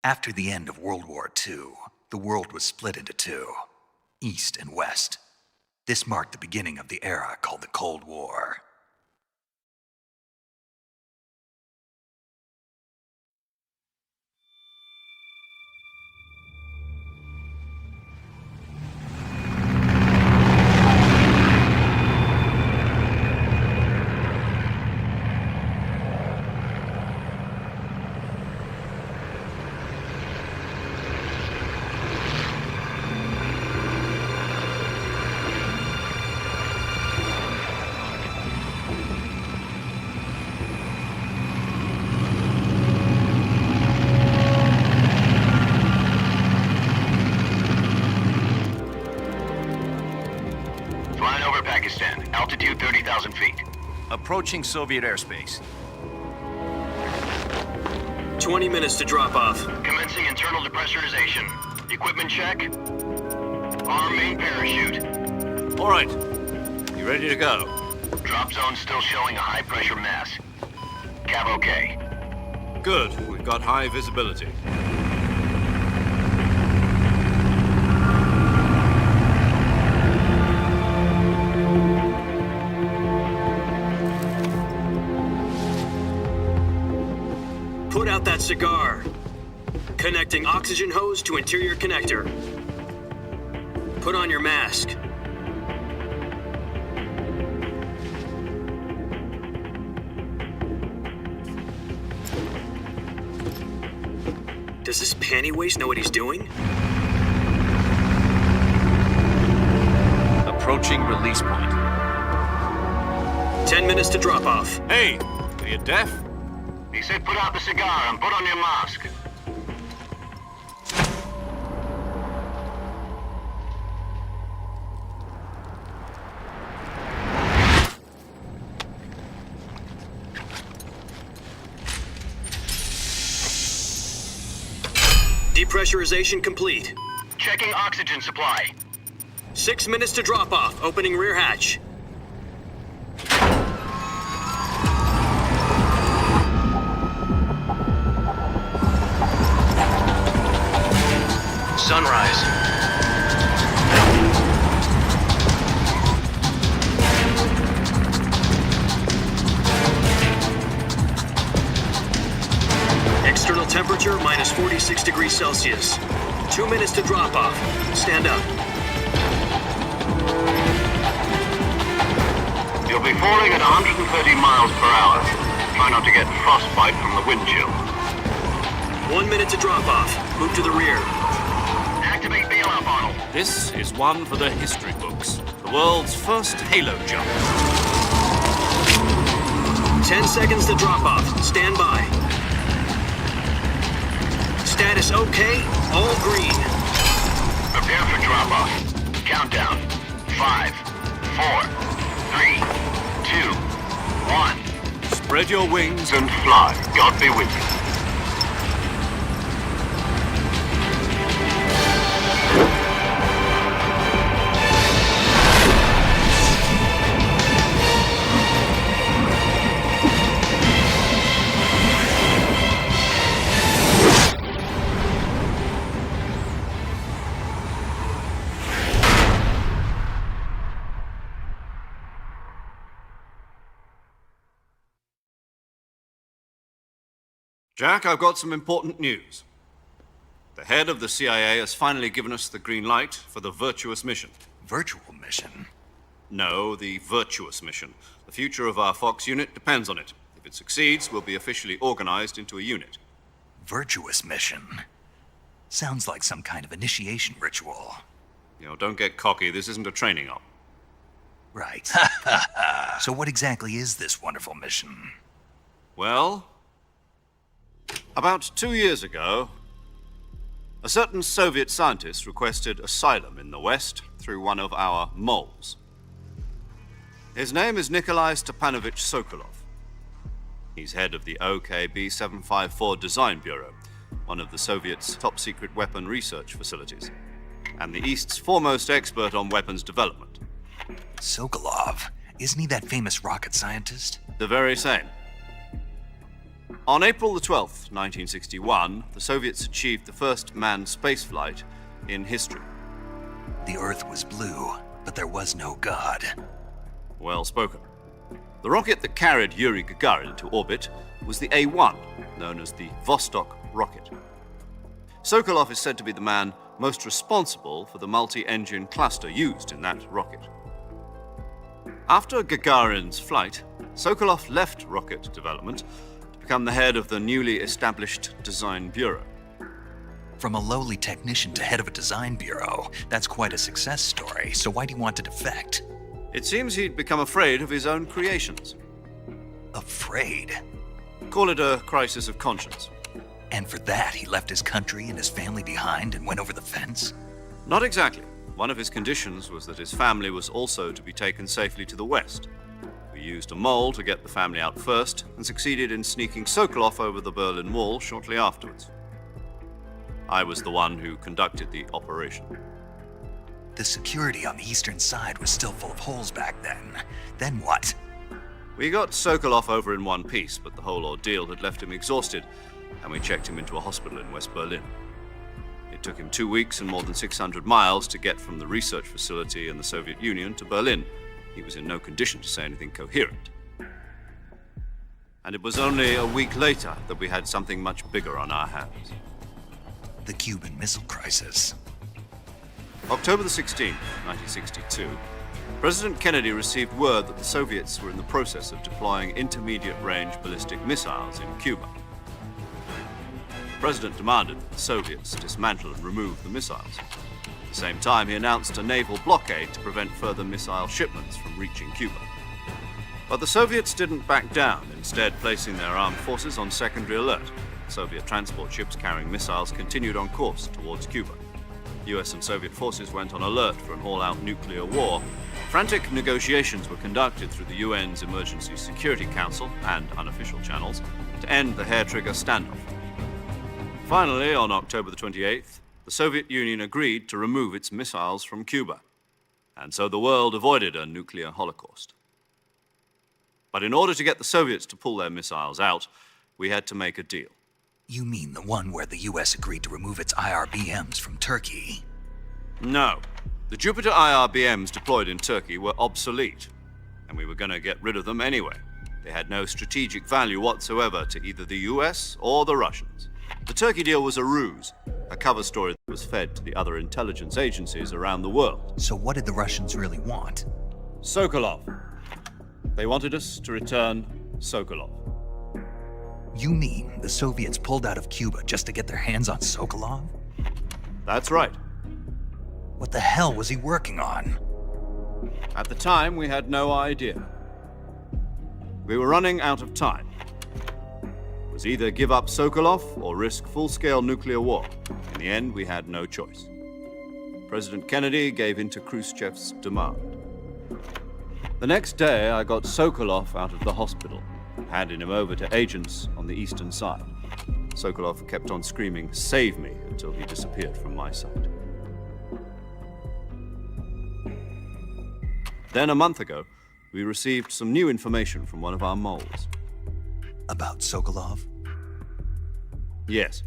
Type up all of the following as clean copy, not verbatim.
After the end of World War II, the world was split into two, East and West. This marked the beginning of the era called the Cold War. Altitude 30,000 feet. Approaching Soviet airspace. 20 minutes to drop off. Commencing internal depressurization. Equipment check. Arm main parachute. All right. You ready to go? Drop zone still showing a high pressure mass. Cav okay. Good. We've got high visibility. Put out that cigar. Connecting oxygen hose to interior connector. Put on your mask. Does this panty waste know what he's doing? Approaching release point. 10 minutes to drop off. Hey, are you deaf? He said put out the cigar and put on your mask. Depressurization complete. Checking oxygen supply. 6 minutes to drop off. Opening rear hatch. Sunrise. External temperature minus 46 degrees Celsius. 2 minutes to drop off. Stand up. You'll be falling at 130 miles per hour. Try not to get frostbite from the wind chill. 1 minute to drop off. Move to the rear. Activate bailout bottle. This is one for the history books. The world's first halo jump. 10 seconds to drop off. Stand by. Status okay. All green. Prepare for drop off. Countdown. 5, 4, 3, 2, 1. Spread your wings And fly. God be with you. Jack, I've got some important news. The head of the CIA has finally given us the green light for the Virtuous Mission. Virtual Mission? No, the Virtuous Mission. The future of our Fox unit depends on it. If it succeeds, we'll be officially organized into a unit. Virtuous Mission? Sounds like some kind of initiation ritual. Don't get cocky. This isn't a training op. Right. So what exactly is this wonderful mission? Well, about 2 years ago, a certain Soviet scientist requested asylum in the West through one of our moles. His name is Nikolai Stepanovich Sokolov. He's head of the OKB 754 Design Bureau, one of the Soviets' top-secret weapon research facilities, and the East's foremost expert on weapons development. Sokolov? Isn't he that famous rocket scientist? The very same. On April the 12th, 1961, the Soviets achieved the first manned spaceflight in history. The Earth was blue, but there was no God. Well spoken. The rocket that carried Yuri Gagarin to orbit was the A-1, known as the Vostok rocket. Sokolov is said to be the man most responsible for the multi-engine cluster used in that rocket. After Gagarin's flight, Sokolov left rocket development to become the head of the newly established Design Bureau. From a lowly technician to head of a design bureau, that's quite a success story, so why do you want to defect? It seems he'd become afraid of his own creations. Afraid? Call it a crisis of conscience. And for that, he left his country and his family behind and went over the fence? Not exactly. One of his conditions was that his family was also to be taken safely to the west. We used a mole to get the family out first and succeeded in sneaking Sokolov over the Berlin Wall shortly afterwards. I was the one who conducted the operation. The security on the eastern side was still full of holes back then. Then what? We got Sokolov over in one piece, but the whole ordeal had left him exhausted, and we checked him into a hospital in West Berlin. It took him 2 weeks and more than 600 miles to get from the research facility in the Soviet Union to Berlin. He was in no condition to say anything coherent. And it was only a week later that we had something much bigger on our hands. The Cuban Missile Crisis. October the 16th, 1962, President Kennedy received word that the Soviets were in the process of deploying intermediate-range ballistic missiles in Cuba. The President demanded that the Soviets dismantle and remove the missiles. At the same time, he announced a naval blockade to prevent further missile shipments from reaching Cuba. But the Soviets didn't back down, instead placing their armed forces on secondary alert. Soviet transport ships carrying missiles continued on course towards Cuba. US and Soviet forces went on alert for an all-out nuclear war. Frantic negotiations were conducted through the UN's Emergency Security Council and unofficial channels to end the hair-trigger standoff. Finally, on October the 28th, the Soviet Union agreed to remove its missiles from Cuba, and so the world avoided a nuclear holocaust. But in order to get the Soviets to pull their missiles out, we had to make a deal. You mean the one where the US agreed to remove its IRBMs from Turkey? No. The Jupiter IRBMs deployed in Turkey were obsolete, and we were going to get rid of them anyway. They had no strategic value whatsoever to either the US or the Russians. The Turkey deal was a ruse, a cover story that was fed to the other intelligence agencies around the world. So what did the Russians really want? Sokolov. They wanted us to return Sokolov. You mean the Soviets pulled out of Cuba just to get their hands on Sokolov? That's right. What the hell was he working on? At the time, we had no idea. We were running out of time. It was either give up Sokolov or risk full-scale nuclear war. In the end, we had no choice. President Kennedy gave in to Khrushchev's demand. The next day, I got Sokolov out of the hospital, handing him over to agents on the eastern side. Sokolov kept on screaming, "Save me," until he disappeared from my sight. Then a month ago, we received some new information from one of our moles. About Sokolov? Yes.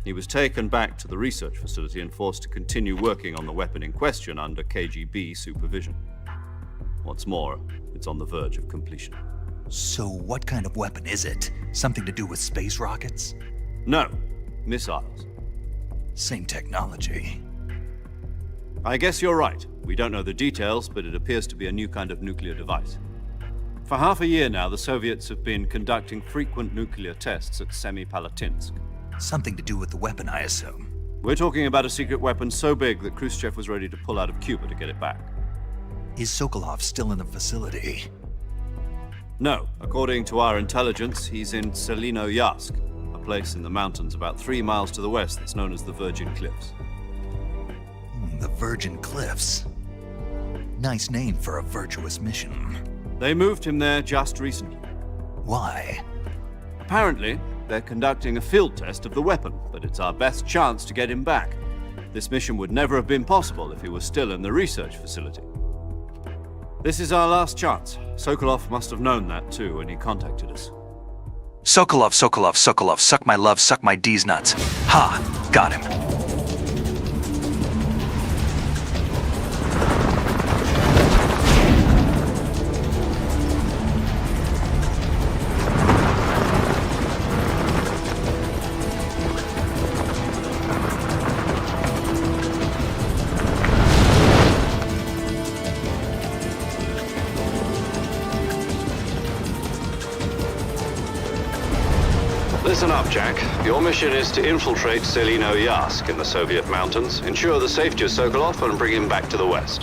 He was taken back to the research facility and forced to continue working on the weapon in question under KGB supervision. What's more, it's on the verge of completion. So what kind of weapon is it? Something to do with space rockets? No, missiles. Same technology. I guess you're right. We don't know the details, but it appears to be a new kind of nuclear device. For half a year now, the Soviets have been conducting frequent nuclear tests at Semipalatinsk. Something to do with the weapon, I assume. We're talking about a secret weapon so big that Khrushchev was ready to pull out of Cuba to get it back. Is Sokolov still in the facility? No. According to our intelligence, he's in Selino-Yarsk, a place in the mountains about 3 miles to the west that's known as the Virgin Cliffs. The Virgin Cliffs. Nice name for a virtuous mission. They moved him there just recently. Why? Apparently, they're conducting a field test of the weapon, but it's our best chance to get him back. This mission would never have been possible if he was still in the research facility. This is our last chance. Sokolov must have known that too when he contacted us. Sokolov, Sokolov, Sokolov, suck my love, suck my D's nuts. Ha! Got him. Listen up, Jack. Your mission is to infiltrate Selino Yask in the Soviet mountains, ensure the safety of Sokolov, and bring him back to the West.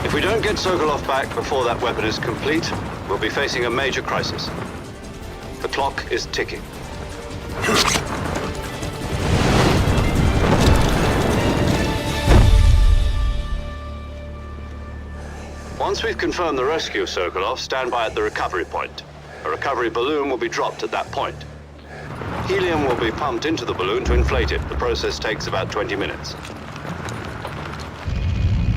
If we don't get Sokolov back before that weapon is complete, we'll be facing a major crisis. The clock is ticking. Once we've confirmed the rescue of Sokolov, stand by at the recovery point. A recovery balloon will be dropped at that point. Helium will be pumped into the balloon to inflate it. The process takes about 20 minutes.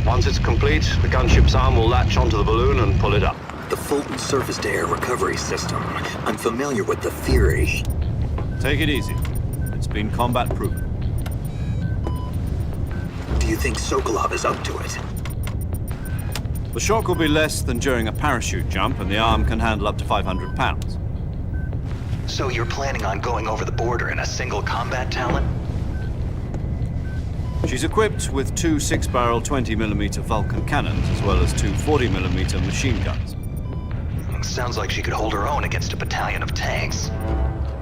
Once it's complete, the gunship's arm will latch onto the balloon and pull it up. The Fulton surface-to-air recovery system. I'm familiar with the theory. Take it easy. It's been combat-proven. Do you think Sokolov is up to it? The shock will be less than during a parachute jump, and the arm can handle up to 500 pounds. So you're planning on going over the border in a single combat talent? She's equipped with two 6-barrel 20mm Vulcan cannons, as well as two 40mm machine guns. Sounds like she could hold her own against a battalion of tanks.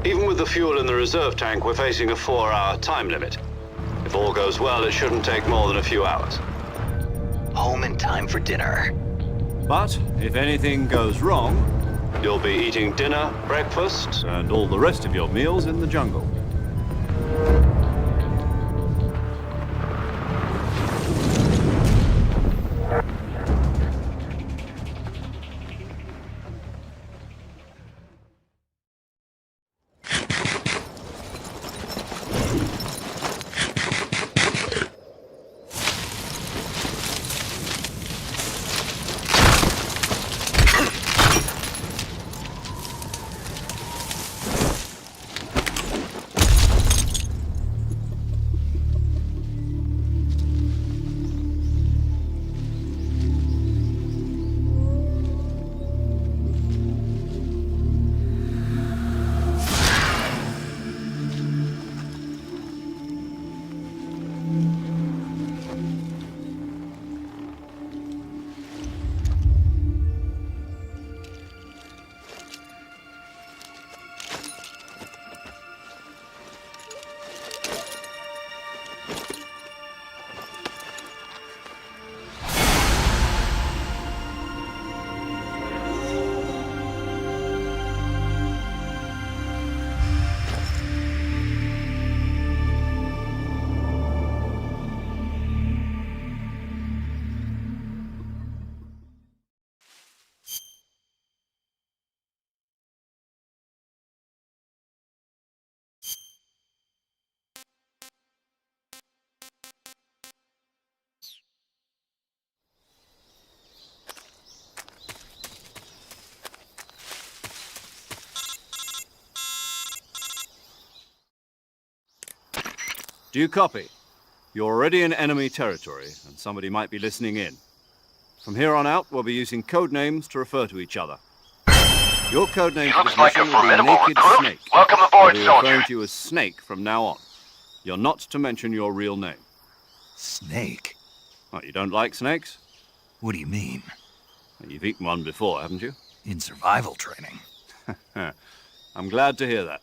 Even with the fuel in the reserve tank, we're facing a 4-hour time limit. If all goes well, it shouldn't take more than a few hours. Home in time for dinner. But if anything goes wrong, You'll be eating dinner, breakfast, and all the rest of your meals in the jungle. Do you copy? You're already in enemy territory, and somebody might be listening in. From here on out, we'll be using code names to refer to each other. Your code name for this mission will be Naked Snake. Welcome aboard, I'll be soldier. referring to you as Snake from now on. You're not to mention your real name. Snake? What, you don't like snakes? What do you mean? Well, you've eaten one before, haven't you? In survival training. I'm glad to hear that.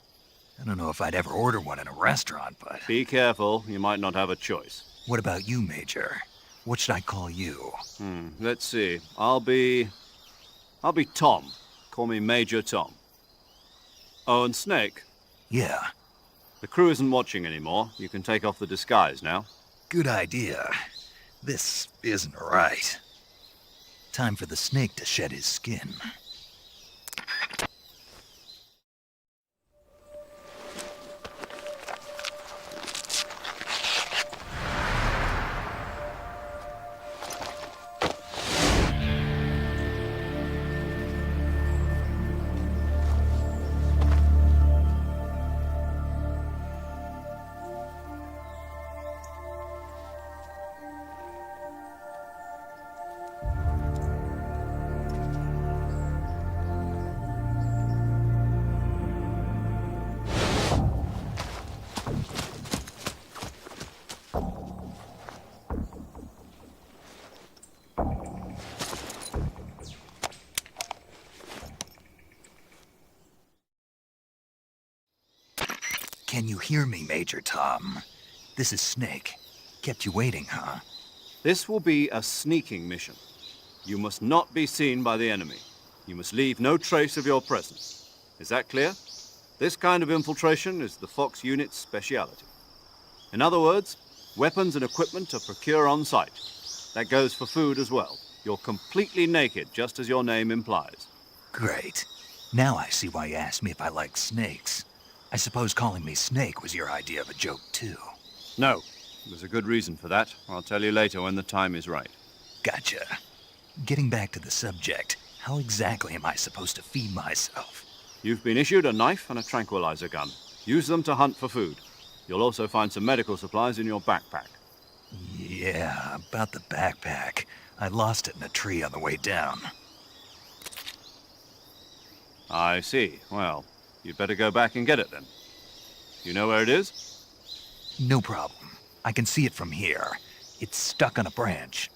I don't know if I'd ever order one in a restaurant, but... Be careful, you might not have a choice. What about you, Major? What should I call you? Let's see. I'll be Tom. Call me Major Tom. Oh, and Snake. Yeah, The crew isn't watching anymore. You can take off the disguise now. good idea. This isn't right. Time for the snake to shed his skin. Can you hear me, Major Tom? This is Snake. Kept you waiting, huh? This will be a sneaking mission. You must not be seen by the enemy. You must leave no trace of your presence. Is that clear? This kind of infiltration is the Fox unit's speciality. In other words, weapons and equipment are procured on site. That goes for food as well. You're completely naked, just as your name implies. Great. Now I see why you asked me if I like snakes. I suppose calling me Snake was your idea of a joke, too. No, there's a good reason for that. I'll tell you later when the time is right. Gotcha. Getting back to the subject, how exactly am I supposed to feed myself? You've been issued a knife and a tranquilizer gun. Use them to hunt for food. You'll also find some medical supplies in your backpack. Yeah, about the backpack. I lost it in a tree on the way down. I see. Well, you'd better go back and get it then. You know where it is? No problem. I can see it from here. It's stuck on a branch.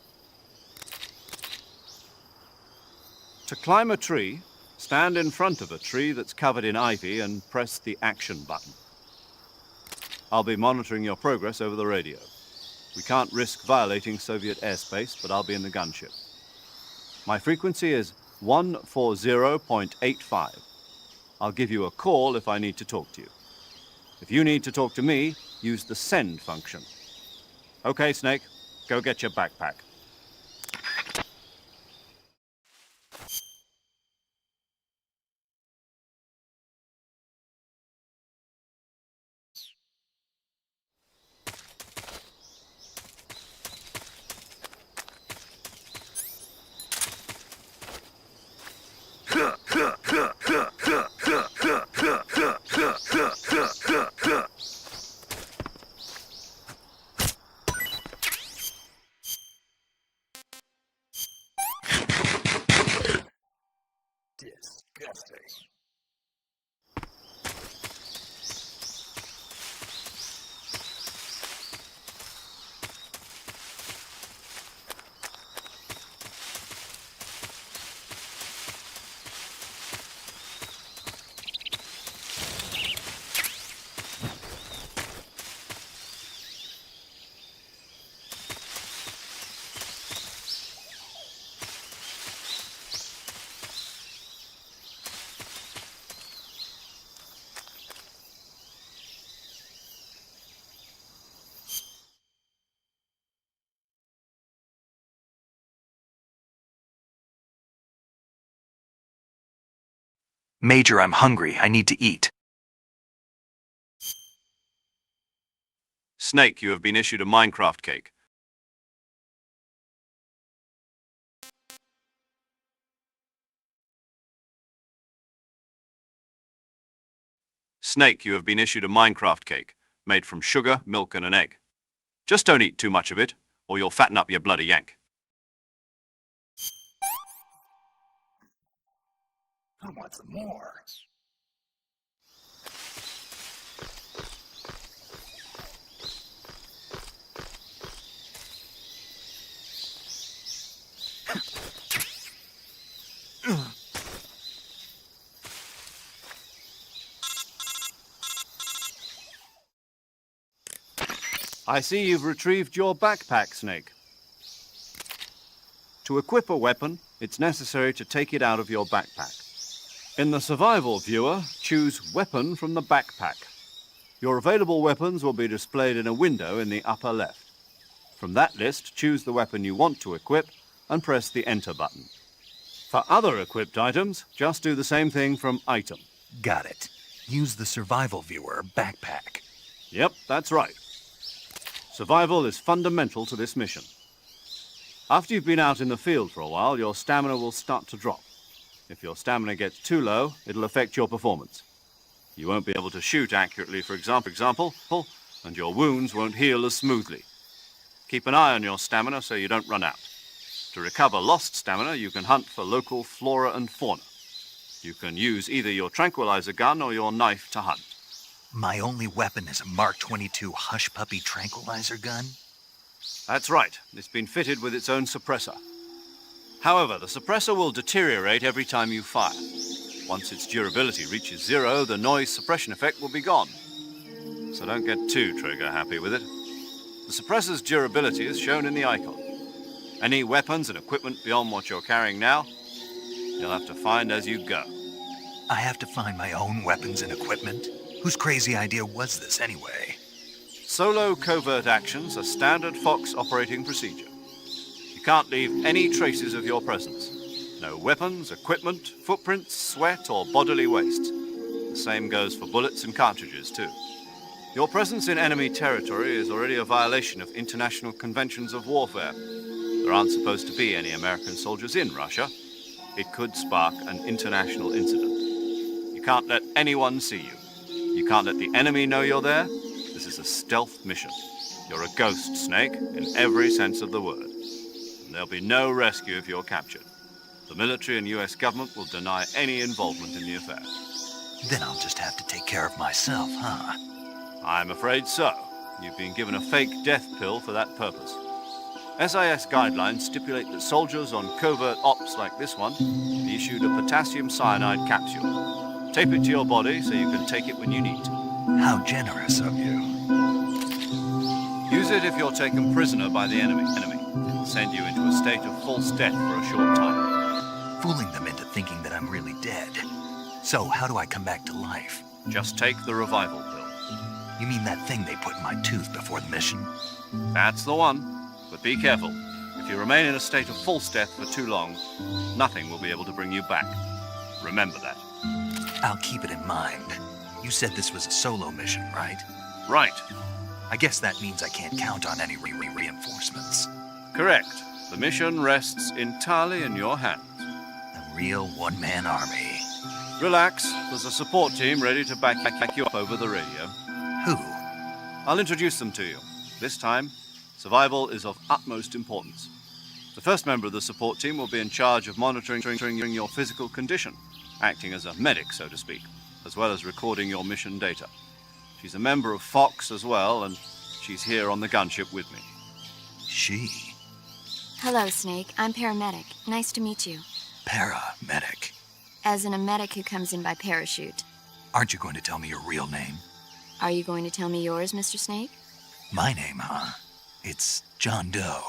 To climb a tree, stand in front of a tree that's covered in ivy and press the action button. I'll be monitoring your progress over the radio. We can't risk violating Soviet airspace, but I'll be in the gunship. My frequency is 140.85. I'll give you a call if I need to talk to you. If you need to talk to me, use the send function. Okay, Snake, go get your backpack. Disgusting. Major, I'm hungry. I need to eat. Snake, you have been issued a Minecraft cake. Snake, you have been issued a Minecraft cake, made from sugar, milk, and an egg. Just don't eat too much of it, or you'll fatten up your bloody yank. I want some more. I see you've retrieved your backpack, Snake. To equip a weapon, it's necessary to take it out of your backpack. In the survival viewer, choose Weapon from the backpack. Your available weapons will be displayed in a window in the upper left. From that list, choose the weapon you want to equip and press the Enter button. For other equipped items, just do the same thing from Item. Got it. Use the survival viewer backpack. Yep, that's right. Survival is fundamental to this mission. After you've been out in the field for a while, your stamina will start to drop. If your stamina gets too low, it'll affect your performance. You won't be able to shoot accurately, for example, and your wounds won't heal as smoothly. Keep an eye on your stamina so you don't run out. To recover lost stamina, you can hunt for local flora and fauna. You can use either your tranquilizer gun or your knife to hunt. My only weapon is a Mark 22 Hush Puppy tranquilizer gun? That's right. It's been fitted with its own suppressor. However, the suppressor will deteriorate every time you fire. Once its durability reaches 0, the noise suppression effect will be gone. so don't get too trigger-happy with it. The suppressor's durability is shown in the icon. Any weapons and equipment beyond what you're carrying now, you'll have to find as you go. I have to find my own weapons and equipment? Whose crazy idea was this anyway? Solo covert actions are standard Fox operating procedure. You can't leave any traces of your presence. No weapons, equipment, footprints, sweat, or bodily waste. The same goes for bullets and cartridges, too. Your presence in enemy territory is already a violation of international conventions of warfare. There aren't supposed to be any American soldiers in Russia. It could spark an international incident. You can't let anyone see you. You can't let the enemy know you're there. This is a stealth mission. You're a ghost, Snake, in every sense of the word. And there'll be no rescue if you're captured. The military and US government will deny any involvement in the affair. Then I'll just have to take care of myself, huh? I'm afraid so. You've been given a fake death pill for that purpose. SIS guidelines stipulate that soldiers on covert ops like this one be issued a potassium cyanide capsule. Tape it to your body so you can take it when you need to. How generous of you. Use it if you're taken prisoner by the enemy. It'll send you into a state of false death for a short time. Fooling them into thinking that I'm really dead. So, how do I come back to life? Just take the revival pill. You mean that thing they put in my tooth before the mission? That's the one. But be careful. If you remain in a state of false death for too long, nothing will be able to bring you back. Remember that. I'll keep it in mind. You said this was a solo mission, right? Right. I guess that means I can't count on any reinforcements. Correct. The mission rests entirely in your hands. A real one-man army. Relax. There's a support team ready to back you up over the radio. Who? I'll introduce them to you. This time, survival is of utmost importance. The first member of the support team will be in charge of monitoring your physical condition, acting as a medic, so to speak, as well as recording your mission data. She's a member of Fox as well, and she's here on the gunship with me. She? Hello, Snake. I'm paramedic. Nice to meet you. Paramedic. As in a medic who comes in by parachute. Aren't you going to tell me your real name? Are you going to tell me yours, Mr. Snake? My name, huh? It's John Doe.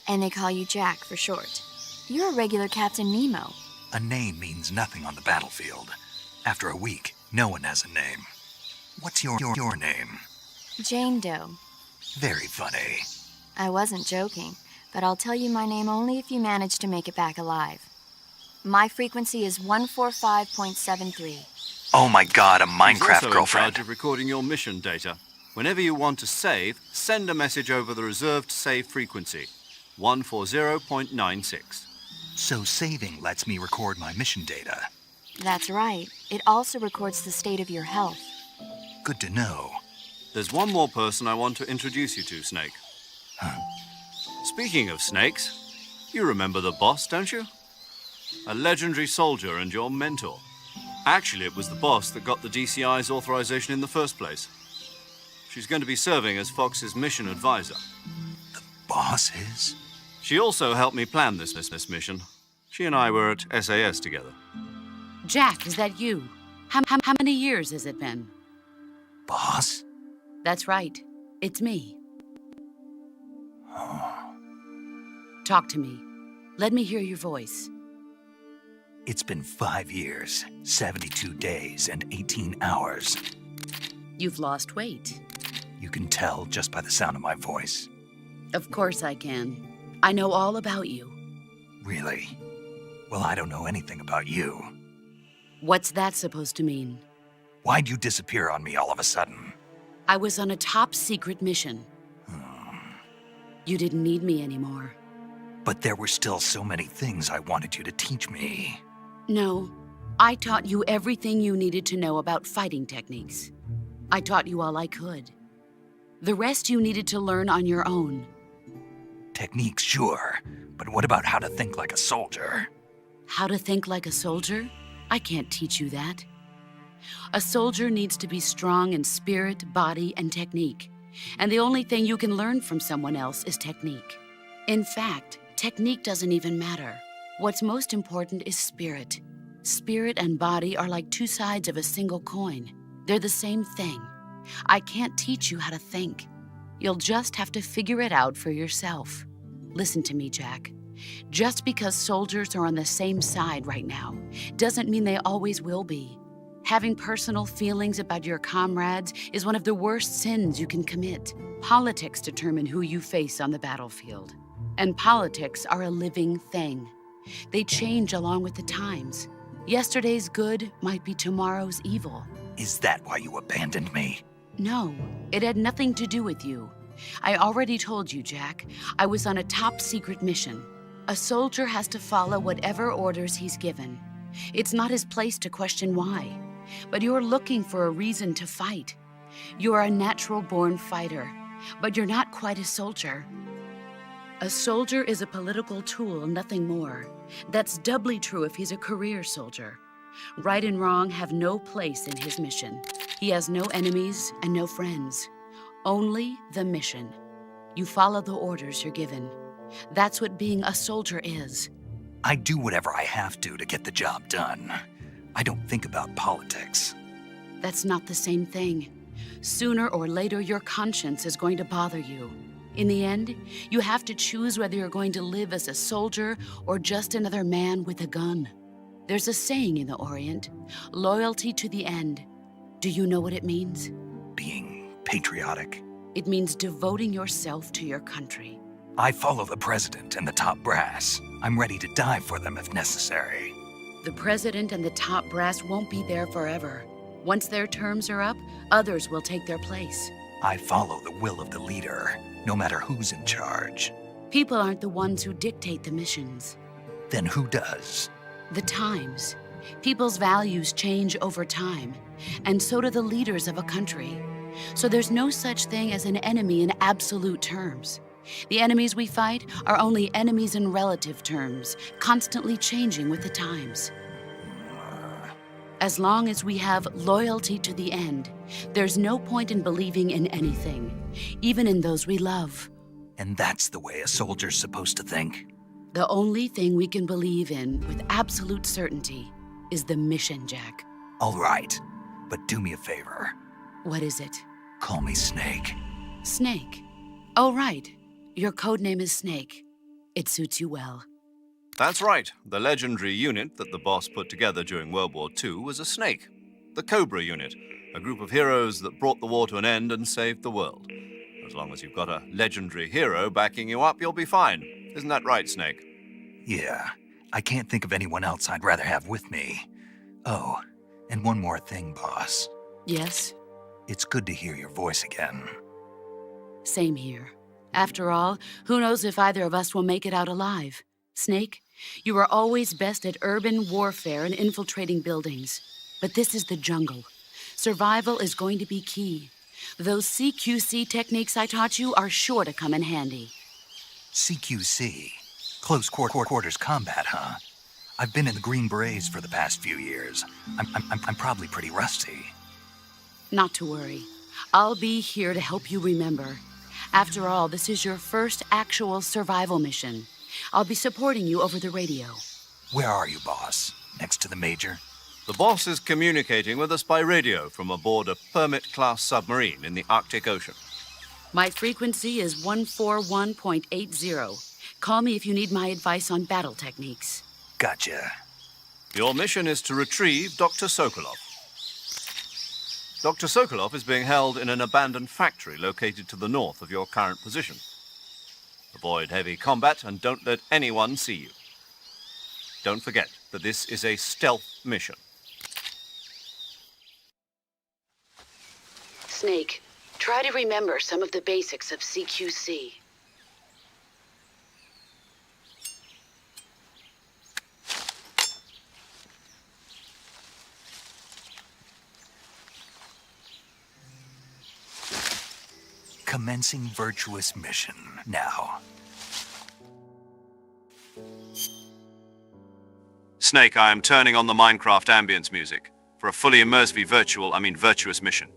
And they call you Jack for short. You're a regular Captain Nemo. A name means nothing on the battlefield. After a week, no one has a name. What's your name? Jane Doe. Very funny. I wasn't joking, but I'll tell you my name only if you manage to make it back alive. My frequency is 145.73. Oh my god, a She's Minecraft also in girlfriend. charge of recording your mission data. Whenever you want to save, send a message over the reserved save frequency, 140.96. So saving lets me record my mission data. That's right. It also records the state of your health. Good to know. There's one more person I want to introduce you to, Snake. Huh. Speaking of snakes, you remember the boss, don't you? A legendary soldier and your mentor. Actually, it was the boss that got the DCI's authorization in the first place. She's going to be serving as Fox's mission advisor. The boss is? She also helped me plan this mission. She and I were at SAS together. Jack, is that you? How many years has it been? Boss? That's right. It's me. Oh. Talk to me. Let me hear your voice. It's been 5 years, 72 days, and 18 hours. You've lost weight. You can tell just by the sound of my voice. Of course I can. I know all about you. Really? Well, I don't know anything about you. What's that supposed to mean? Why'd you disappear on me all of a sudden? I was on a top-secret mission. You didn't need me anymore. But there were still so many things I wanted you to teach me. No, I taught you everything you needed to know about fighting techniques. I taught you all I could. The rest you needed to learn on your own. Techniques, sure. But what about how to think like a soldier? How to think like a soldier? I can't teach you that. A soldier needs to be strong in spirit, body, and technique. And the only thing you can learn from someone else is technique. In fact, technique doesn't even matter. What's most important is spirit. Spirit and body are like two sides of a single coin. They're the same thing. I can't teach you how to think. You'll just have to figure it out for yourself. Listen to me, Jack. Just because soldiers are on the same side right now doesn't mean they always will be. Having personal feelings about your comrades is one of the worst sins you can commit. Politics determine who you face on the battlefield. And politics are a living thing. They change along with the times. Yesterday's good might be tomorrow's evil. Is that why you abandoned me? No, it had nothing to do with you. I already told you, Jack. I was on a top-secret mission. A soldier has to follow whatever orders he's given. It's not his place to question why. But you're looking for a reason to fight. You're a natural-born fighter, but you're not quite a soldier. A soldier is a political tool, nothing more. That's doubly true if he's a career soldier. Right and wrong have no place in his mission. He has no enemies and no friends. Only the mission. You follow the orders you're given. That's what being a soldier is. I do whatever I have to get the job done. I don't think about politics. That's not the same thing. Sooner or later, your conscience is going to bother you. In the end, you have to choose whether you're going to live as a soldier or just another man with a gun. There's a saying in the Orient, loyalty to the end. Do you know what it means? Being patriotic. It means devoting yourself to your country. I follow the president and the top brass. I'm ready to die for them if necessary. The president and the top brass won't be there forever. Once their terms are up, others will take their place. I follow the will of the leader, no matter who's in charge. People aren't the ones who dictate the missions. Then who does? The times. People's values change over time, and so do the leaders of a country. So there's no such thing as an enemy in absolute terms. The enemies we fight are only enemies in relative terms, constantly changing with the times. As long as we have loyalty to the end, there's no point in believing in anything, even in those we love. And that's the way a soldier's supposed to think? The only thing we can believe in with absolute certainty is the mission, Jack. All right, but do me a favor. What is it? Call me Snake. Snake. Oh, right. Your code name is Snake. It suits you well. That's right. The legendary unit that the boss put together during World War II was a snake. The Cobra unit, a group of heroes that brought the war to an end and saved the world. As long as you've got a legendary hero backing you up, you'll be fine. Isn't that right, Snake? Yeah, I can't think of anyone else I'd rather have with me. Oh, and one more thing, boss. Yes? It's good to hear your voice again. Same here. After all, who knows if either of us will make it out alive? Snake, you are always best at urban warfare and infiltrating buildings. But this is the jungle. Survival is going to be key. Those CQC techniques I taught you are sure to come in handy. CQC? Close quarters combat, huh? I've been in the Green Berets for the past few years. I'm probably pretty rusty. Not to worry. I'll be here to help you remember. After all, this is your first actual survival mission. I'll be supporting you over the radio. Where are you, boss? Next to the Major? The boss is communicating with us by radio from aboard a Permit-class submarine in the Arctic Ocean. My frequency is 141.80. Call me if you need my advice on battle techniques. Gotcha. Your mission is to retrieve Dr. Sokolov. Dr. Sokolov is being held in an abandoned factory located to the north of your current position. Avoid heavy combat and don't let anyone see you. Don't forget that this is a stealth mission. Snake, try to remember some of the basics of CQC. Commencing Virtuous Mission now. Snake, I am turning on the Minecraft ambience music for a fully immersive virtuous mission.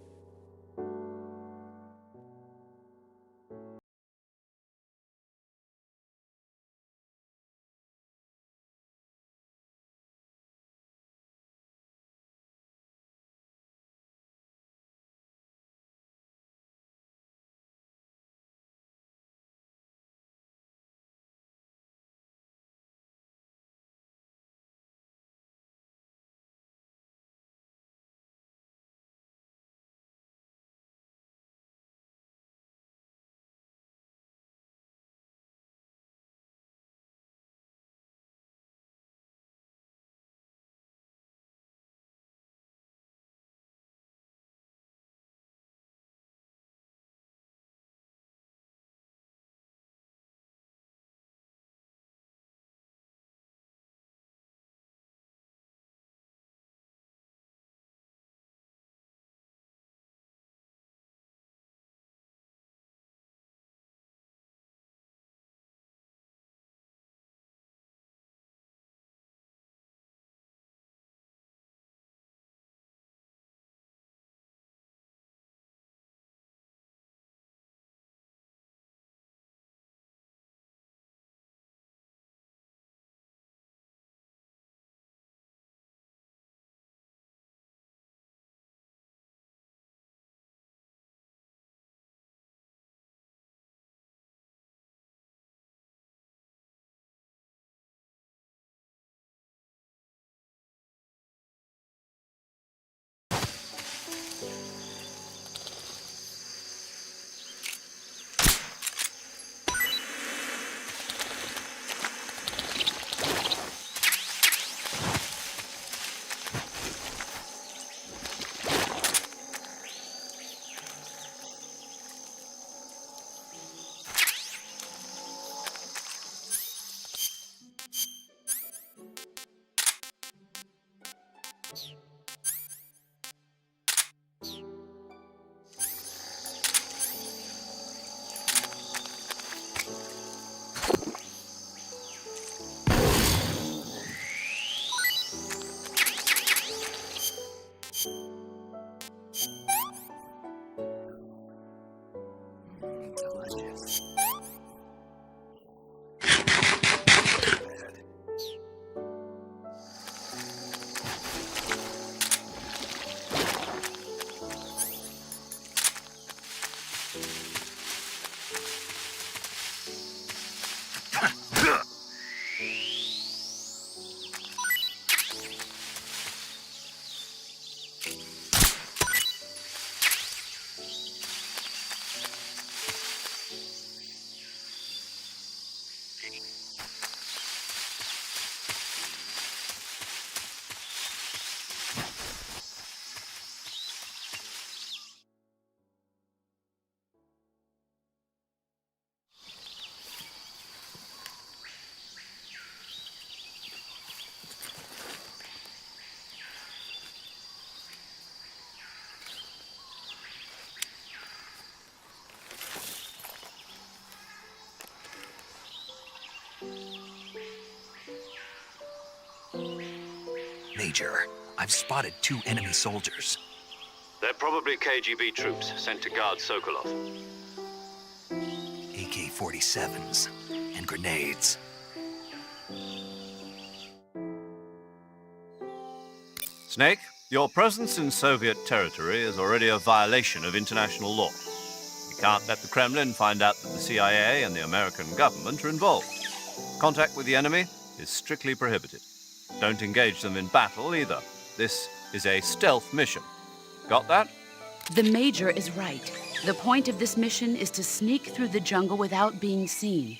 Major. I've spotted 2 enemy soldiers. They're probably KGB troops sent to guard Sokolov. AK-47s and grenades. Snake, your presence in Soviet territory is already a violation of international law. We can't let the Kremlin find out that the CIA and the American government are involved. Contact with the enemy is strictly prohibited. Don't engage them in battle either. This is a stealth mission. Got that? The Major is right. The point of this mission is to sneak through the jungle without being seen.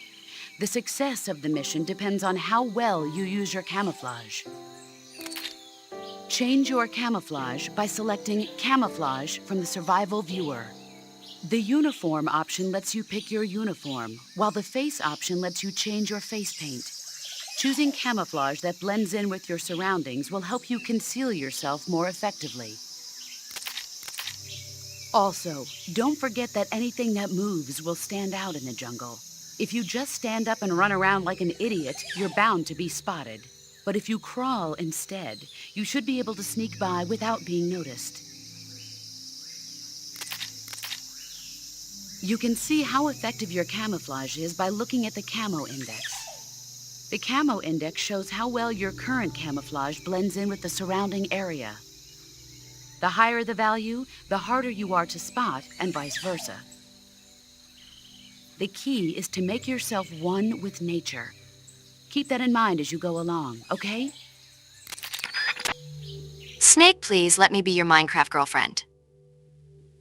The success of the mission depends on how well you use your camouflage. Change your camouflage by selecting Camouflage from the Survival Viewer. The Uniform option lets you pick your uniform, while the Face option lets you change your face paint. Choosing camouflage that blends in with your surroundings will help you conceal yourself more effectively. Also, don't forget that anything that moves will stand out in the jungle. If you just stand up and run around like an idiot, you're bound to be spotted. But if you crawl instead, you should be able to sneak by without being noticed. You can see how effective your camouflage is by looking at the Camo Index. The Camo Index shows how well your current camouflage blends in with the surrounding area. The higher the value, the harder you are to spot, and vice versa. The key is to make yourself one with nature. Keep that in mind as you go along, okay? Snake, please let me be your Minecraft girlfriend.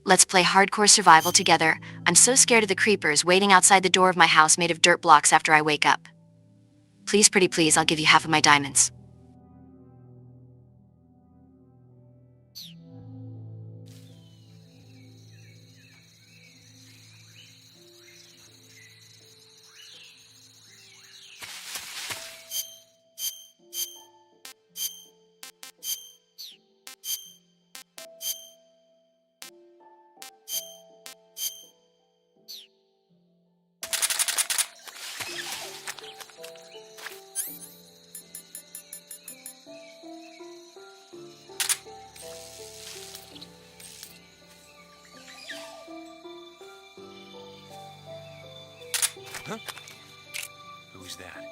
Let's play hardcore survival together. I'm so scared of the creepers waiting outside the door of my house made of dirt blocks after I wake up. Please, pretty please, I'll give you half of my diamonds. Huh? Who's that?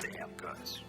Damn guys.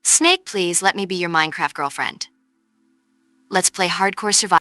Snake, please let me be your Minecraft girlfriend. Let's play hardcore survival.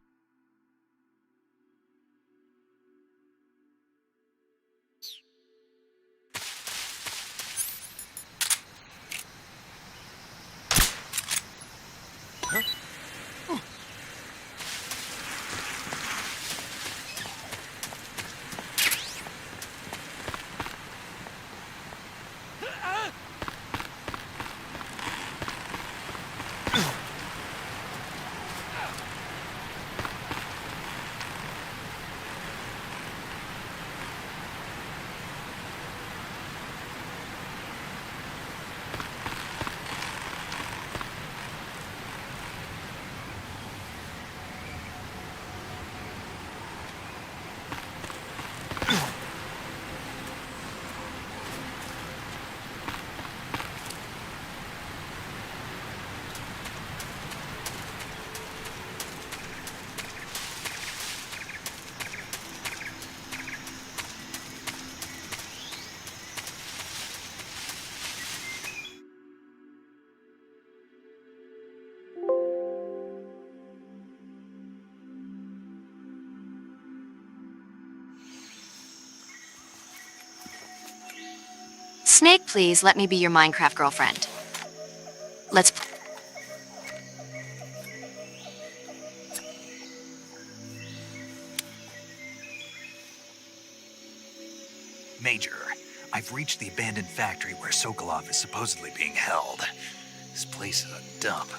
Snake, please let me be your Minecraft girlfriend. Let's Major, I've reached the abandoned factory where Sokolov is supposedly being held. This place is a dump.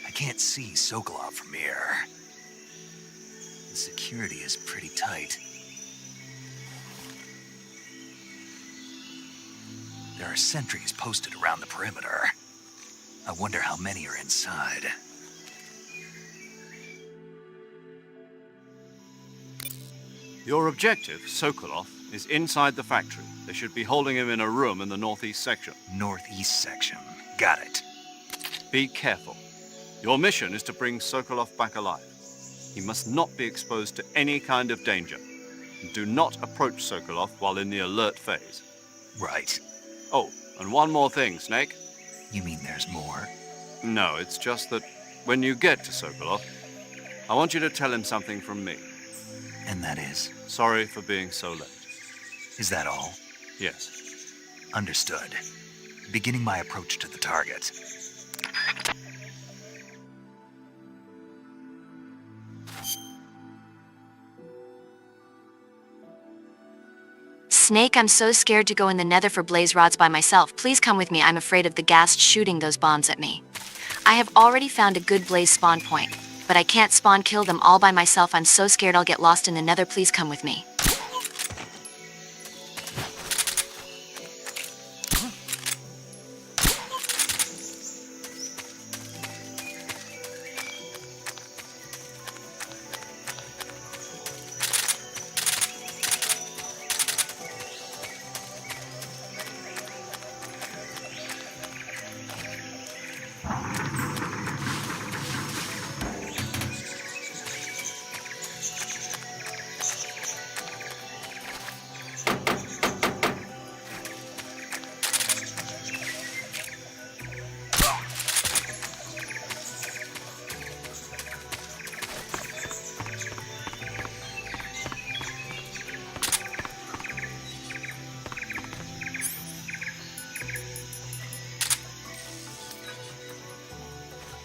I can't see Sokolov from here. The security is pretty tight. There are sentries posted around the perimeter. I wonder how many are inside. Your objective, Sokolov, is inside the factory. They should be holding him in a room in the northeast section. Northeast section. Got it. Be careful. Your mission is to bring Sokolov back alive. He must not be exposed to any kind of danger. Do not approach Sokolov while in the alert phase. Right. Oh, and one more thing, Snake. You mean there's more? No, it's just that when you get to Sokolov, I want you to tell him something from me. And that is? Sorry for being so late. Is that all? Yes. Understood. Beginning my approach to the target. Snake, I'm so scared to go in the nether for blaze rods by myself. Please come with me. I'm afraid of the ghast shooting those bombs at me. I have already found a good blaze spawn point, but I can't spawn kill them all by myself. I'm so scared I'll get lost in the nether. Please come with me.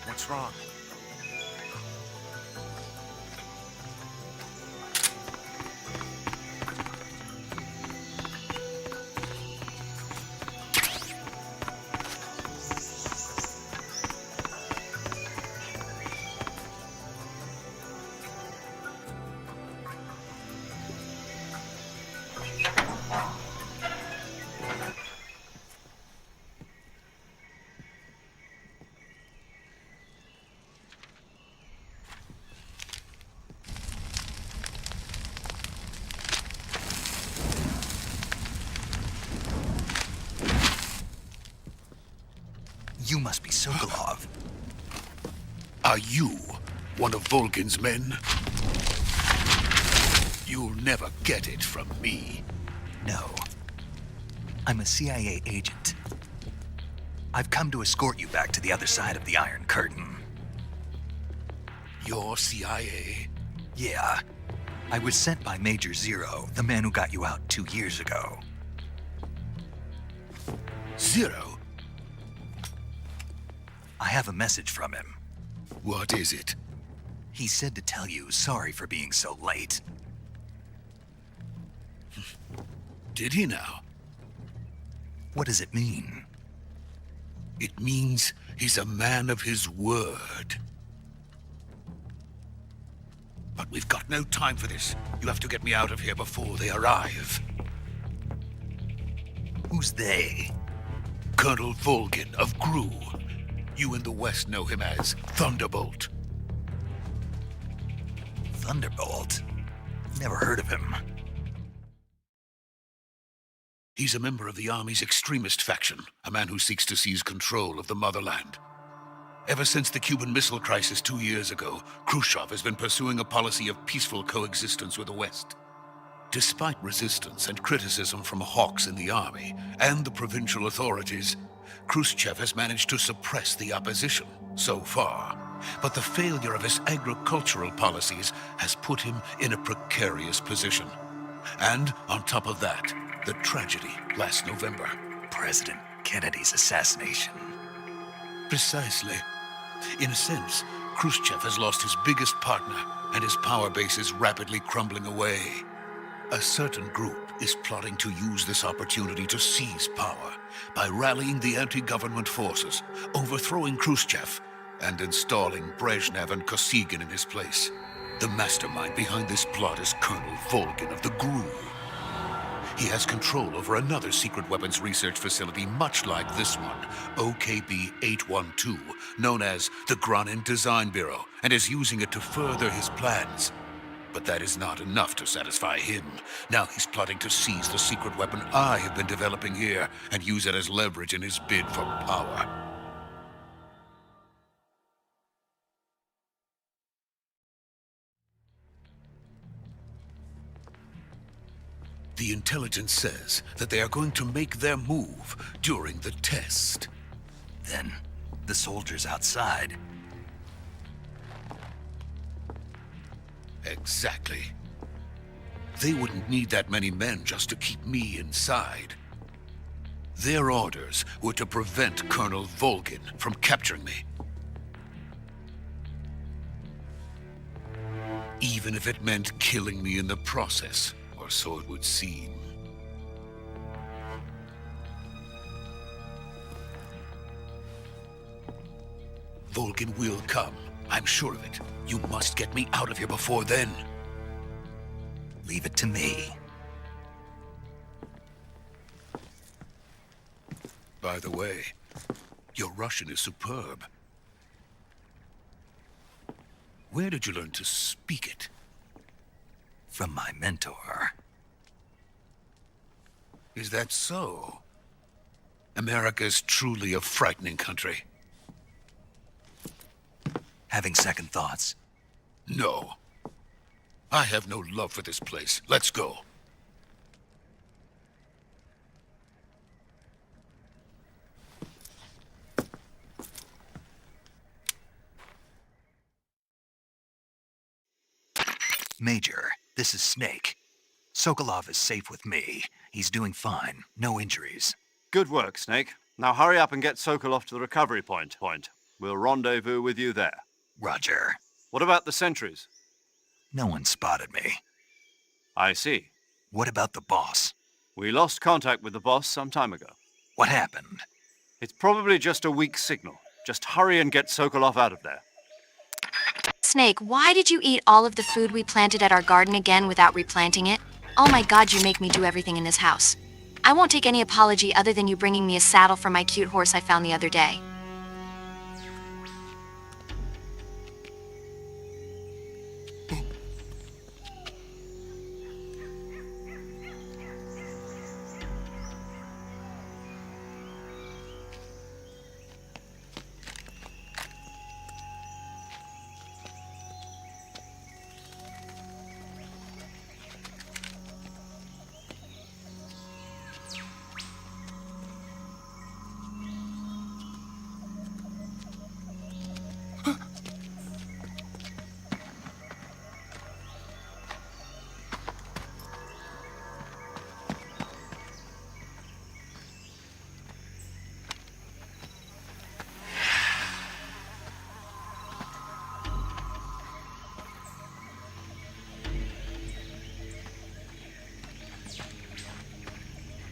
What's wrong? You must be Sokolov. Are you one of Volgin's men? You'll never get it from me. No. I'm a CIA agent. I've come to escort you back to the other side of the Iron Curtain. You're CIA? Yeah. I was sent by Major Zero, the man who got you out 2 years ago. Zero? I have a message from him. What is it? He said to tell you sorry for being so late. Did he now? What does it mean? It means he's a man of his word. But we've got no time for this. You have to get me out of here before they arrive. Who's they? Colonel Volgin of Gru. You in the West know him as Thunderbolt. Thunderbolt? Never heard of him. He's a member of the Army's extremist faction, a man who seeks to seize control of the motherland. Ever since the Cuban Missile Crisis 2 years ago, Khrushchev has been pursuing a policy of peaceful coexistence with the West. Despite resistance and criticism from hawks in the Army and the provincial authorities, Khrushchev has managed to suppress the opposition so far. But the failure of his agricultural policies has put him in a precarious position. And on top of that, the tragedy last November. President Kennedy's assassination. Precisely. In a sense, Khrushchev has lost his biggest partner, and his power base is rapidly crumbling away. A certain group is plotting to use this opportunity to seize power by rallying the anti-government forces, overthrowing Khrushchev, and installing Brezhnev and Kosygin in his place. The mastermind behind this plot is Colonel Volgin of the GRU. He has control over another secret weapons research facility much like this one, OKB-812, known as the Granin Design Bureau, and is using it to further his plans. But that is not enough to satisfy him. Now he's plotting to seize the secret weapon I have been developing here and use it as leverage in his bid for power. The intelligence says that they are going to make their move during the test. Then, the soldiers outside. Exactly. They wouldn't need that many men just to keep me inside. Their orders were to prevent Colonel Volgin from capturing me. Even if it meant killing me in the process, or so it would seem. Volgin will come. I'm sure of it. You must get me out of here before then. Leave it to me. By the way, your Russian is superb. Where did you learn to speak it? From my mentor. Is that so? America is truly a frightening country. Having second thoughts? No. I have no love for this place. Let's go. Major, this is Snake. Sokolov is safe with me. He's doing fine. No injuries. Good work, Snake. Now hurry up and get Sokolov to the recovery point. We'll rendezvous with you there. Roger. What about the sentries? No one spotted me. I see. What about the boss? We lost contact with the boss some time ago. What happened? It's probably just a weak signal. Just hurry and get Sokolov out of there. Snake, why did you eat all of the food we planted at our garden again without replanting it? Oh my god, you make me do everything in this house. I won't take any apology other than you bringing me a saddle for my cute horse I found the other day.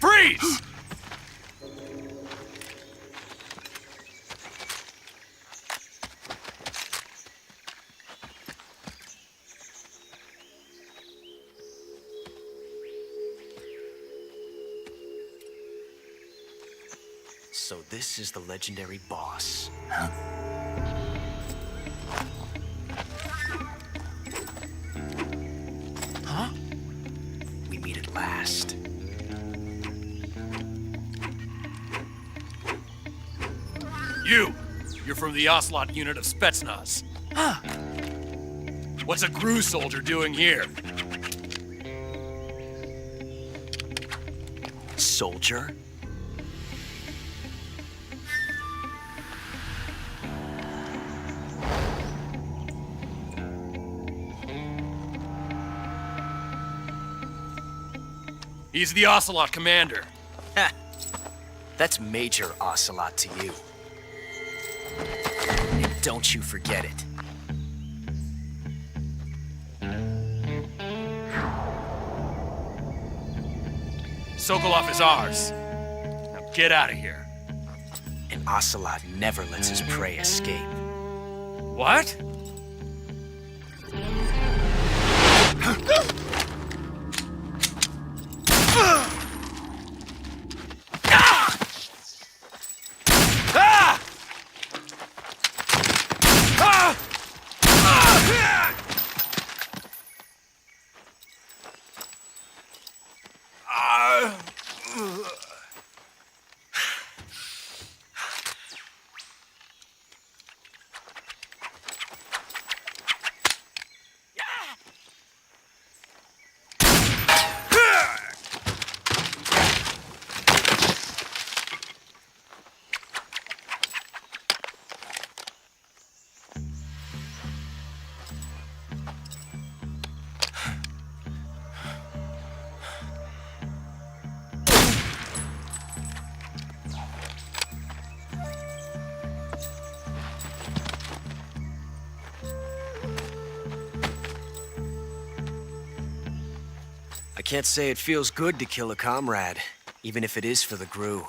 Freeze! So this is the legendary boss. Huh? Huh? We meet at last. You're from the Ocelot unit of Spetsnaz. Huh? What's a GRU soldier doing here? Soldier? He's the Ocelot commander. Ha! That's Major Ocelot to you. And don't you forget it. Sokolov is ours. Now get out of here. And Ocelot never lets his prey escape. What? I can't say it feels good to kill a comrade, even if it is for the Gru.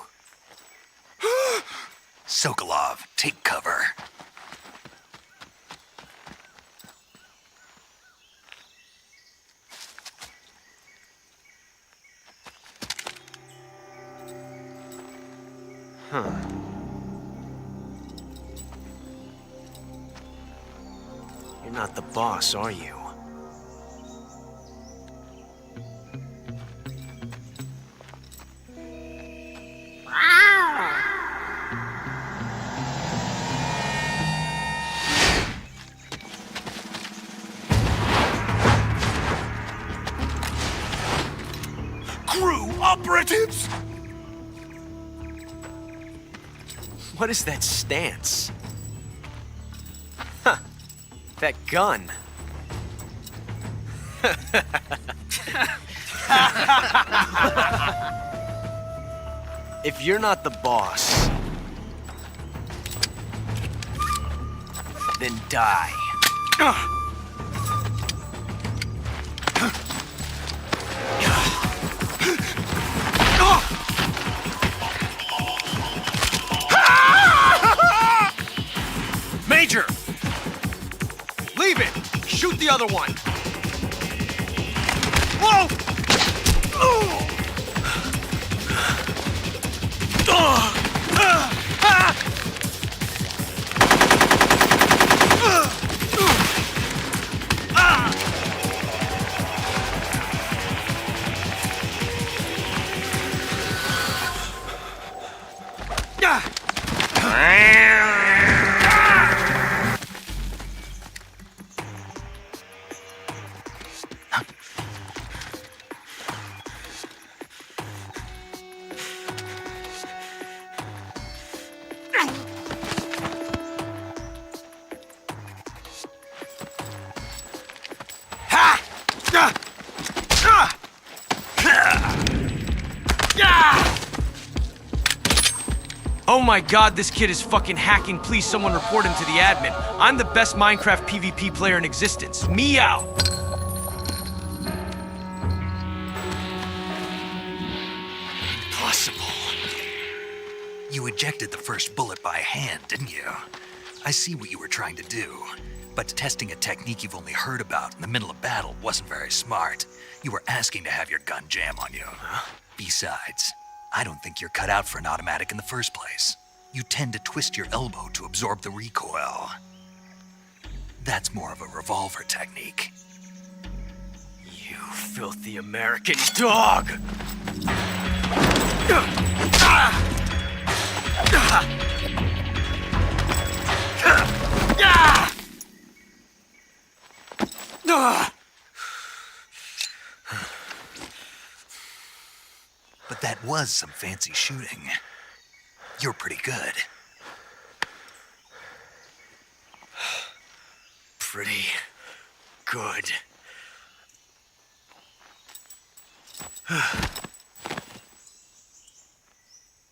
Sokolov, take cover. You're not the boss, are you? Crew operatives! What is that stance? Huh. That gun. If you're not the boss, then die. Major! Leave it! Shoot the other one! Whoa! Oh my god, this kid is fucking hacking. Please, someone report him to the admin. I'm the best Minecraft PvP player in existence. Meow! Impossible. You ejected the first bullet by hand, didn't you? I see what you were trying to do. But testing a technique you've only heard about in the middle of battle wasn't very smart. You were asking to have your gun jam on you. Besides, I don't think you're cut out for an automatic in the first place. You tend to twist your elbow to absorb the recoil. That's more of a revolver technique. You filthy American dog! But that was some fancy shooting. You're pretty good. Pretty good.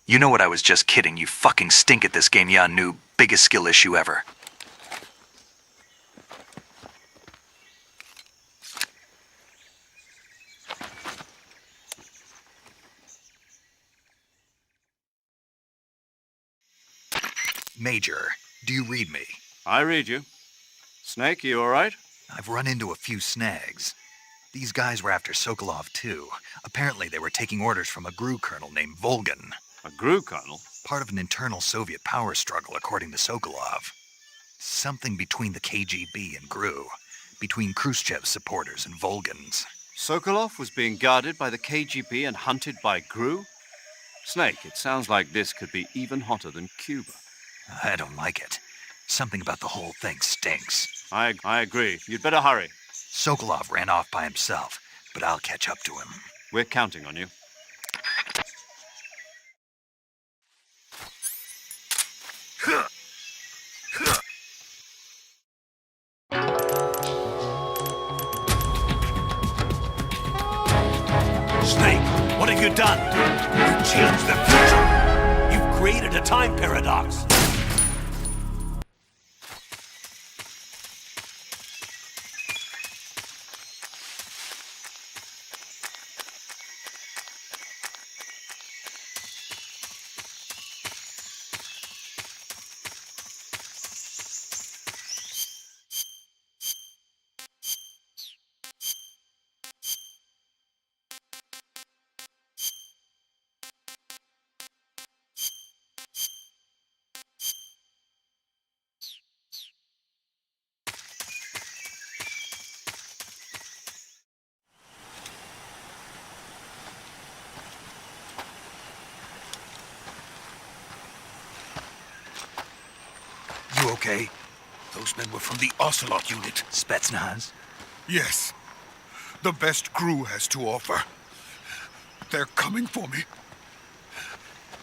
You know what, I was just kidding. You fucking stink at this game, ya noob. Biggest skill issue ever. Major, do you read me? I read you. Snake, you all right? I've run into a few snags. These guys were after Sokolov, too. Apparently they were taking orders from a GRU colonel named Volgan. A GRU colonel? Part of an internal Soviet power struggle, according to Sokolov. Something between the KGB and GRU. Between Khrushchev's supporters and Volgan's. Sokolov was being guarded by the KGB and hunted by GRU? Snake, it sounds like this could be even hotter than Cuba. I don't like it. Something about the whole thing stinks. I agree. You'd better hurry. Sokolov ran off by himself, but I'll catch up to him. We're counting on you. Snake, what have you done? You changed the future. You've created a time paradox. You okay? Those men were from the Ocelot unit. Spetsnaz? Yes. The best GRU has to offer. They're coming for me.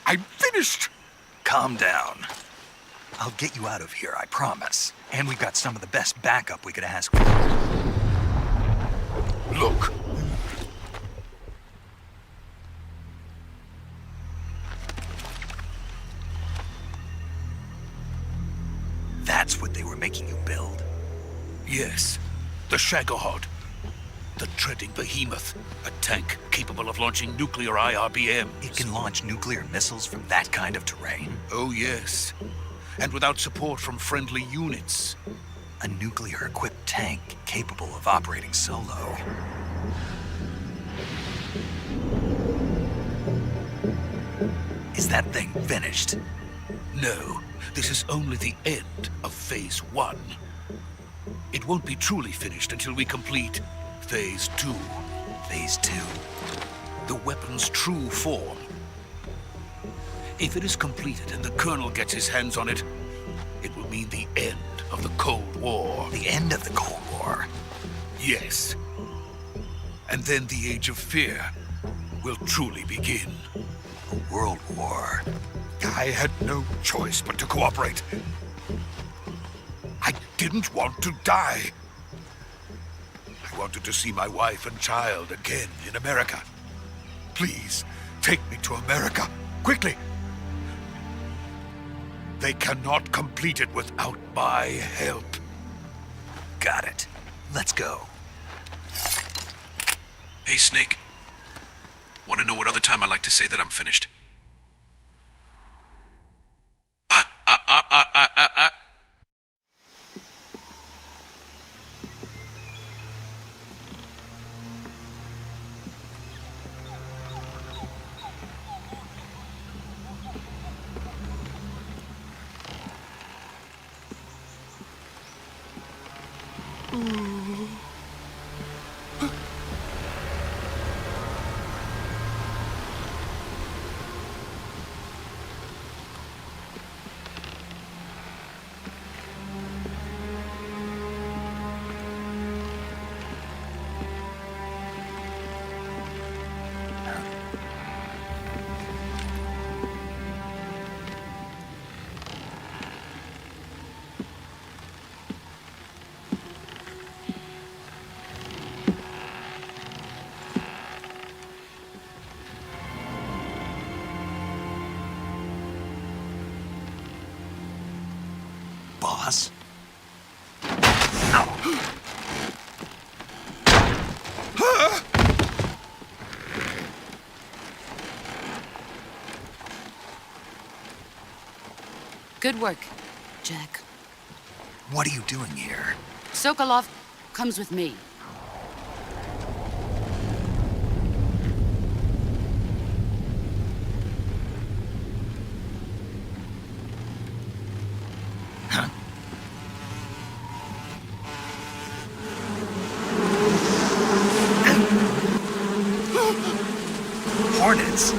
I'm finished. Calm down. I'll get you out of here, I promise. And we've got some of the best backup we could ask for. Look. That's what they were making you build? Yes. The Shagohod. The treading behemoth. A tank capable of launching nuclear IRBMs. It can launch nuclear missiles from that kind of terrain? Oh, yes. And without support from friendly units. A nuclear-equipped tank capable of operating solo. Is that thing finished? No. This is only the end of Phase 1. It won't be truly finished until we complete Phase 2. Phase 2? The weapon's true form. If it is completed and the Colonel gets his hands on it, it will mean the end of the Cold War. The end of the Cold War? Yes. And then the Age of Fear will truly begin. A world war? I had no choice but to cooperate. I didn't want to die. I wanted to see my wife and child again in America. Please, take me to America, quickly. They cannot complete it without my help. Got it. Let's go. Hey, Snake. Want to know what other time I like to say that I'm finished? boss. Good work, Jack. What are you doing here? Sokolov comes with me. Huh? Hornets!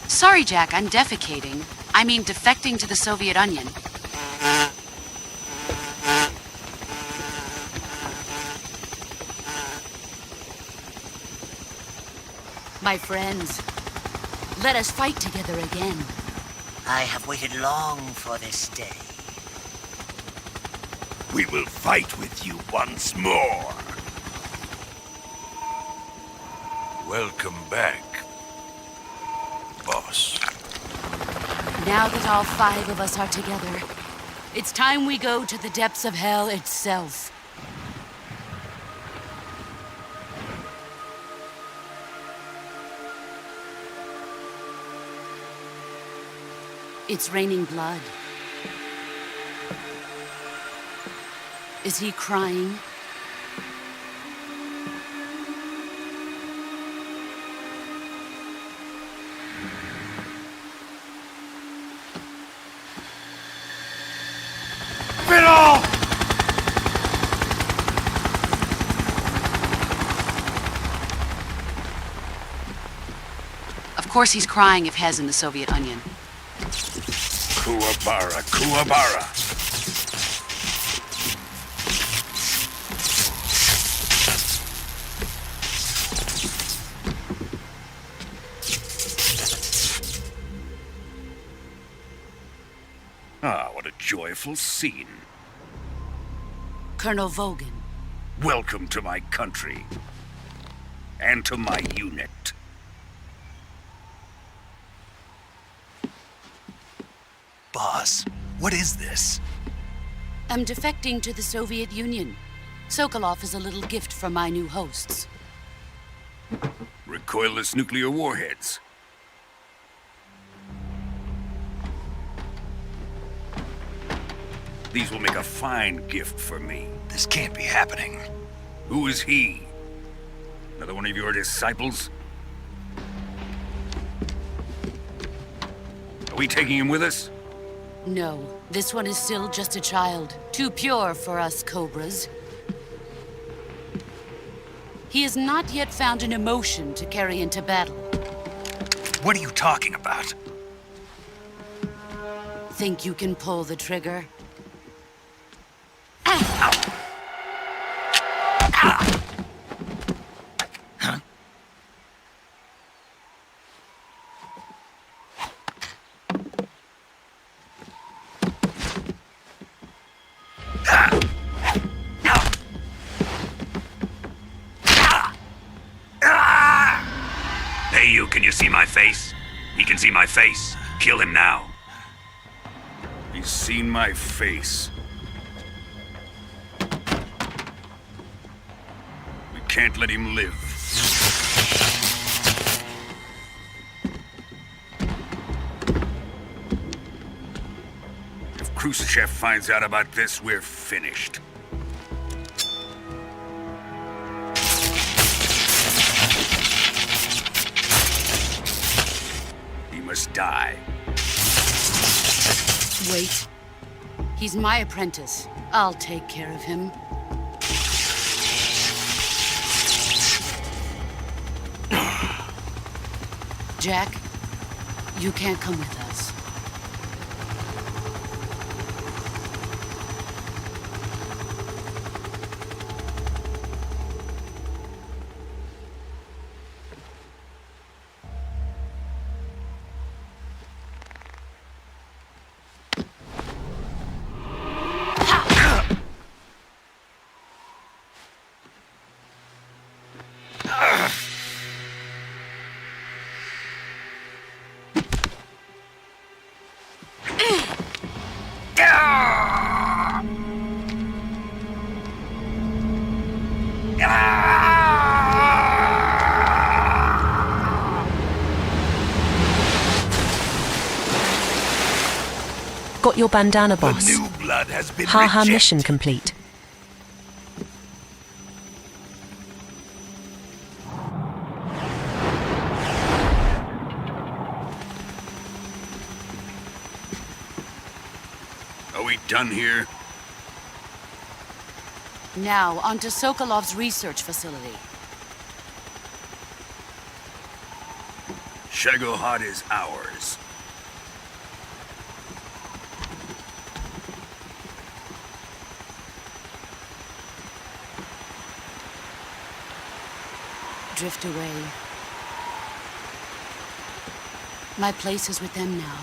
Sorry, Jack, I'm defecating. I mean, defecting to the Soviet Union. My friends, let us fight together again. I have waited long for this day. We will fight with you once more. Welcome back, boss. Now that all 5 of us are together, it's time we go to the depths of hell itself. It's raining blood. Is he crying? Of course he's crying if Hez in the Soviet Union. Kuwabara, Kuwabara. Ah, what a joyful scene. Colonel Vogan. Welcome to my country. And to my unit. Boss, what is this? I'm defecting to the Soviet Union. Sokolov is a little gift from my new hosts. Recoilless nuclear warheads. These will make a fine gift for me. This can't be happening. Who is he? Another one of your disciples? Are we taking him with us? No, this one is still just a child. Too pure for us Cobras. He has not yet found an emotion to carry into battle. What are you talking about? Think you can pull the trigger? Hey, you, can you see my face? He can see my face. Kill him now. He's seen my face. We can't let him live. If Khrushchev finds out about this, we're finished. He must die. Wait. He's my apprentice. I'll take care of him. Jack, you can't come with us. Got your bandana, boss. The new blood has been Ha-ha rejected. mission complete. Are we done here? Now, on to Sokolov's research facility. Shagohod is ours. Drift away. My place is with them now.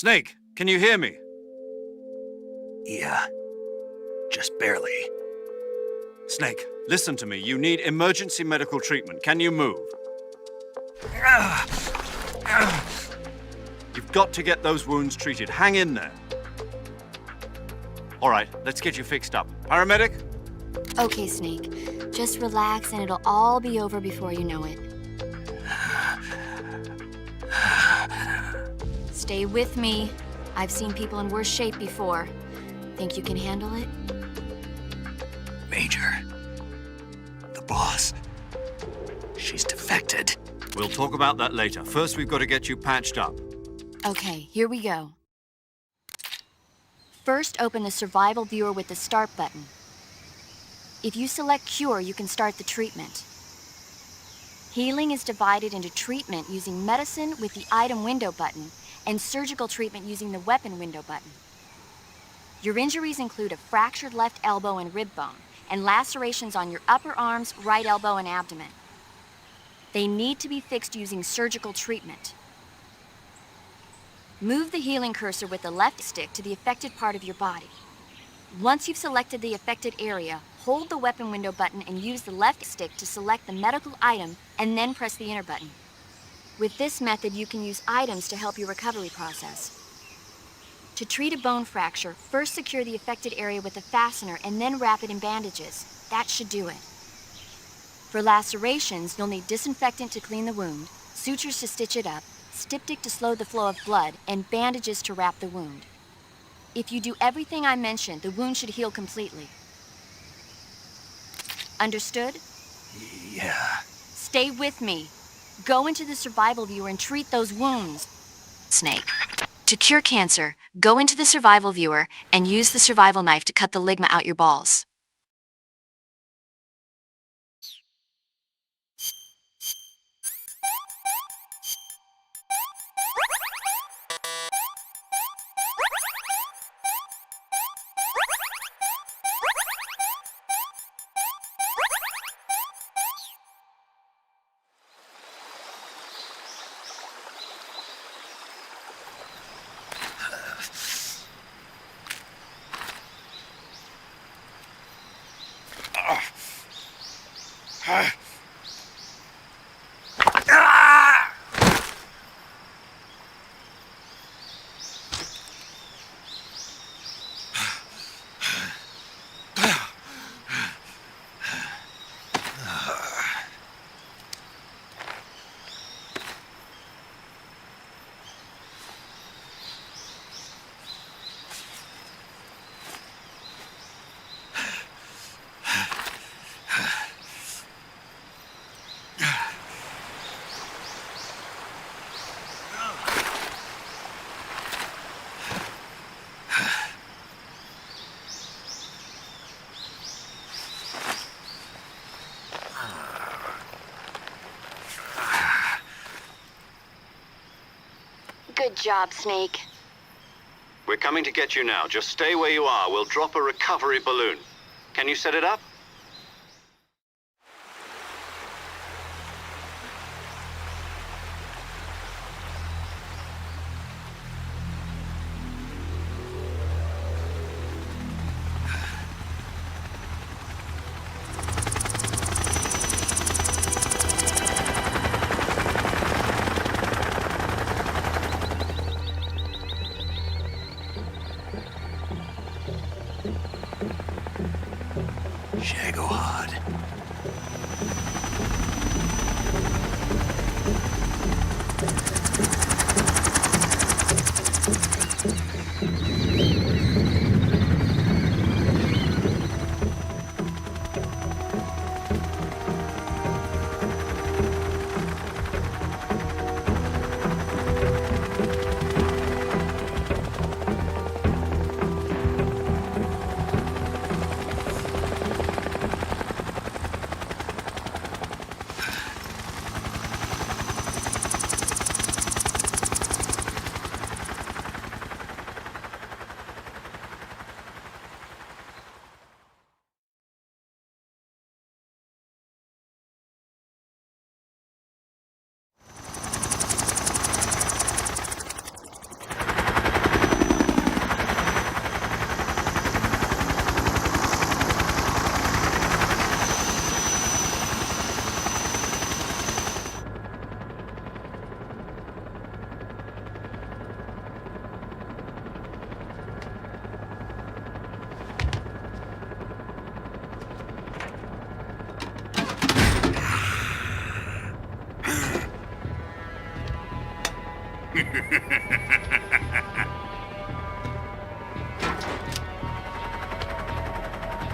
Snake, can you hear me? Yeah. Just barely. Snake, listen to me. You need emergency medical treatment. Can you move? You've got to get those wounds treated. Hang in there. All right, let's get you fixed up. Paramedic? Okay, Snake. Just relax and it'll all be over before you know it. Stay with me. I've seen people in worse shape before. Think you can handle it? Major. The boss. She's defected. We'll talk about that later. First, we've got to get you patched up. Okay, here we go. First, open the survival viewer with the start button. If you select cure, you can start the treatment. Healing is divided into treatment using medicine with the item window button and surgical treatment using the weapon window button. Your injuries include a fractured left elbow and rib bone, and lacerations on your upper arms, right elbow, and abdomen. They need to be fixed using surgical treatment. Move the healing cursor with the left stick to the affected part of your body. Once you've selected the affected area, hold the weapon window button and use the left stick to select the medical item, and then press the enter button. With this method, you can use items to help your recovery process. To treat a bone fracture, first secure the affected area with a fastener and then wrap it in bandages. That should do it. For lacerations, you'll need disinfectant to clean the wound, sutures to stitch it up, styptic to slow the flow of blood, and bandages to wrap the wound. If you do everything I mentioned, the wound should heal completely. Understood? Yeah. Stay with me. Go into the survival viewer and treat those wounds. Snake. To cure cancer, go into the survival viewer and use the survival knife to cut the ligma out your balls. job, Snake. We're coming to get you now. Just stay where you are. We'll drop a recovery balloon. Can you set it up? Shagohod.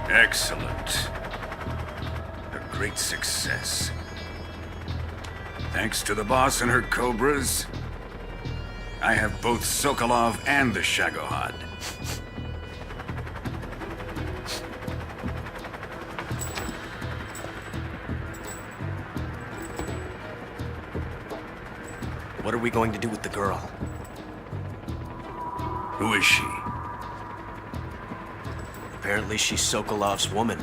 Excellent. A great success. Thanks to the boss and her cobras, I have both Sokolov and the Shagohod. What are we going to do with the girl? Who is she? Apparently she's Sokolov's woman.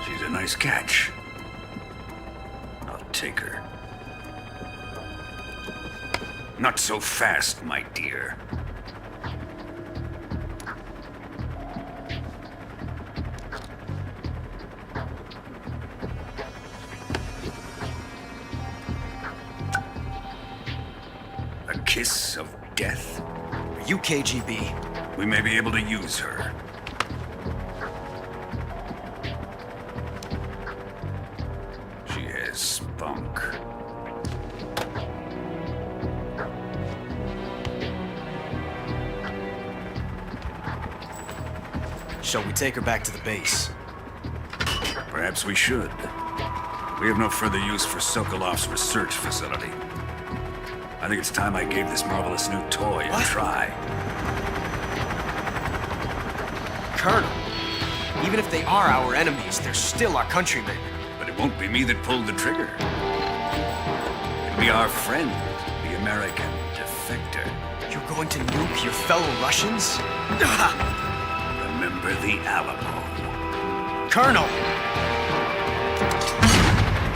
She's a nice catch. I'll take her. Not so fast, my dear. A kiss of death? Are you KGB? We may be able to use her. She has spunk. Shall we take her back to the base? Perhaps we should. We have no further use for Sokolov's research facility. I think it's time I gave this marvelous new toy a try. Colonel, even if they are our enemies, they're still our countrymen. But it won't be me that pulled the trigger. It'll be our friend, the American defector. You're going to nuke your fellow Russians? Remember the Alamo. Colonel!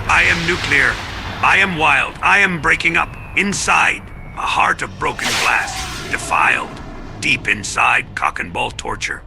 I am nuclear. I am wild. I am breaking up. Inside, a heart of broken glass. Defiled. Deep inside, cock and ball torture.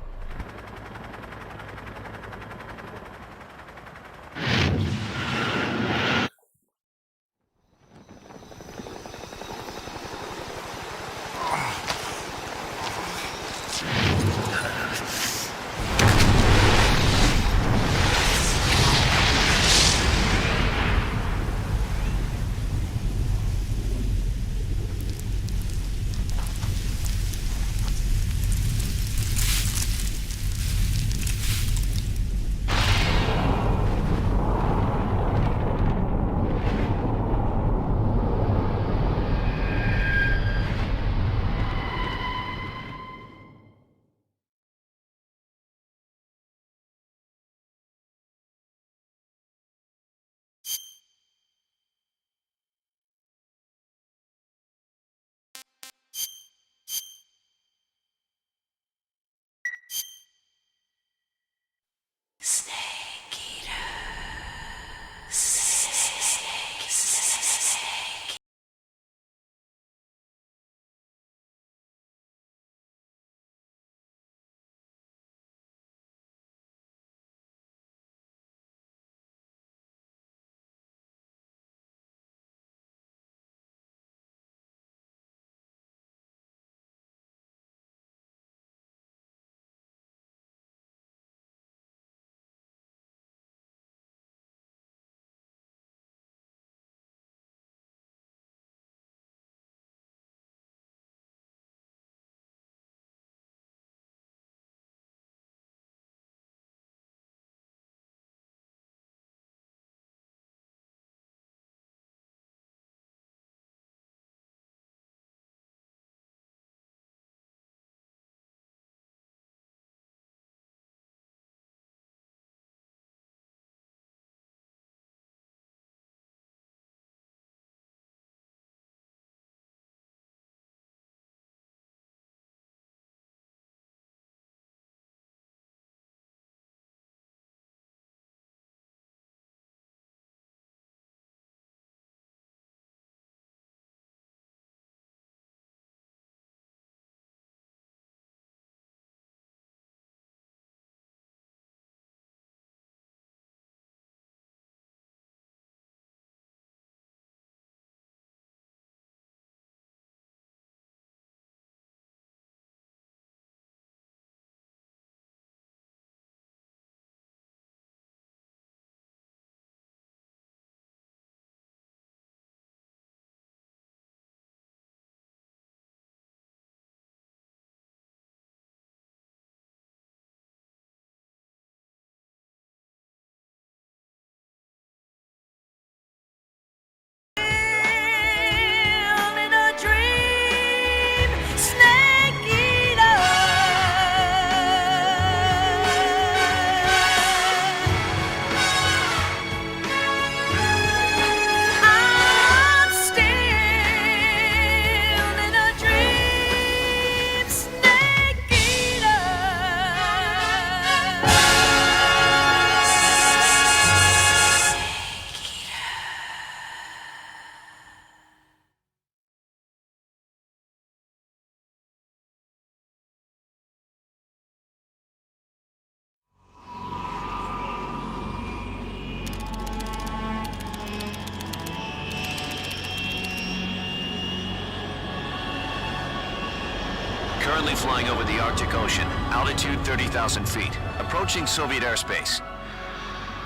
Currently flying over the Arctic Ocean, altitude 30,000 feet, approaching Soviet airspace.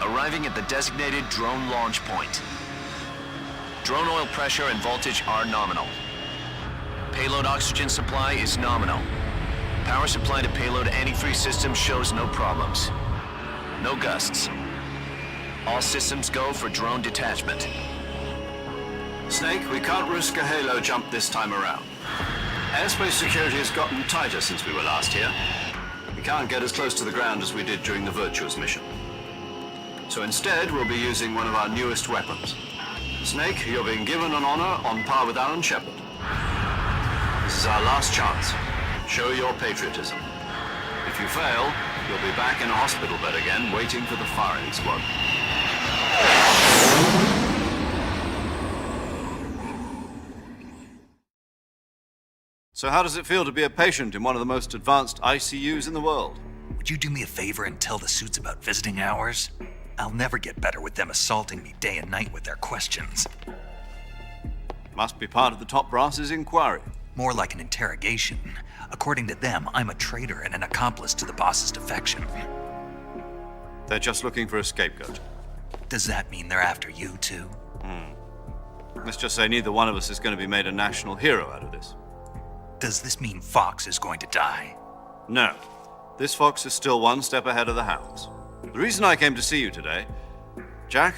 Arriving at the designated drone launch point. Drone oil pressure and voltage are nominal. Payload oxygen supply is nominal. Power supply to payload antifreeze system shows no problems. No gusts. All systems go for drone detachment. Snake, we can't risk a halo jump this time around. Airspace security has gotten tighter since we were last here. We can't get as close to the ground as we did during the Virtuous Mission. So instead, we'll be using one of our newest weapons. Snake, you're being given an honor on par with Alan Shepard. This is our last chance. Show your patriotism. If you fail, you'll be back in a hospital bed again, waiting for the firing squad. So how does it feel to be a patient in one of the most advanced ICUs in the world? Would you do me a favor and tell the suits about visiting hours? I'll never get better with them assaulting me day and night with their questions. Must be part of the top brass's inquiry. More like an interrogation. According to them, I'm a traitor and an accomplice to the boss's defection. They're just looking for a scapegoat. Does that mean they're after you, too? Let's just say neither one of us is going to be made a national hero out of this. Does this mean Fox is going to die? No. This fox is still one step ahead of the hounds. The reason I came to see you today, Jack,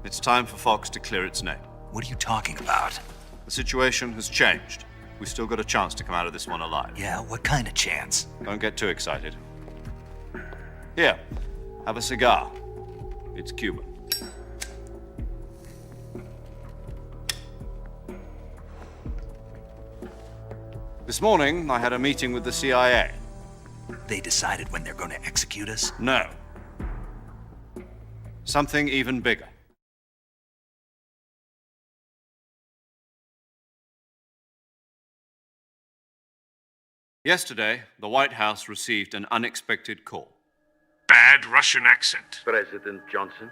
it's time for Fox to clear its name. What are you talking about? The situation has changed. We've still got a chance to come out of this one alive. Yeah, what kind of chance? Don't get too excited. Here, have a cigar. It's Cuban. This morning, I had a meeting with the CIA. They decided when they're going to execute us? No. Something even bigger. Yesterday, the White House received an unexpected call. Bad Russian accent. President Johnson?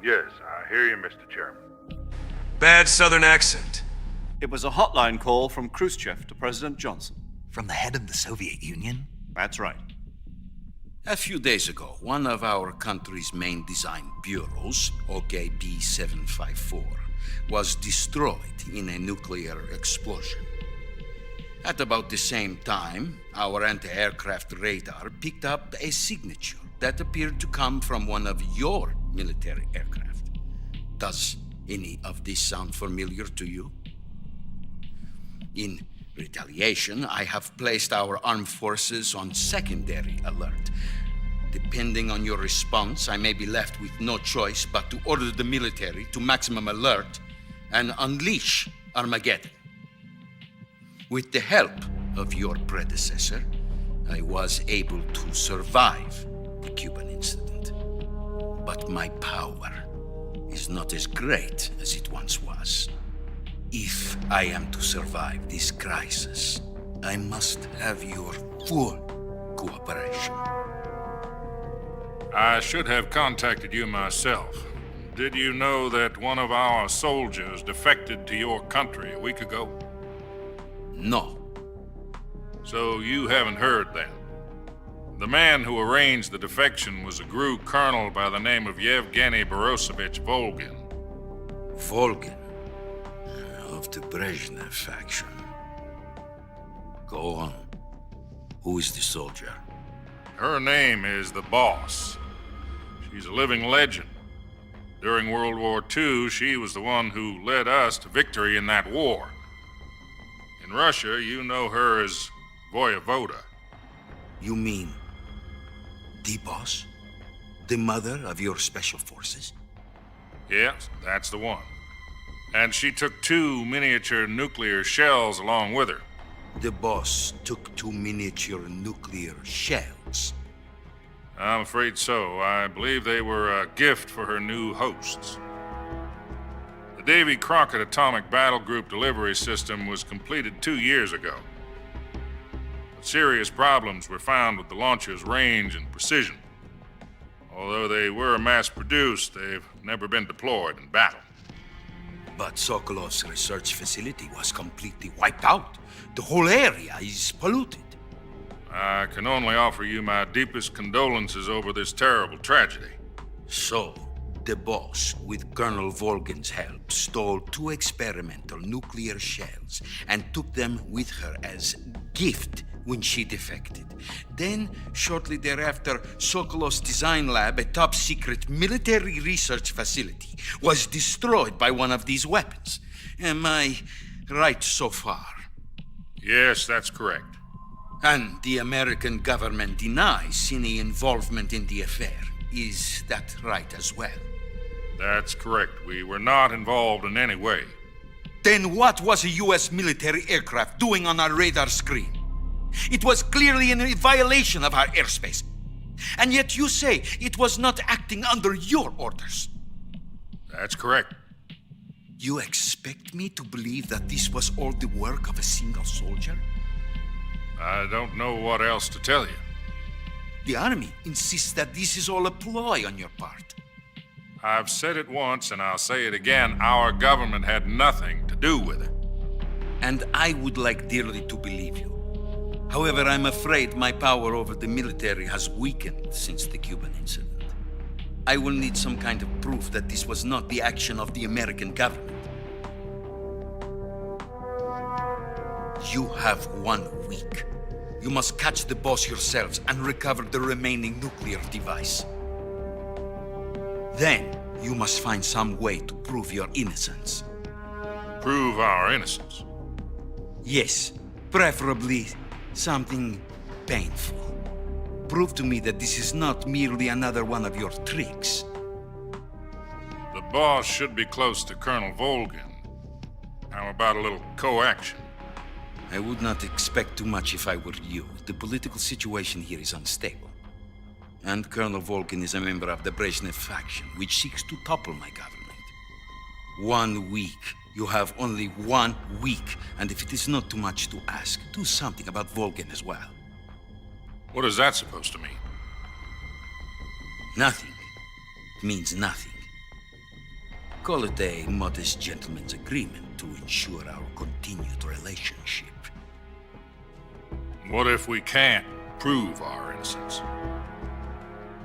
Yes, I hear you, Mr. Chairman. Bad Southern accent. It was a hotline call from Khrushchev to President Johnson. From the head of the Soviet Union? That's right. A few days ago, one of our country's main design bureaus, OKB 754, was destroyed in a nuclear explosion. At about the same time, our anti-aircraft radar picked up a signature that appeared to come from one of your military aircraft. Does any of this sound familiar to you? In retaliation, I have placed our armed forces on secondary alert. Depending on your response, I may be left with no choice but to order the military to maximum alert and unleash Armageddon. With the help of your predecessor, I was able to survive the Cuban incident. But my power is not as great as it once was. If I am to survive this crisis, I must have your full cooperation. I should have contacted you myself. Did you know that one of our soldiers defected to your country a week ago? No. So you haven't heard then. The man who arranged the defection was a GRU colonel by the name of Yevgeny Borosovich Volgin. Volgin? Of the Brezhnev faction. Go on. Who is the soldier? Her name is the Boss. She's a living legend. During World War II, she was the one who led us to victory in that war. In Russia, you know her as Voyevoda. You mean the Boss? The mother of your special forces? Yes, that's the one. And she took 2 miniature nuclear shells along with her. The Boss took 2 miniature nuclear shells? I'm afraid so. I believe they were a gift for her new hosts. The Davy Crockett Atomic Battle Group delivery system was completed 2 years ago. But serious problems were found with the launcher's range and precision. Although they were mass-produced, they've never been deployed in battle. But Sokolov's research facility was completely wiped out. The whole area is polluted. I can only offer you my deepest condolences over this terrible tragedy. So, the boss, with Colonel Volgin's help, stole 2 experimental nuclear shells and took them with her as gift when she defected. Then, shortly thereafter, Sokolov's design lab, a top-secret military research facility, was destroyed by one of these weapons. Am I right so far? Yes, that's correct. And the American government denies any involvement in the affair. Is that right as well? That's correct. We were not involved in any way. Then what was a U.S. military aircraft doing on our radar screen? It was clearly in violation of our airspace. And yet you say it was not acting under your orders. That's correct. You expect me to believe that this was all the work of a single soldier? I don't know what else to tell you. The Army insists that this is all a ploy on your part. I've said it once and I'll say it again. Our government had nothing to do with it. And I would like dearly to believe you. However, I'm afraid my power over the military has weakened since the Cuban incident. I will need some kind of proof that this was not the action of the American government. You have 1 week. You must catch the boss yourselves and recover the remaining nuclear device. Then, you must find some way to prove your innocence. Prove our innocence? Yes, preferably something painful. Prove to me that this is not merely another one of your tricks. The boss should be close to Colonel Volgin. How about a little co-action? I would not expect too much if I were you. The political situation here is unstable. And Colonel Volgin is a member of the Brezhnev faction, which seeks to topple my government. 1 week. You have only 1 week. And if it is not too much to ask, do something about Volgin as well. What is that supposed to mean? Nothing. It means nothing. Call it a modest gentleman's agreement to ensure our continued relationship. What if we can't prove our innocence?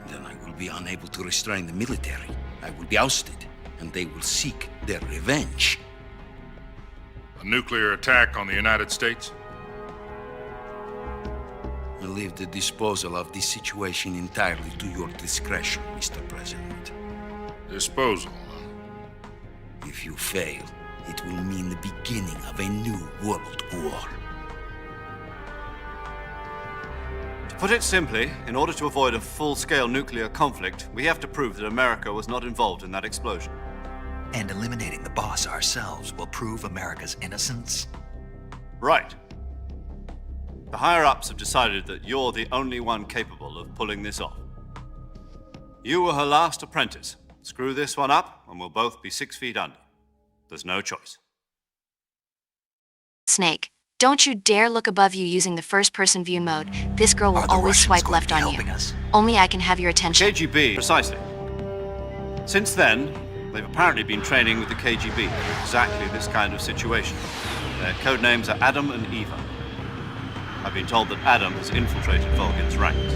Then I will be unable to restrain the military. I will be ousted, and they will seek their revenge. A nuclear attack on the United States? I leave the disposal of this situation entirely to your discretion, Mr. President. Disposal? If you fail, it will mean the beginning of a new world war. To put it simply, in order to avoid a full-scale nuclear conflict, we have to prove that America was not involved in that explosion. And eliminating the boss ourselves will prove America's innocence? Right. The higher-ups have decided that you're the only one capable of pulling this off. You were her last apprentice. Screw this one up, and we'll both be 6 feet under. There's no choice. Snake, don't you dare look above you using the first-person view mode. This girl will always swipe left on you. Only I can have your attention. KGB, precisely. Since then, they've apparently been training with the KGB for exactly this kind of situation. Their code names are Adam and Eva. I've been told that Adam has infiltrated Volgin's ranks.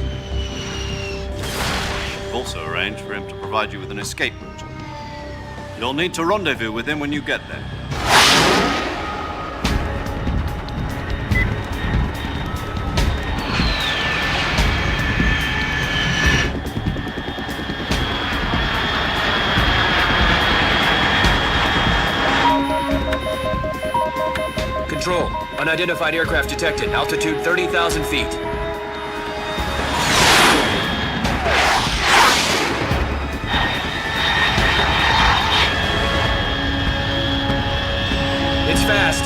I've also arranged for him to provide you with an escape route. You'll need to rendezvous with him when you get there. Control. Unidentified aircraft detected. Altitude 30,000 feet. It's fast.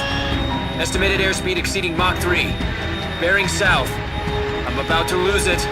Estimated airspeed exceeding Mach 3. Bearing south. I'm about to lose it.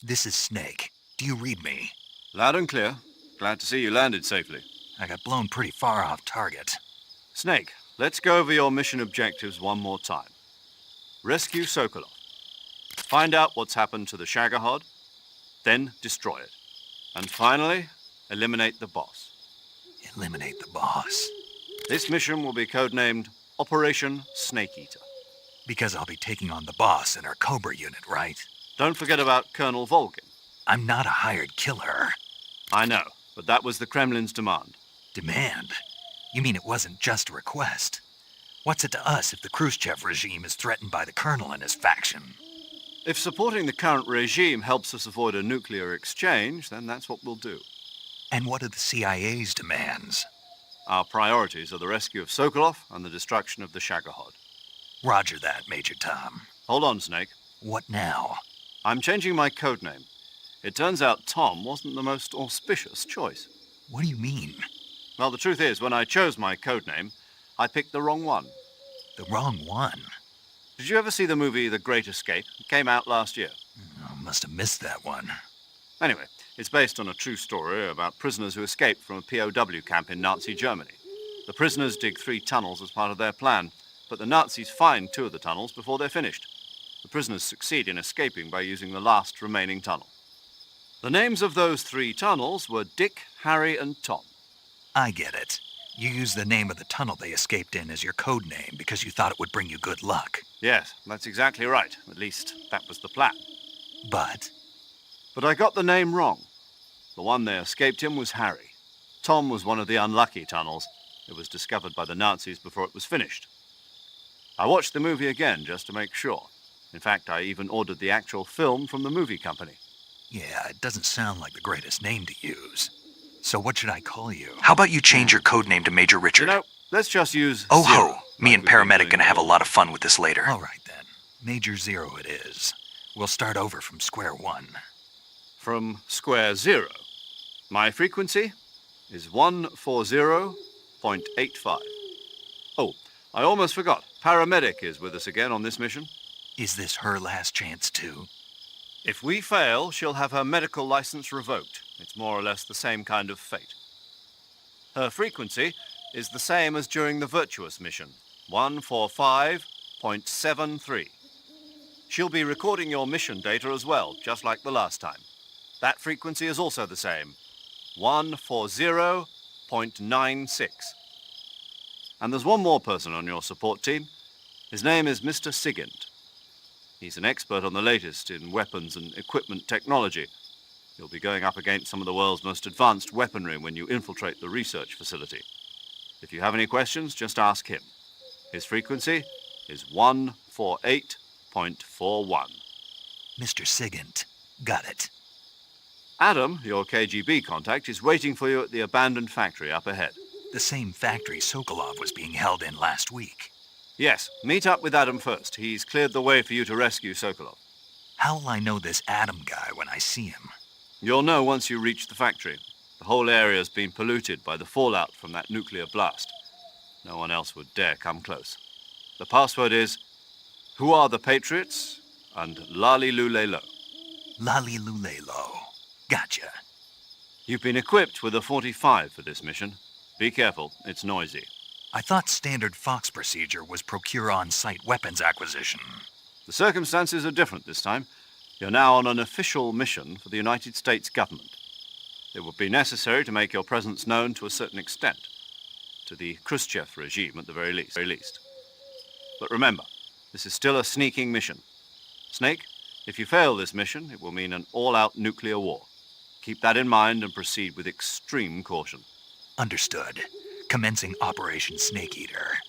This is Snake. Do you read me? Loud and clear. Glad to see you landed safely. I got blown pretty far off target. Snake, let's go over your mission objectives one more time. Rescue Sokolov. Find out what's happened to the Shagohod, then destroy it. And finally, eliminate the boss. Eliminate the boss. This mission will be codenamed Operation Snake Eater. Because I'll be taking on the boss in our Cobra unit, right? Don't forget about Colonel Volgin. I'm not a hired killer. I know, but that was the Kremlin's demand. Demand? You mean it wasn't just a request? What's it to us if the Khrushchev regime is threatened by the Colonel and his faction? If supporting the current regime helps us avoid a nuclear exchange, then that's what we'll do. And what are the CIA's demands? Our priorities are the rescue of Sokolov and the destruction of the Shagohod. Roger that, Major Tom. Hold on, Snake. What now? I'm changing my codename. It turns out Tom wasn't the most auspicious choice. What do you mean? Well, the truth is, when I chose my codename, I picked the wrong one. The wrong one? Did you ever see the movie The Great Escape? It came out last year. Oh, must have missed that one. Anyway, it's based on a true story about prisoners who escaped from a POW camp in Nazi Germany. The prisoners dig 3 tunnels as part of their plan, but the Nazis find 2 of the tunnels before they're finished. The prisoners succeed in escaping by using the last remaining tunnel. The names of those 3 tunnels were Dick, Harry, and Tom. I get it. You used the name of the tunnel they escaped in as your code name because you thought it would bring you good luck. Yes, that's exactly right. At least, that was the plan. But I got the name wrong. The one they escaped in was Harry. Tom was one of the unlucky tunnels. It was discovered by the Nazis before it was finished. I watched the movie again just to make sure. In fact, I even ordered the actual film from the movie company. yeah, it doesn't sound like the greatest name to use. So what should I call you? How about you change your code name to Major Richard? You know, let's just use Oh Zero, ho! Me and Paramedic gonna have a lot of fun with this later. Oh. All right then. Major Zero it is. We'll start over from square one. From square 0. My frequency is 140.85. Oh, I almost forgot. Paramedic is with us again on this mission. Is this her last chance too? If we fail, she'll have her medical license revoked. It's more or less the same kind of fate. Her frequency is the same as during the Virtuous Mission, 145.73. She'll be recording your mission data as well, just like the last time. That frequency is also the same, 140.96. And there's one more person on your support team. His name is Mr. Sigint. He's an expert on the latest in weapons and equipment technology. You'll be going up against some of the world's most advanced weaponry when you infiltrate the research facility. If you have any questions, just ask him. His frequency is 148.41. Mr. Sigint. Got it. Adam, your KGB contact, is waiting for you at the abandoned factory up ahead. The same factory Sokolov was being held in last week. Yes, meet up with Adam first. He's cleared the way for you to rescue Sokolov. How'll I know this Adam guy when I see him? You'll know once you reach the factory. The whole area's been polluted by the fallout from that nuclear blast. No one else would dare come close. The password is, "Who are the Patriots?" and Lali Lulelo. Lali Lulelo. Gotcha. You've been equipped with a 45 for this mission. Be careful, it's noisy. I thought standard Fox procedure was procure on-site weapons acquisition. The circumstances are different this time. You're now on an official mission for the United States government. It would be necessary to make your presence known to a certain extent. To the Khrushchev regime, at the very least. But remember, this is still a sneaking mission. Snake, if you fail this mission, it will mean an all-out nuclear war. Keep that in mind and proceed with extreme caution. Understood. Commencing Operation Snake Eater.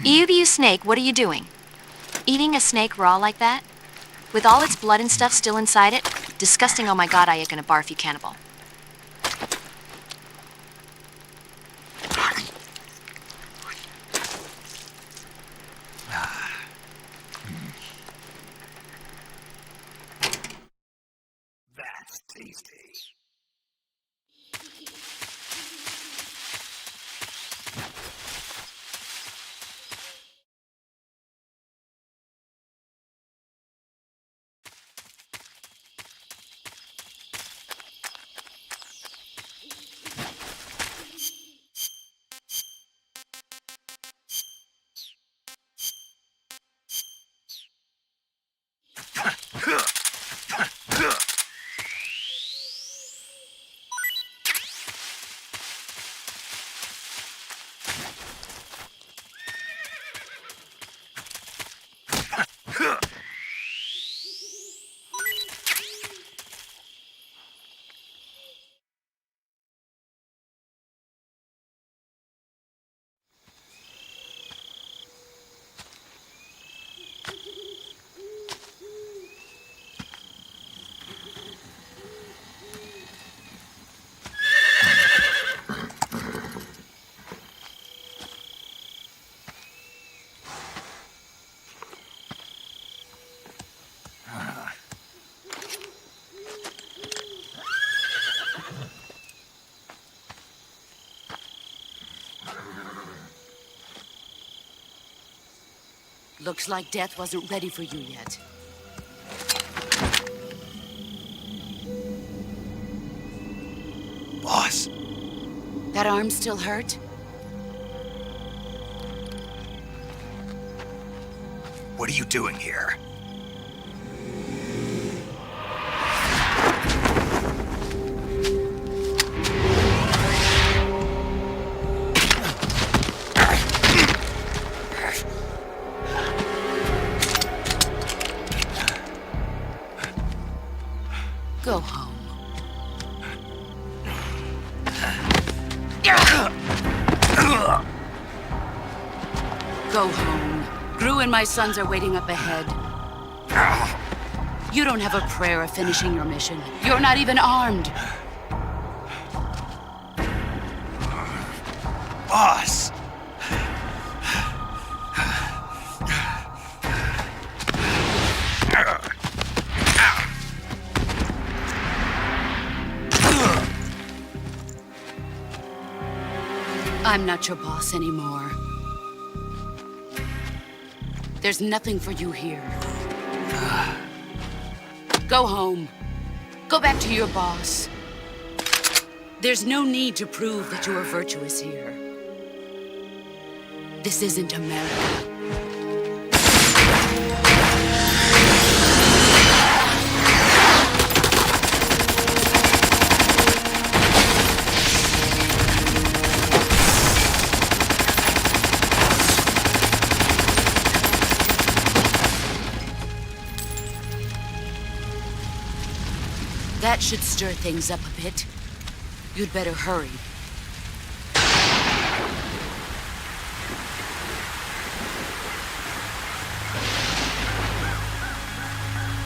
You snake, what are you doing? Eating a snake raw like that? With all its blood and stuff still inside it? Disgusting, oh my god, I ain't gonna barf, you cannibal. That's tasty. Looks like death wasn't ready for you yet. Boss. That arm still hurt? What are you doing here? Go home. Go home. Gru and my sons are waiting up ahead. You don't have a prayer of finishing your mission. You're not even armed. Boss! I'm not your boss anymore. There's nothing for you here. Go home. Go back to your boss. There's no need to prove that you are virtuous here. This isn't America. That should stir things up a bit. You'd better hurry.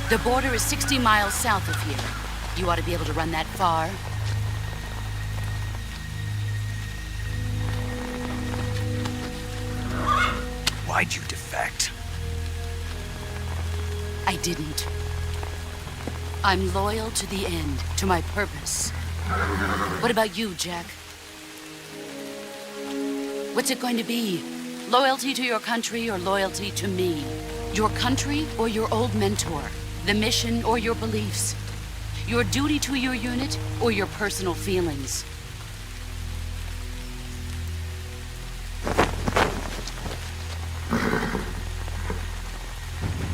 The border is 60 miles south of here. You ought to be able to run that far. Why'd you defect? I didn't. I'm loyal to the end, to my purpose. What about you, Jack? What's it going to be? Loyalty to your country or loyalty to me? Your country or your old mentor? The mission or your beliefs? Your duty to your unit or your personal feelings?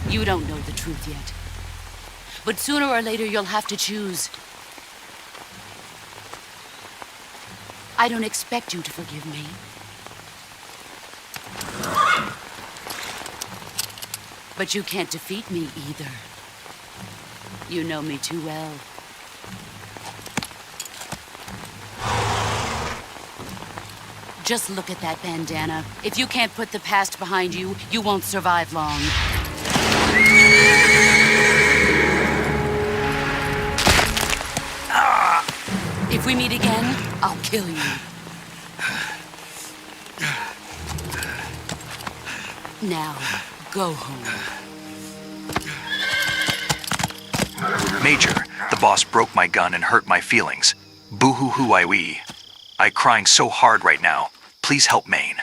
You don't know the truth yet. But sooner or later, you'll have to choose. I don't expect you to forgive me. But you can't defeat me either. You know me too well. Just look at that bandana. If you can't put the past behind you, you won't survive long. If we meet again, I'll kill you. Now, go home. Major, the boss broke my gun and hurt my feelings. Boo-hoo-hoo-I-wee. I crying so hard right now. Please help Maine.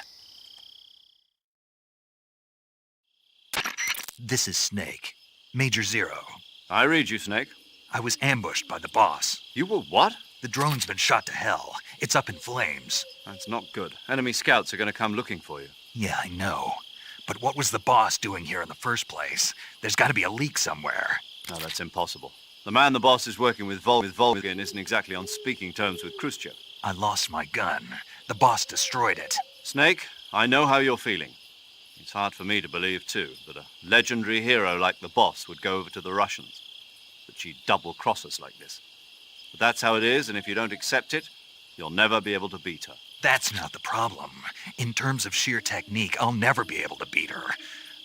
This is Snake. Major Zero. I read you, Snake. I was ambushed by the boss. You were what? The drone's been shot to hell. It's up in flames. That's not good. Enemy scouts are going to come looking for you. Yeah, I know. But what was the boss doing here in the first place? There's got to be a leak somewhere. No, that's impossible. The man the boss is working with Volgin isn't exactly on speaking terms with Khrushchev. I lost my gun. The boss destroyed it. Snake, I know how you're feeling. It's hard for me to believe, too, that a legendary hero like the boss would go over to the Russians. That she'd double-cross us like this. But that's how it is, and if you don't accept it, you'll never be able to beat her. That's not the problem. In terms of sheer technique, I'll never be able to beat her.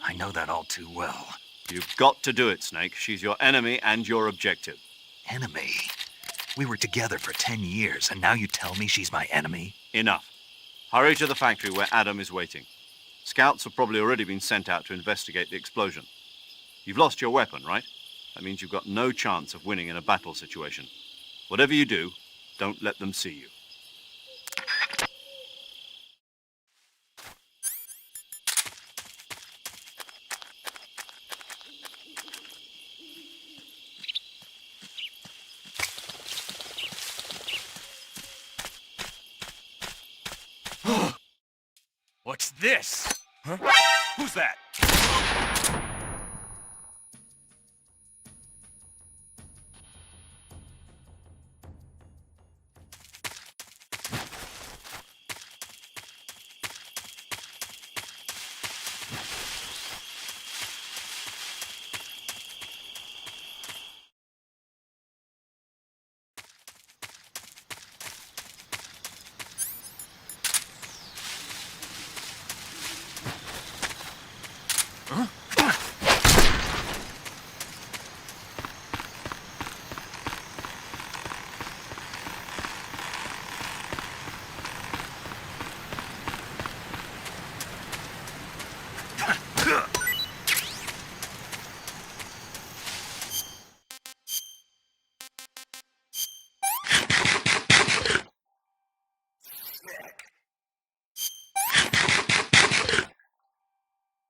I know that all too well. You've got to do it, Snake. She's your enemy and your objective. Enemy? We were together for 10 years, and now you tell me she's my enemy? Enough. Hurry to the factory where Adam is waiting. Scouts have probably already been sent out to investigate the explosion. You've lost your weapon, right? That means you've got no chance of winning in a battle situation. Whatever you do, don't let them see you. What's this? Huh? Who's that?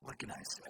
What can I say?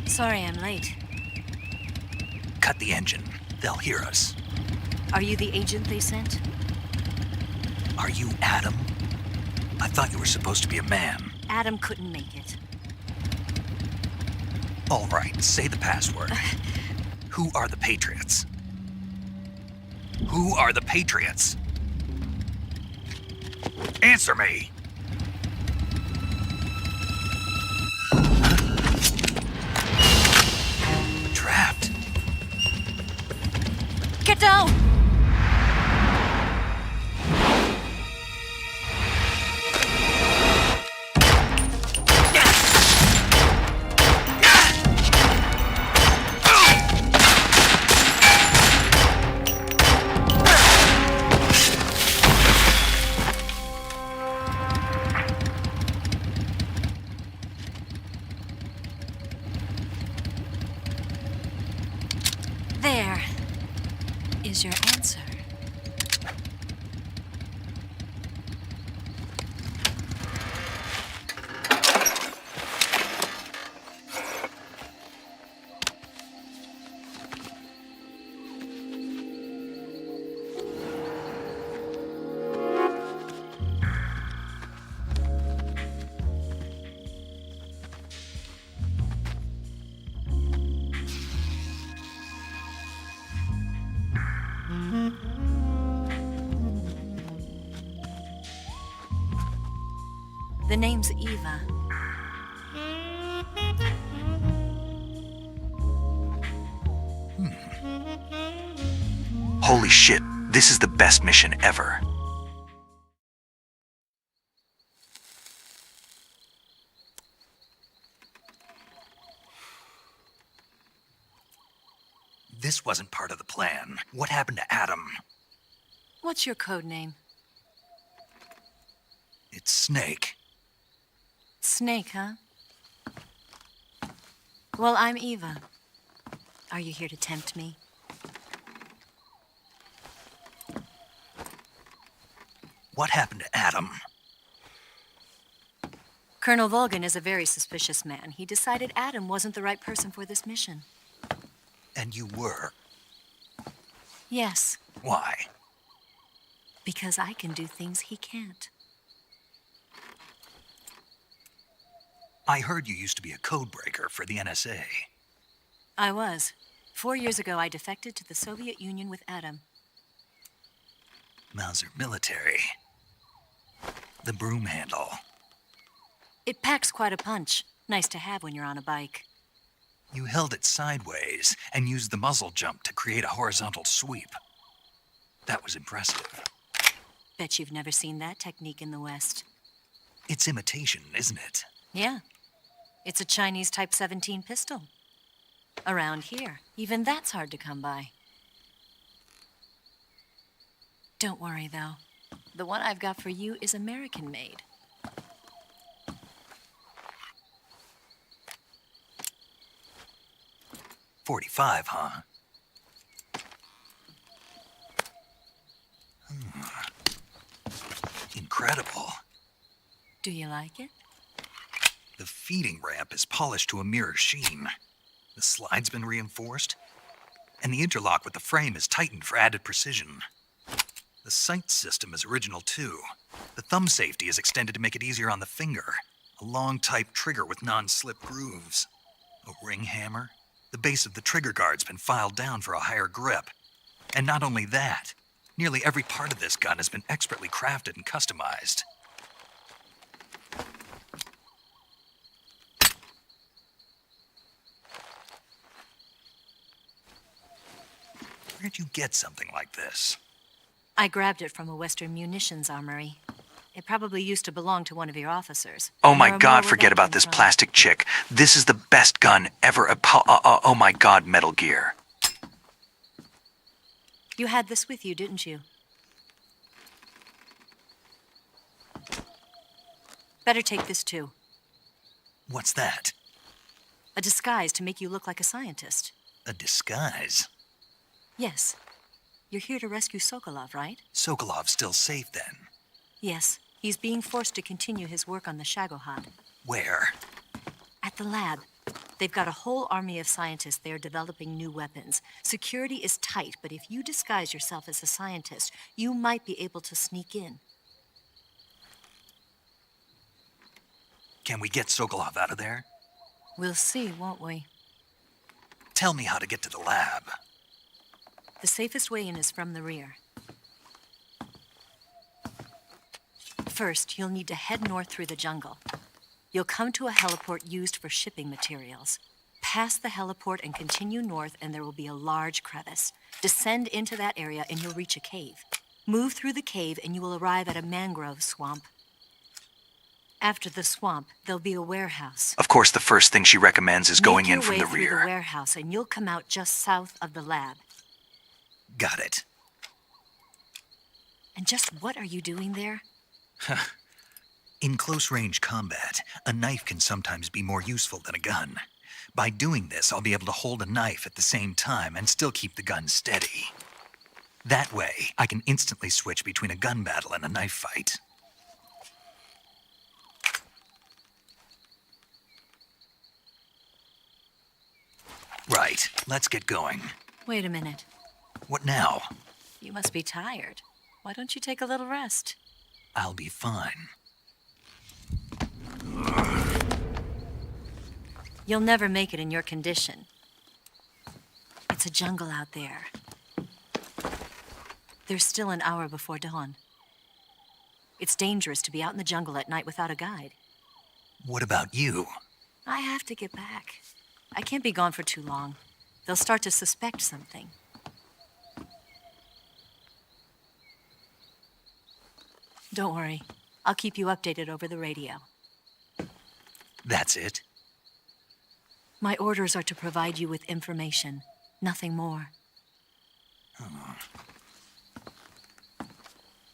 Sorry I'm late. Cut the engine. They'll hear us. Are you the agent they sent? Are you Adam? I thought you were supposed to be a man. Adam couldn't make it. All right, say the password. Who are the Patriots? Who are the Patriots? Answer me! Trapped. Get down! There is your answer. The name's Eva. Holy shit, this is the best mission ever. This wasn't part of the plan. What happened to Adam? What's your code name? It's Snake. Snake, huh? Well, I'm Eva. Are you here to tempt me? What happened to Adam? Colonel Volgin is a very suspicious man. He decided Adam wasn't the right person for this mission. And you were? Yes, Why? because I can do things he can't. I heard you used to be a codebreaker for the NSA. I was. 4 years ago, I defected to the Soviet Union with Adam. Mauser military. The broom handle. It packs quite a punch. Nice to have when you're on a bike. You held it sideways and used the muzzle jump to create a horizontal sweep. That was impressive. Bet you've never seen that technique in the West. It's imitation, isn't it? Yeah. It's a Chinese Type 17 pistol. Around here, even that's hard to come by. Don't worry, though. The one I've got for you is American-made. .45, huh? Incredible. Do you like it? The feeding ramp is polished to a mirror sheen. The slide's been reinforced, and the interlock with the frame is tightened for added precision. The sight system is original too. The thumb safety is extended to make it easier on the finger. A long type trigger with non-slip grooves. A ring hammer. The base of the trigger guard's been filed down for a higher grip. And not only that, nearly every part of this gun has been expertly crafted and customized. Where'd you get something like this? I grabbed it from a Western munitions armory. It probably used to belong to one of your officers. Oh And my there are god, more where forget that about came this from. plastic chick. This is the best gun ever. Oh my god, Metal Gear. You had this with you, didn't you? Better take this too. What's that? A disguise to make you look like a scientist. A disguise? Yes. You're here to rescue Sokolov, right? Sokolov's still safe then. Yes. He's being forced to continue his work on the Shagohod. Where? At the lab. They've got a whole army of scientists there developing new weapons. Security is tight, but if you disguise yourself as a scientist, you might be able to sneak in. Can we get Sokolov out of there? We'll see, won't we? Tell me how to get to the lab. The safest way in is from the rear. First, you'll need to head north through the jungle. You'll come to a heliport used for shipping materials. Pass the heliport and continue north, and there will be a large crevice. Descend into that area, and you'll reach a cave. Move through the cave, and you will arrive at a mangrove swamp. After the swamp, there'll be a warehouse. Of course, the first thing she recommends is going in from the Make your way through rear. the warehouse, and you'll come out just south of the lab. Got it. And just what are you doing there? In close-range combat, a knife can sometimes be more useful than a gun. By doing this, I'll be able to hold a knife at the same time and still keep the gun steady. That way, I can instantly switch between a gun battle and a knife fight. Right, let's get going. Wait a minute. What now? You must be tired. Why don't you take a little rest? I'll be fine. You'll never make it in your condition. It's a jungle out there. There's still an hour before dawn. It's dangerous to be out in the jungle at night without a guide. What about you? I have to get back. I can't be gone for too long. They'll start to suspect something. Don't worry. I'll keep you updated over the radio. That's it? My orders are to provide you with information, nothing more. Oh.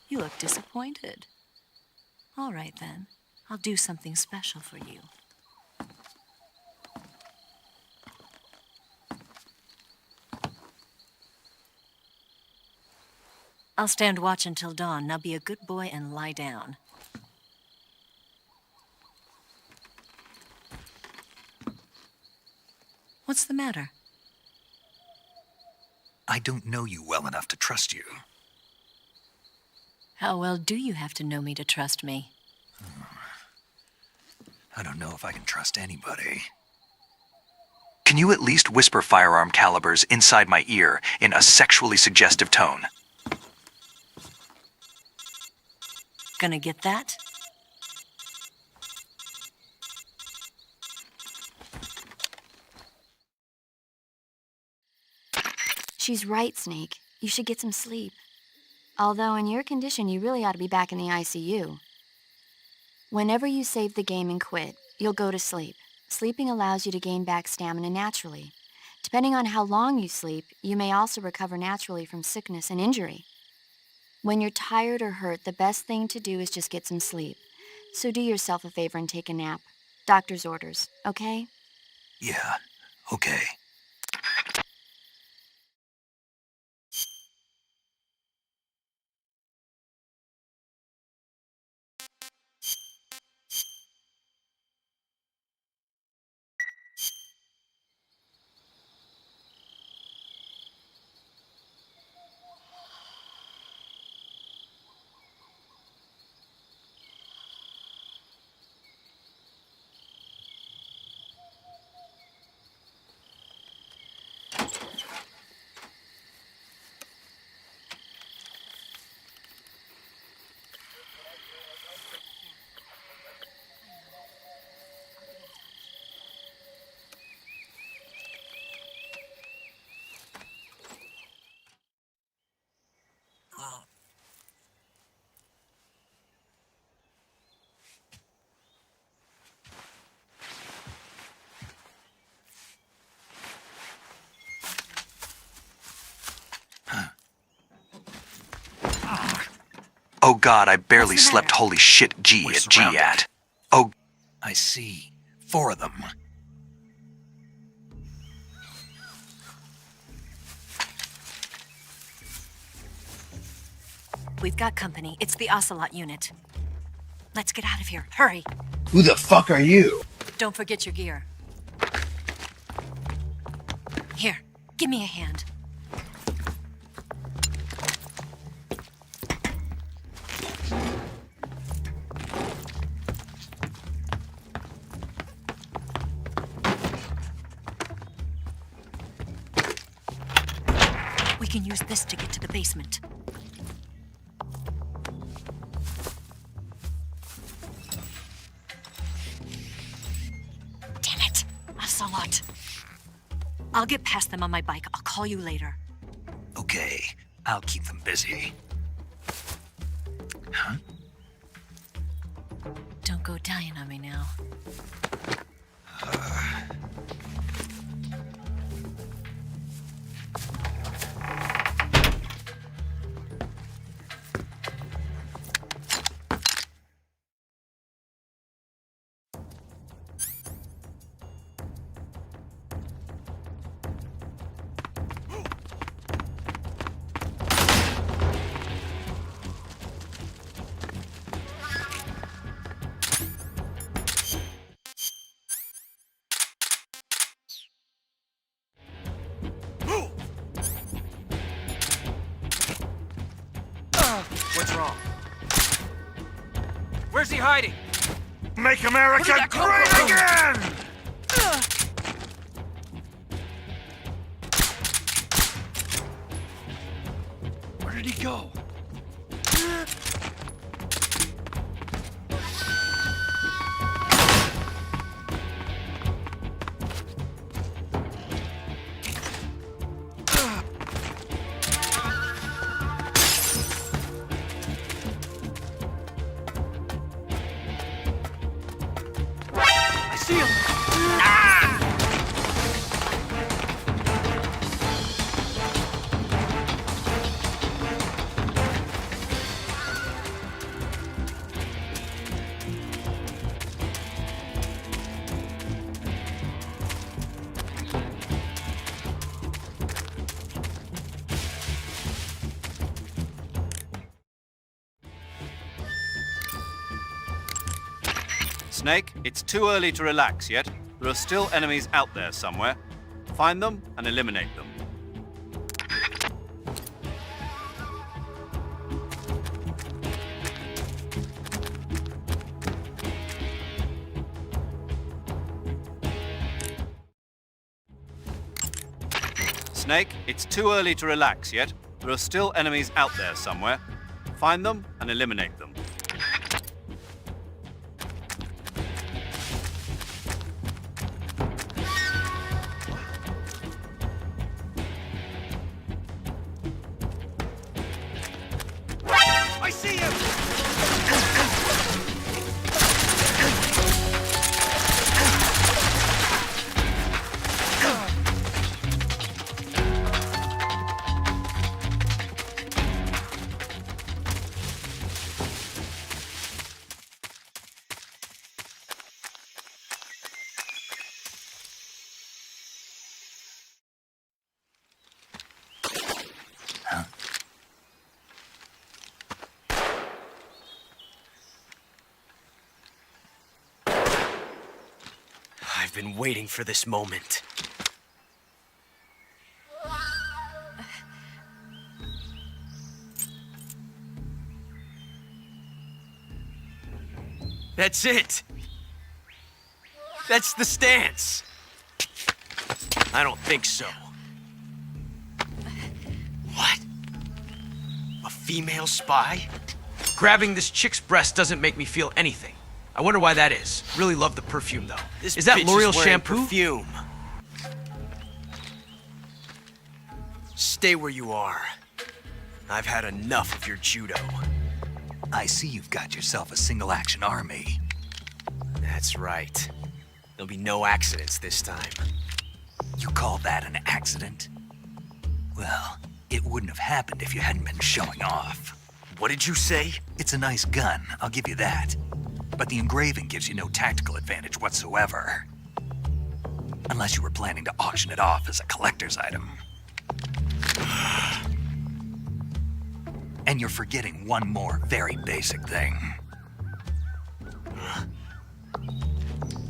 You look disappointed. All right, then. I'll do something special for you. I'll stand watch until dawn. Now be a good boy and lie down. What's the matter? I don't know you well enough to trust you. How well do you have to know me to trust me? I don't know if I can trust anybody. Can you at least whisper firearm calibers inside my ear in a sexually suggestive tone? Gonna get that? She's right, Snake. You should get some sleep. Although in your condition, you really ought to be back in the ICU. Whenever you save the game and quit, you'll go to sleep. Sleeping allows you to gain back stamina naturally. Depending on how long you sleep, you may also recover naturally from sickness and injury. When you're tired or hurt, the best thing to do is just get some sleep. So do yourself a favor and take a nap. Doctor's orders, okay? Yeah, okay. Oh God, I barely slept holy shit G at G-at. Oh, I see. 4 of them. We've got company. It's the Ocelot unit. Let's get out of here. Hurry. Who the fuck are you? Don't forget your gear. Give me a hand. We can use this to get to the basement. Damn it! Ocelot. I'll get past them on my bike. I'll call you later. Okay, I'll keep them busy. Huh? Don't go dying on me now. What's wrong? Where's he hiding? Make America great again! Where did he go? I see him! Snake, it's too early to relax yet. There are still enemies out there somewhere. Find them and eliminate them. Snake, it's too early to relax yet. There are still enemies out there somewhere. Find them and eliminate them. I see him! I've been waiting for this moment. That's it. That's the stance. I don't think so. What? A female spy? Grabbing this chick's breast doesn't make me feel anything. I wonder why that is. Really love the perfume, though. Is that L'Oreal shampoo? Perfume. Stay where you are. I've had enough of your judo. I see you've got yourself a single-action army. That's right. There'll be no accidents this time. You call that an accident? Well, it wouldn't have happened if you hadn't been showing off. What did you say? It's a nice gun, I'll give you that. But the engraving gives you no tactical advantage whatsoever. Unless you were planning to auction it off as a collector's item. And you're forgetting one more very basic thing.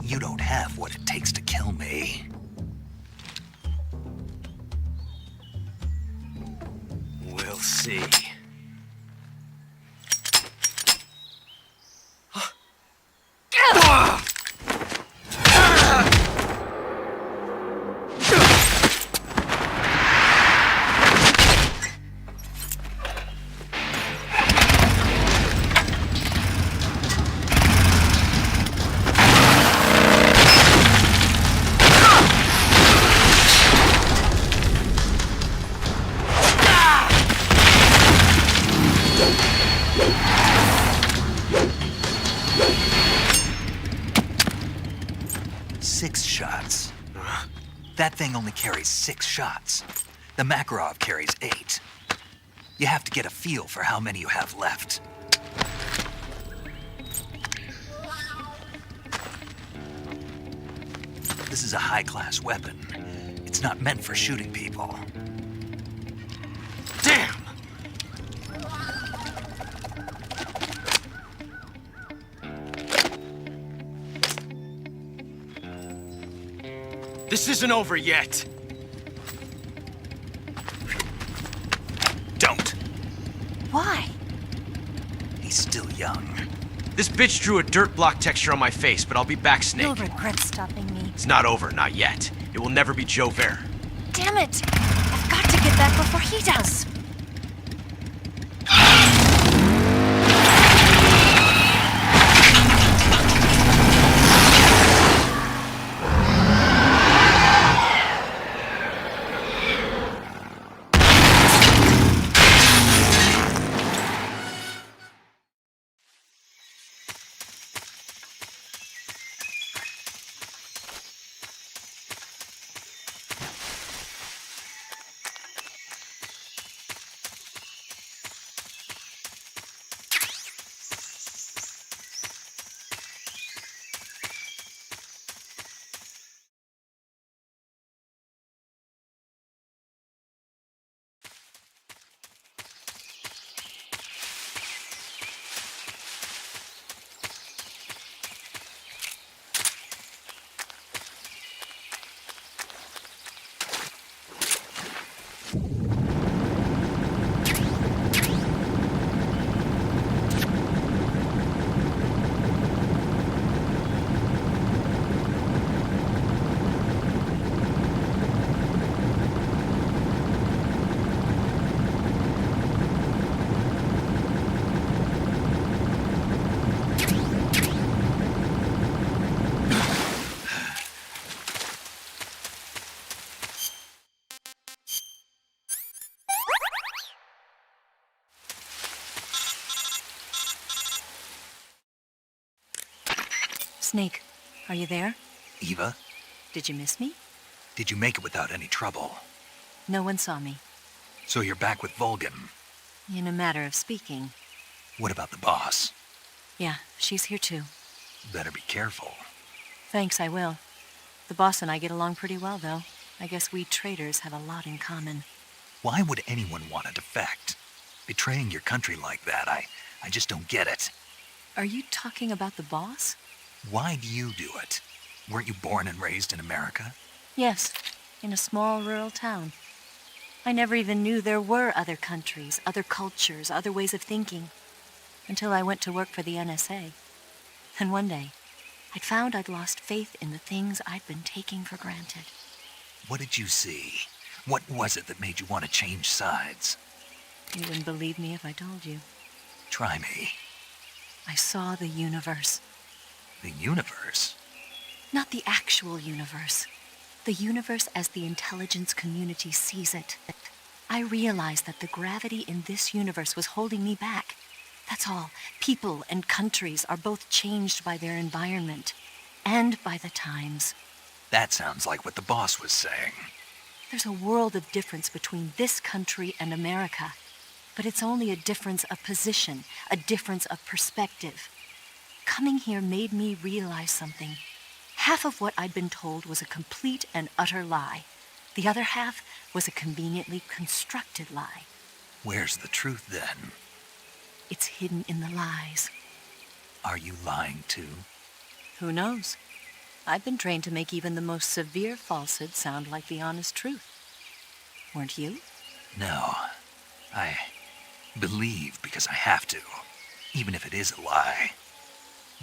You don't have what it takes to kill me. We'll see. That thing only carries 6 shots. The Makarov carries 8. You have to get a feel for how many you have left. This is a high-class weapon. It's not meant for shooting people. Damn! This isn't over yet. Don't. Why? He's still young. This bitch drew a dirt block texture on my face, but I'll be back, Snake. You'll regret stopping me. It's not over, not yet. It will never be Joe Vare. Damn it! I've got to get back before he does. Snake, are you there? Eva? Did you miss me? Did you make it without any trouble? No one saw me. So you're back with Volgin? In a matter of speaking. What about the boss? Yeah, she's here too. Better be careful. Thanks, I will. The boss and I get along pretty well, though. I guess we traitors have a lot in common. Why would anyone want to defect? Betraying your country like that, I just don't get it. Are you talking about the boss? Why do you do it? Weren't you born and raised in America? Yes, in a small rural town. I never even knew there were other countries, other cultures, other ways of thinking, until I went to work for the NSA. And one day, I'd found I'd lost faith in the things I'd been taking for granted. What did you see? What was it that made you want to change sides? You wouldn't believe me if I told you. Try me. I saw the universe. The universe? Not the actual universe. The universe as the intelligence community sees it. I realized that the gravity in this universe was holding me back. That's all. People and countries are both changed by their environment and by the times. That sounds like what the boss was saying. There's a world of difference between this country and America, but it's only a difference of position, a difference of perspective. Coming here made me realize something. Half of what I'd been told was a complete and utter lie. The other half was a conveniently constructed lie. Where's the truth, then? It's hidden in the lies. Are you lying, too? Who knows? I've been trained to make even the most severe falsehood sound like the honest truth. Weren't you? No. I believe because I have to, even if it is a lie.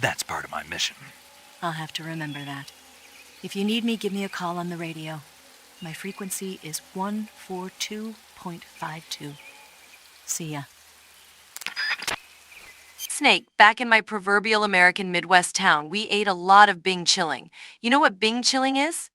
That's part of my mission. I'll have to remember that. If you need me, give me a call on the radio. My frequency is 142.52. See ya. Snake, back in my proverbial American Midwest town, we ate a lot of Bing chilling. You know what Bing chilling is?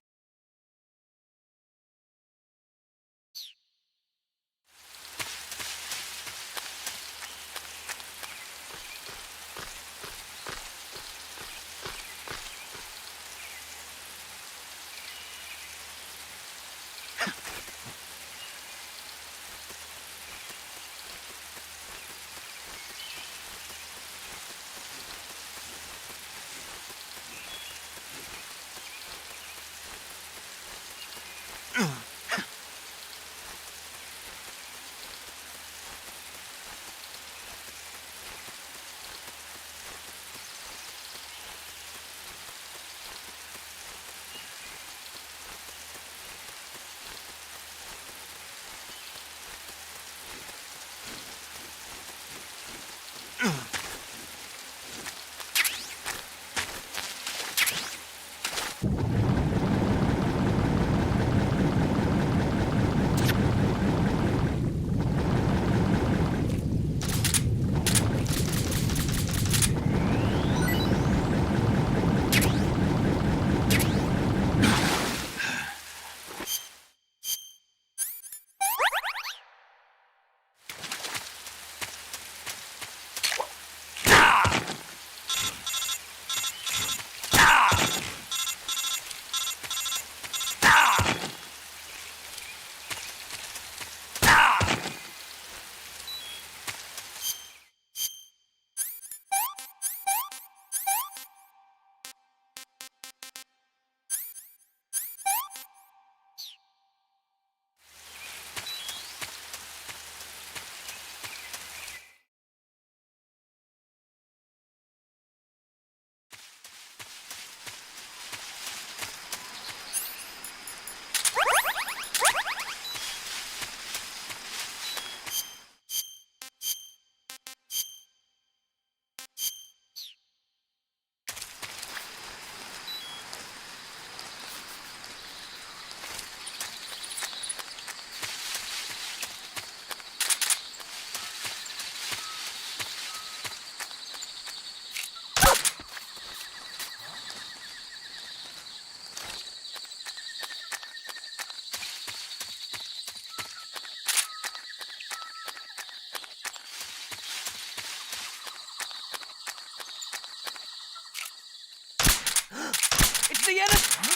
It's the enemy!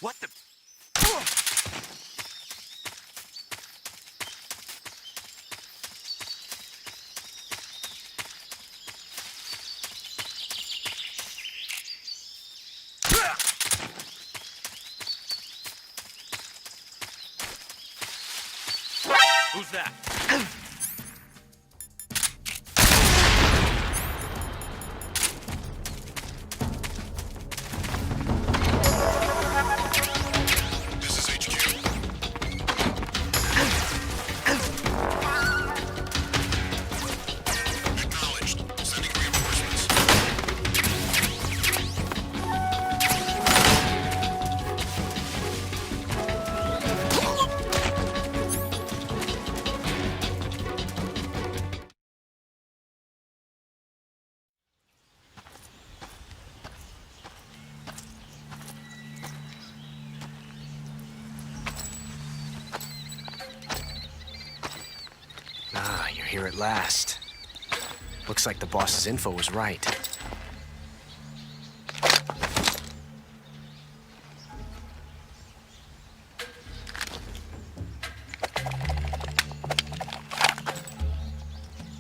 What the? Who's that? here at last. Looks like the boss's info was right.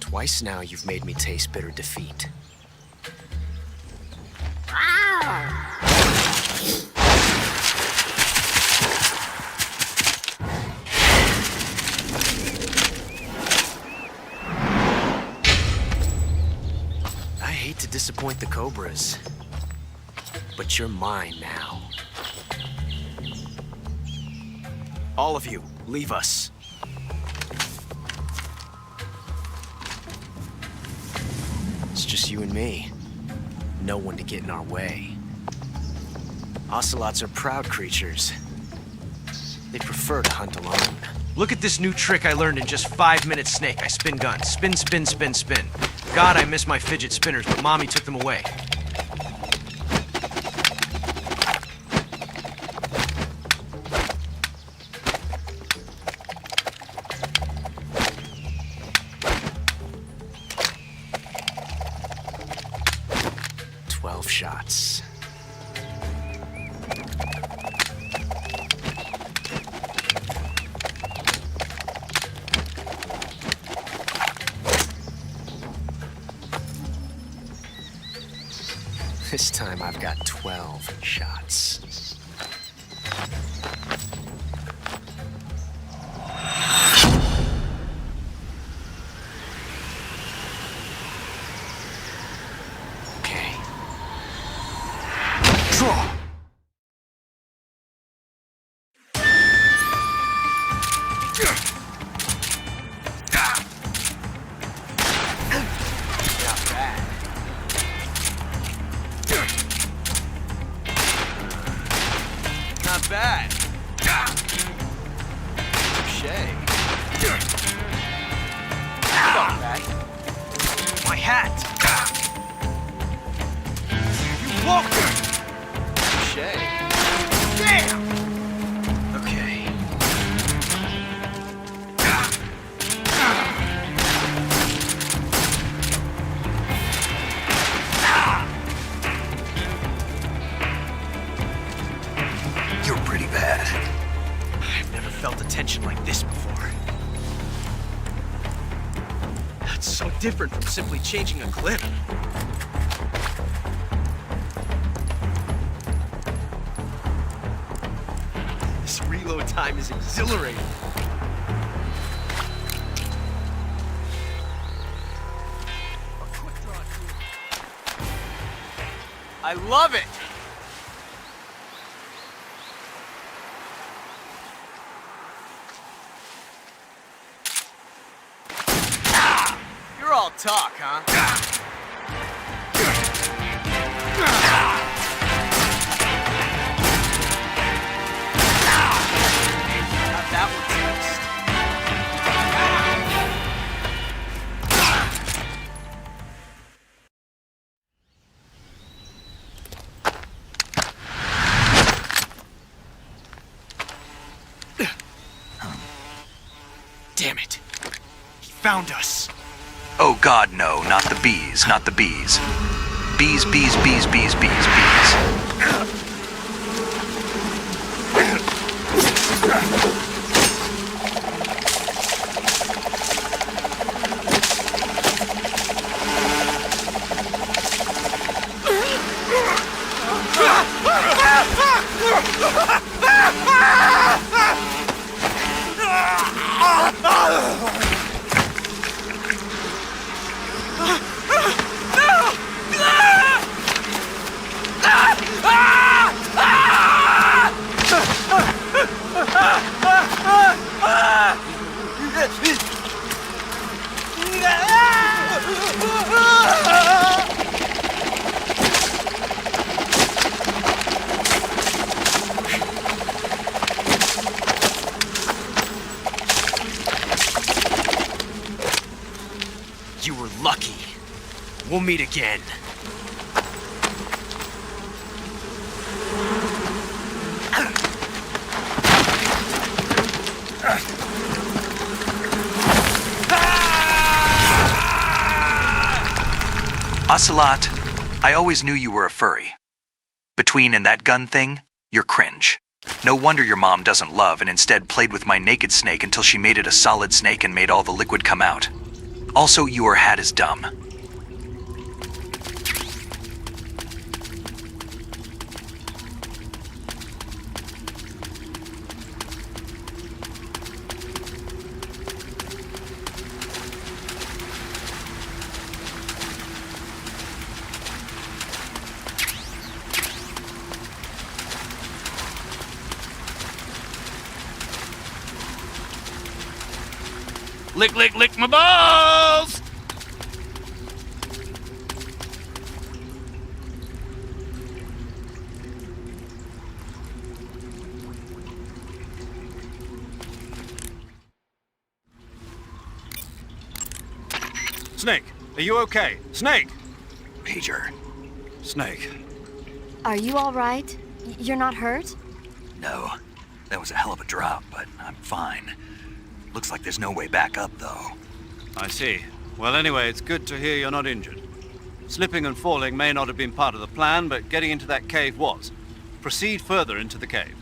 Twice now you've made me taste bitter defeat. I hate to disappoint the Cobras, but you're mine now. All of you, leave us. It's just you and me. No one to get in our way. Ocelots are proud creatures. They prefer to hunt alone. Look at this new trick I learned in just 5 minutes, Snake. I spin guns. Spin, spin, spin, spin. God, I miss my fidget spinners, but Mommy took them away. Shots. This time I've got 12 shots. Bad. Touché. Not bad. My hat. You walked it. Touché. Damn. Okay. You're pretty bad. I've never felt a tension like this before. That's so different from simply changing a clip. This reload time is exhilarating. A quick draw tool. I love it! You're all talk, huh? How'd that one taste? Damn it. He found us. Oh God, no, not the bees, not the bees. Bees, bees, bees, bees, bees, bees. You were lucky. We'll meet again. Ocelot, I always knew you were a furry. Between and that gun thing, you're cringe. No wonder your mom doesn't love and instead played with my naked snake until she made it a solid snake and made all the liquid come out. Also, your hat is dumb. Lick, lick, lick my balls! Snake, are you okay? Snake! Major. Snake. Are you all right? You're not hurt? No. That was a hell of a drop, but I'm fine. Looks like there's no way back up, though. I see. Well, anyway, it's good to hear you're not injured. Slipping and falling may not have been part of the plan, but getting into that cave was. Proceed further into the cave.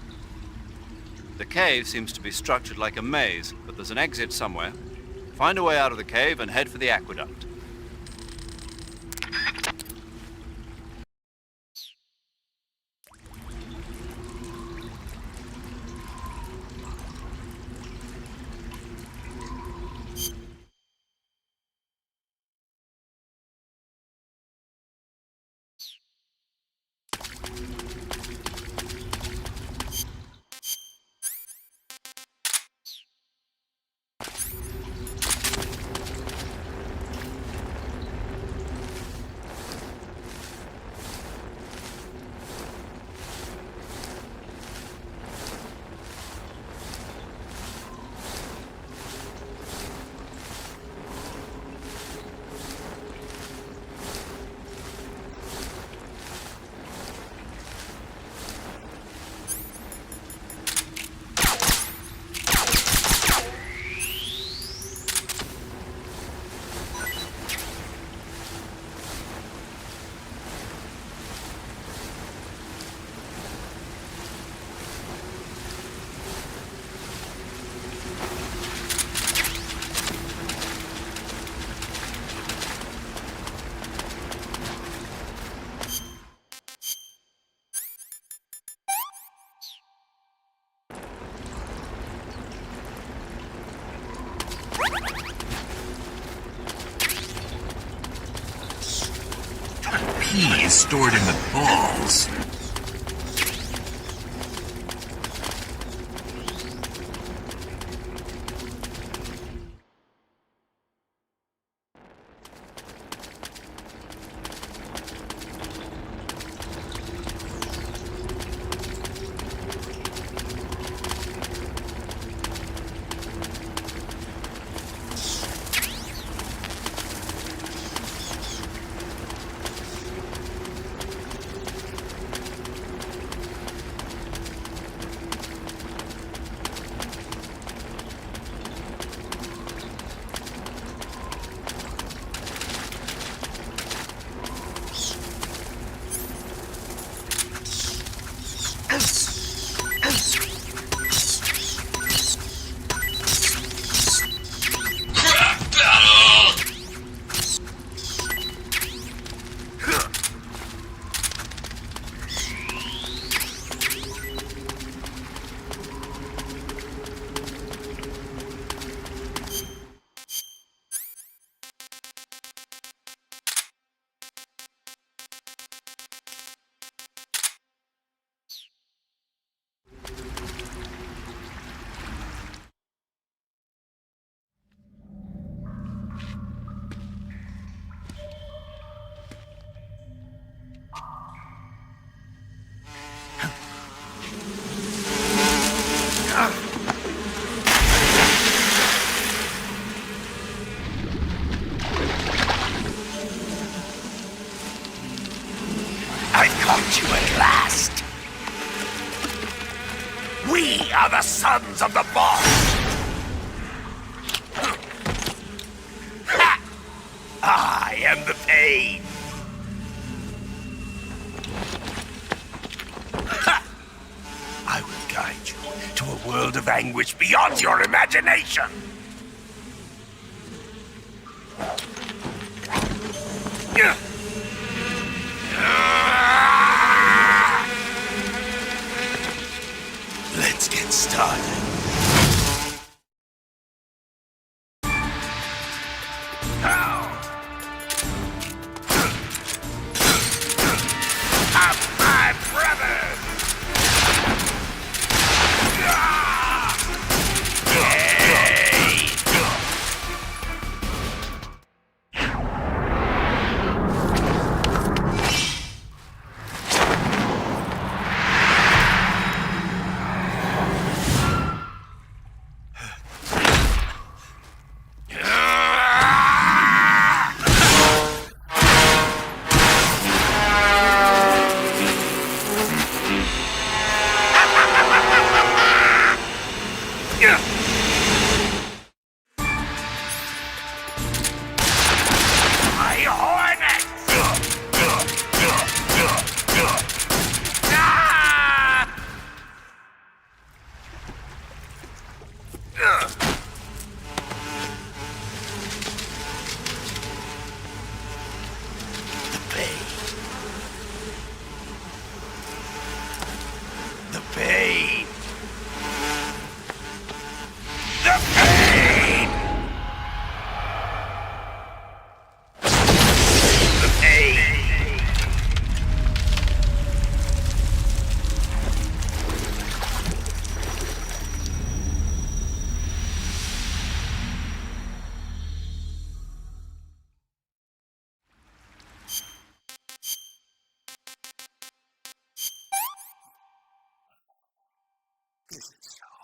The cave seems to be structured like a maze, but there's an exit somewhere. Find a way out of the cave and head for the aqueduct. Pee is stored in the balls. I've caught you at last. We are the sons of the boss. Ha! I am the pain. guide you to a world of anguish beyond your imagination. Let's get started.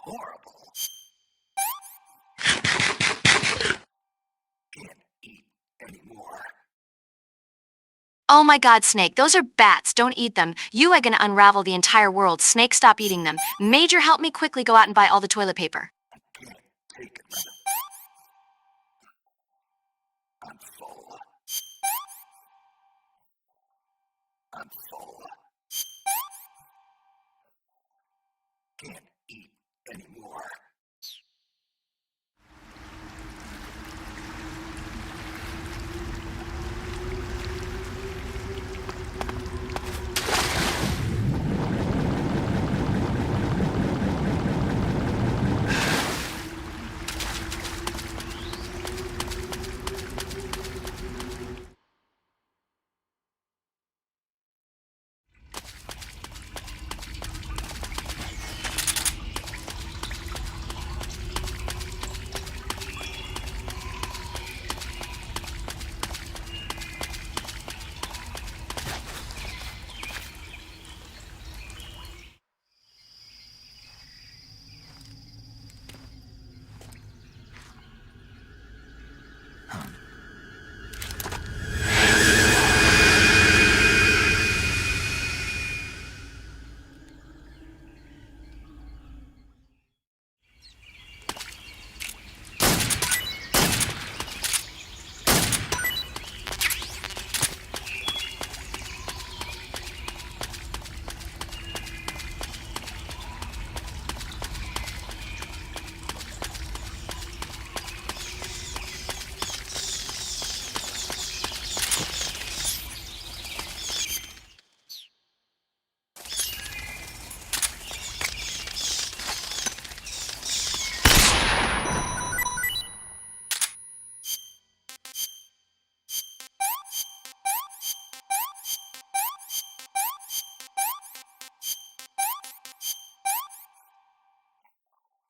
Horrible. Can't eat anymore. Oh my god, Snake, those are bats. Don't eat them. You are gonna unravel the entire world. Snake, stop eating them. Major, help me quickly go out and buy all the toilet paper. Can't take another. I'm full. I'm full. Can't eat anymore.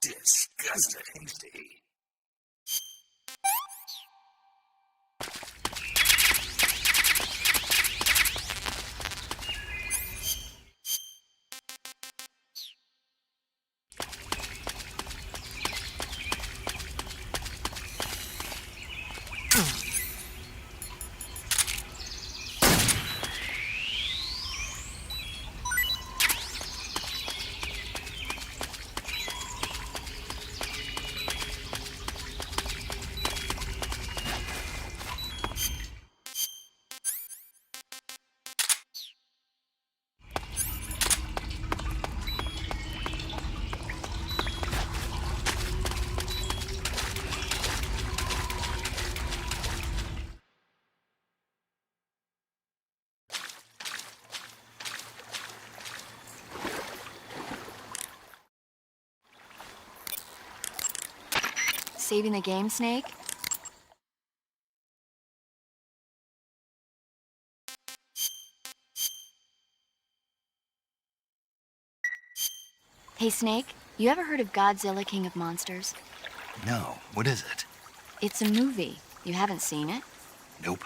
Disgusting. saving the game, Snake? Hey, Snake, you ever heard of Godzilla, King of Monsters? No, what is it? It's a movie. You haven't seen it? Nope.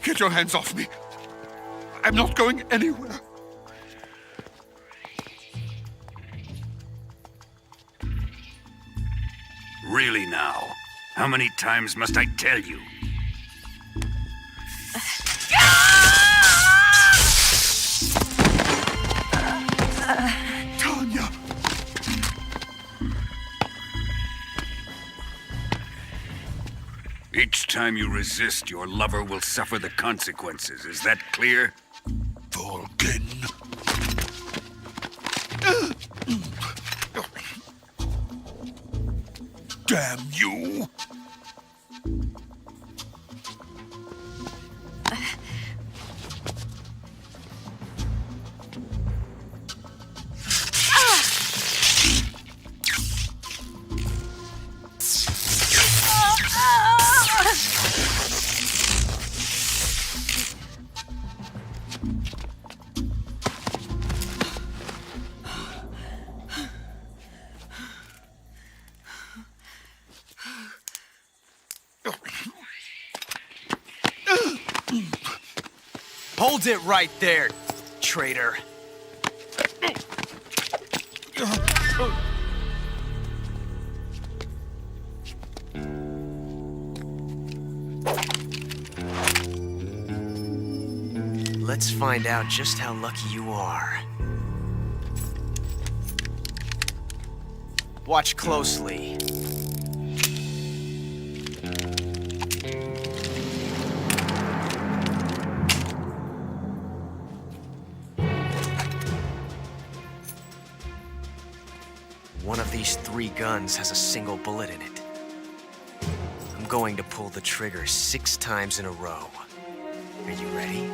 Get your hands off me. I'm not going anywhere. Really now? How many times must I tell you? Tanya! Each time you resist, your lover will suffer the consequences. Is that clear? Volgin. Damn you! Hold it right there, traitor. Let's find out just how lucky you are. Watch closely. One of these 3 guns has a single bullet in it. I'm going to pull the trigger 6 times in a row. Are you ready?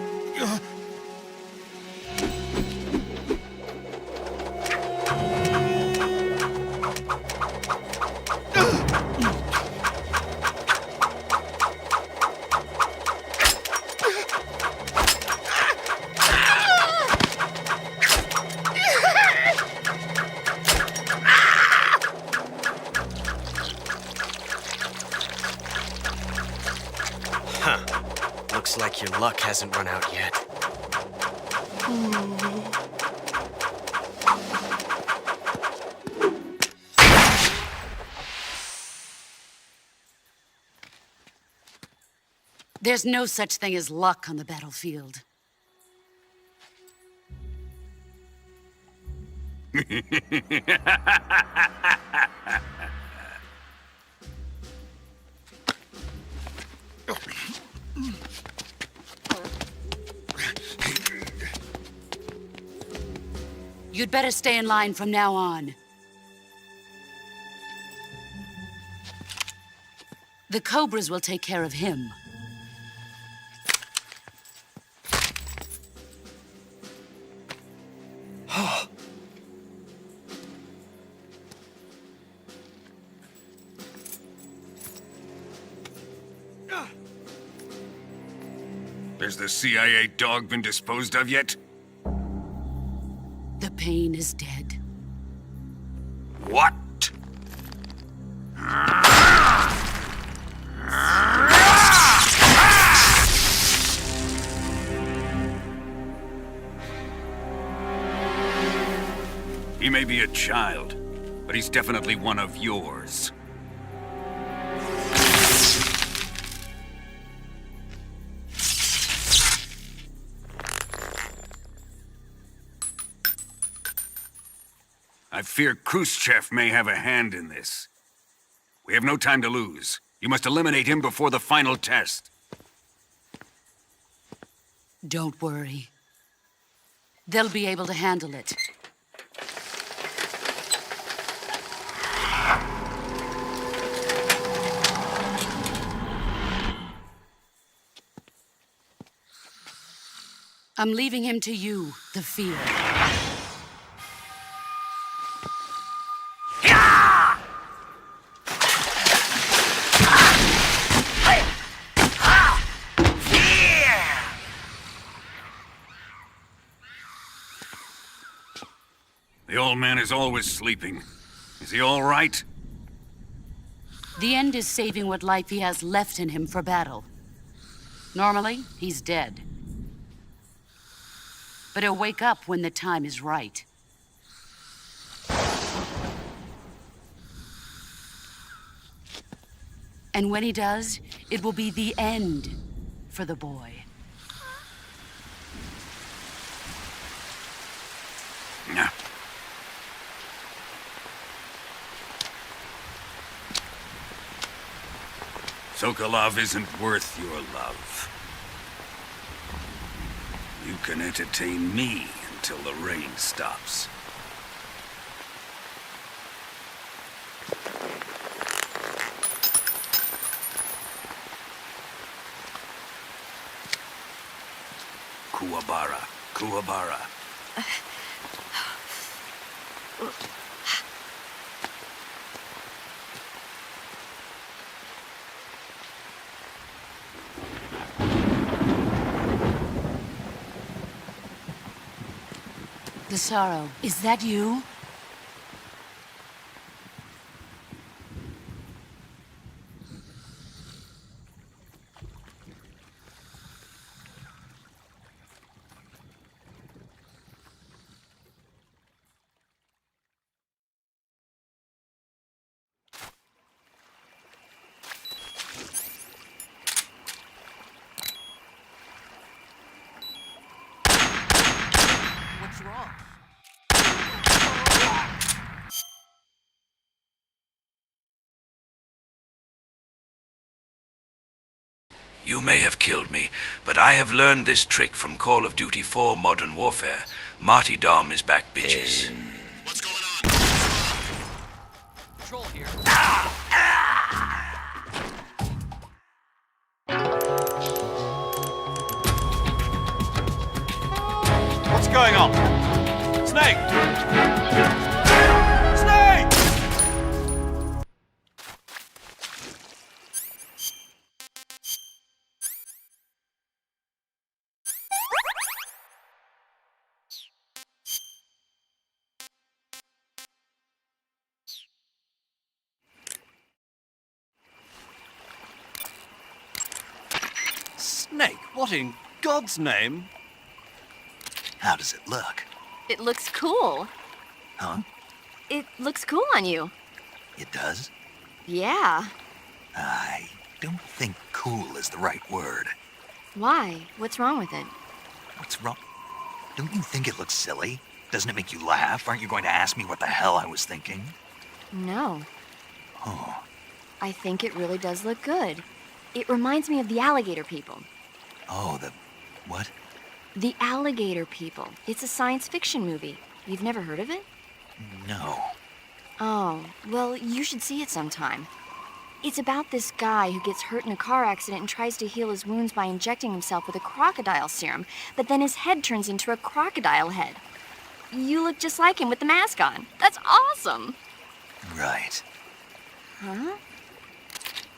Looks like your luck hasn't run out yet. There's no such thing as luck on the battlefield. You'd better stay in line from now on. The Cobras will take care of him. Has the CIA dog been disposed of yet? The Pain is dead. What? He may be a child, but he's definitely one of yours. I fear Khrushchev may have a hand in this. We have no time to lose. You must eliminate him before the final test. Don't worry. They'll be able to handle it. I'm leaving him to you, the field. The old man is always sleeping. Is he all right? The end is saving what life he has left in him for battle. Normally, he's dead. But he'll wake up when the time is right. And when he does, it will be the end for the boy. Yeah. Sokolov isn't worth your love. You can entertain me until the rain stops. Kuwabara, Kuwabara. The Sorrow, is that you? You may have killed me, but I have learned this trick from Call of Duty 4 Modern Warfare. Marty Dom is back, bitches. What's going on? Patrol here. What's going on? Snake! Snake! Snake, what in God's name? How does it look? It looks cool. Huh? It looks cool on you. It does? Yeah. I don't think cool is the right word. Why? What's wrong with it? What's wrong? Don't you think it looks silly? Doesn't it make you laugh? Aren't you going to ask me what the hell I was thinking? No. Oh. I think it really does look good. It reminds me of the alligator people. Oh, the what? The Alligator People. It's a science fiction movie. You've never heard of it? No. Oh, well, you should see it sometime. It's about this guy who gets hurt in a car accident and tries to heal his wounds by injecting himself with a crocodile serum, but then his head turns into a crocodile head. You look just like him with the mask on. That's awesome! Right. Huh?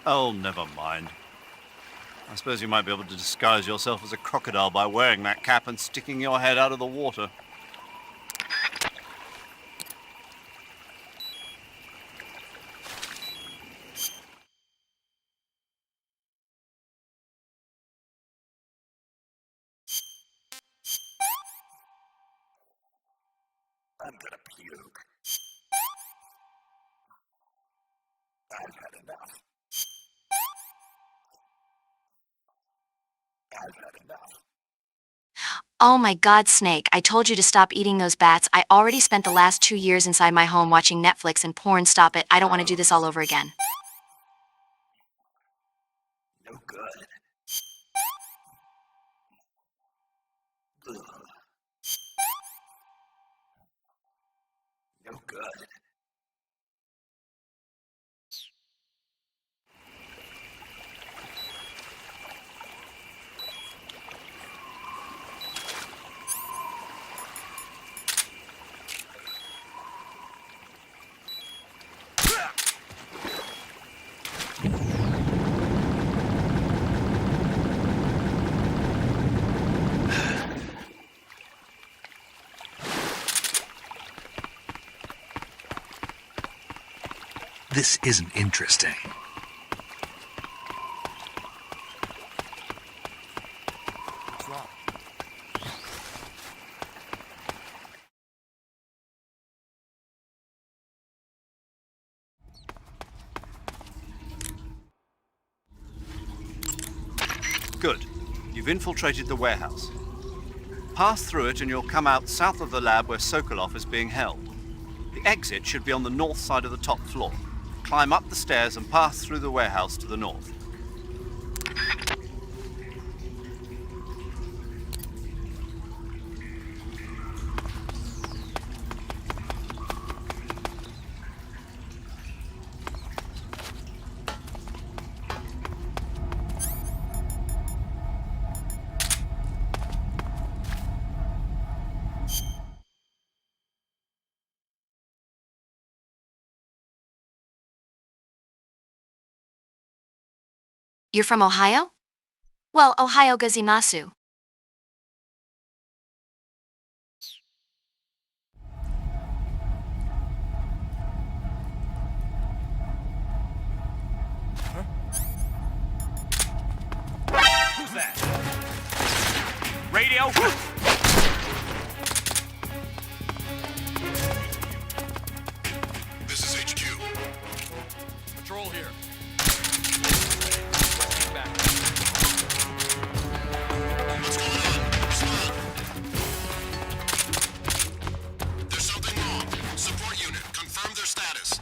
Oh, never mind. I suppose you might be able to disguise yourself as a crocodile by wearing that cap and sticking your head out of the water. I'm gonna puke. I've had enough. I've had enough. Oh my god, Snake, I told you to stop eating those bats. I already spent the last 2 years inside my home watching Netflix and porn. Stop it. I don't want to do this all over again. No good. Ugh. No good. This isn't interesting. What's wrong? Good. You've infiltrated the warehouse. Pass through it and you'll come out south of the lab where Sokolov is being held. The exit should be on the north side of the top floor. Climb up the stairs and pass through the warehouse to the north. You're from Ohio? Well, Ohio gozaimasu. Who's that? Radio? This is HQ. Patrol here. Back. What's going on? Respond. There's something wrong. Support unit, confirm their status.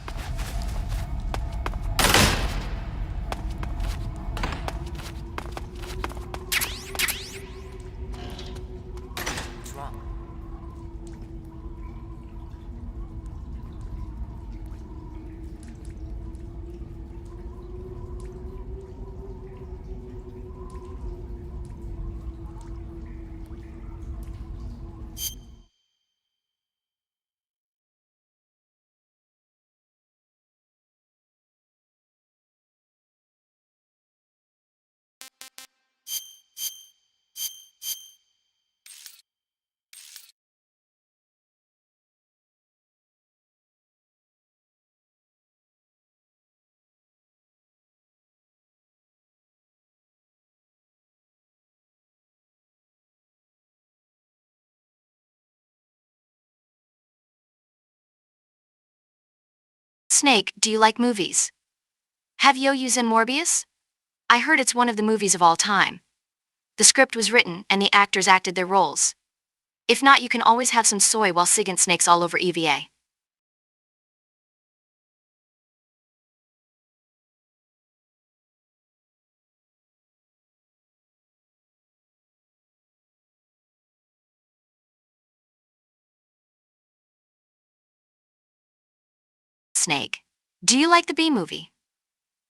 Snake, do you like movies? Have you seen Morbius? I heard it's one of the movies of all time. The script was written and the actors acted their roles. If not, you can always have some soy while Sigint snakes all over EVA. Snake. Do you like the bee movie?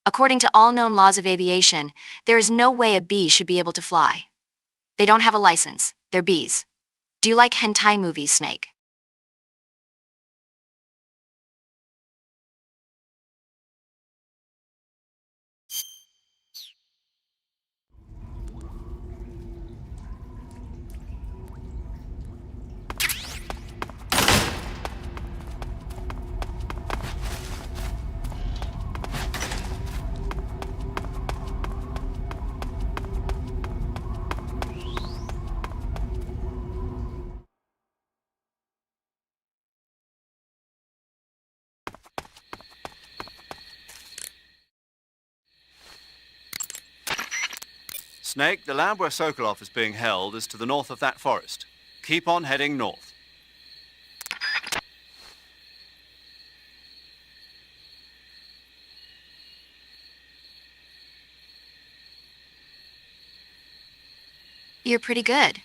According to all known laws of aviation, there is no way a bee should be able to fly. They don't have a license. They're bees. Do you like hentai movies, Snake? Snake, the lab where Sokolov is being held is to the north of that forest. Keep on heading north. You're pretty good.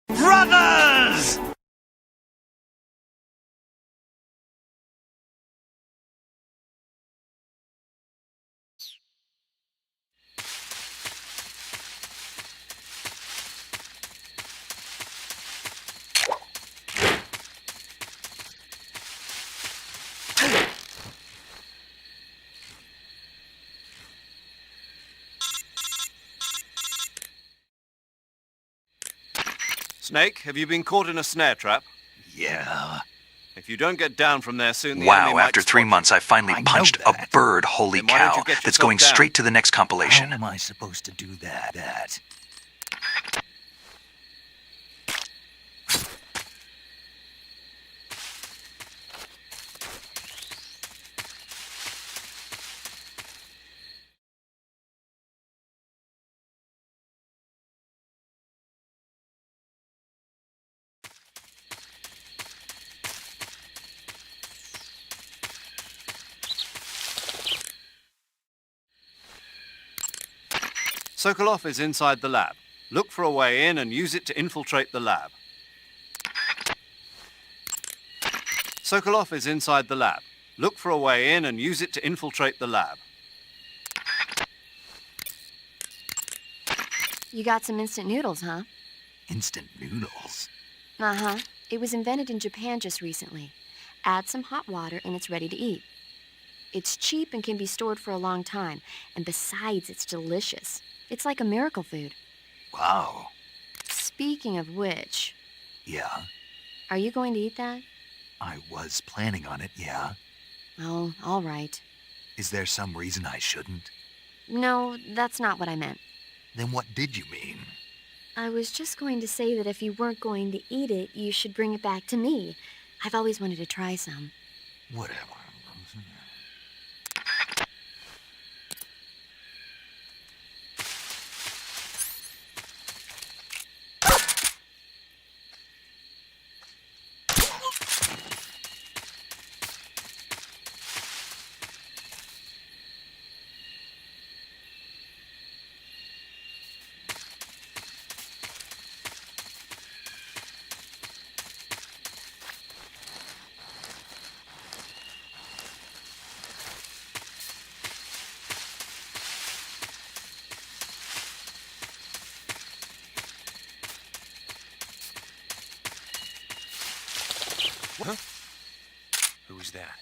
Brothers! Snake, have you been caught in a snare trap? Yeah. If you don't get down from there soon, the Wow, enemy might after 3 months, I finally punched a bird, holy Then why don't cow, you get that's yourself going down? straight to the next compilation. How am I supposed to do that? Sokolov is inside the lab. Look for a way in and use it to infiltrate the lab. Sokolov is inside the lab. Look for a way in and use it to infiltrate the lab. You got some instant noodles, huh? Instant noodles? Uh-huh. It was invented in Japan just recently. Add some hot water and it's ready to eat. It's cheap and can be stored for a long time. And besides, it's delicious. It's like a miracle food. Wow. Speaking of which, Yeah, are you going to eat that? I was planning on it, yeah. Oh, all right. Is there some reason I shouldn't? No, that's not what I meant. Then what did you mean? I was just going to say that if you weren't going to eat it, you should bring it back to me. I've always wanted to try some. Whatever. Huh? Who was that?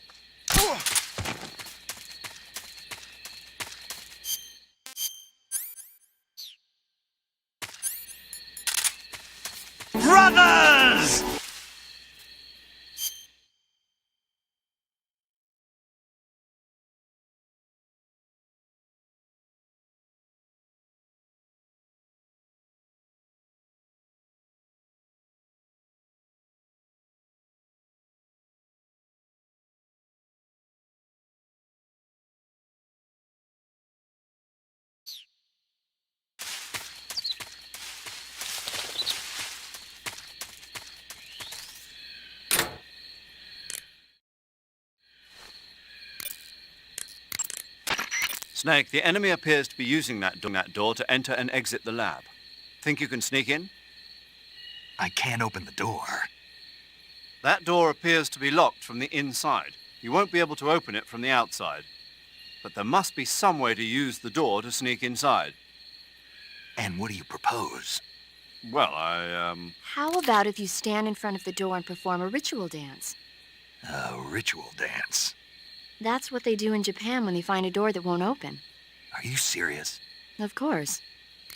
Brothers! Snake, the enemy appears to be using that door to enter and exit the lab. Think you can sneak in? I can't open the door. That door appears to be locked from the inside. You won't be able to open it from the outside. But there must be some way to use the door to sneak inside. And what do you propose? Well, How about if you stand in front of the door and perform a ritual dance? A ritual dance? That's what they do in Japan when they find a door that won't open. Are you serious? Of course.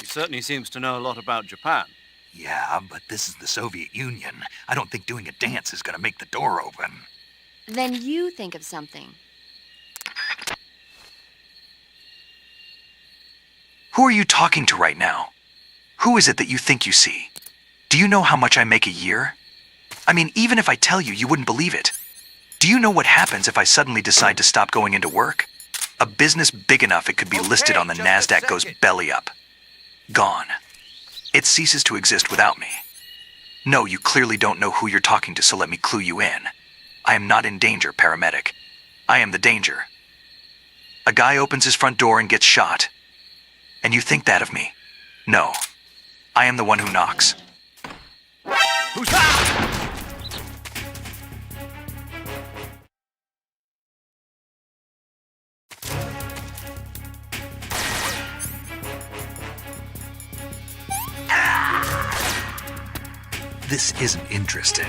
He certainly seems to know a lot about Japan. Yeah, but this is the Soviet Union. I don't think doing a dance is gonna make the door open. Then you think of something. Who are you talking to right now? Who is it that you think you see? Do you know how much I make a year? I mean, even if I tell you, you wouldn't believe it. Do you know what happens if I suddenly decide to stop going into work? A business big enough it could be listed on the NASDAQ goes belly up. Gone. It ceases to exist without me. No, you clearly don't know who you're talking to, so let me clue you in. I am not in danger, paramedic. I am the danger. A guy opens his front door and gets shot. And you think that of me? No. I am the one who knocks. Who's that? This isn't interesting.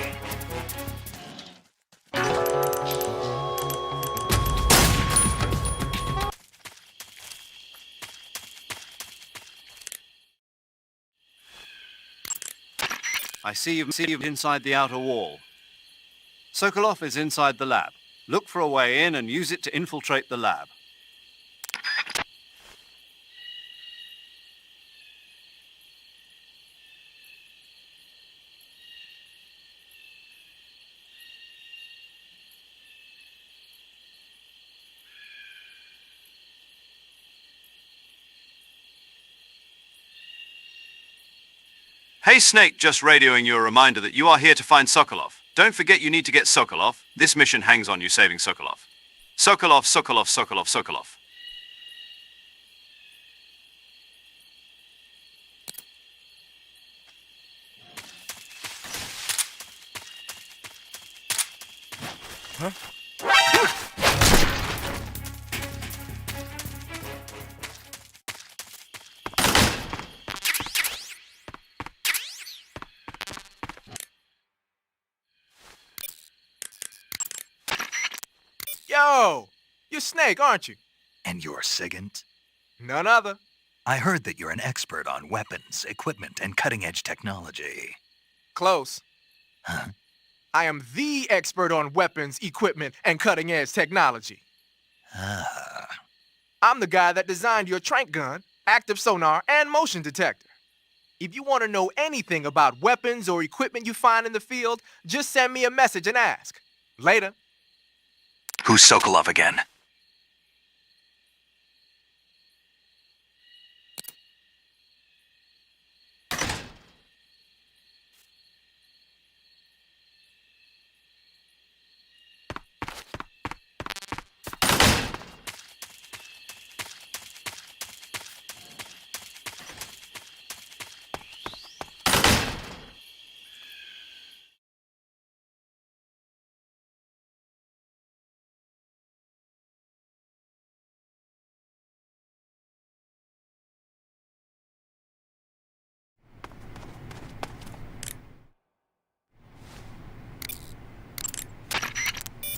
I see you inside the outer wall. Sokolov is inside the lab. Look for a way in and use it to infiltrate the lab. Hey Snake, just radioing you a reminder that you are here to find Sokolov. Don't forget you need to get Sokolov. This mission hangs on you saving Sokolov. Sokolov, Sokolov, Sokolov, Sokolov. Huh? Yo! You're Snake, aren't you? And you're Sigint? None other. I heard that you're an expert on weapons, equipment, and cutting-edge technology. Close. Huh? I am the expert on weapons, equipment, and cutting-edge technology. Ah. I'm the guy that designed your trank gun, active sonar, and motion detector. If you want to know anything about weapons or equipment you find in the field, just send me a message and ask. Later. Who's Sokolov again?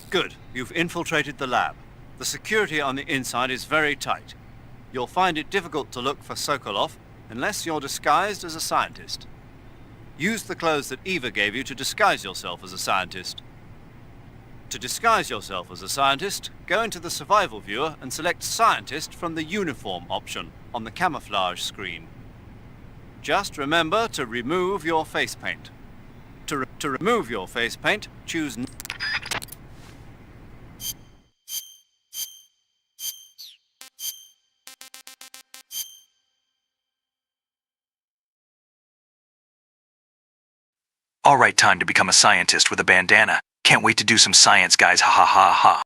Good. You've infiltrated the lab. The security on the inside is very tight. You'll find it difficult to look for Sokolov unless you're disguised as a scientist. Use the clothes that Eva gave you to disguise yourself as a scientist. To disguise yourself as a scientist, go into the survival viewer and select Scientist from the uniform option on the camouflage screen. Just remember to remove your face paint. To remove your face paint, choose... All right, time to become a scientist with a bandana. Can't wait to do some science, guys. Ha ha ha ha.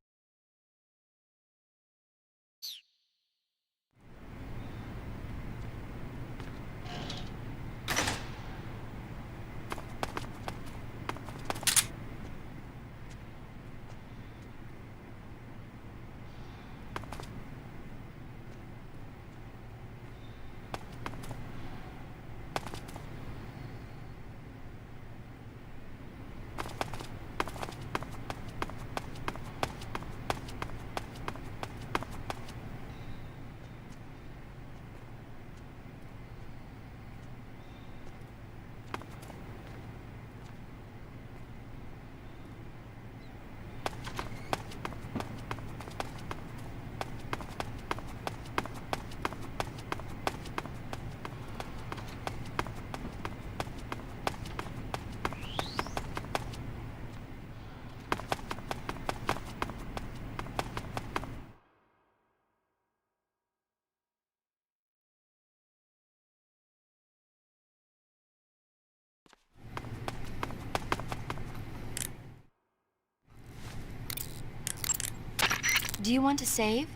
Do you want to save?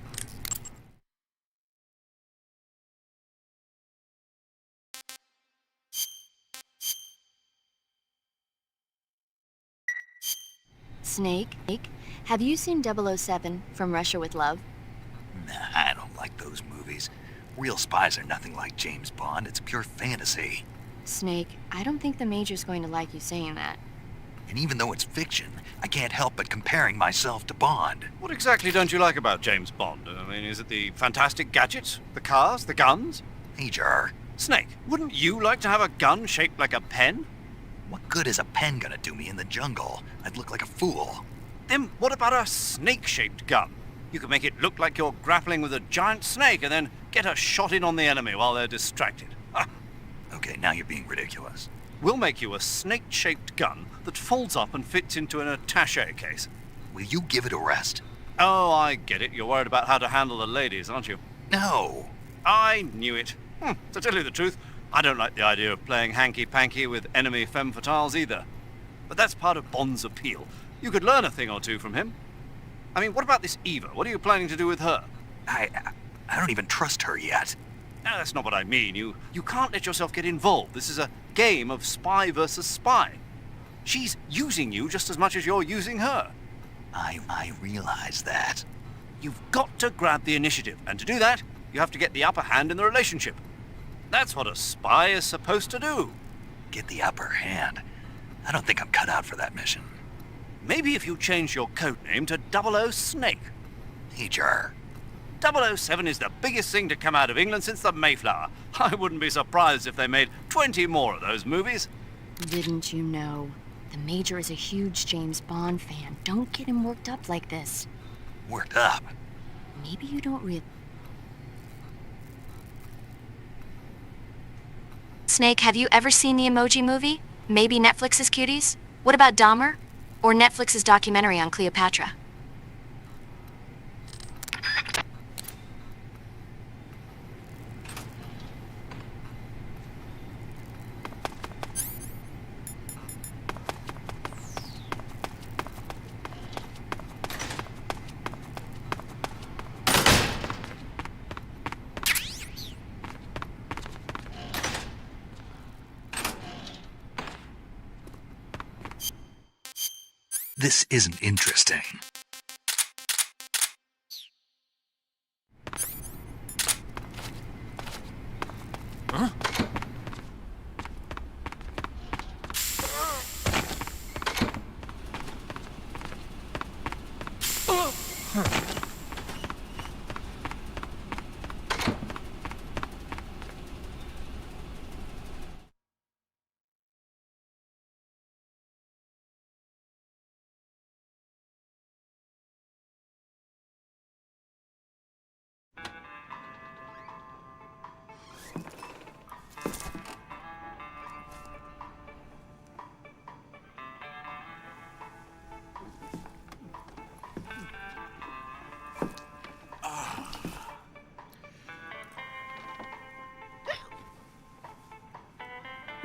Snake, have you seen 007 from Russia with Love? Nah, I don't like those movies. Real spies are nothing like James Bond. It's pure fantasy. Snake, I don't think the Major's going to like you saying that. And even though it's fiction, I can't help but comparing myself to Bond. What exactly don't you like about James Bond? I mean, is it the fantastic gadgets? The cars? The guns? Major. Snake, wouldn't you like to have a gun shaped like a pen? What good is a pen gonna do me in the jungle? I'd look like a fool. Then what about a snake-shaped gun? You could make it look like you're grappling with a giant snake and then get a shot in on the enemy while they're distracted. Okay, now you're being ridiculous. We'll make you a snake-shaped gun that folds up and fits into an attaché case. Will you give it a rest? Oh, I get it. You're worried about how to handle the ladies, aren't you? No. I knew it. To tell you the truth, I don't like the idea of playing hanky-panky with enemy femme fatales either. But that's part of Bond's appeal. You could learn a thing or two from him. I mean, what about this Eva? What are you planning to do with her? I don't even trust her yet. No, that's not what I mean. You can't let yourself get involved. This is a game of spy versus spy. She's using you just as much as you're using her. I realize that. You've got to grab the initiative, and to do that, you have to get the upper hand in the relationship. That's what a spy is supposed to do. Get the upper hand? I don't think I'm cut out for that mission. Maybe if you change your codename to 00 Snake. Major. 007 is the biggest thing to come out of England since the Mayflower. I wouldn't be surprised if they made 20 more of those movies. Didn't you know? The Major is a huge James Bond fan. Don't get him worked up like this. Worked up? Maybe you don't really... Snake, have you ever seen the Emoji Movie? Maybe Netflix's Cuties? What about Dahmer? Or Netflix's documentary on Cleopatra? This isn't interesting. Huh?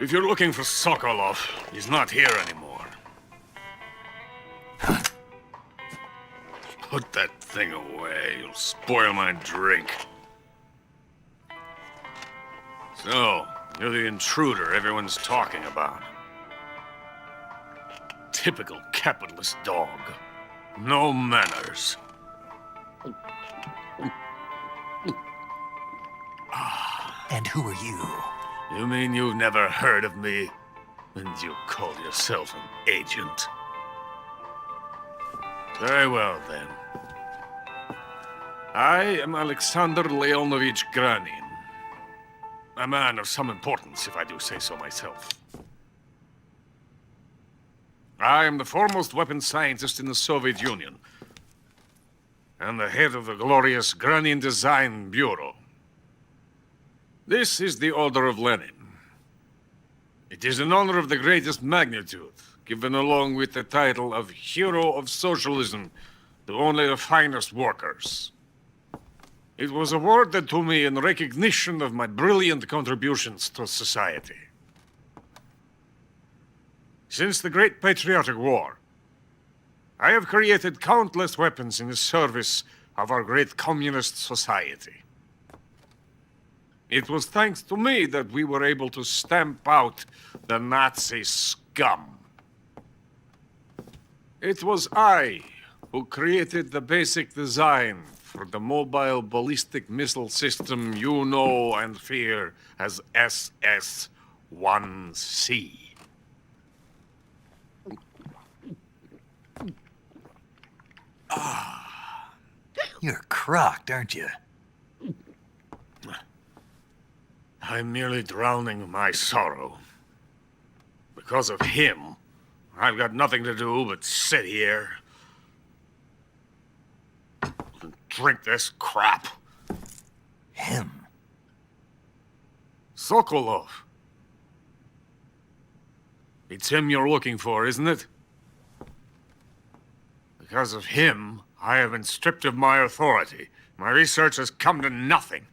If you're looking for Sokolov, he's not here anymore. Put that thing away. You'll spoil my drink. So, you're the intruder everyone's talking about. Typical capitalist dog. No manners. And who are you? You mean you've never heard of me? And you call yourself an agent? Very well, then. I am Alexander Leonovich Granin. A man of some importance, if I do say so myself. I am the foremost weapons scientist in the Soviet Union, and the head of the glorious Granin Design Bureau. This is the Order of Lenin. It is an honor of the greatest magnitude, given along with the title of Hero of Socialism to only the finest workers. It was awarded to me in recognition of my brilliant contributions to society. Since the Great Patriotic War, I have created countless weapons in the service of our great communist society. It was thanks to me that we were able to stamp out the Nazi scum. It was I who created the basic design for the mobile ballistic missile system you know and fear as SS-1C. You're crocked, aren't you? I'm merely drowning my sorrow. Because of him, I've got nothing to do but sit here and drink this crap. Him? Sokolov. It's him you're looking for, isn't it? Because of him, I have been stripped of my authority. My research has come to nothing.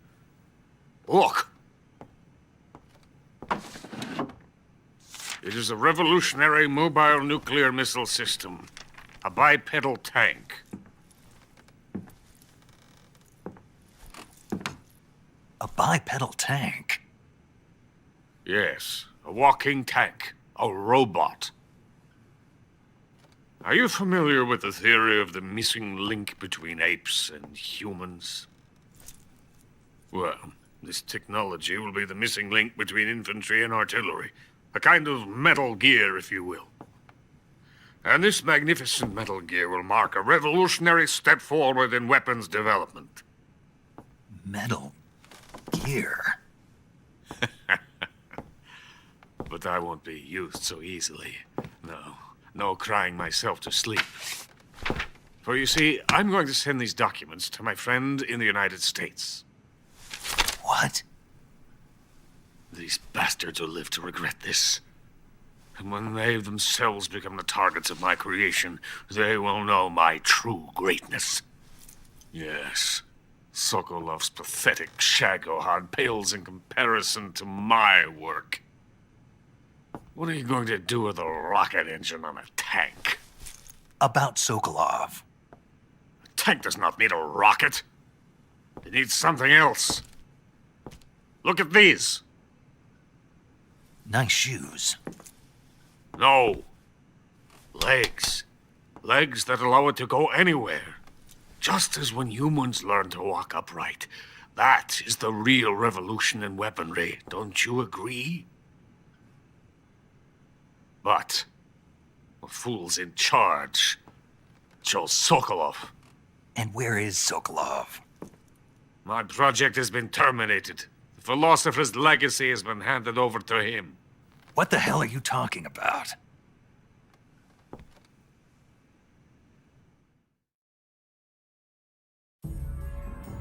Look. It is a revolutionary mobile nuclear missile system. A bipedal tank. A bipedal tank? Yes, a walking tank. A robot. Are you familiar with the theory of the missing link between apes and humans? Well, this technology will be the missing link between infantry and artillery. A kind of Metal Gear, if you will. And this magnificent Metal Gear will mark a revolutionary step forward in weapons development. Metal Gear? But I won't be used so easily. No crying myself to sleep. For you see, I'm going to send these documents to my friend in the United States. What? These bastards will live to regret this. And when they themselves become the targets of my creation, they will know my true greatness. Yes, Sokolov's pathetic Shagohod pales in comparison to my work. What are you going to do with a rocket engine on a tank? About Sokolov. A tank does not need a rocket. It needs something else. Look at these. Nice shoes. No. Legs. Legs that allow it to go anywhere. Just as when humans learn to walk upright. That is the real revolution in weaponry. Don't you agree? But the fool's in charge. Joe Sokolov. And where is Sokolov? My project has been terminated. The philosopher's legacy has been handed over to him. What the hell are you talking about?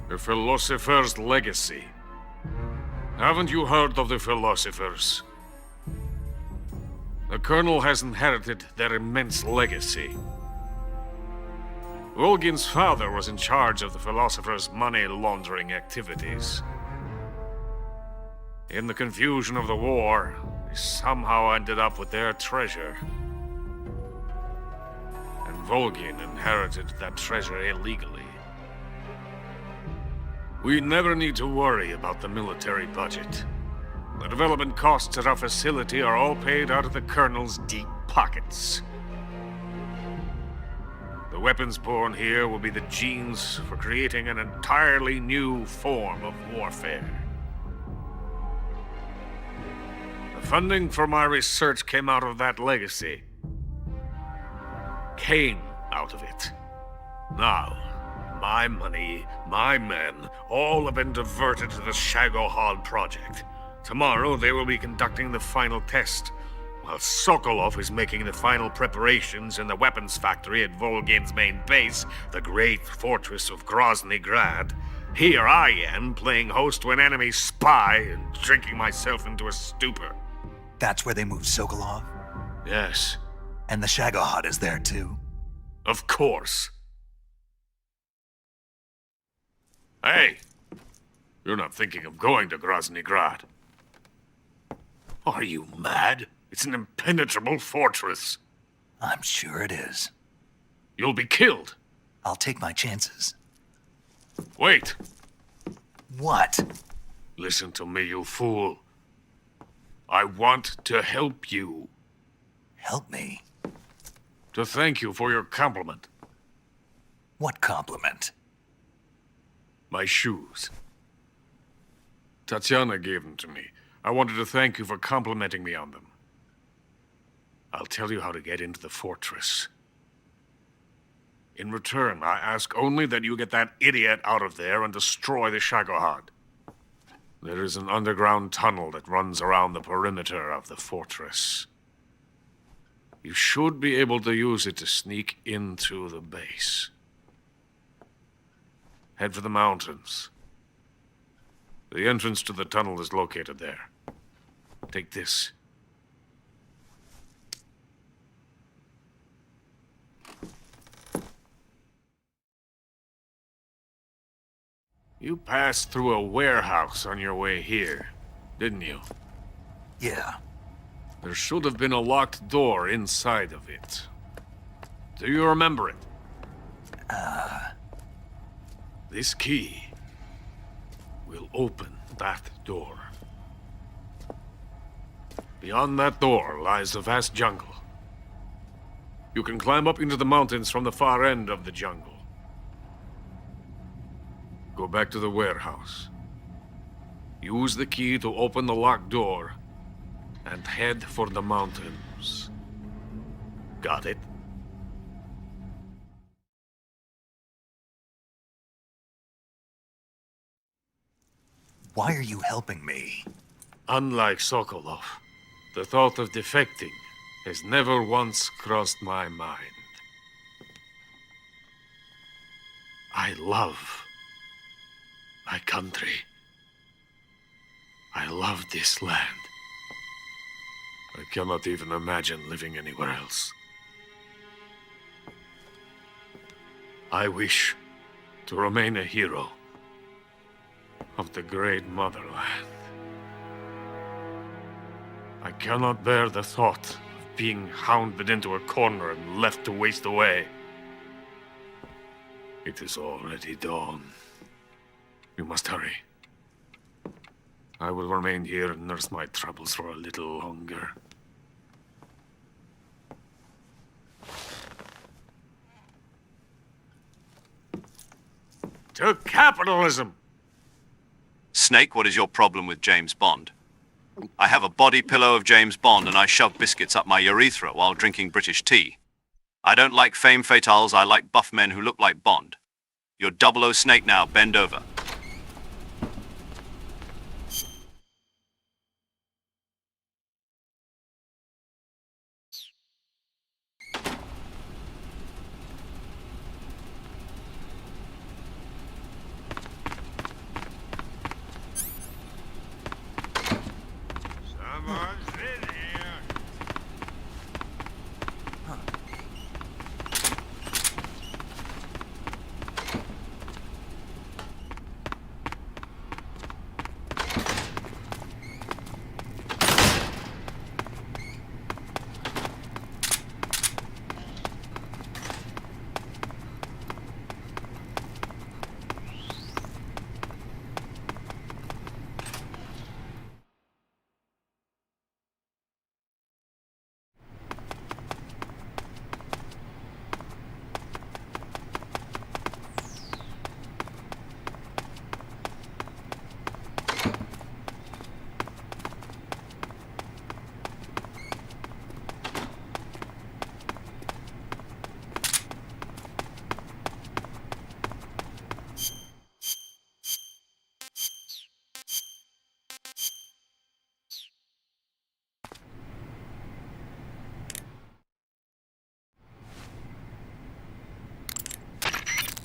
The philosopher's legacy. Haven't you heard of the philosophers? The Colonel has inherited their immense legacy. Volgin's father was in charge of the philosopher's money laundering activities. In the confusion of the war, they we somehow ended up with their treasure. And Volgin inherited that treasure illegally. We never need to worry about the military budget. The development costs at our facility are all paid out of the Colonel's deep pockets. The weapons born here will be the genes for creating an entirely new form of warfare. The funding for my research came out of that legacy. Came out of it. Now, my money, my men, all have been diverted to the Shagohod project. Tomorrow they will be conducting the final test, while Sokolov is making the final preparations in the weapons factory at Volgin's main base, the great fortress of Grozny Grad. Here I am, playing host to an enemy spy and drinking myself into a stupor. That's where they moved Sokolov? Yes. And the Shagohod is there too? Of course. Hey! You're not thinking of going to Grozny Grad. Are you mad? It's an impenetrable fortress. I'm sure it is. You'll be killed. I'll take my chances. Wait. What? Listen to me, you fool. I want to help you. Help me? To thank you for your compliment. What compliment? My shoes. Tatiana gave them to me. I wanted to thank you for complimenting me on them. I'll tell you how to get into the fortress. In return, I ask only that you get that idiot out of there and destroy the Shagohod. There is an underground tunnel that runs around the perimeter of the fortress. You should be able to use it to sneak into the base. Head for the mountains. The entrance to the tunnel is located there. Take this. You passed through a warehouse on your way here, didn't you? Yeah. There should have been a locked door inside of it. Do you remember it? This key will open that door. Beyond that door lies a vast jungle. You can climb up into the mountains from the far end of the jungle. Go back to the warehouse. Use the key to open the locked door and head for the mountains. Got it? Why are you helping me? Unlike Sokolov, the thought of defecting has never once crossed my mind. I love my country. I love this land. I cannot even imagine living anywhere else. I wish to remain a hero of the great motherland. I cannot bear the thought of being hounded into a corner and left to waste away. It is already dawn. You must hurry. I will remain here and nurse my troubles for a little longer. To capitalism! Snake, what is your problem with James Bond? I have a body pillow of James Bond and I shove biscuits up my urethra while drinking British tea. I don't like femme fatales, I like buff men who look like Bond. You're 00 Snake now, bend over.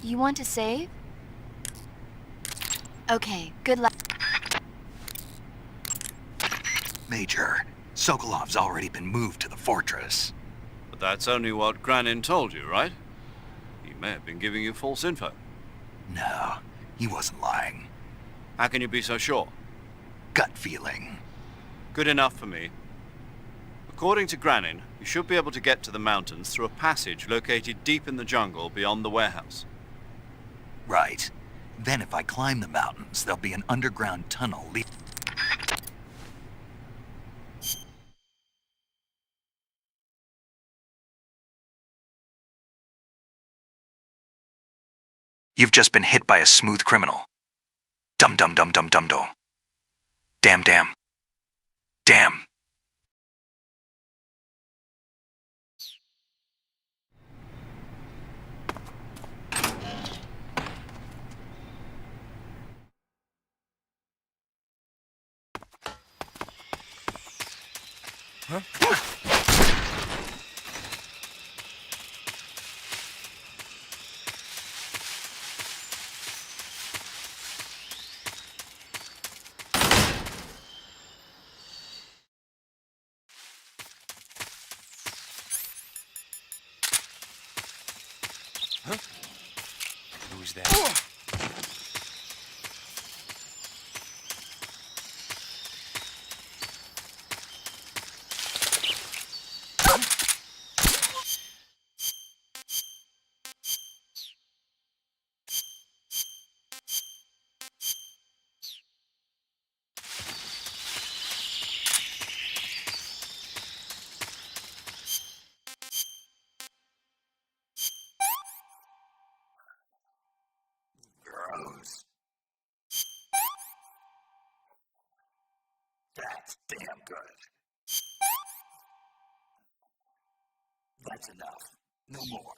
You want to save? Okay, good luck. Major, Sokolov's already been moved to the fortress. But that's only what Granin told you, right? He may have been giving you false info. No, he wasn't lying. How can you be so sure? Gut feeling. Good enough for me. According to Granin, you should be able to get to the mountains through a passage located deep in the jungle beyond the warehouse. Right. Then if I climb the mountains, there'll be an underground tunnel leading... You've just been hit by a smooth criminal. Dum dum dum dum dum dum. Damn damn. Damn. Huh? Who's that? Gross. That's damn good. That's enough. No more.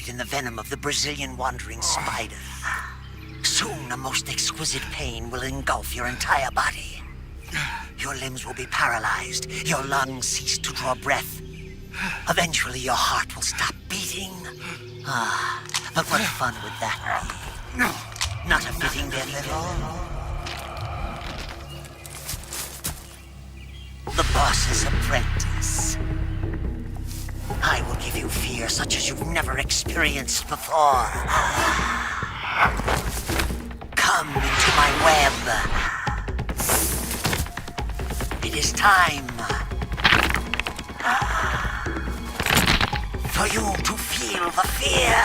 In the venom of the Brazilian wandering spider. Soon a most exquisite pain will engulf your entire body. Your limbs will be paralyzed, your lungs cease to draw breath. Eventually your heart will stop beating. But what fun would that be? Not a fitting death at all. The boss's apprentice. I will give you fear such as you've never experienced before. Come into my web. It is time for you to feel the fear.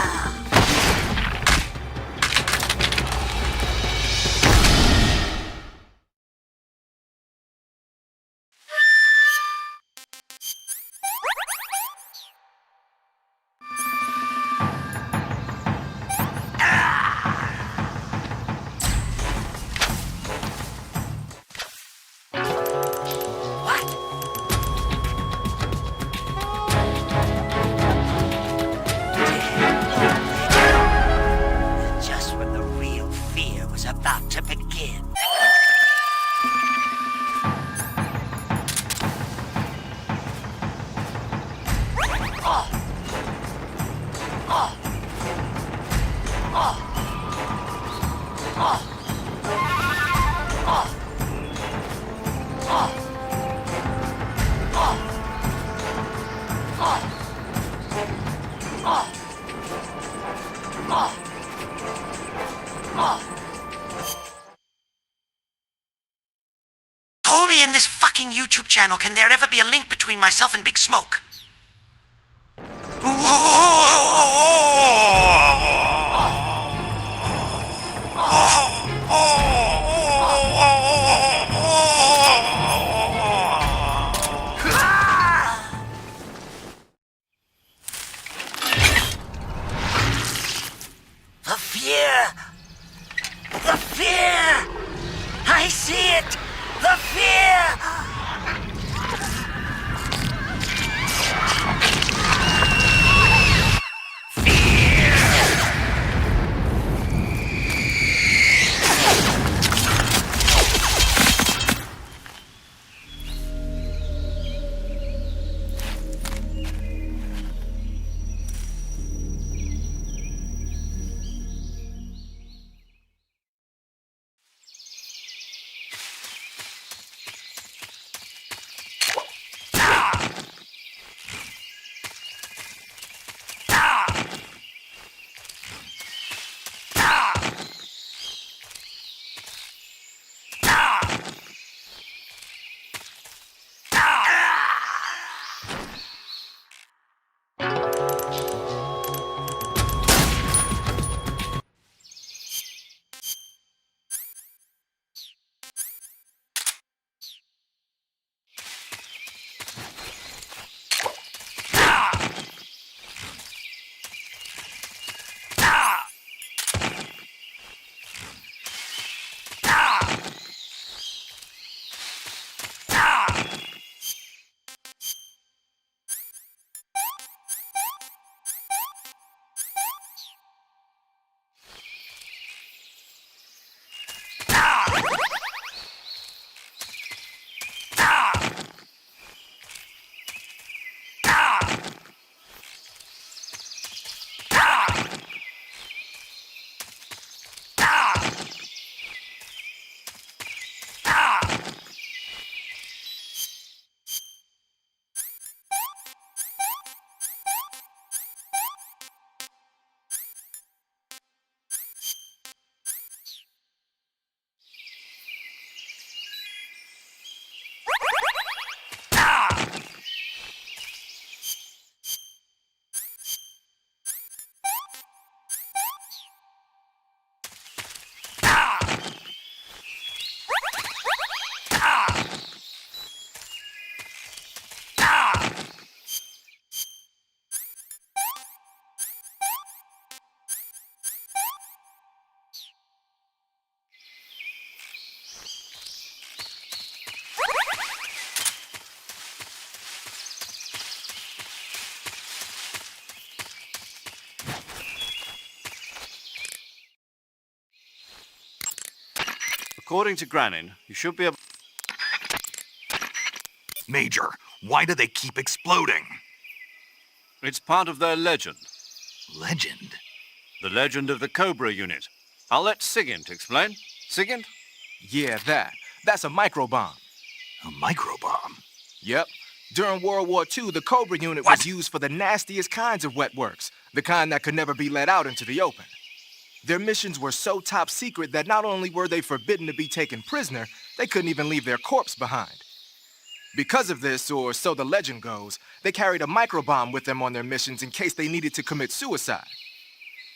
Only in this fucking YouTube channel can there ever be a link between myself and Big Smoke. The fear! The fear! I see it! The fear! According to Granin, you should be able... Major, why do they keep exploding? It's part of their legend. Legend? The legend of the Cobra unit. I'll let Sigint explain. Sigint? Yeah, that's a microbomb. A microbomb? Yep. During World War II, the Cobra unit was used for the nastiest kinds of wet works, the kind that could never be let out into the open. Their missions were so top secret that not only were they forbidden to be taken prisoner, they couldn't even leave their corpse behind. Because of this, or so the legend goes, they carried a microbomb with them on their missions in case they needed to commit suicide.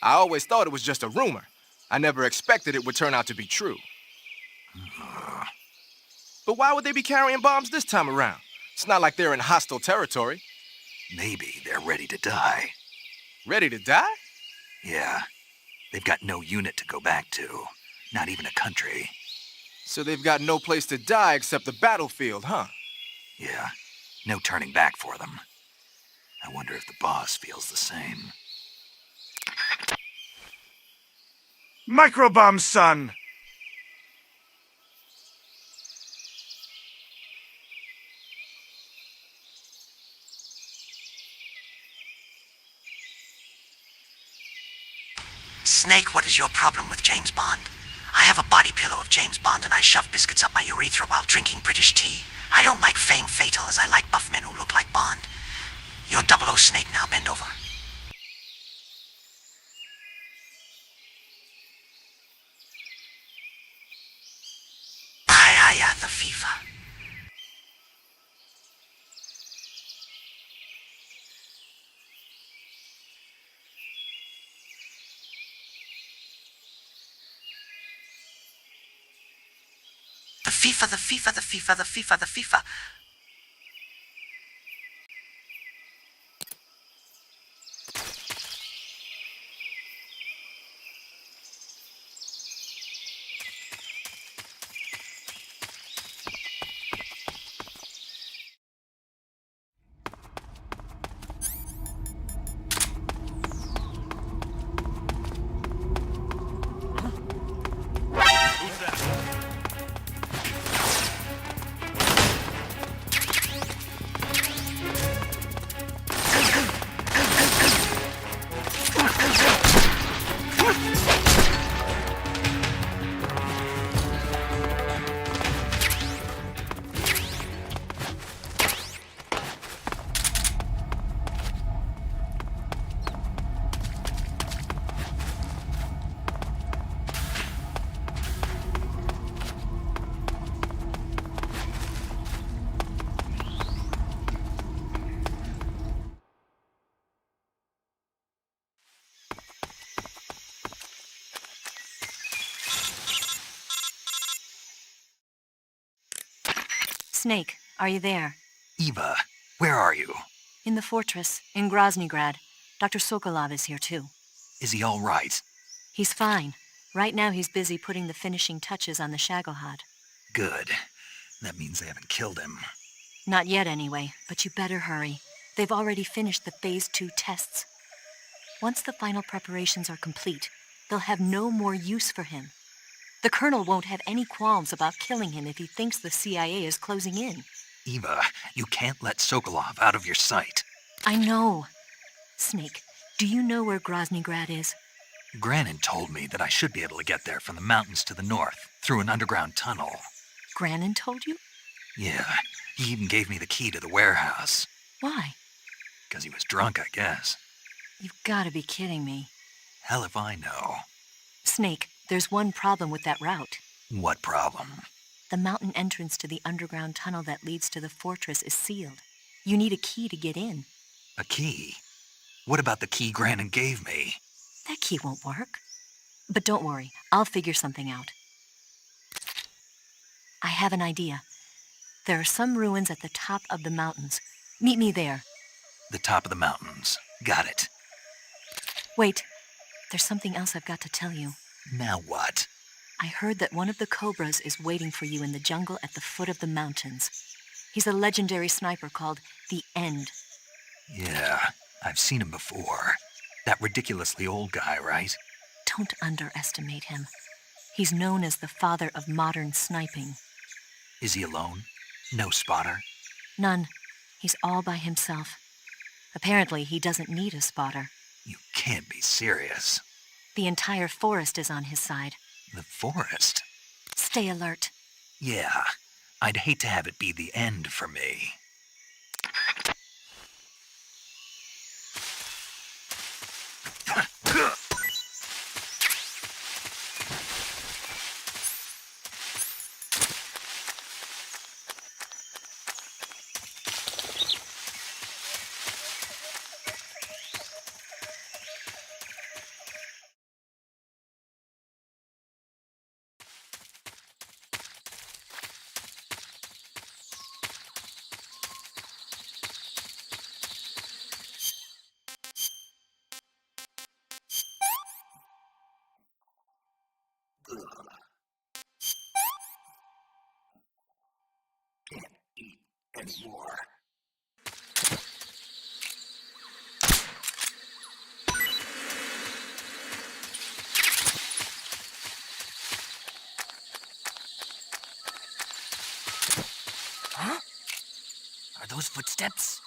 I always thought it was just a rumor. I never expected it would turn out to be true. But why would they be carrying bombs this time around? It's not like they're in hostile territory. Maybe they're ready to die. Ready to die? Yeah. They've got no unit to go back to. Not even a country. So they've got no place to die except the battlefield, huh? Yeah. No turning back for them. I wonder if the boss feels the same. Microbomb, son! Snake, what is your problem with James Bond? I have a body pillow of James Bond and I shove biscuits up my urethra while drinking British tea. I don't like fame fatal as I like buff men who look like Bond. You're 00 Snake now, bend over. The FIFA. The FIFA, the FIFA, the FIFA, the FIFA, the FIFA. Snake, are you there? Eva, where are you? In the fortress, in Groznygrad. Dr. Sokolov is here too. Is he all right? He's fine. Right now he's busy putting the finishing touches on the Shagohod. Good. That means they haven't killed him. Not yet anyway, but you better hurry. They've already finished the Phase 2 tests. Once the final preparations are complete, they'll have no more use for him. The Colonel won't have any qualms about killing him if he thinks the CIA is closing in. Eva, you can't let Sokolov out of your sight. I know. Snake, do you know where Groznygrad is? Granin told me that I should be able to get there from the mountains to the north, through an underground tunnel. Granin told you? Yeah, he even gave me the key to the warehouse. Why? Because he was drunk, I guess. You've got to be kidding me. Hell if I know. Snake, there's one problem with that route. What problem? The mountain entrance to the underground tunnel that leads to the fortress is sealed. You need a key to get in. A key? What about the key Granin gave me? That key won't work. But don't worry, I'll figure something out. I have an idea. There are some ruins at the top of the mountains. Meet me there. The top of the mountains. Got it. Wait, there's something else I've got to tell you. Now what? I heard that one of the Cobras is waiting for you in the jungle at the foot of the mountains. He's a legendary sniper called the End. Yeah, I've seen him before. That ridiculously old guy, right? Don't underestimate him. He's known as the father of modern sniping. Is he alone? No spotter? None. He's all by himself. Apparently, he doesn't need a spotter. You can't be serious. The entire forest is on his side. The forest? Stay alert. Yeah, I'd hate to have it be the end for me. Can't eat anymore. Huh? Are those footsteps?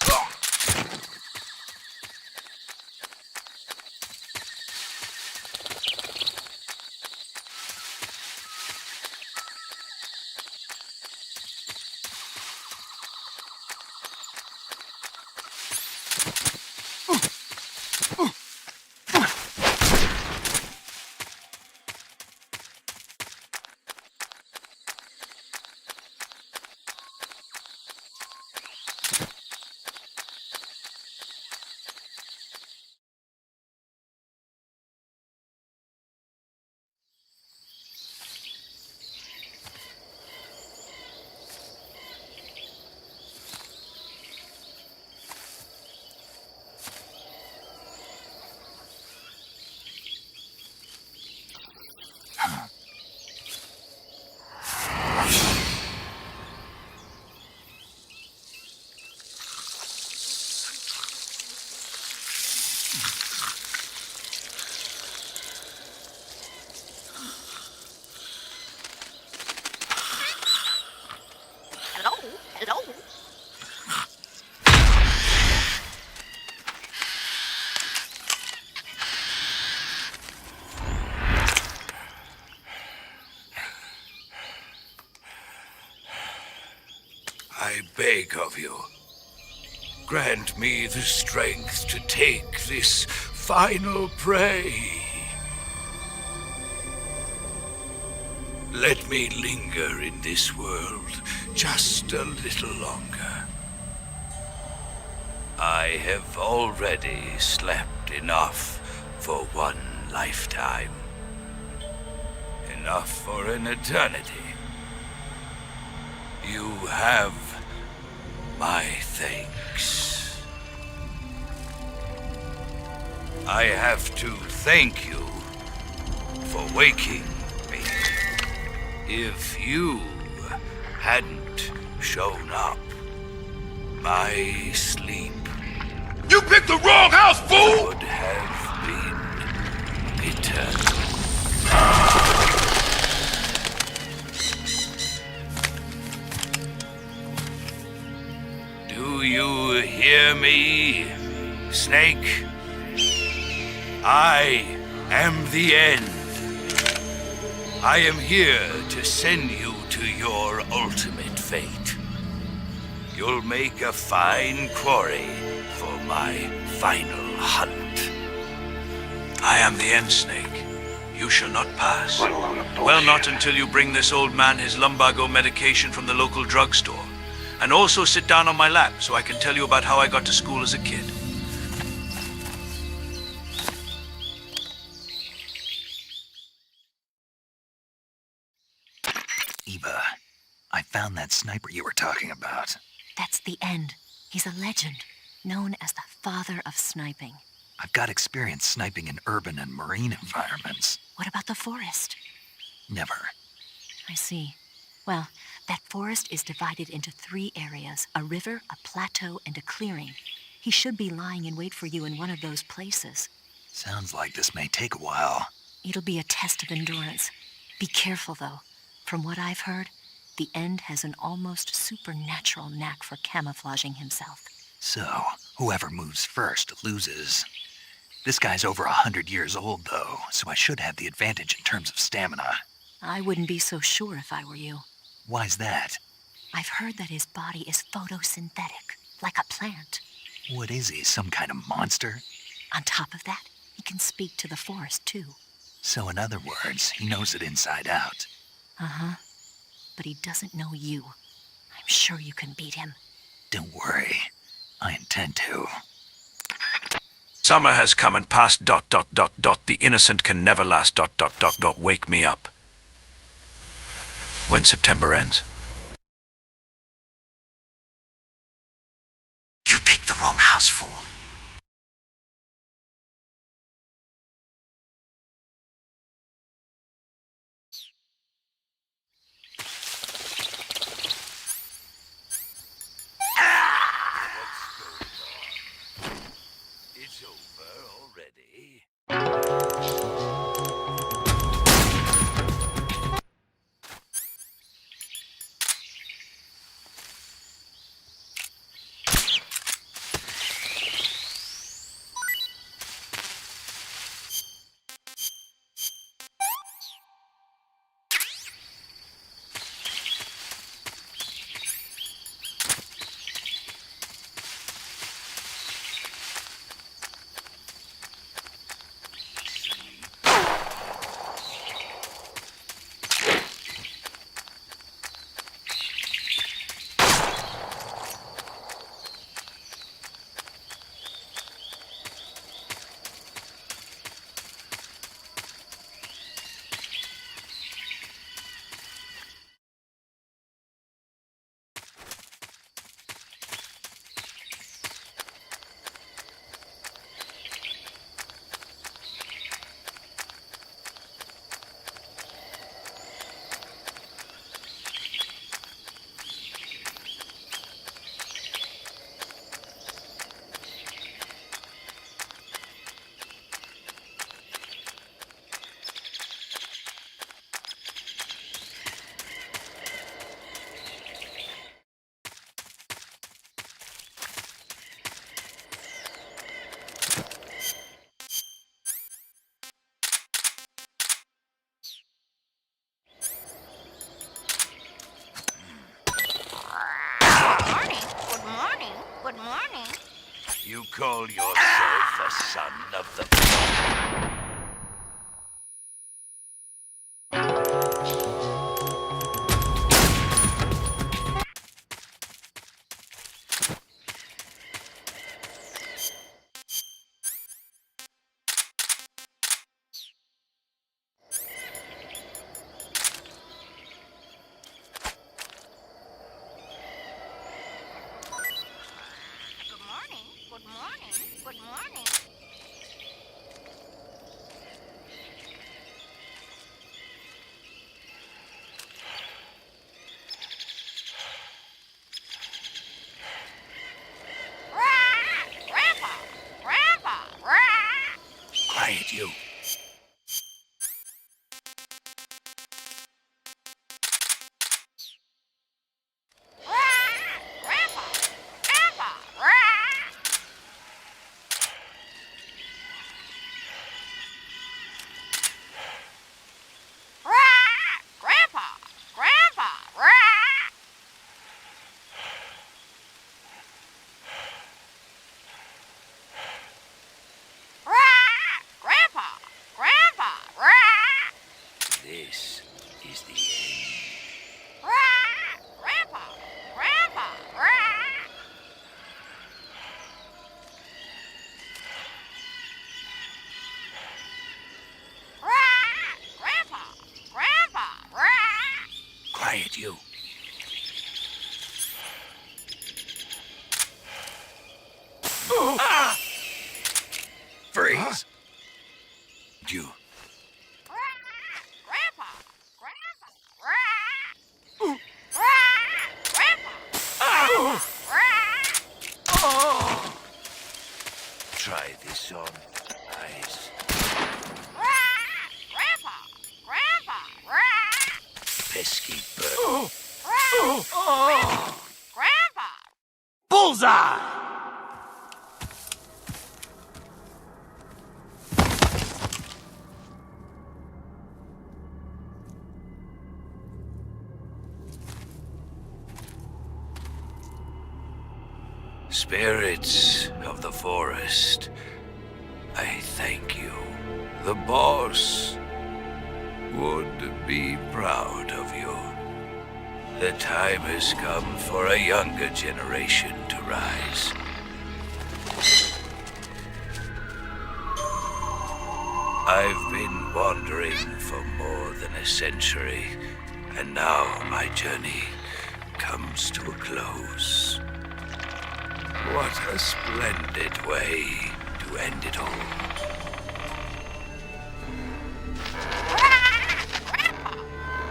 I beg of you, grant me the strength to take this final prey. Let me linger in this world just a little longer. I have already slept enough for one lifetime. Enough for an eternity. You have my thanks. I have to thank you for waking me. If you hadn't shown up, my sleep... You picked the wrong house, fool! ...would have been eternal. Do you hear me, Snake? I am the end. I am here to send you to your ultimate fate. You'll make a fine quarry for my final hunt. I am the end, Snake. You shall not pass. Well, not until you bring this old man his lumbago medication from the local drugstore. And also sit down on my lap so I can tell you about how I got to school as a kid. Eva, I found that sniper you were talking about. That's the end. He's a legend, known as the father of sniping. I've got experience sniping in urban and marine environments. What about the forest? Never. I see. Well, that forest is divided into 3 areas, a river, a plateau, and a clearing. He should be lying in wait for you in one of those places. Sounds like this may take a while. It'll be a test of endurance. Be careful, though. From what I've heard, the End has an almost supernatural knack for camouflaging himself. So, whoever moves first loses. This guy's over 100 years old, though, so I should have the advantage in terms of stamina. I wouldn't be so sure if I were you. Why's that? I've heard that his body is photosynthetic, like a plant. What is he, some kind of monster? On top of that, he can speak to the forest, too. So in other words, he knows it inside out. Uh-huh. But he doesn't know you. I'm sure you can beat him. Don't worry. I intend to. Summer has come and passed ... The innocent can never last ... Wake me up. When September ends. You picked the wrong house, fool. It's over already. You call yourself a son of the... Quiet, you. This is the end. Quiet, you. Freeze! You. Try this on, eyes. Pesky bird. Bullseye! Spirits of the forest, I thank you. The boss would be proud of you. The time has come for a younger generation to rise. I've been wandering for more than a century, and now my journey comes to a close. What a splendid way to end it all.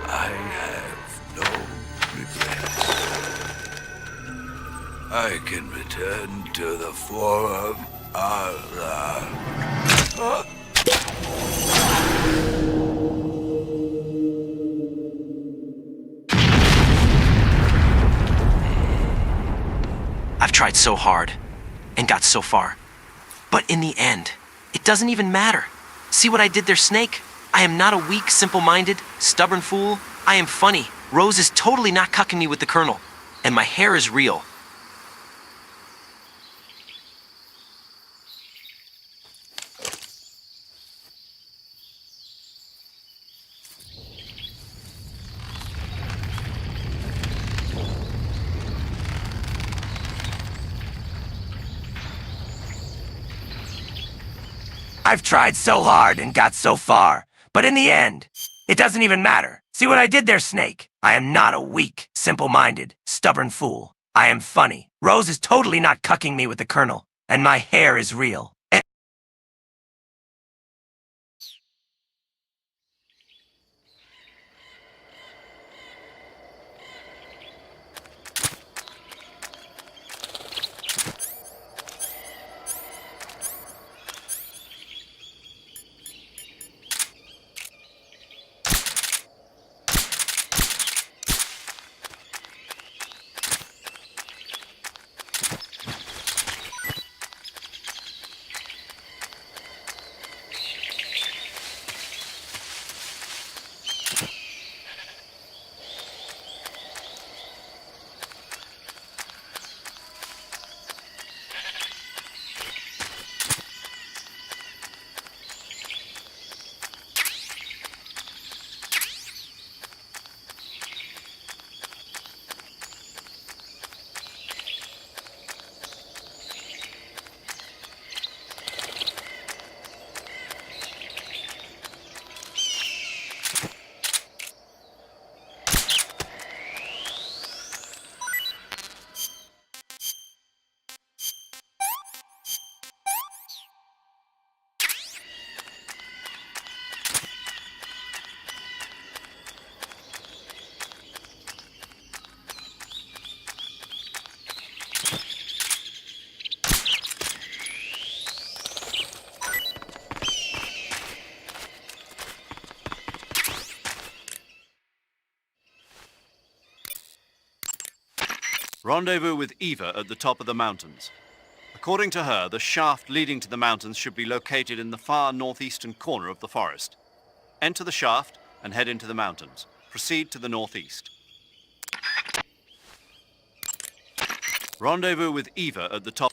I have no regrets. I can return to the form Allah. I've tried so hard and got so far. But in the end, it doesn't even matter. See what I did there, Snake? I am not a weak, simple-minded, stubborn fool. I am funny. Rose is totally not cucking me with the Colonel. And my hair is real. I've tried so hard and got so far, but in the end, it doesn't even matter. See what I did there, Snake? I am not a weak, simple-minded, stubborn fool. I am funny. Rose is totally not cucking me with the Colonel, and my hair is real. Rendezvous with Eva at the top of the mountains. According to her, the shaft leading to the mountains should be located in the far northeastern corner of the forest. Enter the shaft and head into the mountains. Proceed to the northeast. Rendezvous with Eva at the top.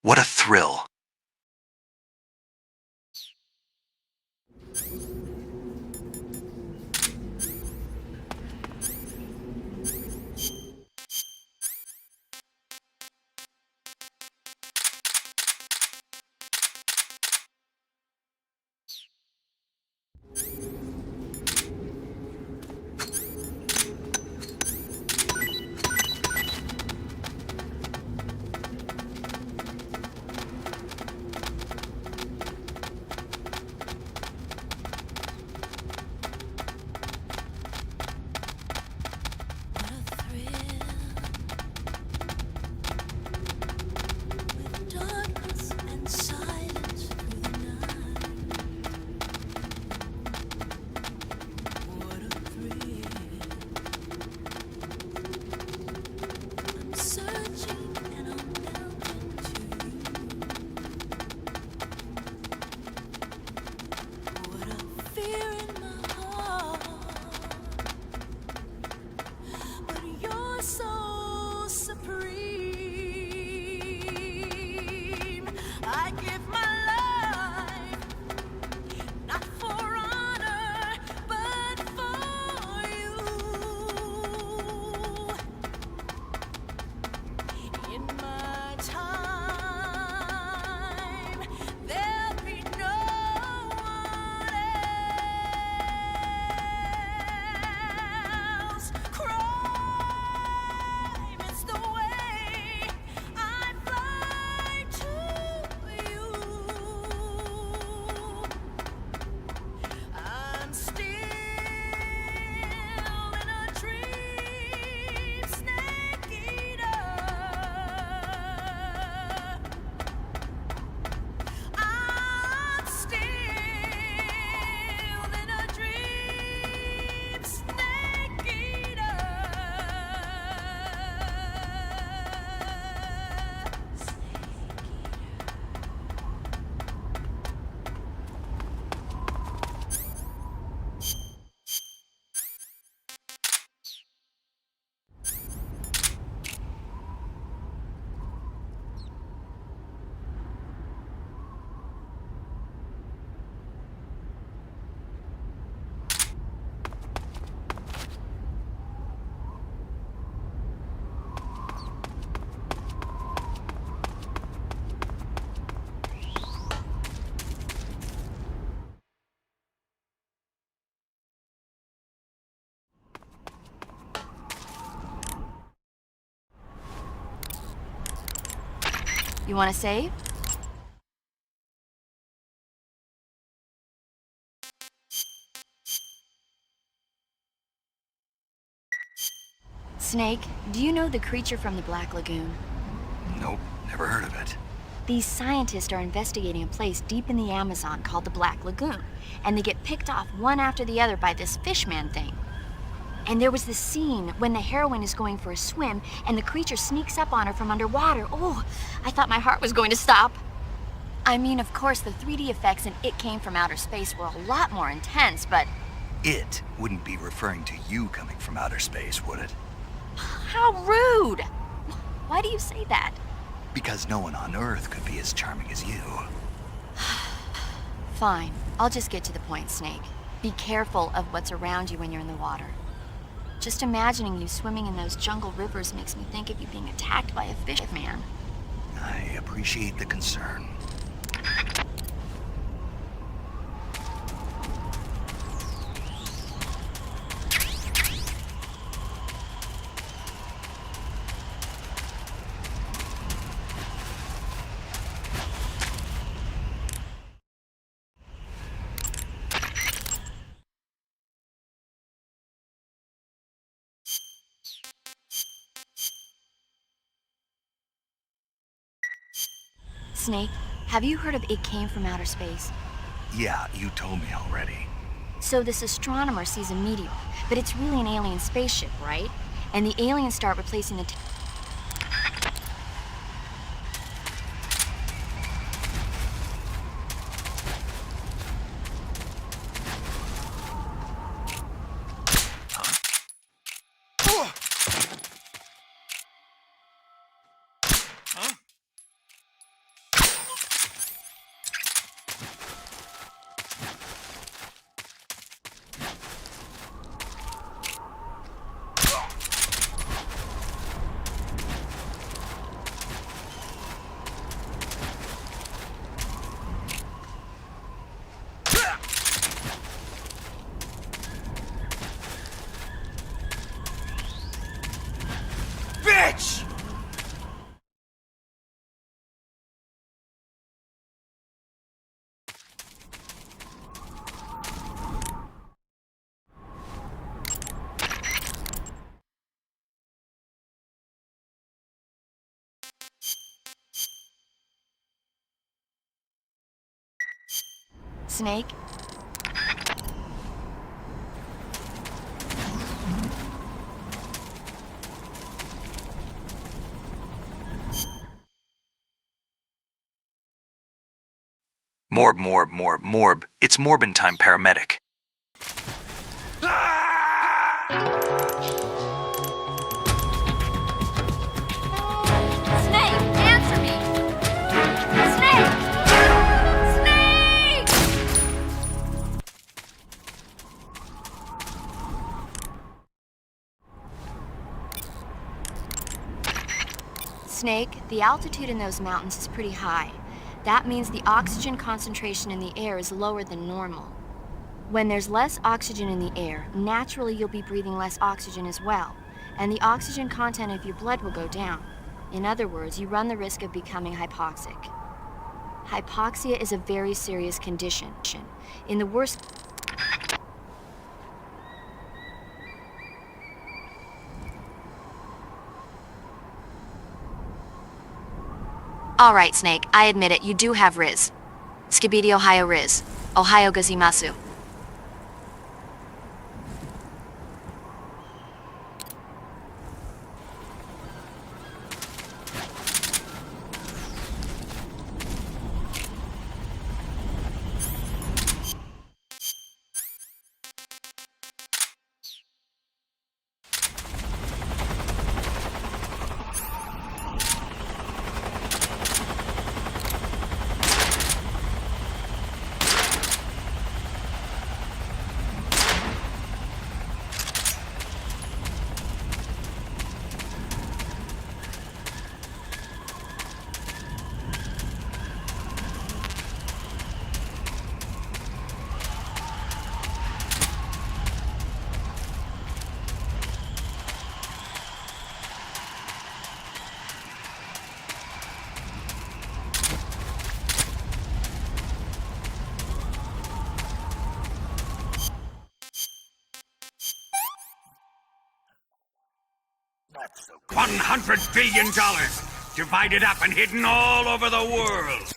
What a thrill. You want to save? Snake, do you know the creature from the Black Lagoon? Nope, never heard of it. These scientists are investigating a place deep in the Amazon called the Black Lagoon, and they get picked off one after the other by this fishman thing. And there was this scene when the heroine is going for a swim and the creature sneaks up on her from underwater. Oh, I thought my heart was going to stop. I mean, of course, the 3D effects in It Came From Outer Space were a lot more intense, but... It wouldn't be referring to you coming from outer space, would it? How rude! Why do you say that? Because no one on Earth could be as charming as you. Fine. I'll just get to the point, Snake. Be careful of what's around you when you're in the water. Just imagining you swimming in those jungle rivers makes me think of you being attacked by a fish man. I appreciate the concern. Snake, have you heard of It Came From Outer Space? Yeah, you told me already. So this astronomer sees a meteor, but it's really an alien spaceship, right? And the aliens start replacing the... Bitch! Snake? Morb. It's Morbin time, paramedic. Snake, answer me! Snake! Snake! Snake, the altitude in those mountains is pretty high. That means the oxygen concentration in the air is lower than normal. When there's less oxygen in the air, naturally you'll be breathing less oxygen as well, and the oxygen content of your blood will go down. In other words, you run the risk of becoming hypoxic. Hypoxia is a very serious condition. In the worst... All right, Snake, I admit it, you do have Riz. Skibidi Ohio Riz. Ohio Gazimasu. $100 billion divided up and hidden all over the world.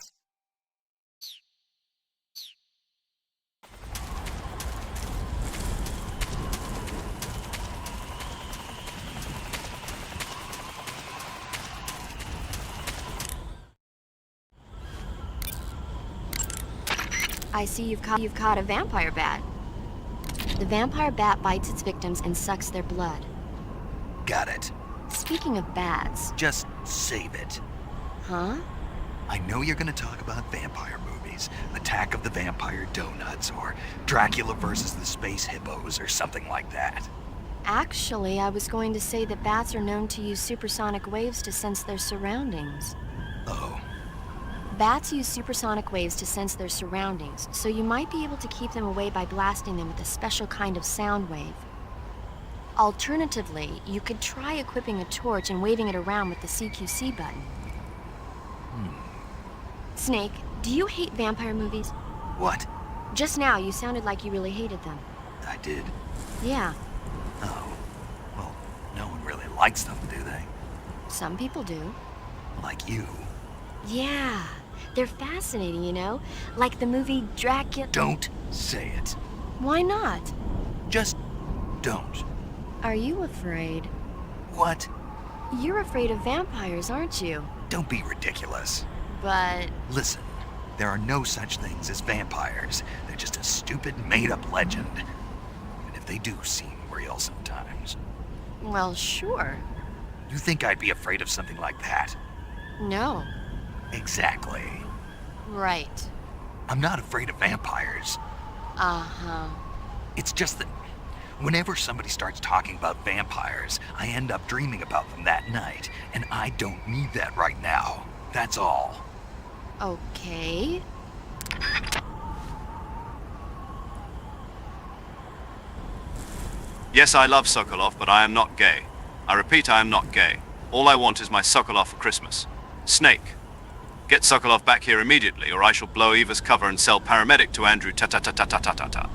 I see you've caught a vampire bat. The vampire bat bites its victims and sucks their blood. Got it. Speaking of bats... Just save it. Huh? I know you're gonna talk about vampire movies. Attack of the Vampire Donuts, or Dracula versus the Space Hippos, or something like that. Actually, I was going to say that bats are known to use supersonic waves to sense their surroundings. Oh. Bats use supersonic waves to sense their surroundings, so you might be able to keep them away by blasting them with a special kind of sound wave. Alternatively, you could try equipping a torch and waving it around with the CQC button. Snake, do you hate vampire movies? What? Just now, you sounded like you really hated them. I did? Yeah. Oh. Well, no one really likes them, do they? Some people do. Like you. Yeah. They're fascinating, you know? Like the movie Dracula... Don't say it. Why not? Just don't. Are you afraid? What? You're afraid of vampires, aren't you? Don't be ridiculous. But... Listen, there are no such things as vampires. They're just a stupid, made-up legend. And if they do seem real sometimes. Well, sure. You think I'd be afraid of something like that? No. Exactly. Right. I'm not afraid of vampires. Uh-huh. It's just that whenever somebody starts talking about vampires, I end up dreaming about them that night, and I don't need that right now. That's all. Okay. Yes, I love Sokolov, but I am not gay. I repeat, I am not gay. All I want is my Sokolov for Christmas. Snake, get Sokolov back here immediately, or I shall blow Eva's cover and sell paramedic to Andrew ta-ta-ta-ta-ta-ta-ta.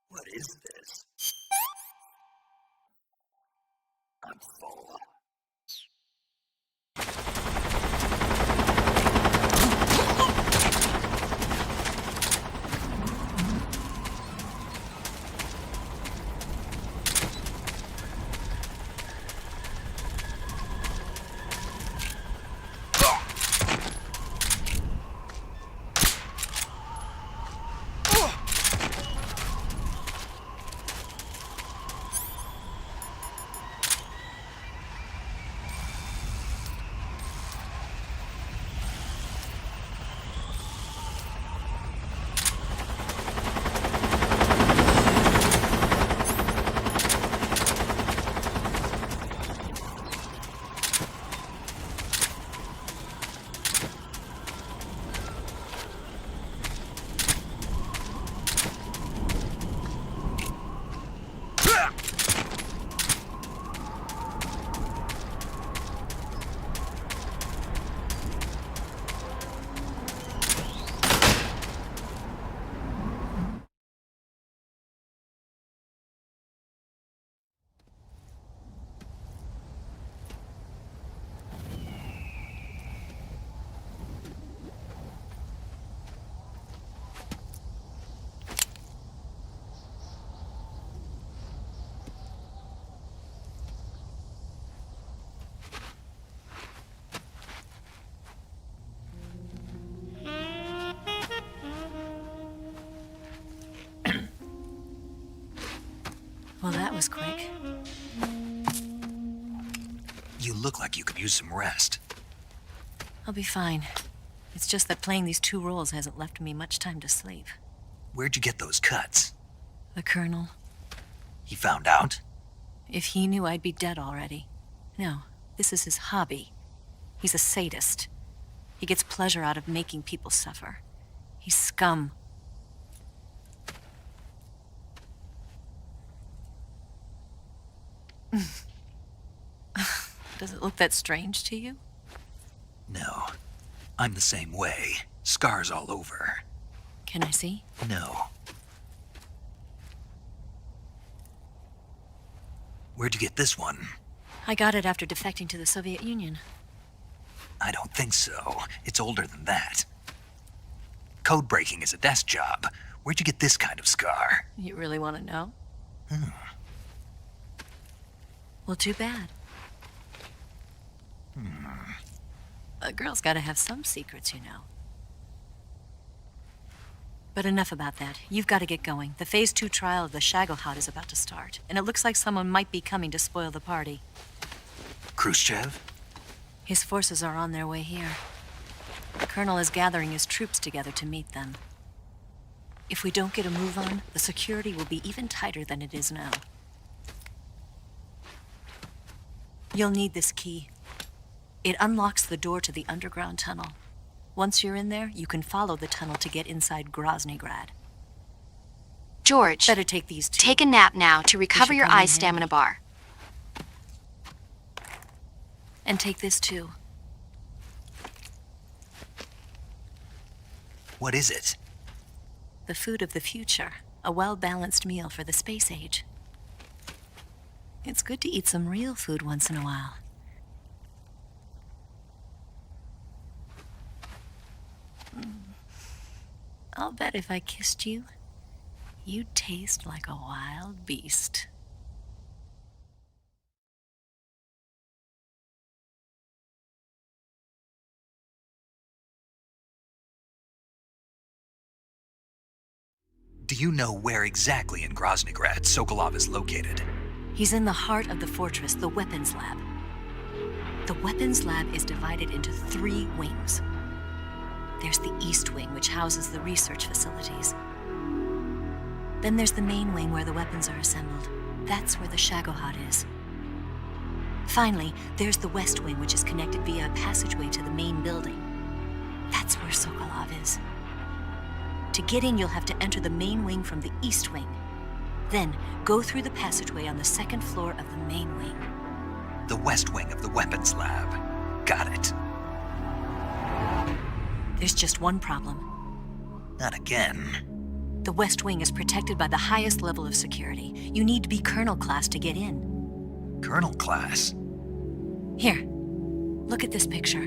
What is this? I'm full. was quick. You look like you could use some rest. I'll be fine. It's just that playing these 2 roles hasn't left me much time to sleep. Where'd you get those cuts? The Colonel. He found out? If he knew, I'd be dead already. No, this is his hobby. He's a sadist. He gets pleasure out of making people suffer. He's scum. Does it look that strange to you? No. I'm the same way. Scars all over. Can I see? No. Where'd you get this one? I got it after defecting to the Soviet Union. I don't think so. It's older than that. Code breaking is a desk job. Where'd you get this kind of scar? You really want to know? Well, too bad. A girl's got to have some secrets, you know. But enough about that. You've got to get going. The Phase 2 trial of the Shagohod is about to start, and it looks like someone might be coming to spoil the party. Khrushchev? His forces are on their way here. The Colonel is gathering his troops together to meet them. If we don't get a move on, the security will be even tighter than it is now. You'll need this key. It unlocks the door to the underground tunnel. Once you're in there, you can follow the tunnel to get inside Groznygrad. George, better take these 2. Take a nap now to recover your eye stamina bar. And take this too. What is it? The food of the future. A well-balanced meal for the space age. It's good to eat some real food once in a while. I'll bet if I kissed you, you'd taste like a wild beast. Do you know where exactly in Groznygrad Sokolov is located? He's in the heart of the fortress, the weapons lab. The weapons lab is divided into 3 wings. There's the East Wing, which houses the research facilities. Then there's the main wing where the weapons are assembled. That's where the Shagohod is. Finally, there's the West Wing, which is connected via a passageway to the main building. That's where Sokolov is. To get in, you'll have to enter the main wing from the East Wing. Then, go through the passageway on the 2nd floor of the main wing. The West Wing of the weapons lab. Got it. There's just one problem. Not again. The West Wing is protected by the highest level of security. You need to be Colonel class to get in. Colonel class? Here, look at this picture.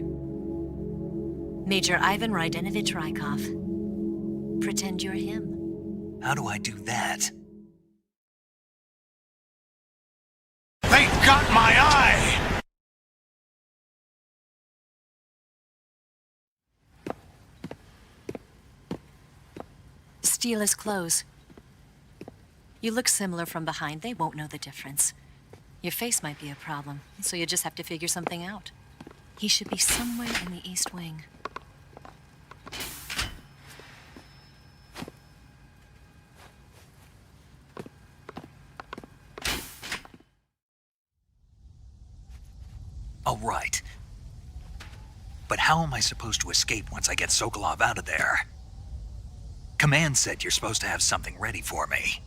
Major Ivan Rydenovich Rykov. Pretend you're him. How do I do that? They got my eye! Steal his clothes. You look similar from behind. They won't know the difference. Your face might be a problem, so you just have to figure something out. He should be somewhere in the East Wing. All right. But how am I supposed to escape once I get Sokolov out of there? Command said you're supposed to have something ready for me.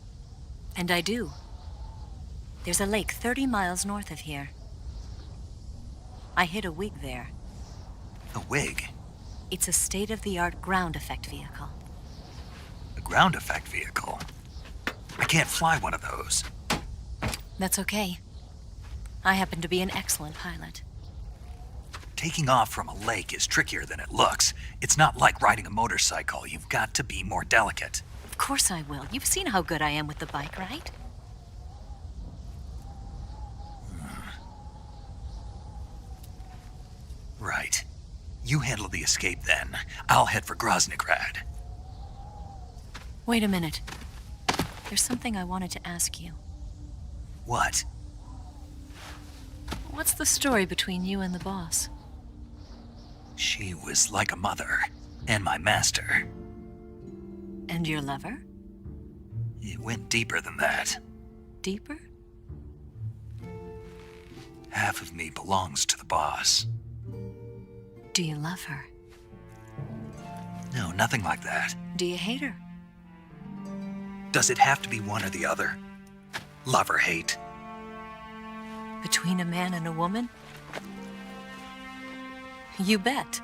And I do. There's a lake 30 miles north of here. I hid a wig there. A wig? It's a state-of-the-art ground effect vehicle. A ground effect vehicle? I can't fly one of those. That's okay. I happen to be an excellent pilot. Taking off from a lake is trickier than it looks. It's not like riding a motorcycle. You've got to be more delicate. Of course I will. You've seen how good I am with the bike, right? Right. You handle the escape then. I'll head for Groznygrad. Wait a minute. There's something I wanted to ask you. What? What's the story between you and the boss? She was like a mother, and my master. And your lover? It went deeper than that. Deeper? Half of me belongs to the boss. Do you love her? No, nothing like that. Do you hate her? Does it have to be one or the other? Love or hate? Between a man and a woman? You bet.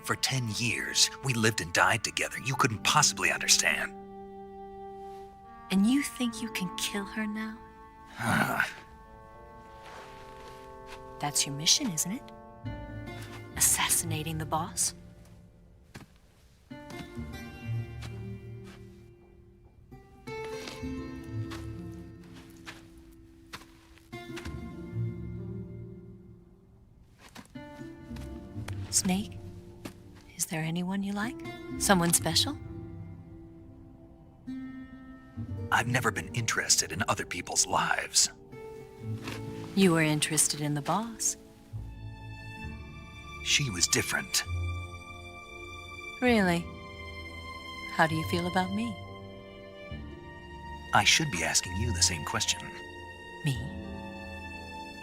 For 10 years, we lived and died together. You couldn't possibly understand. And you think you can kill her now? That's your mission, isn't it? Assassinating the boss? Snake, is there anyone you like? Someone special? I've never been interested in other people's lives. You were interested in the boss. She was different. Really? How do you feel about me? I should be asking you the same question. Me?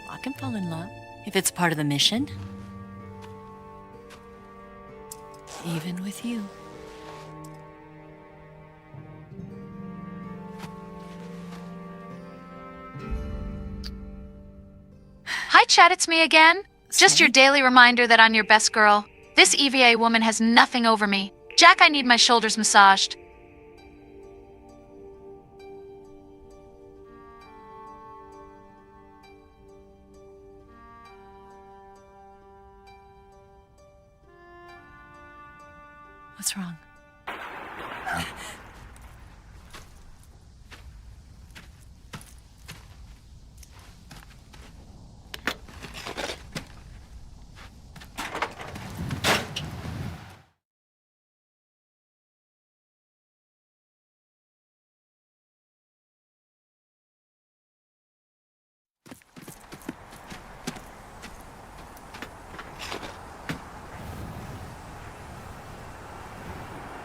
I can fall in love if it's part of the mission. Even with you. Hi, Chad, it's me again. Just your daily reminder that I'm your best girl. This EVA woman has nothing over me. Jack, I need my shoulders massaged. What's wrong?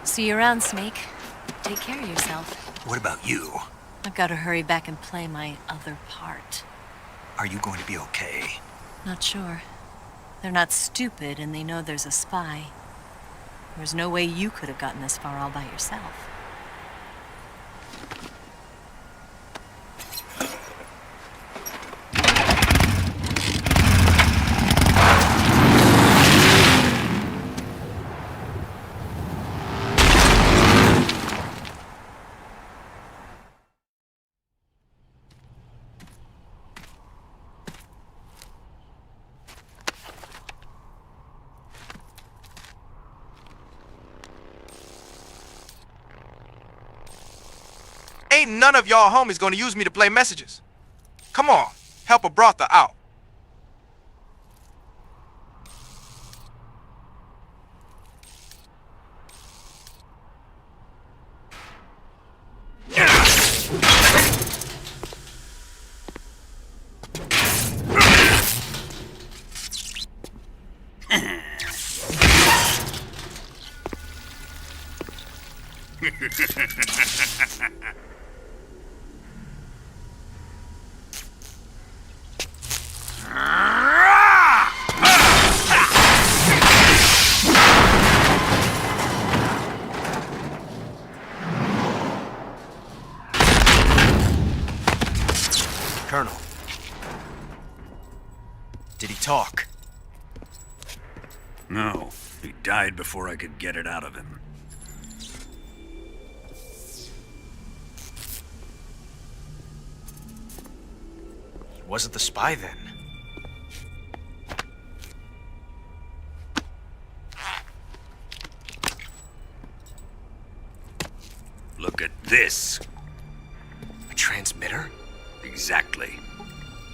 See you around, Snake. Take care of yourself. What about you? I've got to hurry back and play my other part. Are you going to be okay? Not sure. They're not stupid, and they know there's a spy. There's no way you could have gotten this far all by yourself. Ain't none of y'all homies gonna use me to play messages. Come on, help a brother out. Colonel. Did he talk? No, he died before I could get it out of him. He wasn't the spy then. Look at this. A transmitter? Exactly.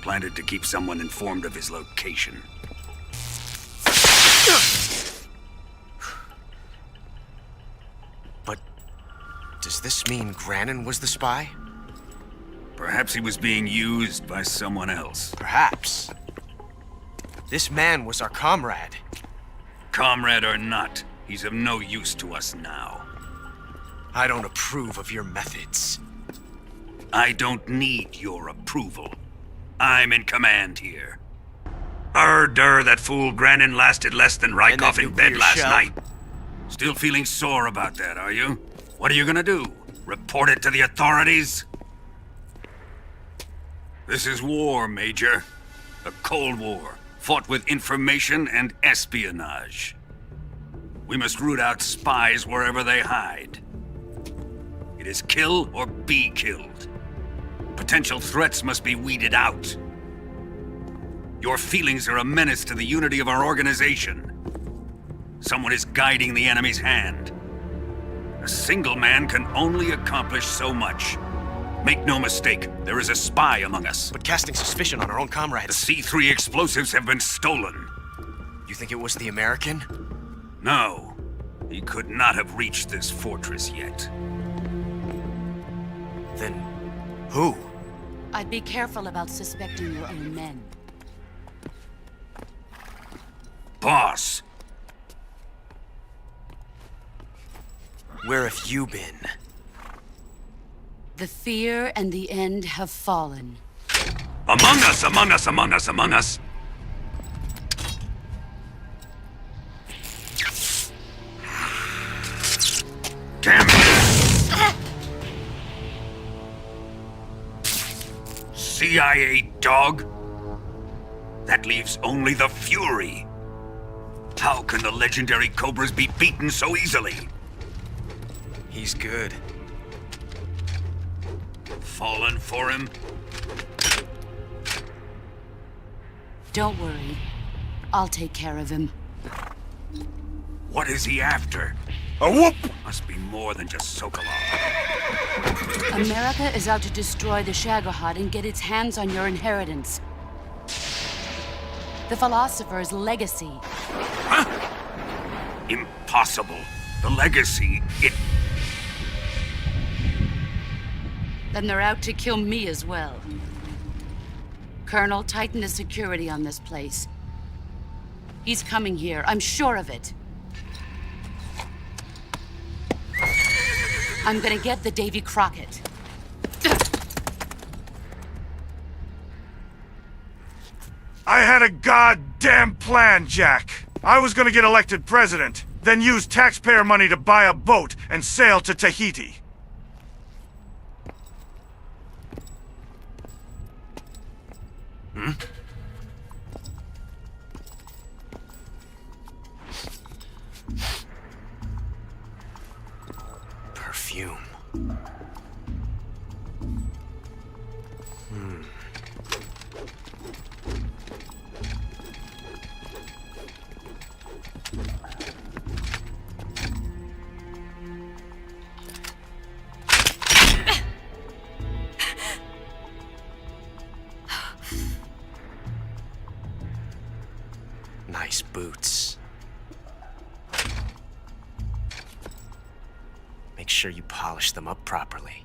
Planted to keep someone informed of his location. But does this mean Granin was the spy? Perhaps he was being used by someone else. Perhaps. This man was our comrade. Comrade or not, he's of no use to us now. I don't approve of your methods. I don't need your approval. I'm in command here. That fool Granin lasted less than Rykov in bed last night. Still feeling sore about that, are you? What are you gonna do? Report it to the authorities? This is war, Major. A Cold War, fought with information and espionage. We must root out spies wherever they hide. It is kill or be killed. Potential threats must be weeded out. Your feelings are a menace to the unity of our organization. Someone is guiding the enemy's hand. A single man can only accomplish so much. Make no mistake, there is a spy among us. But casting suspicion on our own comrades... The C3 explosives have been stolen. You think it was the American? No. He could not have reached this fortress yet. Then... who? I'd be careful about suspecting your own men. Boss! Where have you been? The fear and the end have fallen. Among us, among us, among us, among us! Damn it! CIA dog? That leaves only the Fury. How can the legendary Cobras be beaten so easily? He's good. Fallen for him? Don't worry. I'll take care of him. What is he after? A whoop! Must be more than just Sokolov. America is out to destroy the Shagohod and get its hands on your inheritance. The philosopher's legacy. Huh? Impossible. The legacy, Then they're out to kill me as well. Colonel, tighten the security on this place. He's coming here, I'm sure of it. I'm gonna get the Davy Crockett. I had a goddamn plan, Jack. I was gonna get elected president, then use taxpayer money to buy a boat and sail to Tahiti. Hmm? Perfume. Nice boots. Make sure you polish them up properly.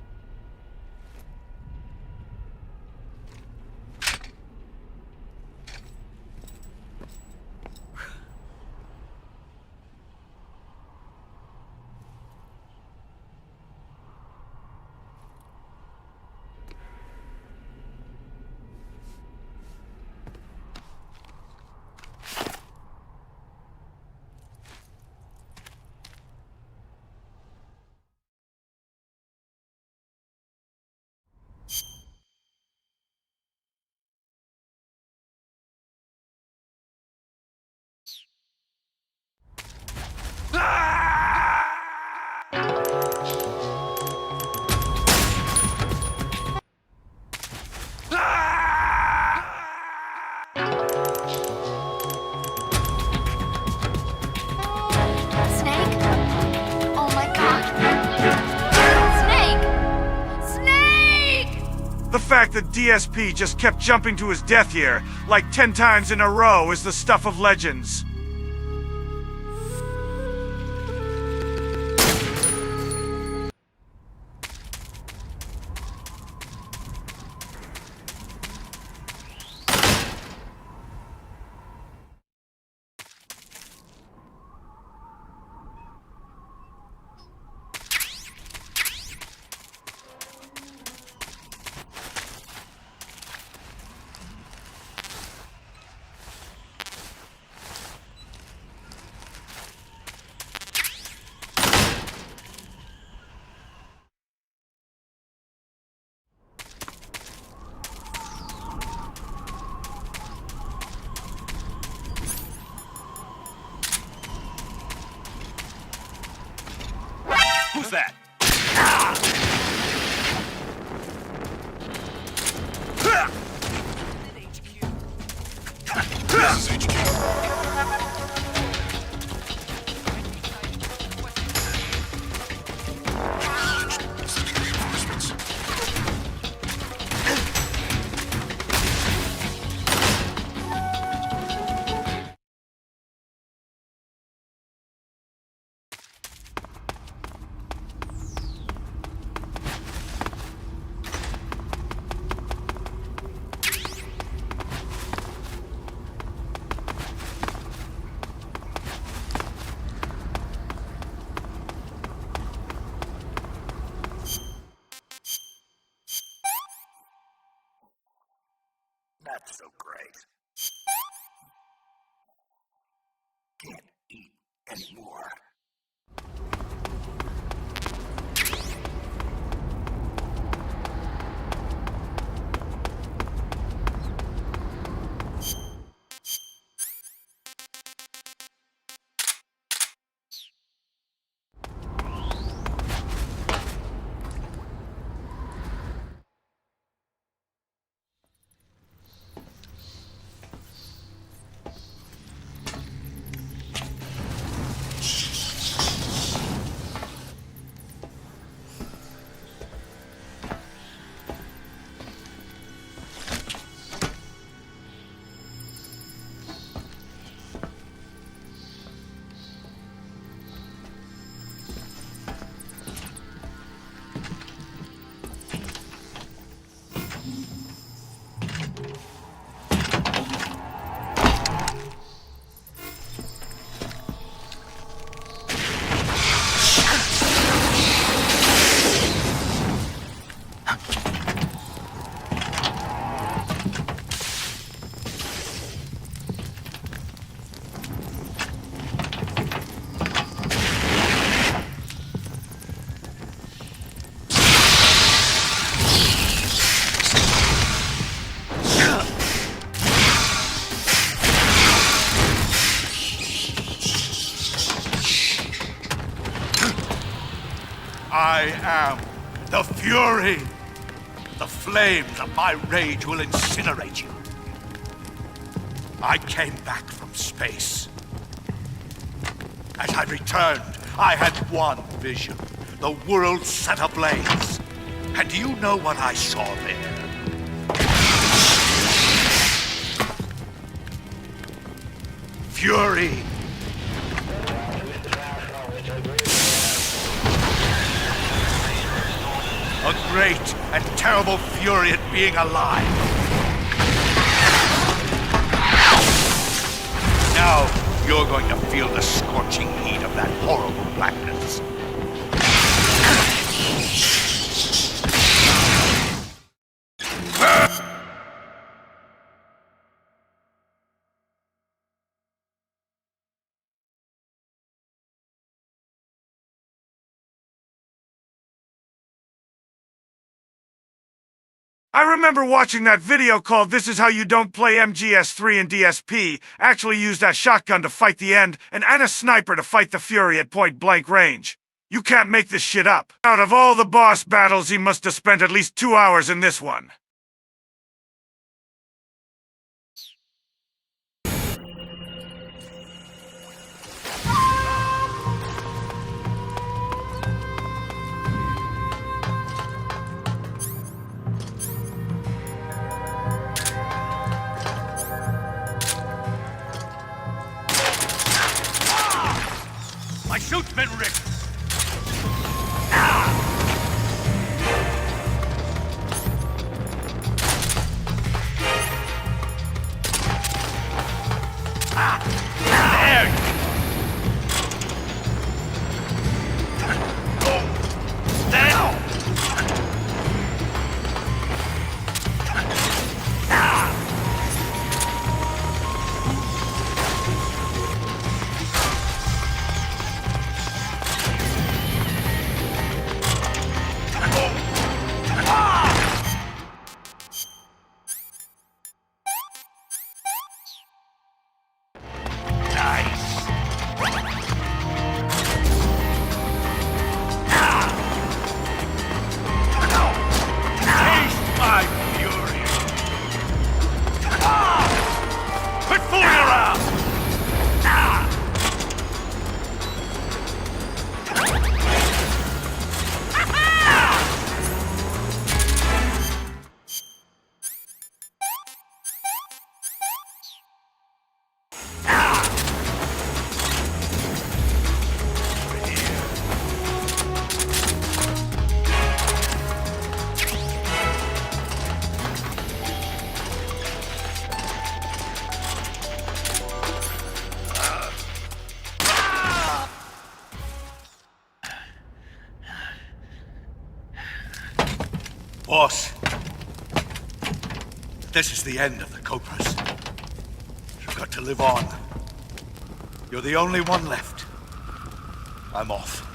The fact that DSP just kept jumping to his death here, like 10 times in a row, is the stuff of legends. that? This is HQ. Sending reinforcements. Not so great. Can't eat anymore. I am the Fury. The flames of my rage will incinerate you. I came back from space. As I returned, I had one vision. The world set ablaze. And do you know what I saw there? Fury. A great and terrible fury at being alive. Now, you're going to feel the scorching heat of that horrible blackness. I remember watching that video called This Is How You Don't Play MGS3 and DSP, actually used a shotgun to fight the end and a sniper to fight the Fury at point-blank range. You can't make this shit up. Out of all the boss battles, he must have spent at least 2 hours in this one. My shoot's been ripped. There! Down! Boss, this is the end of the Cobras. You've got to live on. You're the only one left. I'm off.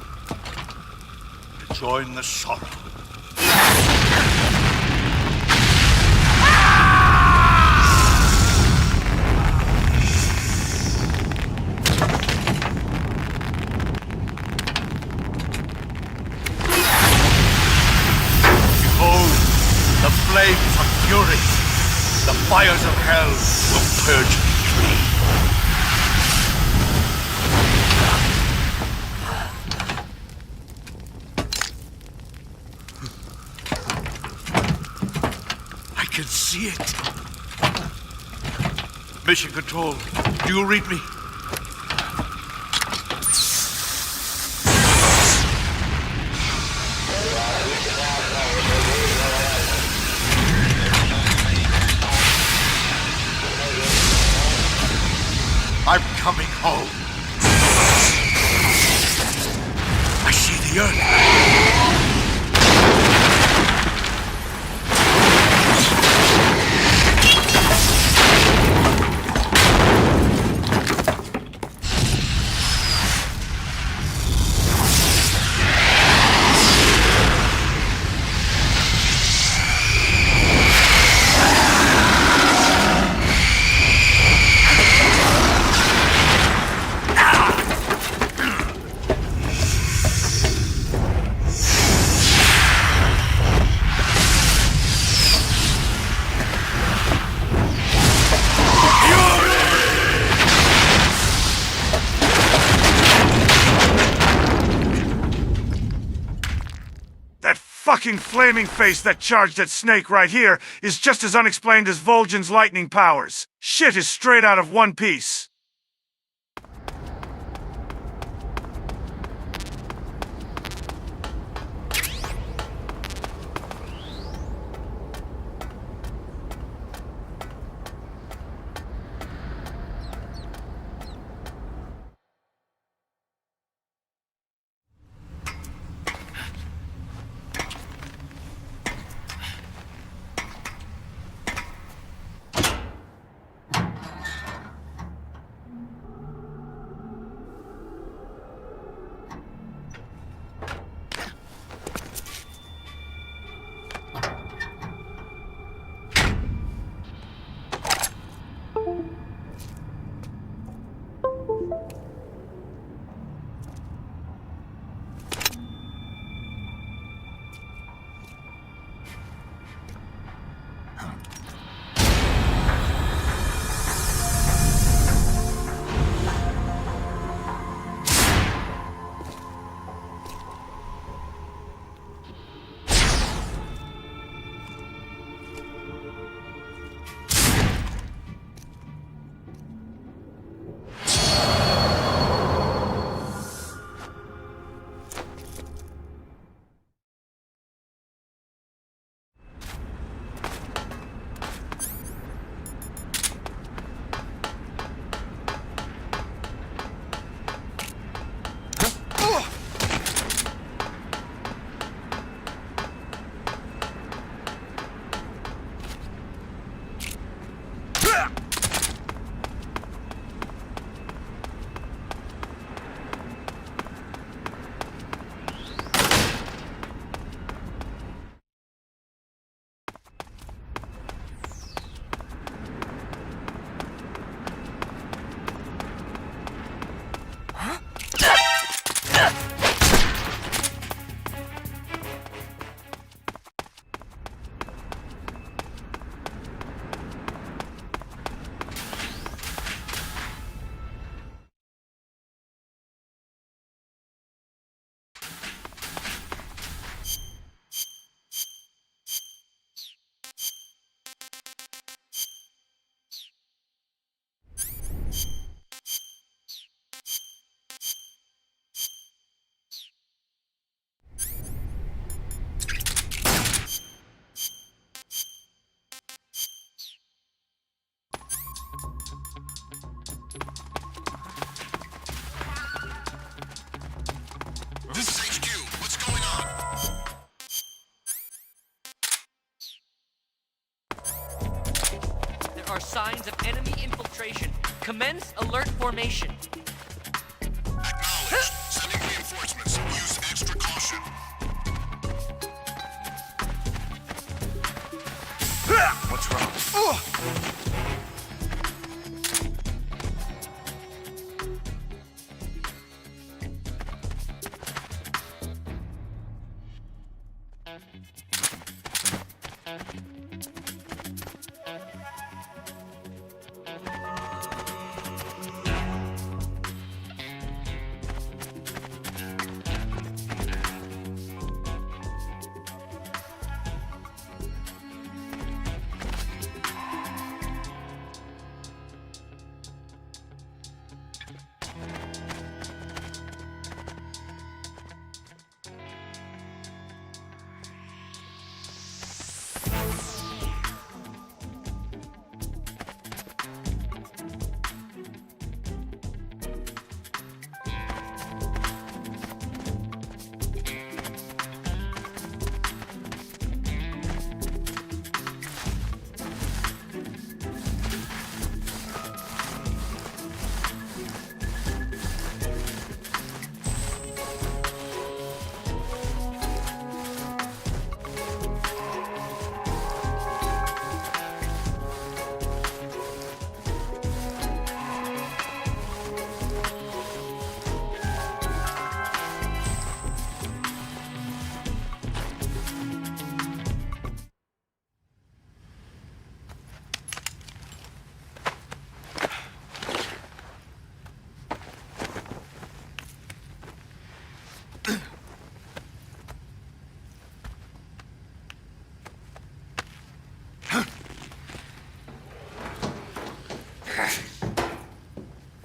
To join the sorrow. Behold, the flames of fury. The fires of hell will purge me clean. I can see it. Mission Control, do you read me? I'm coming home. I see the earth. Fucking flaming face that charged at Snake right here is just as unexplained as Vol'jin's lightning powers. Shit is straight out of One Piece. are signs of enemy infiltration. Commence alert formation. Acknowledged. Sending reinforcements. Use extra caution. What's wrong?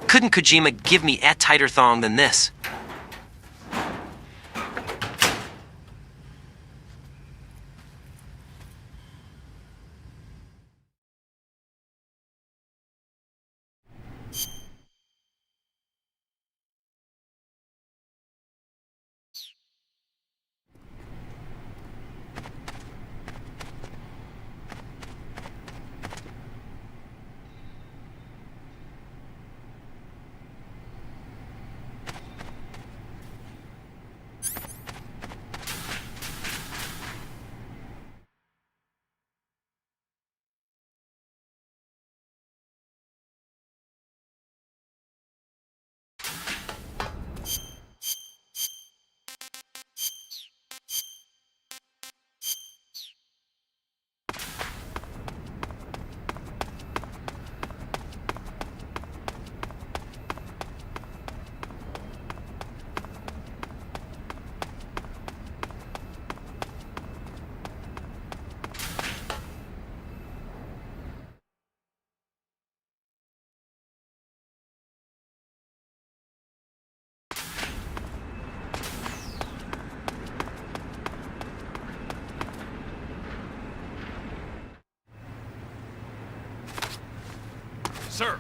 Couldn't Kojima give me a tighter thong than this? Sir!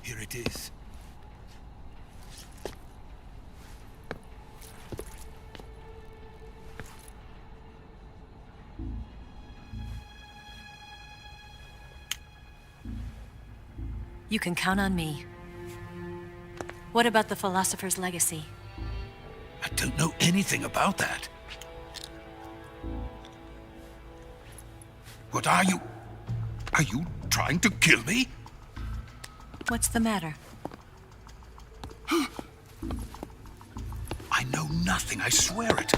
Here it is. You can count on me. What about the philosopher's legacy? I don't know anything about that. What are you? Are you trying to kill me? What's the matter? I know nothing, I swear it.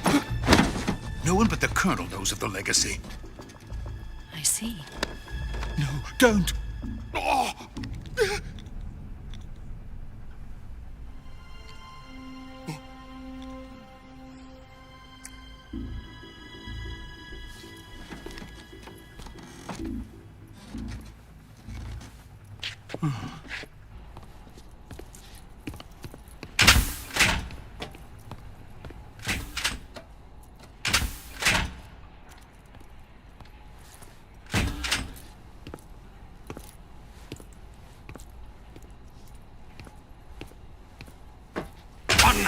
No one but the Colonel knows of the legacy. I see. No, don't. Oh.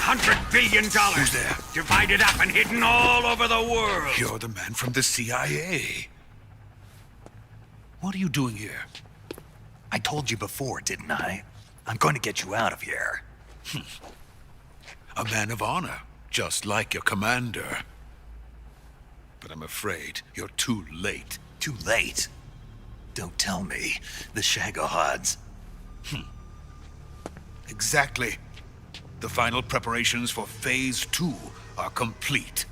$100 billion. Who's there? Divided up and hidden all over the world. You're the man from the CIA. What are you doing here? I told you before, didn't I? I'm going to get you out of here. A man of honor, just like your commander. But I'm afraid you're too late. Too late? Don't tell me. The Shagohods. Exactly. The final preparations for Phase 2 are complete.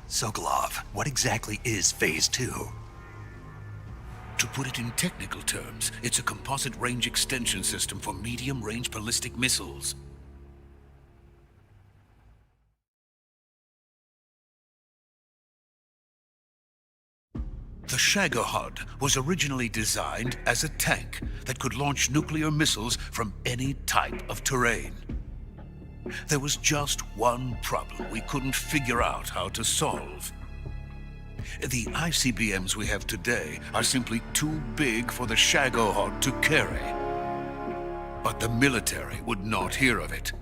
Sokolov, what exactly is Phase 2? To put it in technical terms, it's a composite range extension system for medium-range ballistic missiles. The Shagohod was originally designed as a tank that could launch nuclear missiles from any type of terrain. There was just one problem we couldn't figure out how to solve. The ICBMs we have today are simply too big for the Shagohod to carry. But the military would not hear of it.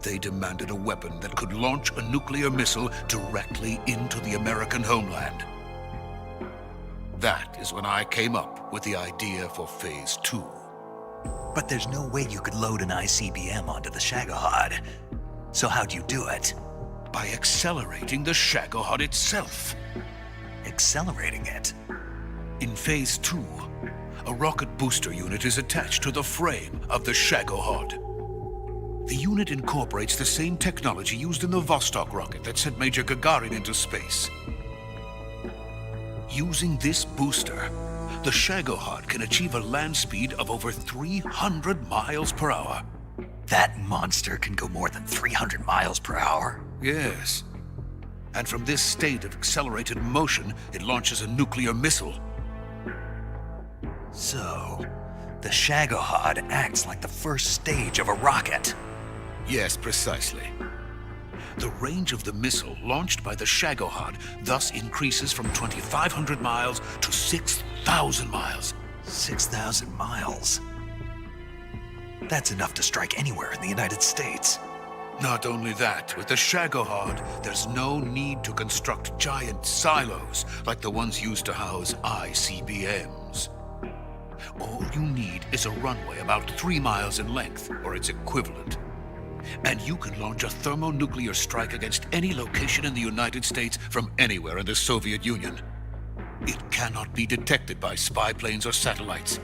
They demanded a weapon that could launch a nuclear missile directly into the American homeland. That is when I came up with the idea for Phase 2. But there's no way you could load an ICBM onto the Shagohod. So how'd you do it? By accelerating the Shagohod itself. Accelerating it? In Phase 2, a rocket booster unit is attached to the frame of the Shagohod. The unit incorporates the same technology used in the Vostok rocket that sent Major Gagarin into space. Using this booster, the Shagohod can achieve a land speed of over 300 miles per hour. That monster can go more than 300 miles per hour? Yes. And from this state of accelerated motion, it launches a nuclear missile. So, the Shagohod acts like the first stage of a rocket. Yes, precisely. The range of the missile launched by the Shagohod thus increases from 2,500 miles to 6,000 miles. 6,000 miles? That's enough to strike anywhere in the United States. Not only that, with the Shagohod, there's no need to construct giant silos like the ones used to house ICBMs. All you need is a runway about 3 miles in length, or its equivalent. And you can launch a thermonuclear strike against any location in the United States from anywhere in the Soviet Union. It cannot be detected by spy planes or satellites.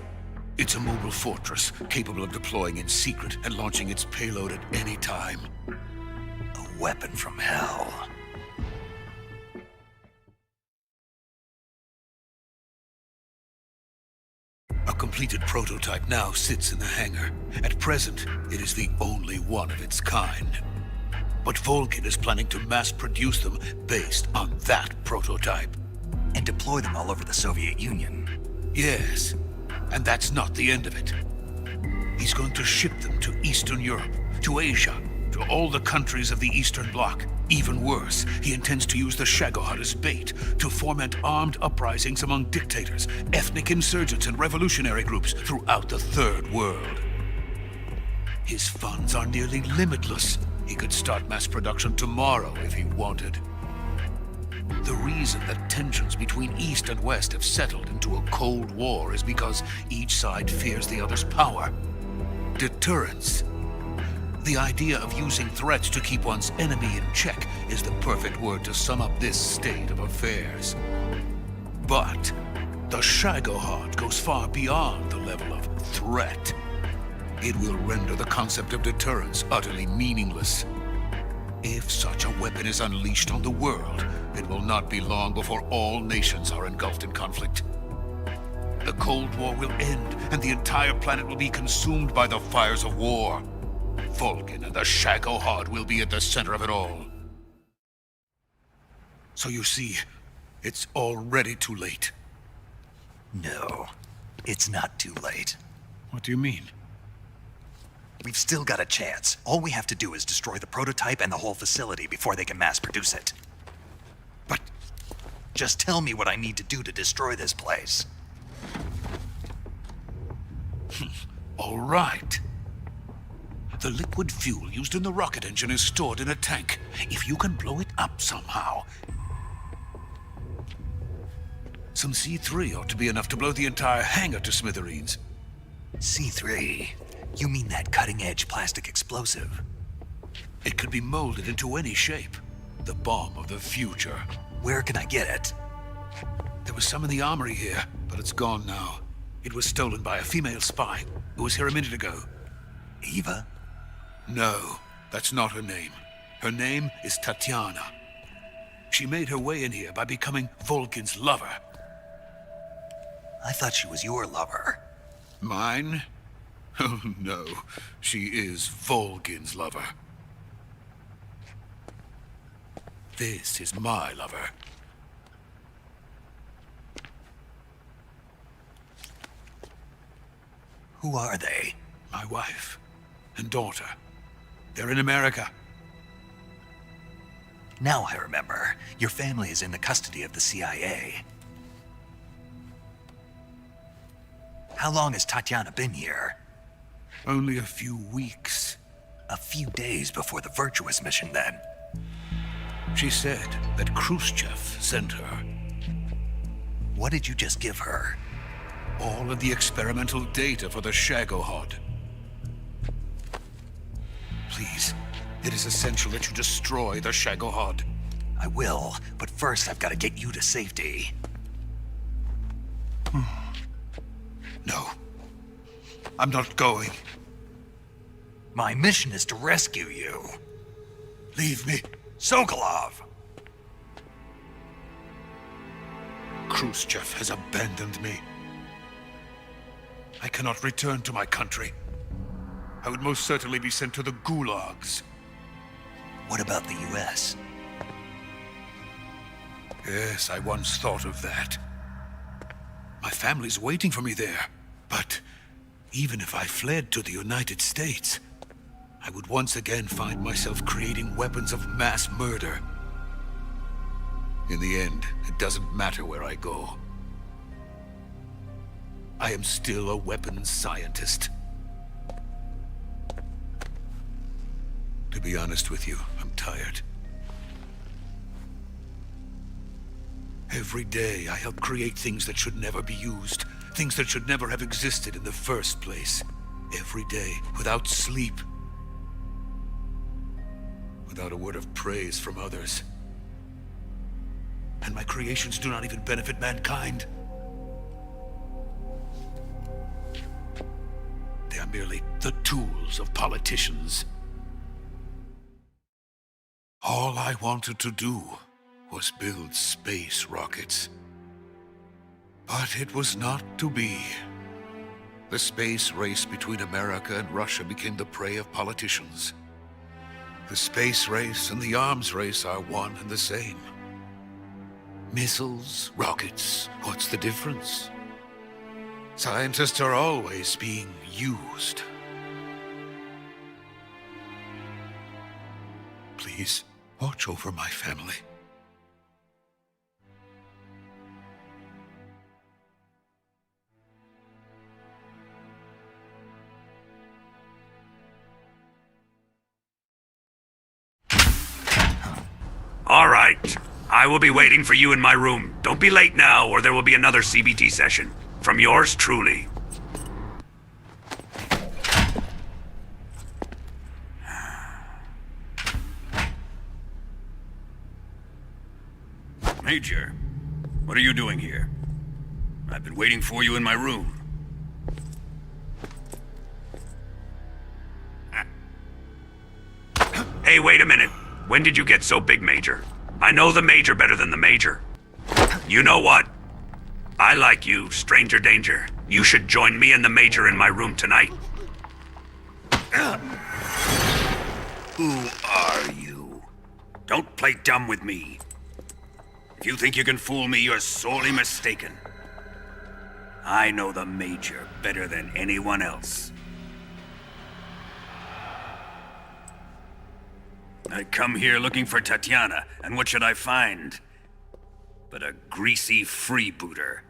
It's a mobile fortress, capable of deploying in secret and launching its payload at any time. A weapon from hell. A completed prototype now sits in the hangar. At present, it is the only one of its kind. But Volgin is planning to mass produce them based on that prototype. And deploy them all over the Soviet Union. Yes, and that's not the end of it. He's going to ship them to Eastern Europe, to Asia, to all the countries of the Eastern Bloc. Even worse, he intends to use the Shagohod as bait to foment armed uprisings among dictators, ethnic insurgents, and revolutionary groups throughout the Third World. His funds are nearly limitless. He could start mass production tomorrow if he wanted. The reason that tensions between East and West have settled into a Cold War is because each side fears the other's power. Deterrence. The idea of using threats to keep one's enemy in check is the perfect word to sum up this state of affairs. But the Shagohod goes far beyond the level of threat. It will render the concept of deterrence utterly meaningless. If such a weapon is unleashed on the world, it will not be long before all nations are engulfed in conflict. The Cold War will end, and the entire planet will be consumed by the fires of war. Volgin and the Shagohod will be at the center of it all. So you see, it's already too late. No, it's not too late. What do you mean? We've still got a chance. All we have to do is destroy the prototype and the whole facility before they can mass produce it. But just tell me what I need to do to destroy this place. All right. The liquid fuel used in the rocket engine is stored in a tank. If you can blow it up somehow... Some C3 ought to be enough to blow the entire hangar to smithereens. C3? You mean that cutting-edge plastic explosive? It could be molded into any shape. The bomb of the future. Where can I get it? There was some in the armory here, but it's gone now. It was stolen by a female spy who was here a minute ago. Eva? No, that's not her name. Her name is Tatiana. She made her way in here by becoming Volgin's lover. I thought she was your lover. Mine? Oh no, she is Volgin's lover. This is my lover. Who are they? My wife and daughter. They're in America. Now I remember. Your family is in the custody of the CIA. How long has Tatiana been here? Only a few weeks. A few days before the Virtuous Mission, then. She said that Khrushchev sent her. What did you just give her? All of the experimental data for the Shagohod. Please, it is essential that you destroy the Shagohod. I will, but first I've got to get you to safety. No. I'm not going. My mission is to rescue you. Leave me. Sokolov! Khrushchev has abandoned me. I cannot return to my country. I would most certainly be sent to the gulags. What about the US? Yes, I once thought of that. My family's waiting for me there. But even if I fled to the United States, I would once again find myself creating weapons of mass murder. In the end, it doesn't matter where I go. I am still a weapons scientist. To be honest with you, I'm tired. Every day, I help create things that should never be used. Things that should never have existed in the first place. Every day, without sleep. Without a word of praise from others. And my creations do not even benefit mankind. They are merely the tools of politicians. All I wanted to do was build space rockets. But it was not to be. The space race between America and Russia became the prey of politicians. The space race and the arms race are one and the same. Missiles, rockets, what's the difference? Scientists are always being used. Please, watch over my family. All right. I will be waiting for you in my room. Don't be late now, or there will be another CBT session. From yours truly. Major, what are you doing here? I've been waiting for you in my room. Hey, wait a minute. When did you get so big, Major? I know the Major better than the Major. You know what? I like you, stranger danger. You should join me and the Major in my room tonight. Who are you? Don't play dumb with me. If you think you can fool me, you're sorely mistaken. I know the Major better than anyone else. I come here looking for Tatiana, and what should I find? But a greasy freebooter.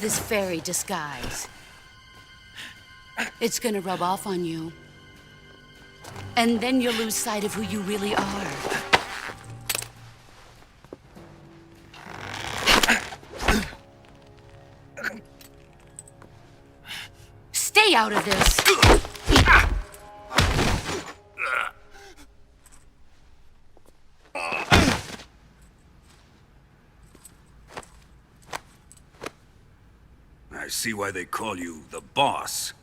this fairy disguise. It's gonna rub off on you. And then you'll lose sight of who you really are. Stay out of this! I see why they call you the boss.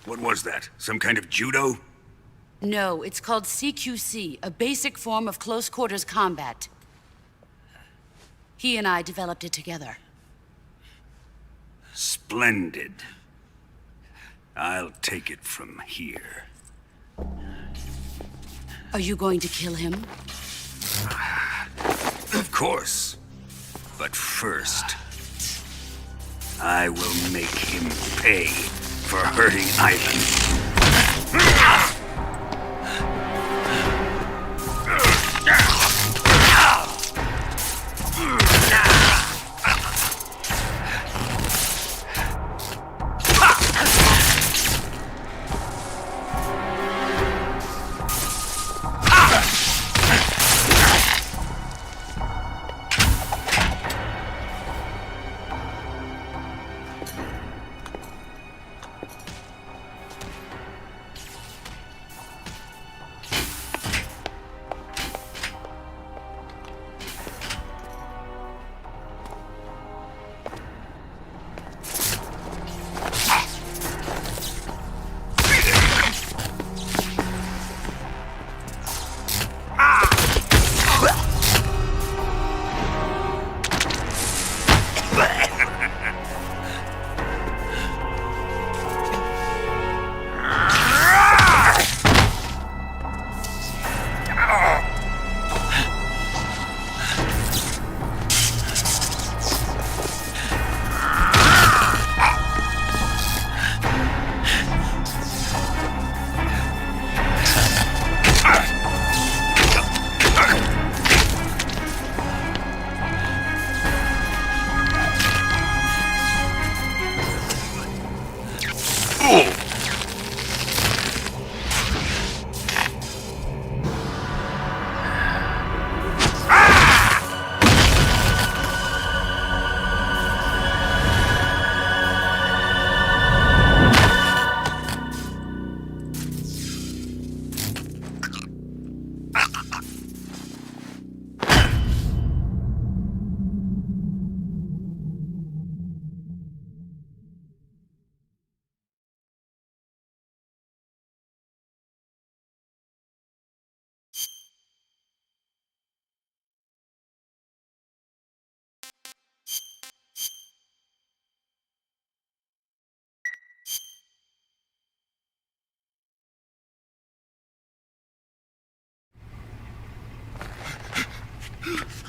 What was that? Some kind of judo? No, it's called CQC, a basic form of close quarters combat. He and I developed it together. Splendid. I'll take it from here. Are you going to kill him? Of course. But first, I will make him pay for hurting Ivan.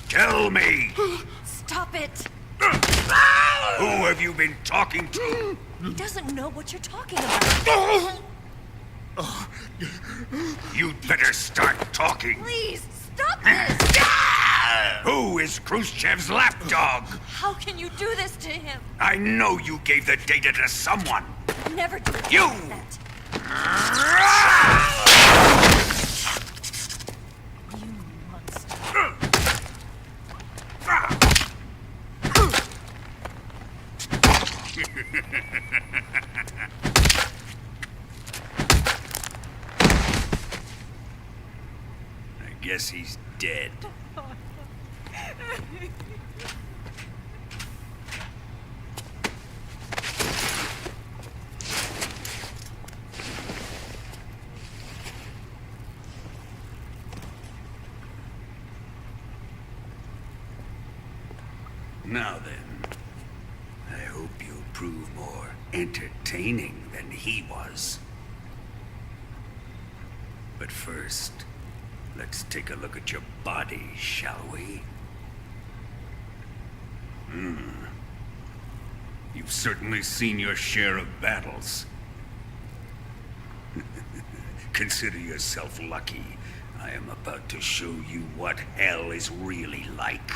Tell me! Stop it! Who have you been talking to? He doesn't know what you're talking about. You'd better start talking. Please, stop this! Who is Khrushchev's lapdog? How can you do this to him? I know you gave the data to someone. Never do You! that. I guess he's dead. Now then, I hope you'll prove more entertaining than he was. But first, let's take a look at your body, shall we? You've certainly seen your share of battles. Consider yourself lucky. I am about to show you what hell is really like.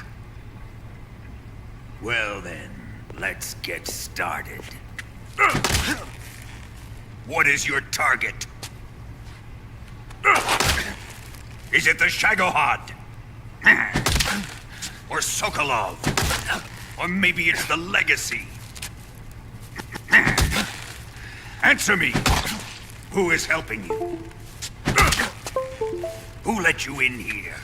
Well then, Let's get started. What is your target? Is it the Shagohod? Or Sokolov? Or maybe it's the Legacy? Answer me! Who is helping you? Who let you in here?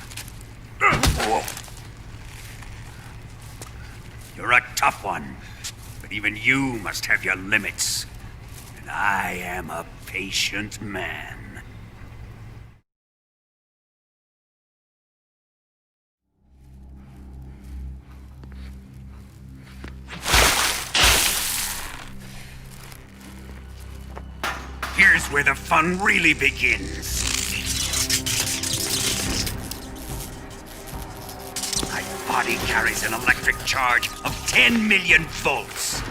You're a tough one, but even you must have your limits. And I am a patient man. Here's where the fun really begins. My body carries an electric charge of 10 million volts.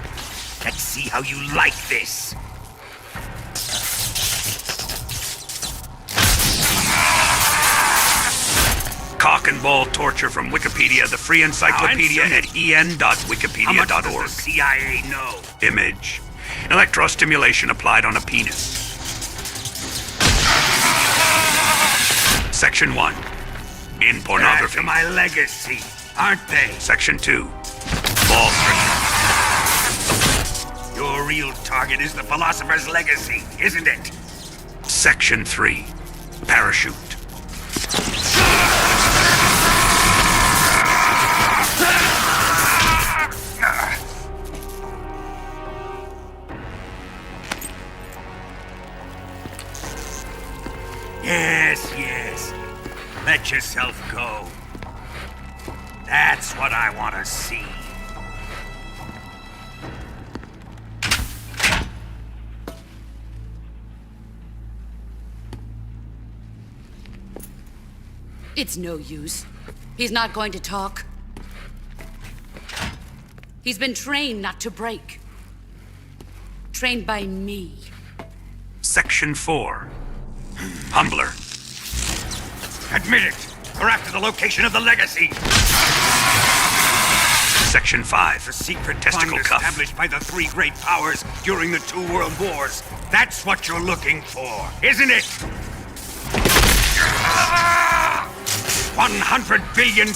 Let's see how you like this. Cock and ball torture from Wikipedia, the free encyclopedia at en.wikipedia.org. How much does the CIA know? Image. Electrostimulation applied on a penis. Section 1. In pornography. That's my legacy, aren't they? Section 2. Ball stretcher. Your real target is the philosopher's legacy, isn't it? Section 3. Parachute. Yes. Let yourself go. That's what I want to see. It's no use. He's not going to talk. He's been trained not to break. Trained by me. Section 4. Humbler. Admit it! We're after the location of the legacy! Section 5. The secret testicle cuff. Established by the 3 great powers during the 2 world wars. That's what you're looking for, isn't it? $100 billion.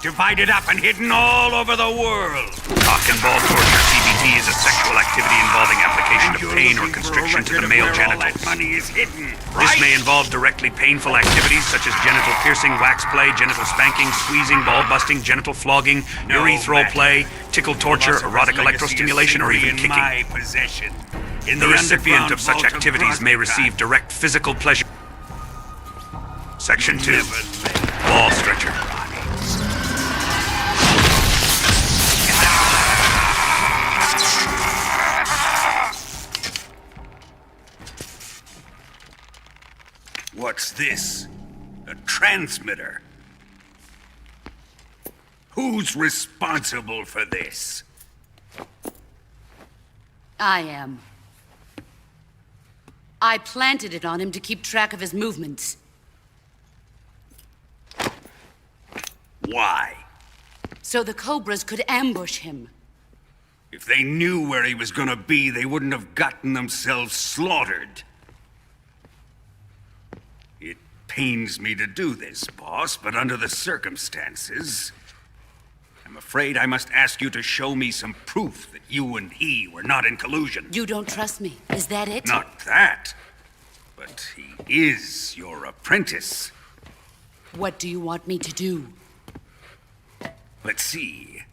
Divided up and hidden all over the world. Cock and ball torture, CBT, is a sexual activity involving application of pain or constriction to the male genitals. Money is hidden, right? This may involve directly painful activities such as genital piercing, wax play, genital spanking, squeezing, ball busting, genital flogging, urethral play, tickle torture, erotic electrostimulation, or even kicking. My possession. The recipient of such activities may receive direct physical pleasure. Section 2. Ball stretcher. What's this? A transmitter? Who's responsible for this? I am. I planted it on him to keep track of his movements. Why? So the Cobras could ambush him. If they knew where he was gonna be, they wouldn't have gotten themselves slaughtered. It pains me to do this, boss, but under the circumstances, I'm afraid I must ask you to show me some proof that you and he were not in collusion. You don't trust me, is that it? Not that, but he is your apprentice. What do you want me to do? Let's see.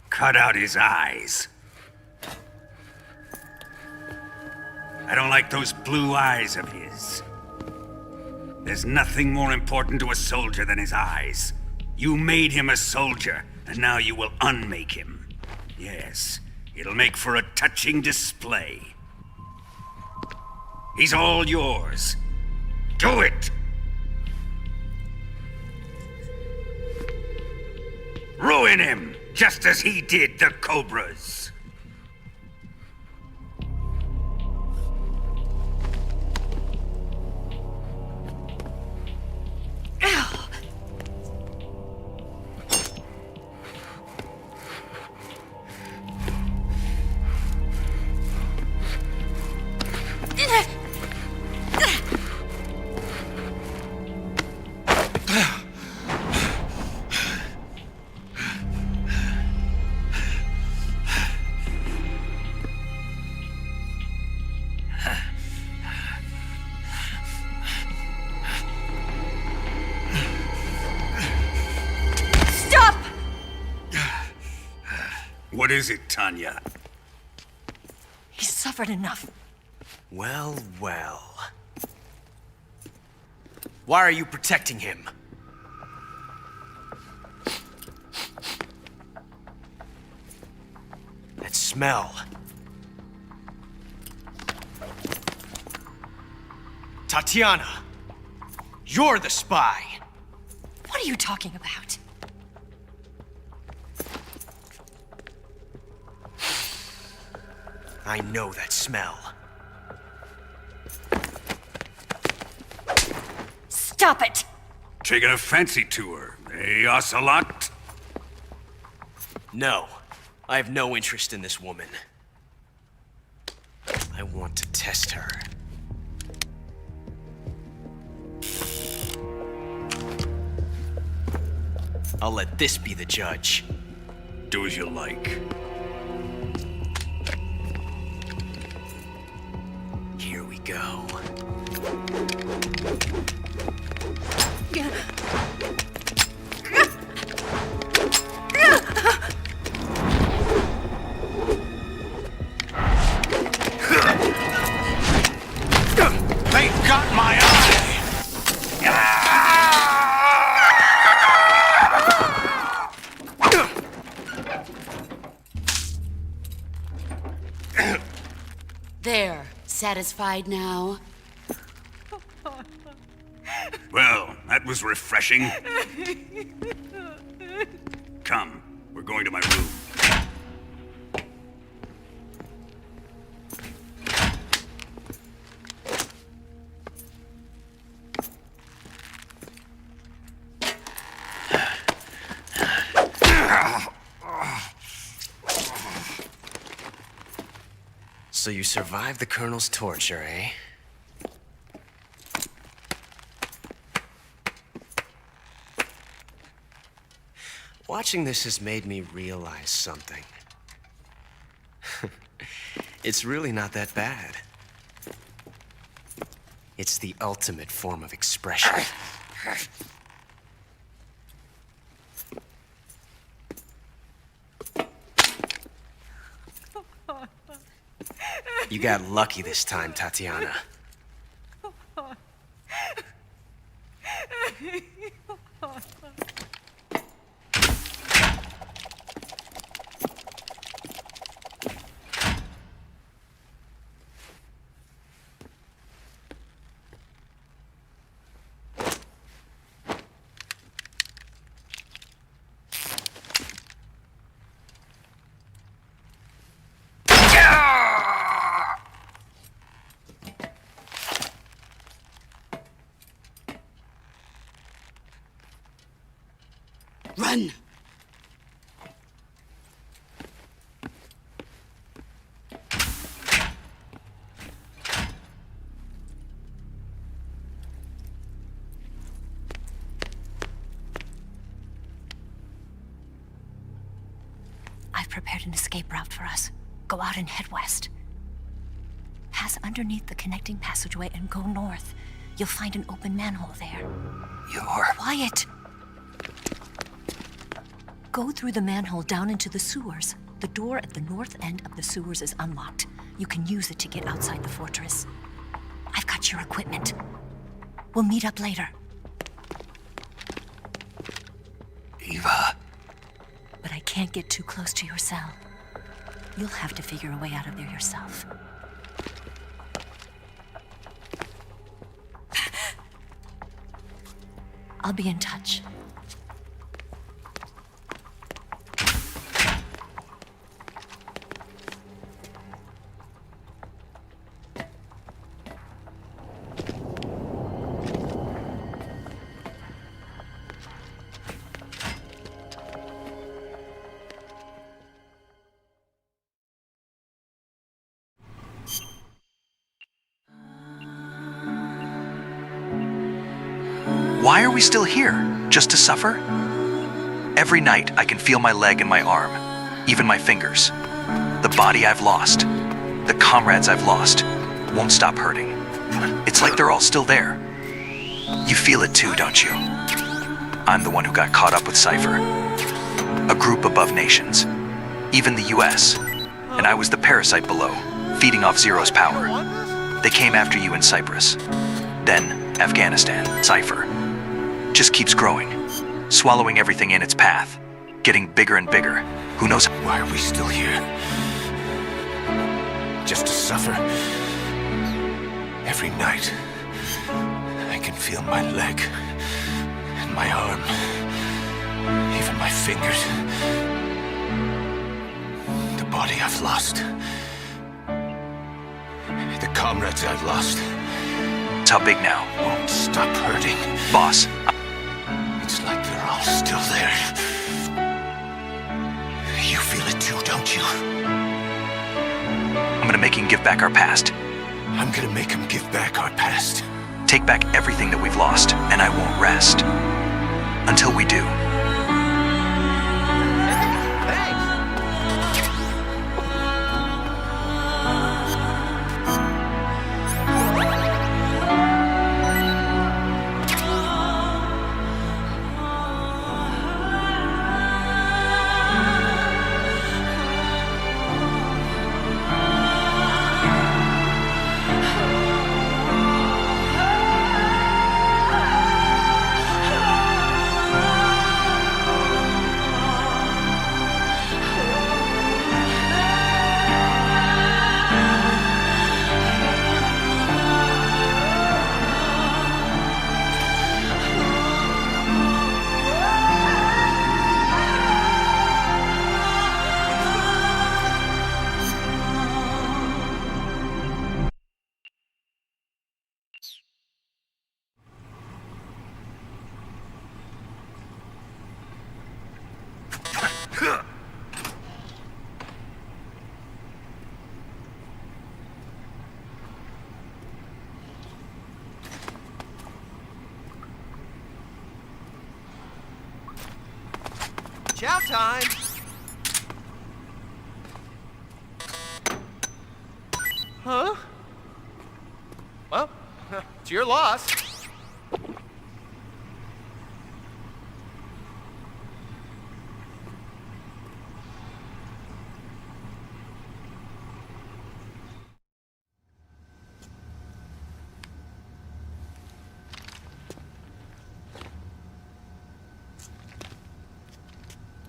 Cut out his eyes. I don't like those blue eyes of his. There's nothing more important to a soldier than his eyes. You made him a soldier, and now you will unmake him. Yes, it'll make for a touching display. He's all yours. Do it! Ruin him, just as he did the Cobras. What is it, Tanya? He's suffered enough. Well, well. Why are you protecting him? That smell. Tatiana, you're the spy. What are you talking about? I know that smell. Stop it! Taking a fancy to her, eh, Ocelot? No, I have no interest in this woman. I want to test her. I'll let this be the judge. Do as you like. Here we go. They got my eye! There, satisfied now? Well, that was refreshing. Come, we're going to my room. So you survived the Colonel's torture, eh? Watching this has made me realize something. It's really not that bad. It's the ultimate form of expression. You got lucky this time, Tatiana. Run! I've prepared an escape route for us. Go out and head west. Pass underneath the connecting passageway and go north. You'll find an open manhole there. You're... Quiet! Go through the manhole down into the sewers. The door at the north end of the sewers is unlocked. You can use it to get outside the fortress. I've got your equipment. We'll meet up later. Eva. But I can't get too close to your cell. You'll have to figure a way out of there yourself. I'll be in touch. Why are we still here? Just to suffer? Every night I can feel my leg and my arm, even my fingers. The body I've lost, the comrades I've lost, won't stop hurting. It's like they're all still there. You feel it too, don't you? I'm the one who got caught up with Cypher. A group above nations. even the US. And I was the parasite below, feeding off Zero's power. They came after you in Cyprus. Then Afghanistan, Cypher. Just keeps growing, swallowing everything in its path, getting bigger and bigger. Who knows? Why are we still here? Just to suffer? Every night, I can feel my leg and my arm, even my fingers. The body I've lost. The comrades I've lost. It's how big now? Won't stop hurting. Boss. It's like they're all still there. You feel it too, don't you? I'm gonna make him give back our past. I'm gonna make him give back our past. Take back everything that we've lost, and I won't rest. Until we do. Chow time! Huh? Well, it's your loss.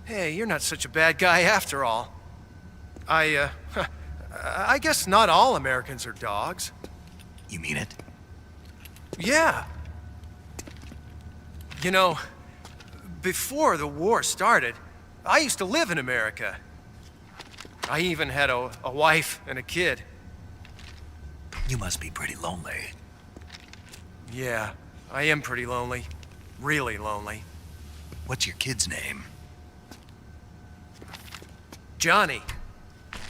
Hey, you're not such a bad guy after all. I guess not all Americans are dogs. You mean it? Yeah. You know, before the war started, I used to live in America. I even had a wife and a kid. You must be pretty lonely. Yeah, I am pretty lonely. Really lonely. What's your kid's name? Johnny.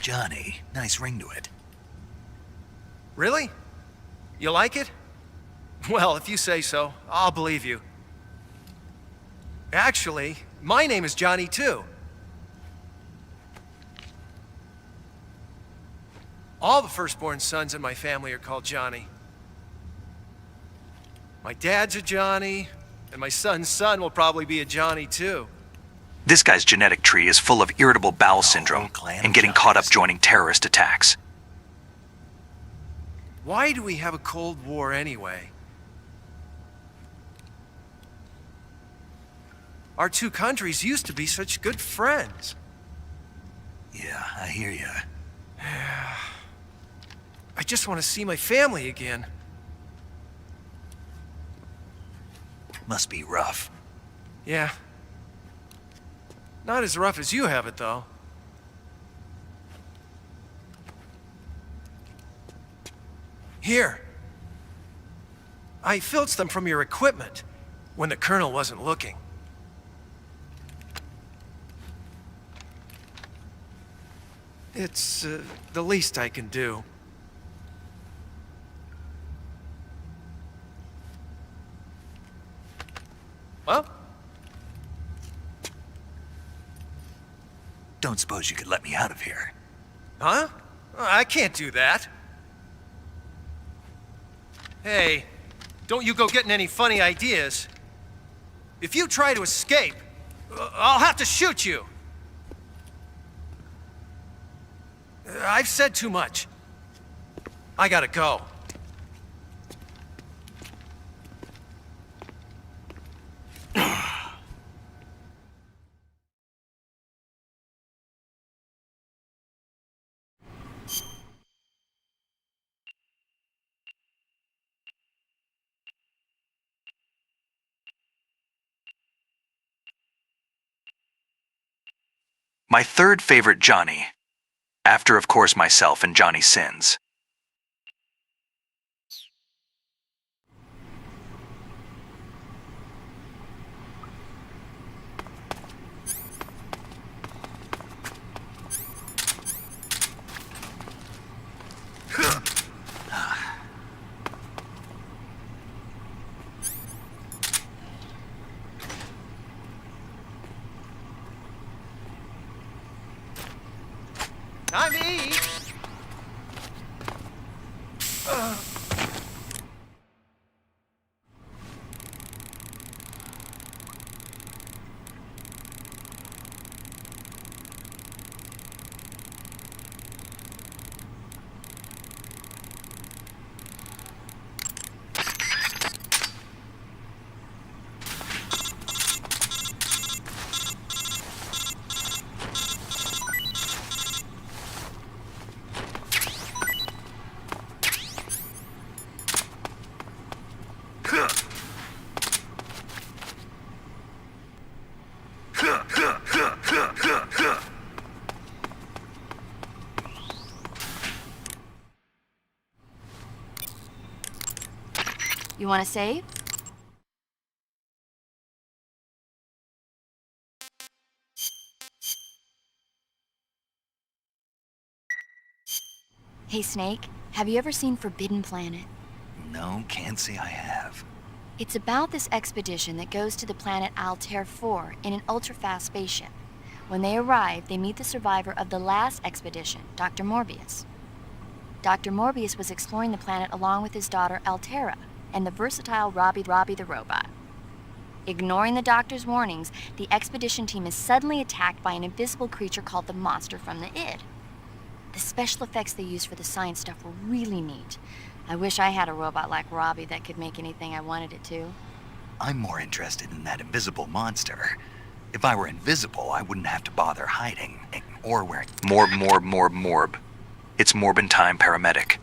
Johnny. Nice ring to it. Really? You like it? Well, if you say so, I'll believe you. Actually, my name is Johnny too. All the firstborn sons in my family are called Johnny. My dad's a Johnny, and my son's son will probably be a Johnny too. This guy's genetic tree is full of irritable bowel syndrome and getting caught up joining terrorist attacks. Why do we have a Cold War anyway? Our two countries used to be such good friends. Yeah, I hear ya. I just want to see my family again. Must be rough. Yeah. Not as rough as you have it, though. Here. I filched them from your equipment when the colonel wasn't looking. It's the least I can do. Well? Don't suppose you could let me out of here? Huh? I can't do that. Hey, don't you go getting any funny ideas. If you try to escape, I'll have to shoot you. I've said too much. I gotta go. My third favorite Johnny. After, of course, myself and Johnny Sins. Time to eat. You want to save? Hey, Snake, have you ever seen Forbidden Planet? No, can't say I have. It's about this expedition that goes to the planet Altair 4 in an ultra-fast spaceship. When they arrive, they meet the survivor of the last expedition, Dr. Morbius. Dr. Morbius was exploring the planet along with his daughter Altera and the versatile Robbie the robot. Ignoring the doctor's warnings, the expedition team is suddenly attacked by an invisible creature called the Monster from the Id. The special effects they used for the science stuff were really neat. I wish I had a robot like Robbie that could make anything I wanted it to. I'm more interested in that invisible monster. If I were invisible, I wouldn't have to bother hiding or wearing Morb. It's Morbin Time Paramedic.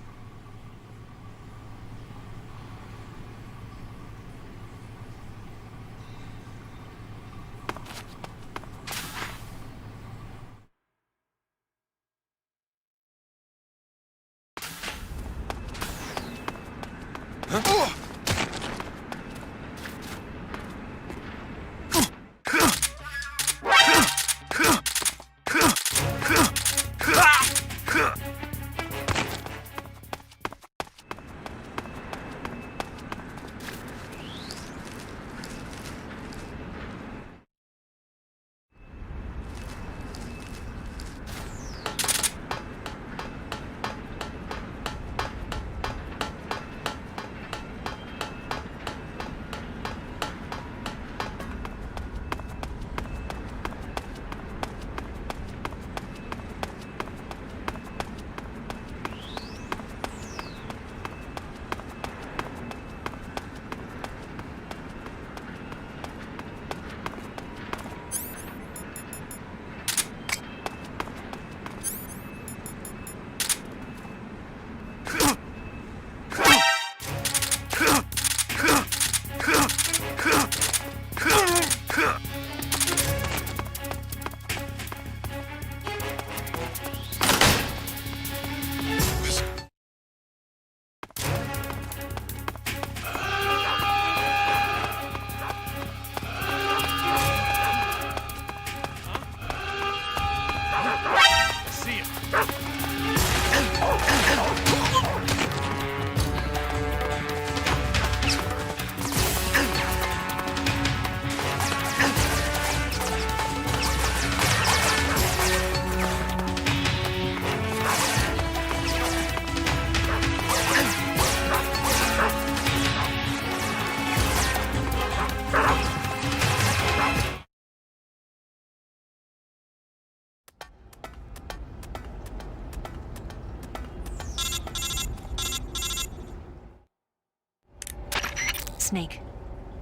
Snake,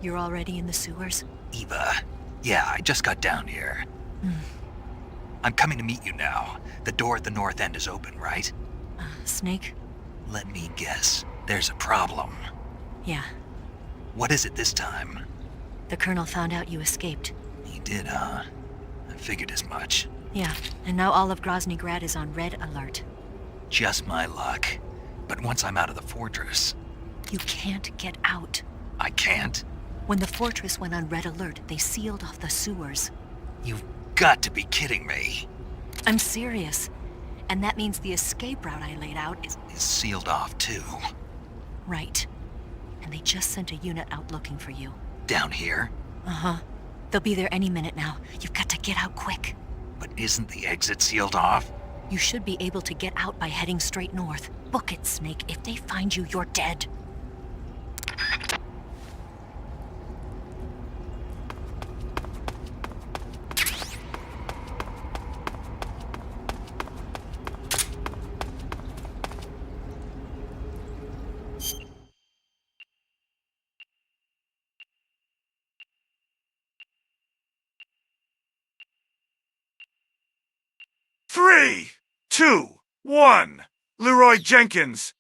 you're already in the sewers? Eva, yeah, I just got down here. I'm coming to meet you now. The door at the north end is open, right? Snake? Let me guess. There's a problem. Yeah. What is it this time? The Colonel found out you escaped. He did, huh? I figured as much. Yeah, and now all of Grozny Grad is on red alert. Just my luck. But once I'm out of the fortress... You can't get out. I can't? When the fortress went on red alert, they sealed off the sewers. You've got to be kidding me. I'm serious. And that means the escape route I laid out is sealed off, too. Right. And they just sent a unit out looking for you. Down here? Uh-huh. They'll be there any minute now. You've got to get out quick. But isn't the exit sealed off? You should be able to get out by heading straight north. Book it, Snake. If they find you, you're dead. Three, 2, 1. Leroy Jenkins.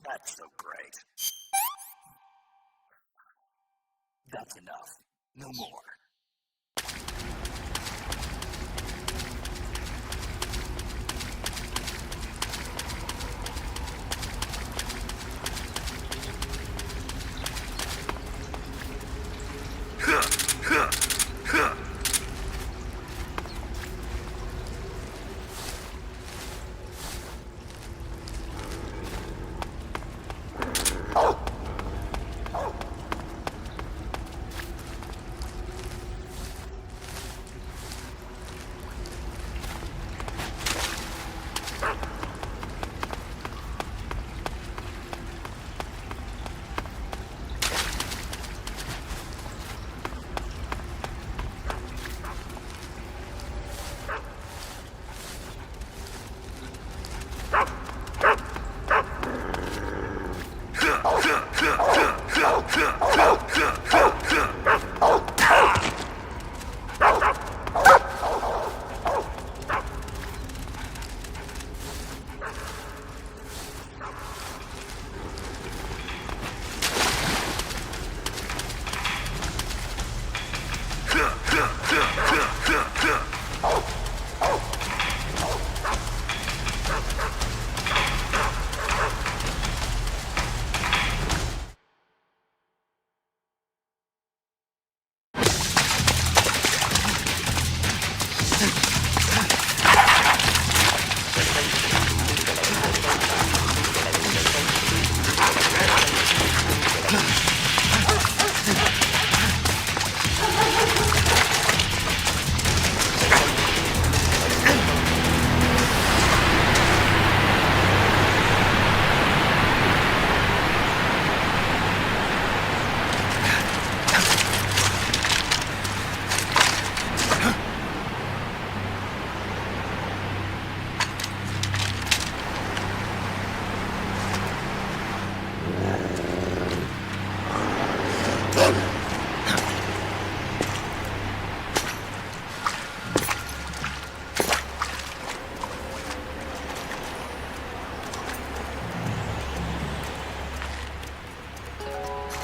That's so great. That's enough. No more.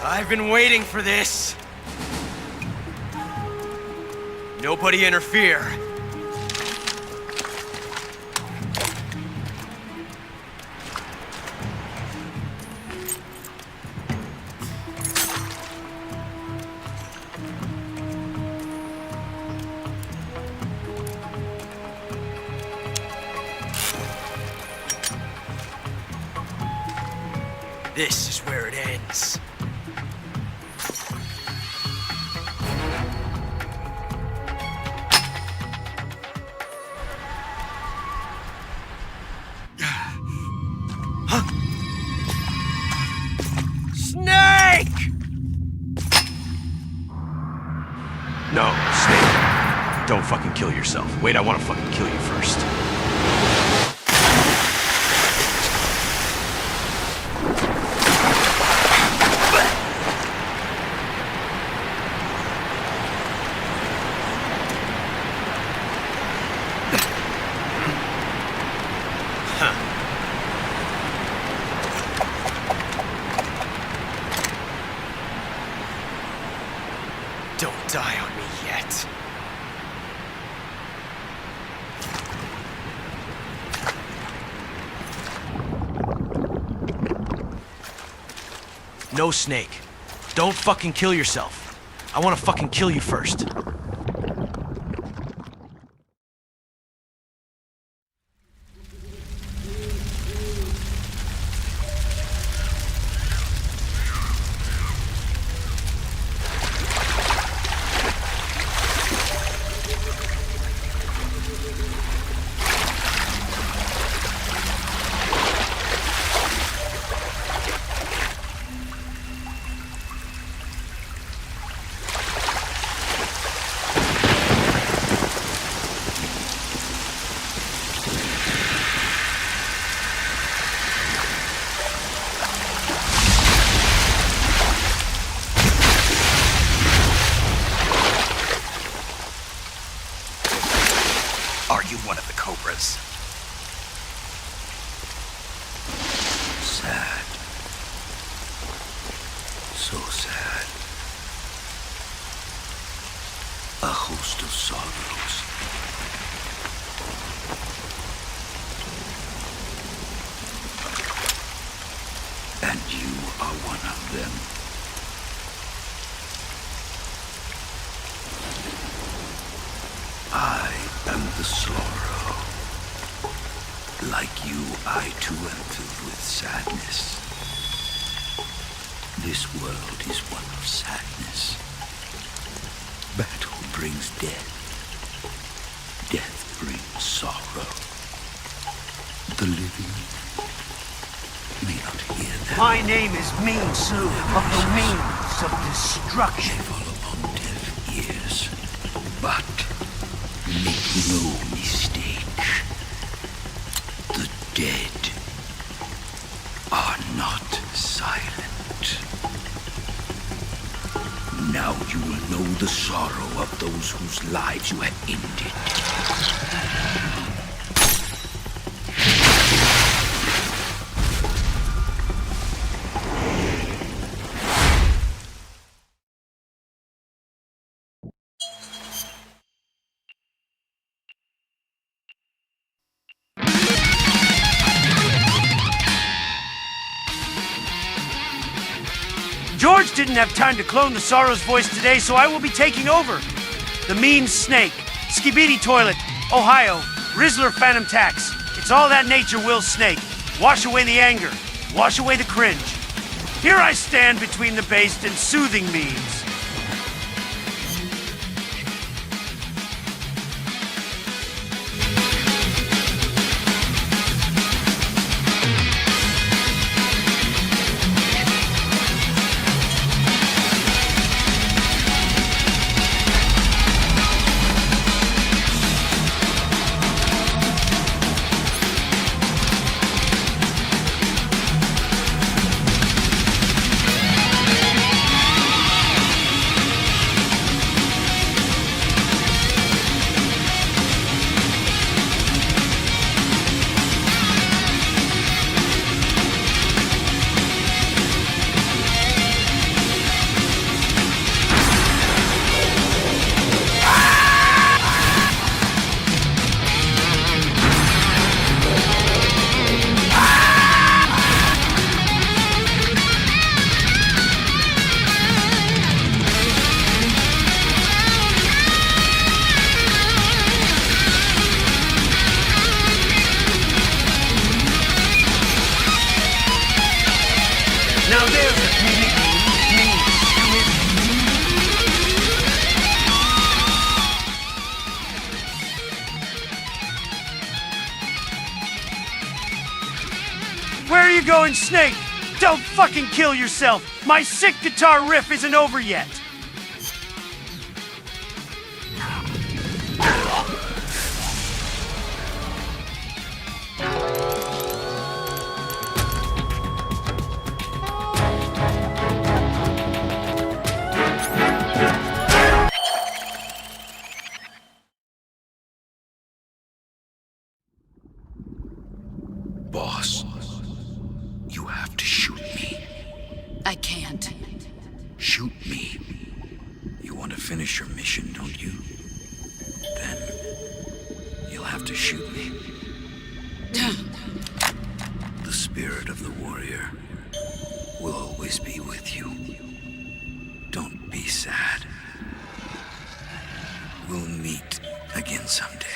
I've been waiting for this. Nobody interfere. This is where it ends. No, Snake. Don't fucking kill yourself. Wait, I want to fucking kill you first. Don't die on me yet. No, Snake. Don't fucking kill yourself. I want to fucking kill you first. Are you one of the Cobras? Sad. So sad. A host of sorrows. And you are one of them. I am the sorrow. Like you, I too am filled with sadness. This world is one of sadness. Battle brings death. Death brings sorrow. The living may not hear that. My name is Mean Su of the means of destruction. They fall upon deaf ears. But make no mistake. The dead are not silent. Now you will know the sorrow of those whose lives you have ended. George didn't have time to clone the Sorrow's voice today, so I will be taking over. The Mean Snake, Skibidi Toilet, Ohio, Rizzler Phantom Tax. It's all that nature will, Snake. Wash away the anger. Wash away the cringe. Here I stand between the based and soothing means. Now there's a mean Where are you going, Snake? Don't fucking kill yourself! My sick guitar riff isn't over yet! Boss, you have to shoot me. I can't. Shoot me. You want to finish your mission, don't you? Then you'll have to shoot me. The spirit of the warrior will always be with you. Don't be sad. We'll meet again someday.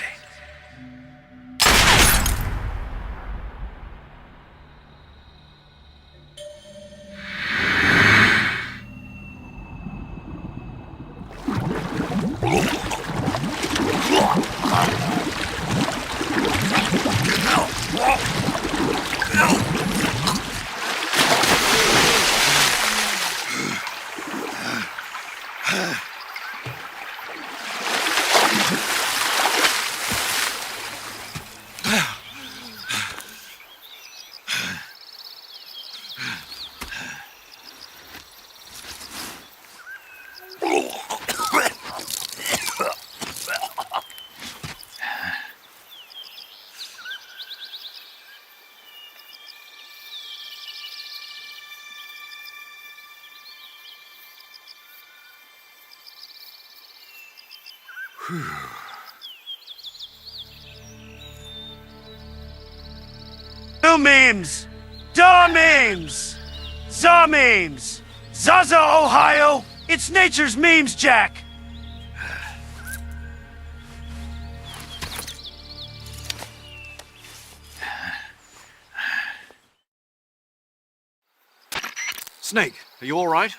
New memes! Da memes! Za memes! Zaza, Ohio! It's nature's memes, Jack! Snake, are you all right?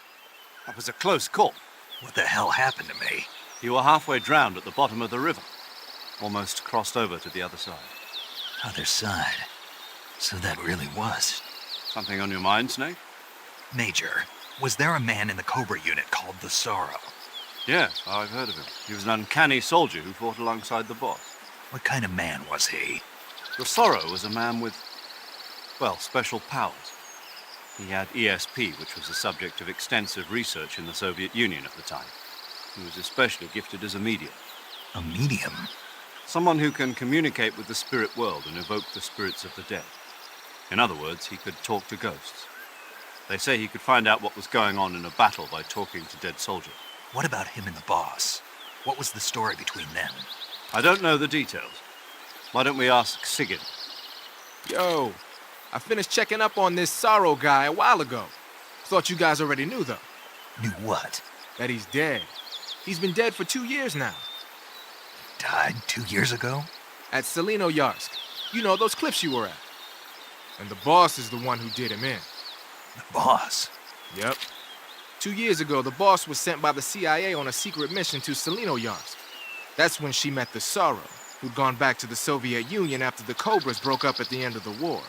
That was a close call. What the hell happened to me? You were halfway drowned at the bottom of the river. Almost crossed over to the other side. Other side? So that really was. Something on your mind, Snake? Major, was there a man in the Cobra unit called the Sorrow? Yes, I've heard of him. He was an uncanny soldier who fought alongside the boss. What kind of man was he? The Sorrow was a man with, well, special powers. He had ESP, which was the subject of extensive research in the Soviet Union at the time. He was especially gifted as a medium. A medium? Someone who can communicate with the spirit world and evoke the spirits of the dead. In other words, he could talk to ghosts. They say he could find out what was going on in a battle by talking to dead soldiers. What about him and the boss? What was the story between them? I don't know the details. Why don't we ask Sigurd? Yo, I finished checking up on this Sorrow guy a while ago. Thought you guys already knew, though. Knew what? That he's dead. He's been dead for 2 years now. Died 2 years ago? At Selino-Yarsk. You know, those cliffs you were at. And the boss is the one who did him in. The boss? Yep. 2 years ago, the boss was sent by the CIA on a secret mission to Selino-Yarsk. That's when she met the Sorrow, who'd gone back to the Soviet Union after the Cobras broke up at the end of the war.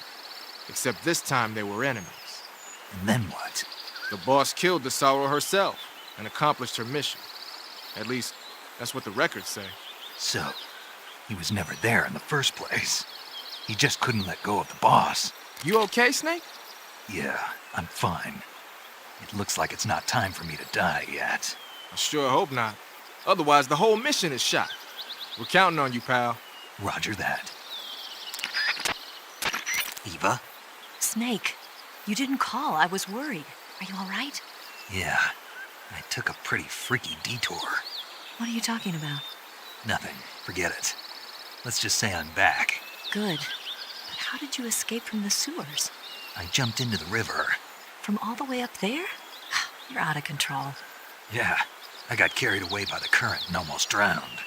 Except this time they were enemies. And then what? The boss killed the Sorrow herself and accomplished her mission. At least, that's what the records say. So, he was never there in the first place. He just couldn't let go of the boss. You okay, Snake? Yeah, I'm fine. It looks like it's not time for me to die yet. I sure hope not. Otherwise, the whole mission is shot. We're counting on you, pal. Roger that. Eva? Snake, you didn't call. I was worried. Are you all right? Yeah, I took a pretty freaky detour. What are you talking about? Nothing. Forget it. Let's just say I'm back. Good. But how did you escape from the sewers? I jumped into the river. From all the way up there? You're out of control. Yeah, I got carried away by the current and almost drowned.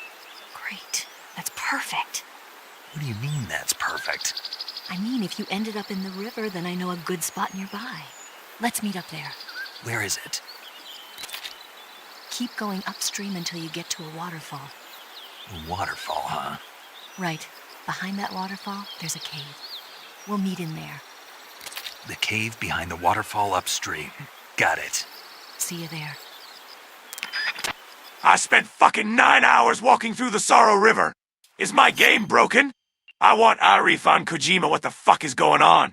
Great. That's perfect. What do you mean that's perfect? I mean, if you ended up in the river, then I know a good spot nearby. Let's meet up there. Where is it? Keep going upstream until you get to a waterfall. A waterfall, huh? Right. Behind that waterfall, there's a cave. We'll meet in there. The cave behind the waterfall upstream. Got it. See you there. I spent fucking 9 hours walking through the Sorrow River. Is my game broken? I want Arif on Kojima. What the fuck is going on?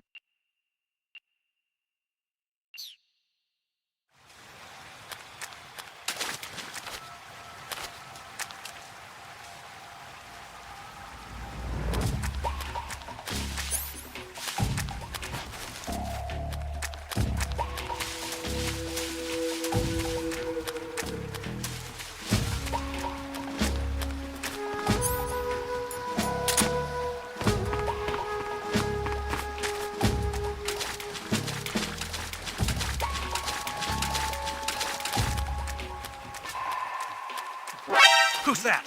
Who's that?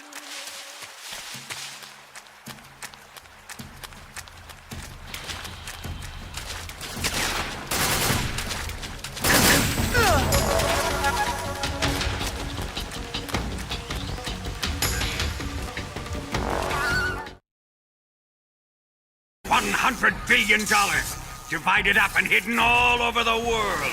$100 billion, divided up and hidden all over the world.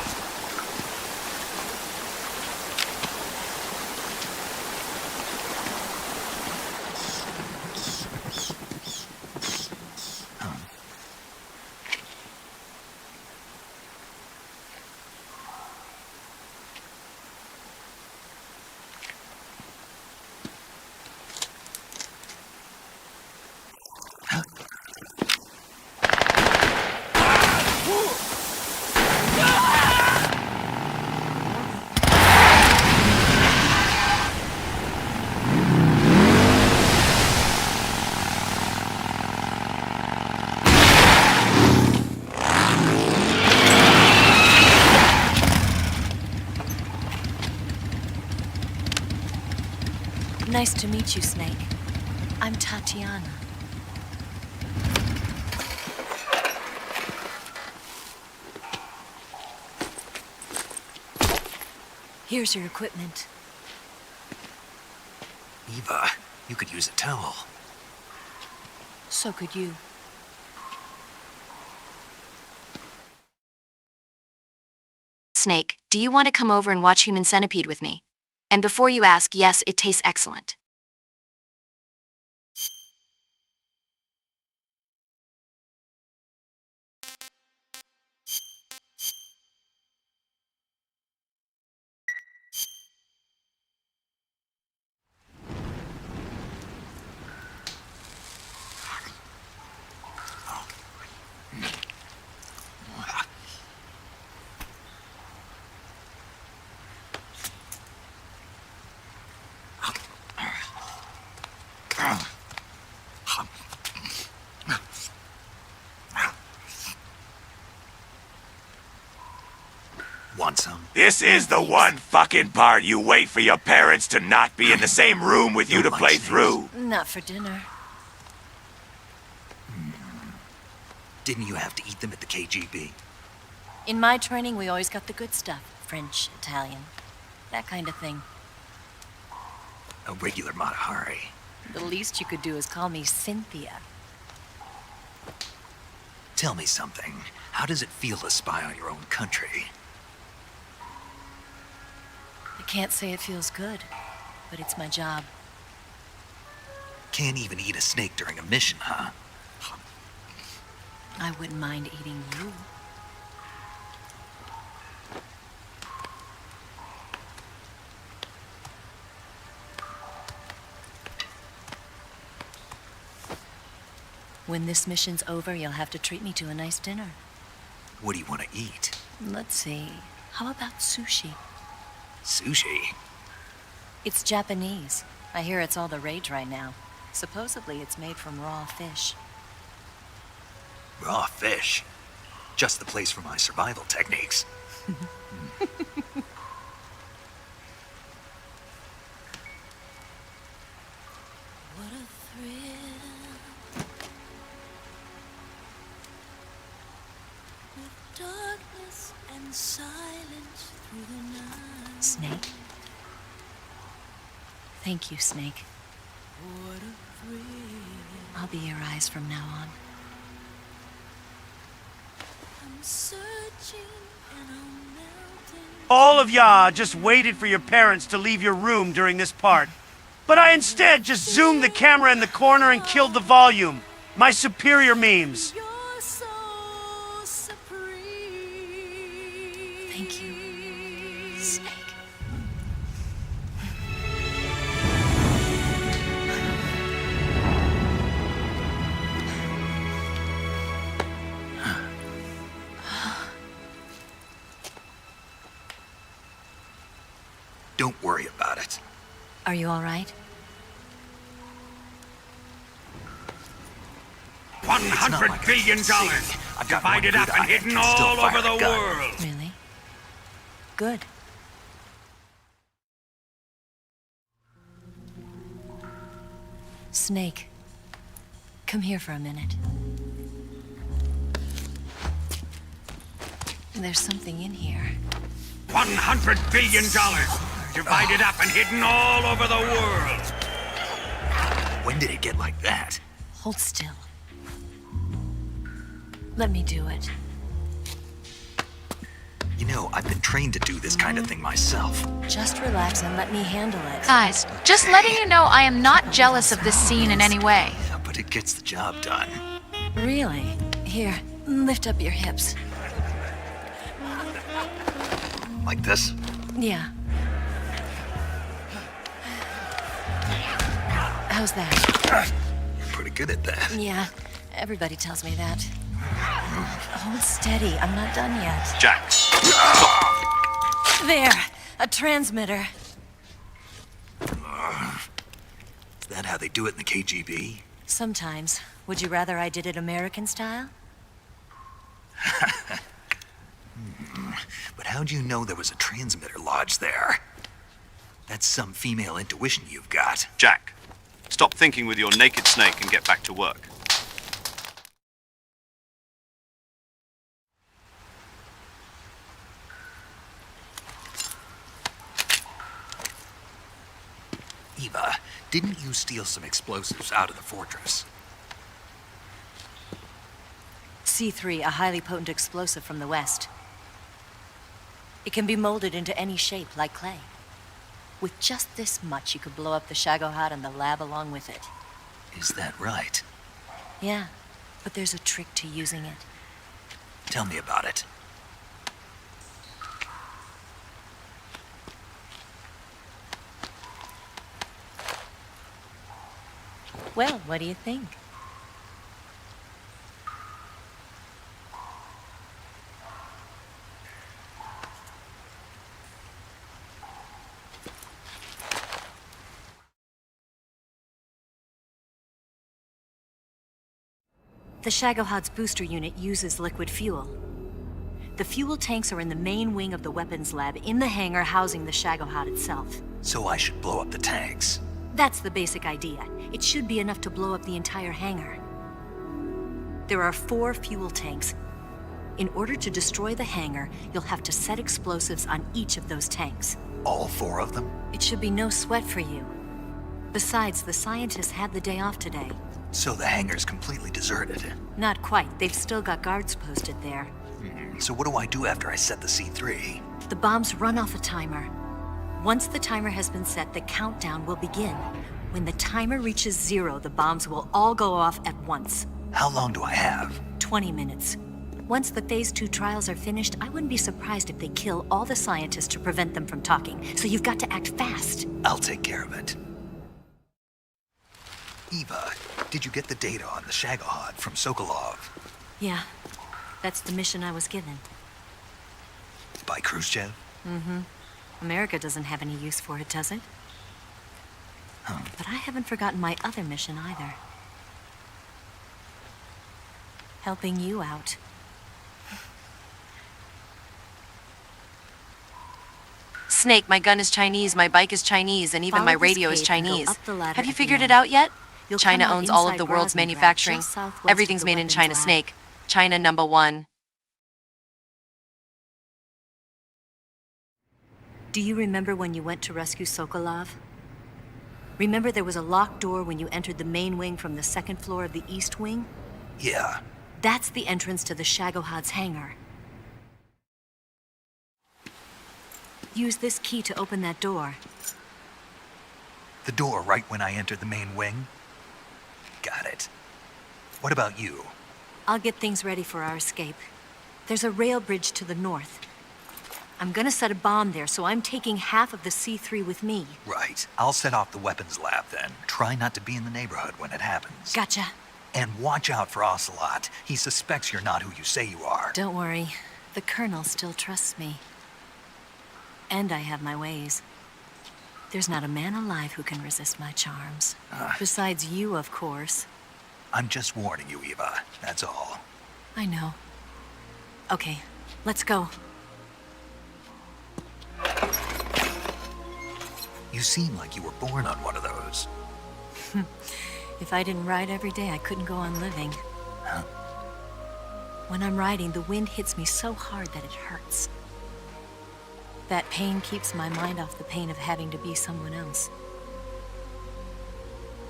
Nice to meet you, Snake. I'm Tatiana. Here's your equipment. Eva, you could use a towel. So could you. Snake, do you want to come over and watch Human Centipede with me? And before you ask, yes, it tastes excellent. Want some? This is the one fucking part you wait for your parents to not be in the same room with you to play through. Not for dinner. Didn't you have to eat them at the KGB? In my training, we always got the good stuff. French, Italian, that kind of thing. A regular Matahari. The least you could do is call me Cynthia. Tell me something. How does it feel to spy on your own country? I can't say it feels good, but it's my job. Can't even eat a snake during a mission, huh? I wouldn't mind eating you. When this mission's over, you'll have to treat me to a nice dinner. What do you want to eat? Let's see. How about sushi? Sushi? It's Japanese. I hear it's all the rage right now. Supposedly it's made from raw fish. Raw fish? Just the place for my survival techniques. What a thrill. With darkness and silence through the night. Snake? Thank you, Snake. What a thrill. I'll be your eyes from now on. I'm searching and I'm melting. All of y'all just waited for your parents to leave your room during this part. But I instead just zoomed the camera in the corner and killed the volume. My superior memes. You're so supreme. Thank you, Snake. Don't worry about it. Are you all right? $100 billion divided up and hidden all over the world. Really? Good. Snake, come here for a minute. There's something in here. $100 billion divided up and hidden all over the world. When did it get like that? Hold still. Let me do it. You know, I've been trained to do this kind of thing myself. Just relax and let me handle it. Guys, just letting you know I am not jealous of this scene in any way. But it gets the job done. Really? Here, lift up your hips. Like this? Yeah. How's that? You're pretty good at that. Yeah, everybody tells me that. Hold steady, I'm not done yet. Jack, There, a transmitter. Is that how they do it in the KGB? Sometimes. Would you rather I did it American style? But how'd you know there was a transmitter lodged there? That's some female intuition you've got. Jack, stop thinking with your naked snake and get back to work. Eva, didn't you steal some explosives out of the fortress? C3, a highly potent explosive from the West. It can be molded into any shape, like clay. With just this much, you could blow up the Shagohod and the lab along with it. Is that right? Yeah, but there's a trick to using it. Tell me about it. Well, what do you think? The Shagohod's booster unit uses liquid fuel. The fuel tanks are in the main wing of the weapons lab in the hangar housing the Shagohod itself. So I should blow up the tanks. That's the basic idea. It should be enough to blow up the entire hangar. There are 4 fuel tanks. In order to destroy the hangar, you'll have to set explosives on each of those tanks. All 4 of them? It should be no sweat for you. Besides, the scientists had the day off today. So the hangar's completely deserted. Not quite. They've still got guards posted there. So what do I do after I set the C3? The bombs run off a timer. Once the timer has been set, the countdown will begin. When the timer reaches 0, the bombs will all go off at once. How long do I have? 20 minutes. Once the Phase 2 trials are finished, I wouldn't be surprised if they kill all the scientists to prevent them from talking. So you've got to act fast. I'll take care of it. Eva, did you get the data on the Shagohod from Sokolov? Yeah, that's the mission I was given. By Khrushchev? Mm-hmm. America doesn't have any use for it, does it? But I haven't forgotten my other mission either. Helping you out. Snake, my gun is Chinese, my bike is Chinese, and even my Follow this radio is cave and go Chinese. up the ladder Have you at the figured it end. out yet? You'll China come out owns all of inside the world's Groznyj, manufacturing. just southwest of Everything's the made in weapons China, lab. Snake. China #1. Do you remember when you went to rescue Sokolov? Remember there was a locked door when you entered the main wing from the 2nd floor of the East Wing? Yeah. That's the entrance to the Shagohod's hangar. Use this key to open that door. The door right when I entered the main wing? Got it. What about you? I'll get things ready for our escape. There's a rail bridge to the north. I'm gonna set a bomb there, so I'm taking half of the C3 with me. Right. I'll set off the weapons lab then. Try not to be in the neighborhood when it happens. Gotcha. And watch out for Ocelot. He suspects you're not who you say you are. Don't worry. The Colonel still trusts me. And I have my ways. There's not a man alive who can resist my charms. Besides you, of course. I'm just warning you, Eva. That's all. I know. Okay, let's go. You seem like you were born on one of those. If I didn't ride every day, I couldn't go on living. Huh? When I'm riding, the wind hits me so hard that it hurts. That pain keeps my mind off the pain of having to be someone else.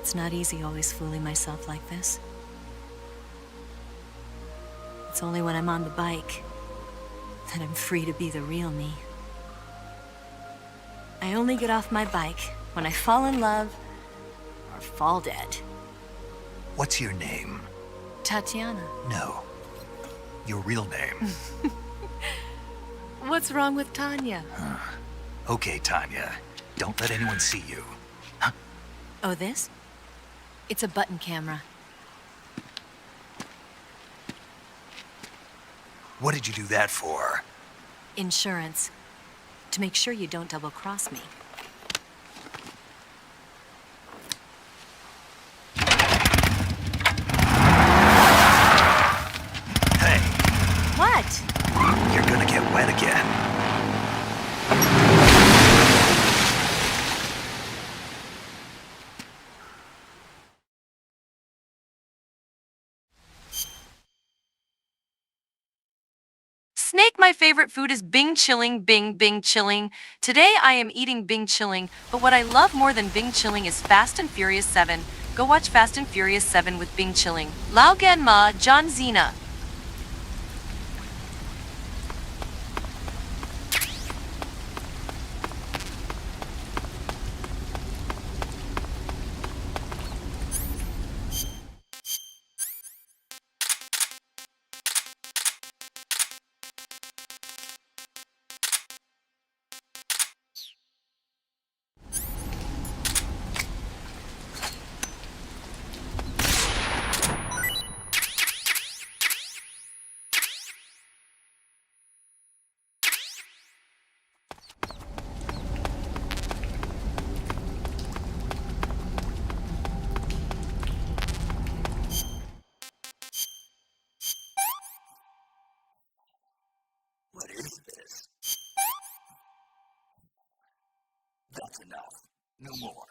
It's not easy always fooling myself like this. It's only when I'm on the bike that I'm free to be the real me. I only get off my bike when I fall in love or fall dead. What's your name? Tatiana. No. Your real name. What's wrong with Tanya? Okay, Tanya. Don't let anyone see you. Oh, this? It's a button camera. What did you do that for? Insurance. To make sure you don't double-cross me. Hey. What? You're gonna get wet again. Snake, my favorite food is Bing Chilling, Bing Chilling. Today I am eating Bing Chilling, but what I love more than Bing Chilling is Fast and Furious 7. Go watch Fast and Furious 7 with Bing Chilling. Lao Gan Ma, John Zena. What is this? That's enough. No more.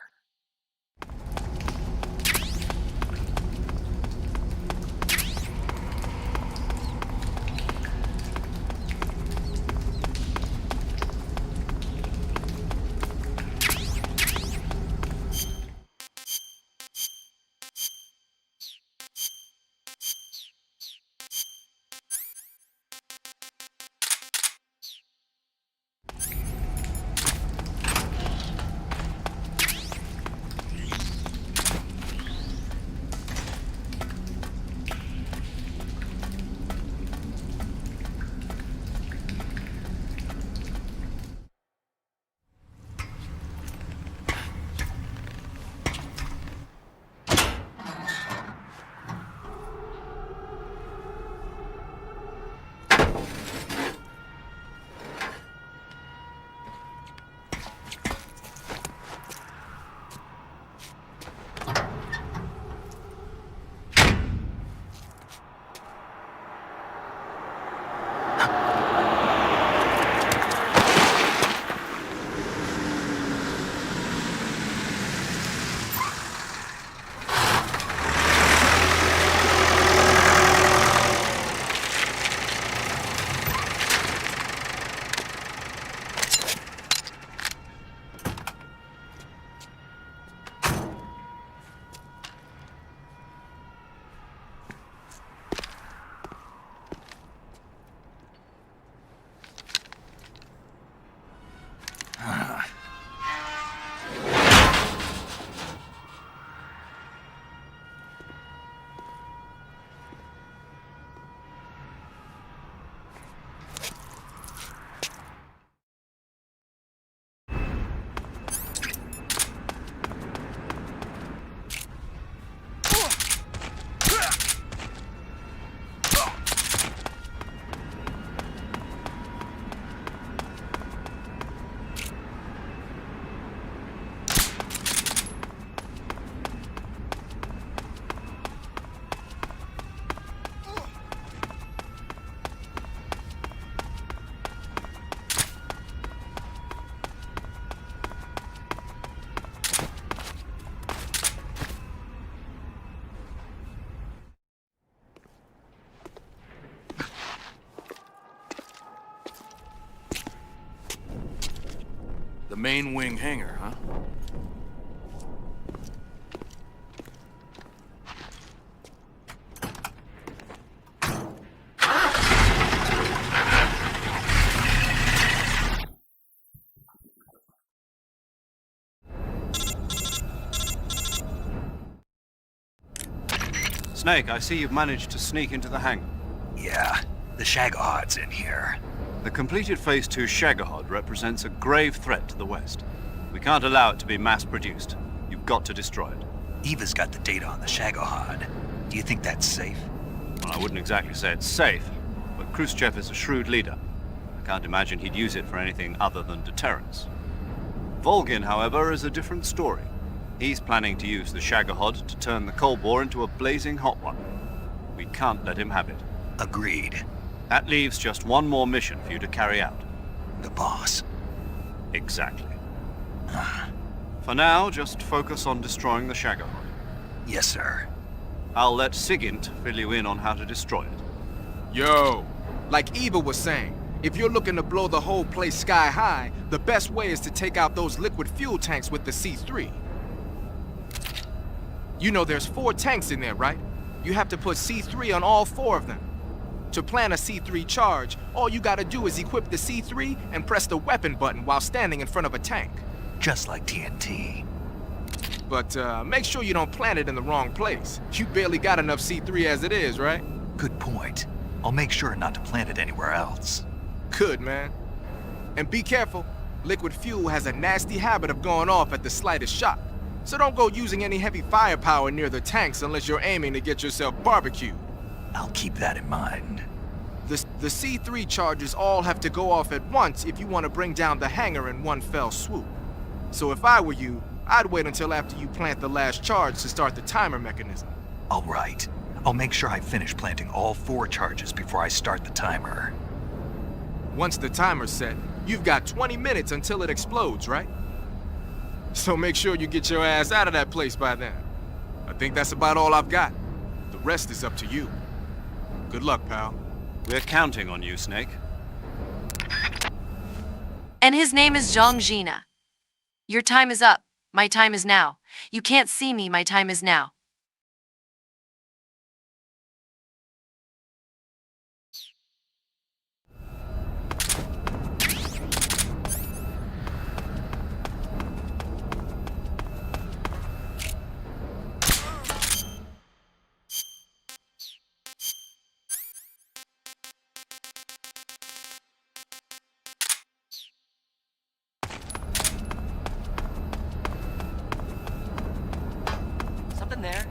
The main wing hangar, huh? Snake, I see you've managed to sneak into the hangar. Yeah, the Shagahod's in here. The completed Phase 2 Shagahod represents a grave threat to the West. We can't allow it to be mass-produced. You've got to destroy it. Eva's got the data on the Shagahod. Do you think that's safe? Well, I wouldn't exactly say it's safe, but Khrushchev is a shrewd leader. I can't imagine he'd use it for anything other than deterrence. Volgin, however, is a different story. He's planning to use the Shagahod to turn the Cold War into a blazing hot one. We can't let him have it. Agreed. That leaves just one more mission for you to carry out. The boss. Exactly. For now, just focus on destroying the Shagahod. Yes, sir. I'll let Sigint fill you in on how to destroy it. Yo, like Eva was saying, if you're looking to blow the whole place sky high, the best way is to take out those liquid fuel tanks with the C3. You know there's 4 tanks in there, right? You have to put C3 on all 4 of them. To plan a C3 charge, all you gotta do is equip the C3 and press the weapon button while standing in front of a tank. Just like TNT. But make sure you don't plant it in the wrong place. You barely got enough C3 as it is, right? Good point. I'll make sure not to plant it anywhere else. Good, man. And be careful. Liquid fuel has a nasty habit of going off at the slightest shock. So don't go using any heavy firepower near the tanks unless you're aiming to get yourself barbecued. I'll keep that in mind. The C3 charges all have to go off at once if you want to bring down the hangar in one fell swoop. So if I were you, I'd wait until after you plant the last charge to start the timer mechanism. All right. I'll make sure I finish planting all 4 charges before I start the timer. Once the timer's set, you've got 20 minutes until it explodes, right? So make sure you get your ass out of that place by then. I think that's about all I've got. The rest is up to you. Good luck, pal. We're counting on you, Snake. And his name is Zhang Jina. Your time is up. My time is now. You can't see me. My time is now. Something there.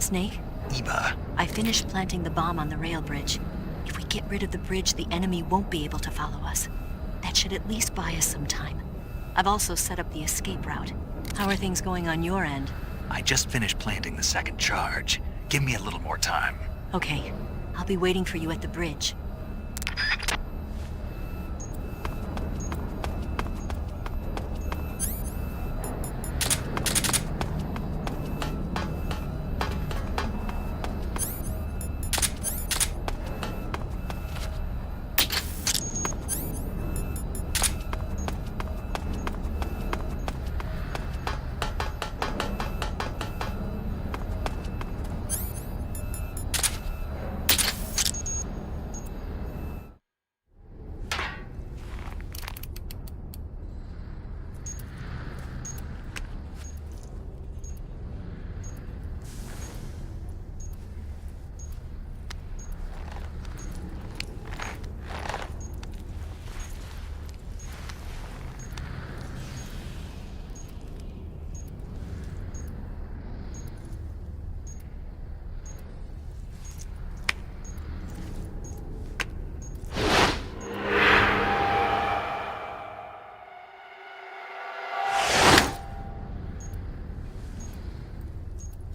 Snake? Eva. I finished planting the bomb on the rail bridge. If we get rid of the bridge, the enemy won't be able to follow us. That should at least buy us some time. I've also set up the escape route. How are things going on your end? I just finished planting the 2nd charge. Give me a little more time. Okay. I'll be waiting for you at the bridge.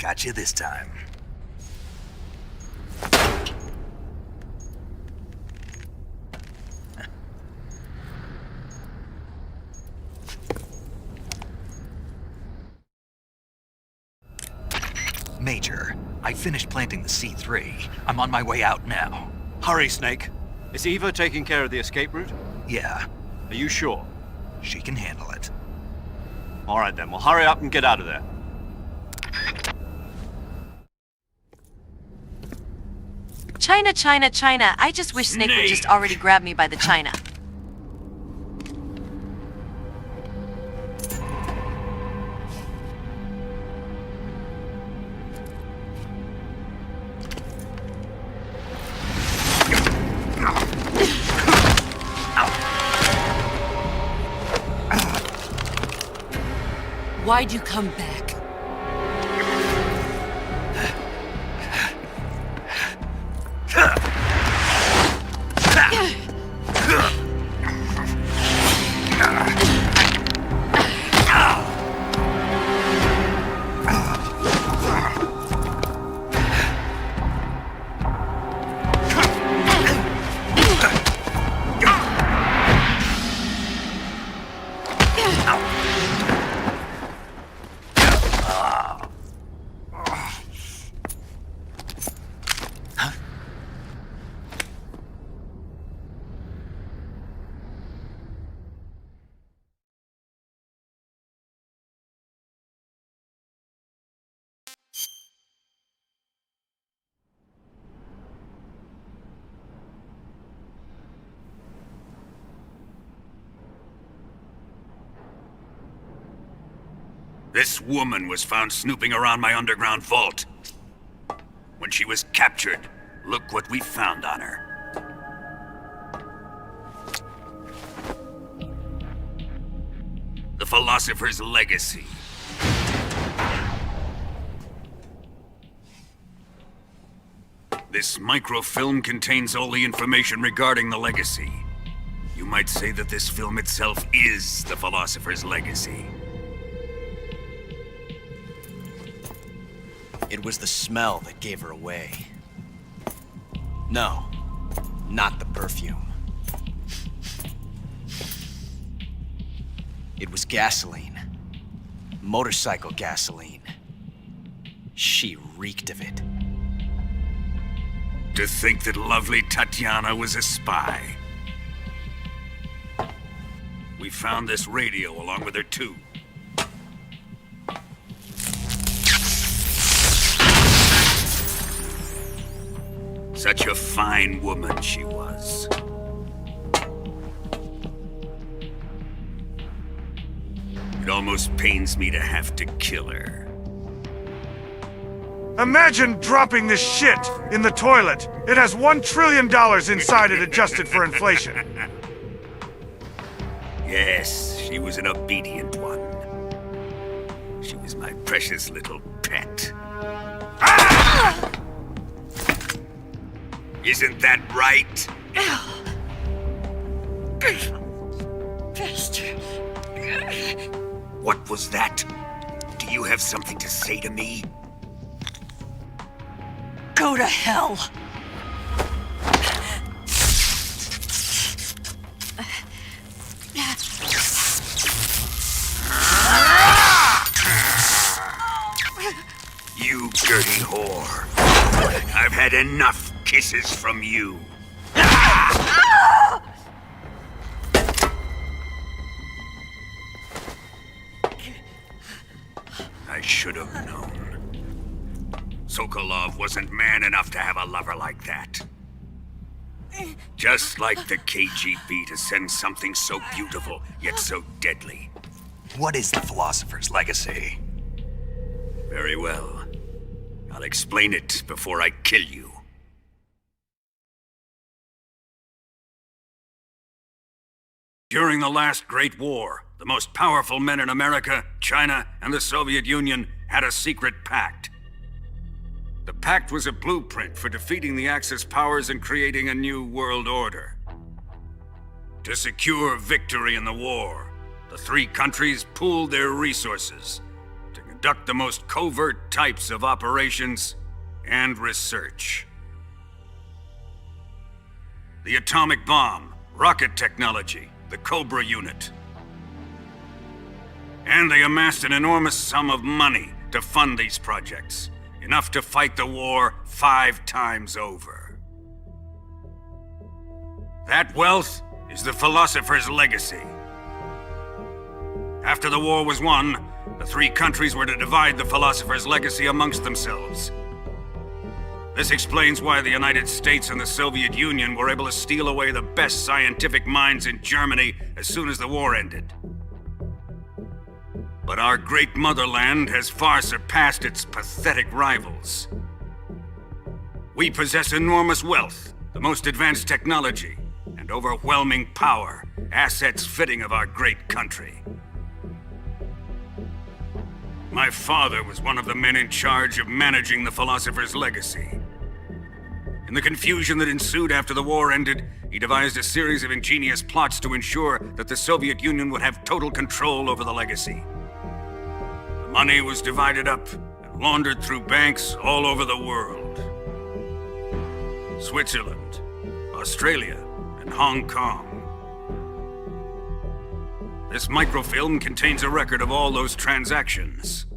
Got you this time. Major, I finished planting the C3. I'm on my way out now. Hurry, Snake. Is Eva taking care of the escape route? Yeah. Are you sure? She can handle it. All right then, well hurry up and get out of there. China, China, China. I just wish Snake would just already grab me by the China. Why'd you come back? This woman was found snooping around my underground vault. When she was captured, look what we found on her. The Philosopher's Legacy. This microfilm contains all the information regarding the Legacy. You might say that this film itself is the Philosopher's Legacy. It was the smell that gave her away. No, not the perfume. It was gasoline. Motorcycle gasoline. She reeked of it. To think that lovely Tatiana was a spy. We found this radio along with her too. Such a fine woman she was. It almost pains me to have to kill her. Imagine dropping this shit in the toilet. It has $1 trillion inside it adjusted for inflation. Yes, she was an obedient one. She was my precious little pet. Ah! Isn't that right? Bastard. What was that? Do you have something to say to me? Go to hell. You dirty whore. I've had enough kisses from you. I should have known. Sokolov wasn't man enough to have a lover like that. Just like the KGB to send something so beautiful, yet so deadly. What is the Philosopher's Legacy? Very well. I'll explain it before I kill you. During the last Great War, the most powerful men in America, China, and the Soviet Union had a secret pact. The pact was a blueprint for defeating the Axis powers and creating a new world order. To secure victory in the war, the three countries pooled their resources to conduct the most covert types of operations and research. The atomic bomb, rocket technology, the Cobra unit. And they amassed an enormous sum of money to fund these projects, enough to fight the war 5 times over. That wealth is the philosopher's legacy. After the war was won, the 3 countries were to divide the philosopher's legacy amongst themselves. This explains why the United States and the Soviet Union were able to steal away the best scientific minds in Germany as soon as the war ended. But our great motherland has far surpassed its pathetic rivals. We possess enormous wealth, the most advanced technology, and overwhelming power, assets fitting of our great country. My father was one of the men in charge of managing the philosopher's legacy. In the confusion that ensued after the war ended, he devised a series of ingenious plots to ensure that the Soviet Union would have total control over the legacy. The money was divided up and laundered through banks all over the world. Switzerland, Australia, and Hong Kong. This microfilm contains a record of all those transactions.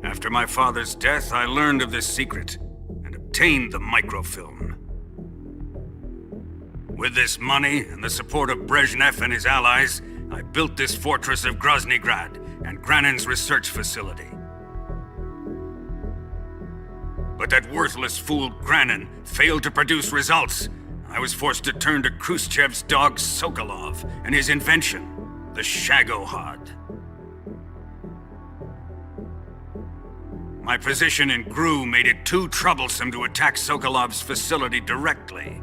After my father's death, I learned of this secret and obtained the microfilm. With this money and the support of Brezhnev and his allies, I built this fortress of Groznygrad and Granin's research facility. But that worthless fool Granin failed to produce results. I was forced to turn to Khrushchev's dog Sokolov and his invention, the Shagohod. My position in GRU made it too troublesome to attack Sokolov's facility directly.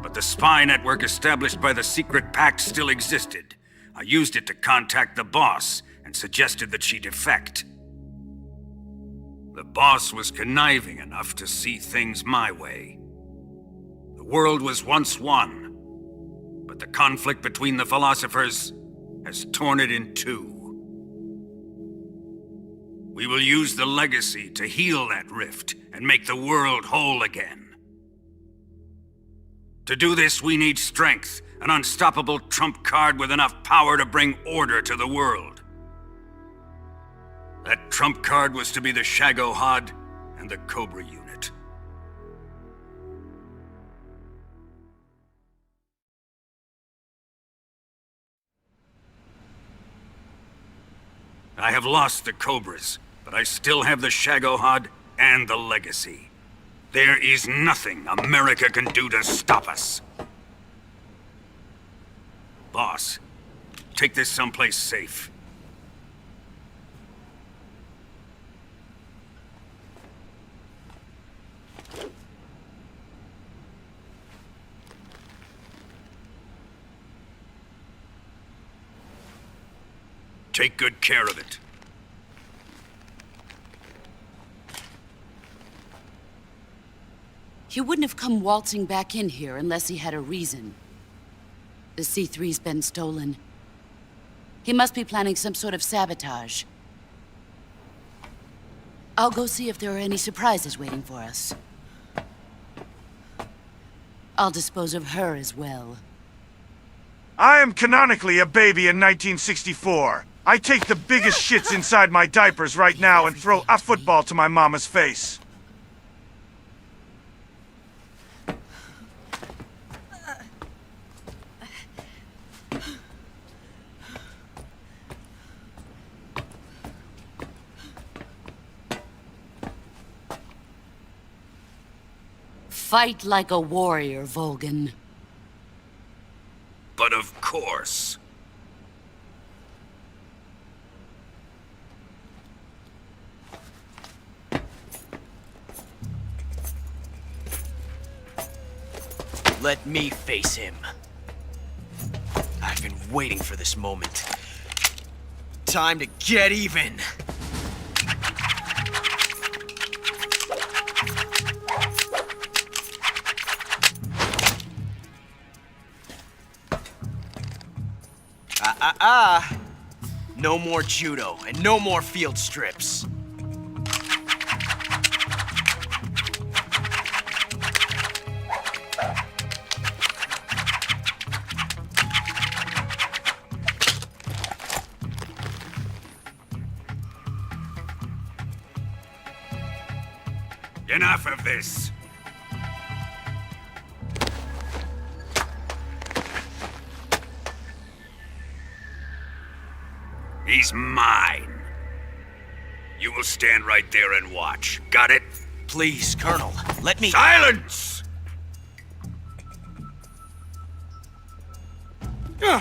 But the spy network established by the secret pact still existed. I used it to contact the boss and suggested that she defect. The boss was conniving enough to see things my way. The world was once one, but the conflict between the philosophers has torn it in 2. We will use the legacy to heal that rift and make the world whole again. To do this, we need strength, an unstoppable trump card with enough power to bring order to the world. That trump card was to be the Shagohod and the Cobra unit. I have lost the Cobras, but I still have the Shagohod and the legacy. There is nothing America can do to stop us. Boss, take this someplace safe. Take good care of it. He wouldn't have come waltzing back in here unless he had a reason. The C3's been stolen. He must be planning some sort of sabotage. I'll go see if there are any surprises waiting for us. I'll dispose of her as well. I am canonically a baby in 1964. I take the biggest shits inside my diapers right now and throw a football to my mama's face. Fight like a warrior, Volgan. But of course. Let me face him. I've been waiting for this moment. Time to get even. No more judo, and no more field strips. Enough of this. He's mine. You will stand right there and watch. Got it? Please, Colonel, let me— Silence! Huh?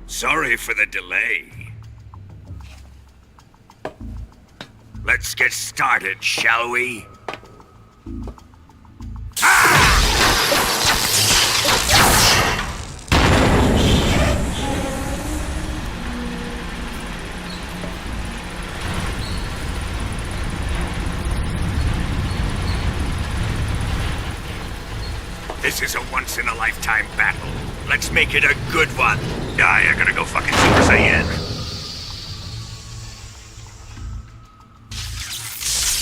Sorry for the delay. Let's get started, shall we? This is a once-in-a-lifetime battle. Let's make it a good one. Nah, you're gonna go fucking Super Saiyan.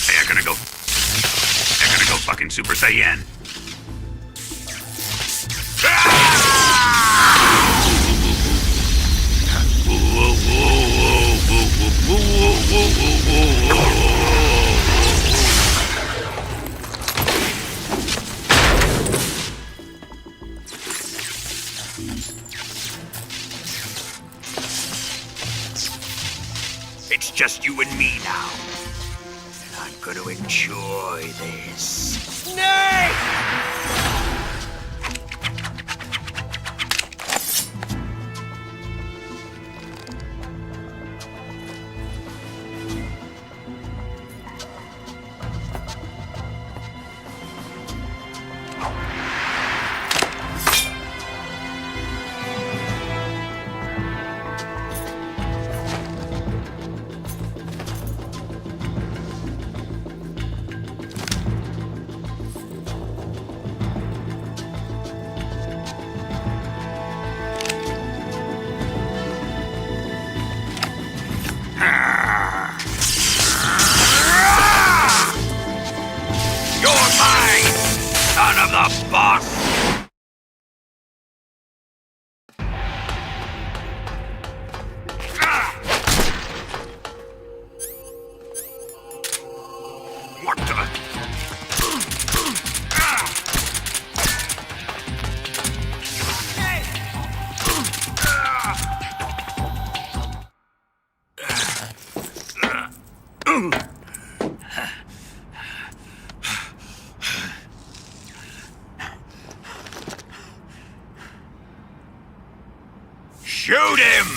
You're gonna go fucking Super Saiyan. It's just you and me now. And I'm gonna enjoy this. Snake! Son of the boss! What the? Shoot him!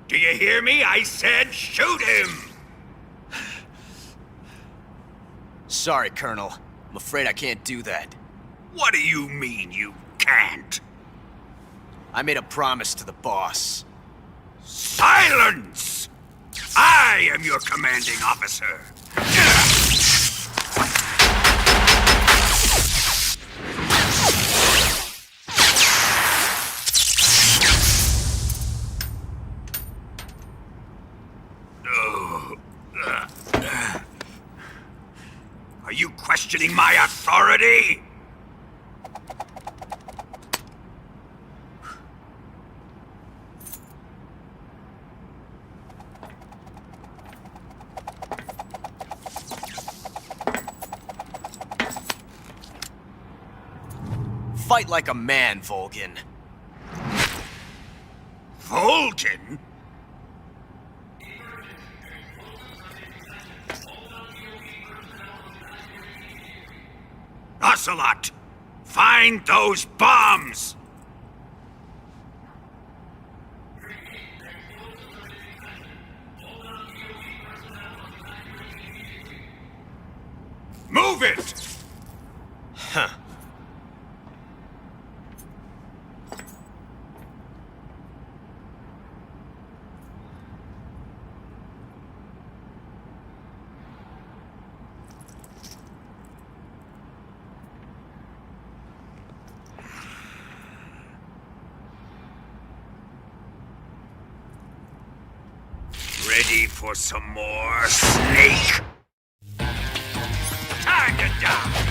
Do you hear me? I said shoot him! Sorry, Colonel. I'm afraid I can't do that. What do you mean you can't? I made a promise to the boss. Silence! I am your commanding officer. Are you questioning my authority? Fight like a man, Volgin. Volgin? Ocelot! Find those bombs! Move it! Huh. Ready for some more, Snake? Time to die!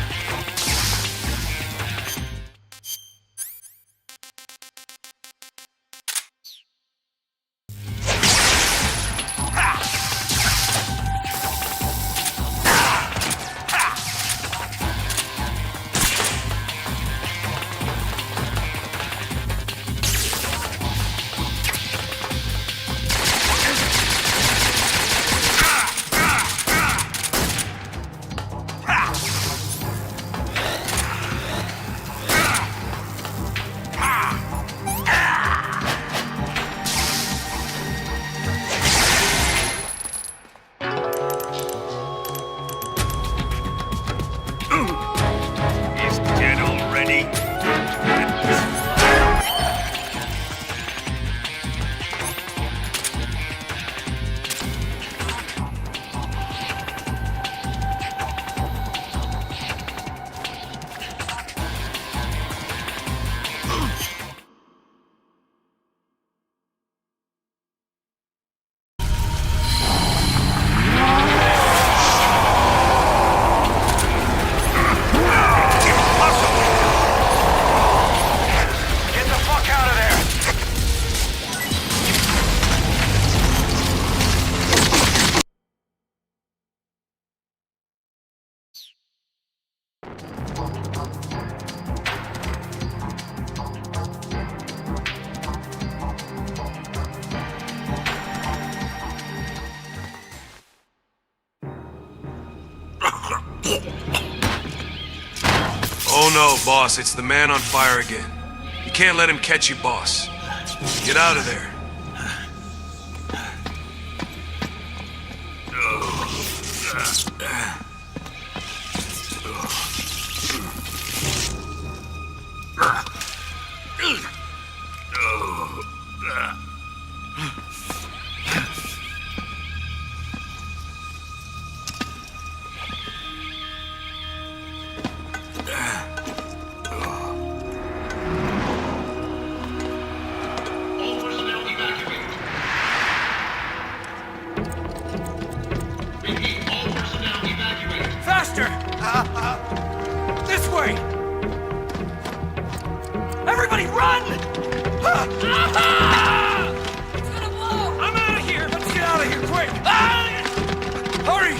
Is dead already? Oh no, boss, it's the man on fire again. You can't let him catch you, boss. Get out of there. Faster! This way! Everybody run! It's gonna blow! I'm out of here! Let's get out of here, quick! Hurry!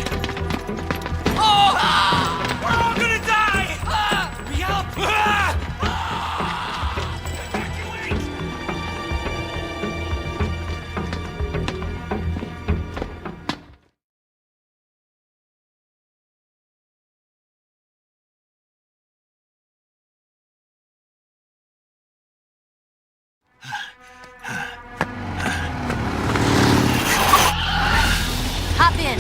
Oh! We're all gonna die! Hurry up! Hop in.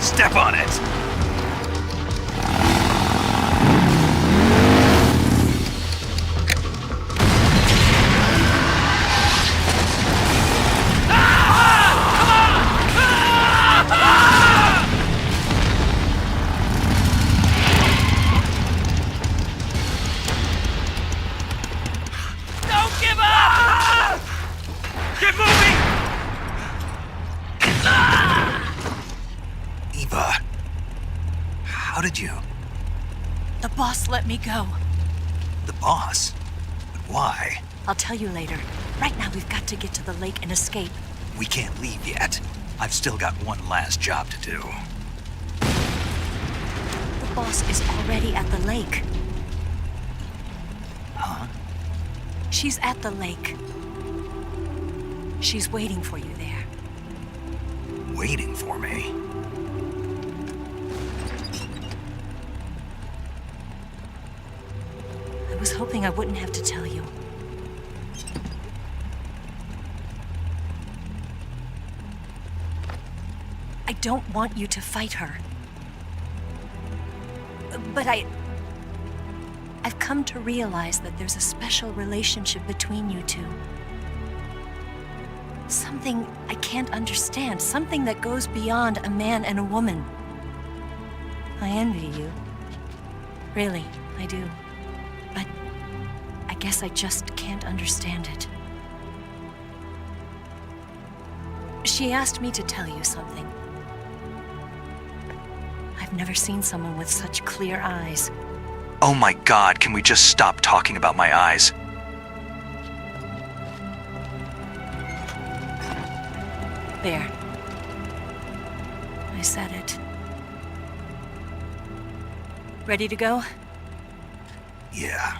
Step on it! Don't give up! Get moving! Eva, how did you? The boss let me go. The boss? But why? I'll tell you later. Right now, we've got to get to the lake and escape. We can't leave yet. I've still got one last job to do. The boss is already at the lake. Huh? She's at the lake. She's waiting for you there. waiting for me. I was hoping I wouldn't have to tell you. I don't want you to fight her. But I've come to realize that there's a special relationship between you two. Something I can't understand, something that goes beyond a man and a woman. I envy you. Really, I do. But I guess I just can't understand it. She asked me to tell you something. I've never seen someone with such clear eyes. Oh my God, can we just stop talking about my eyes? There. I said it. Ready to go? Yeah.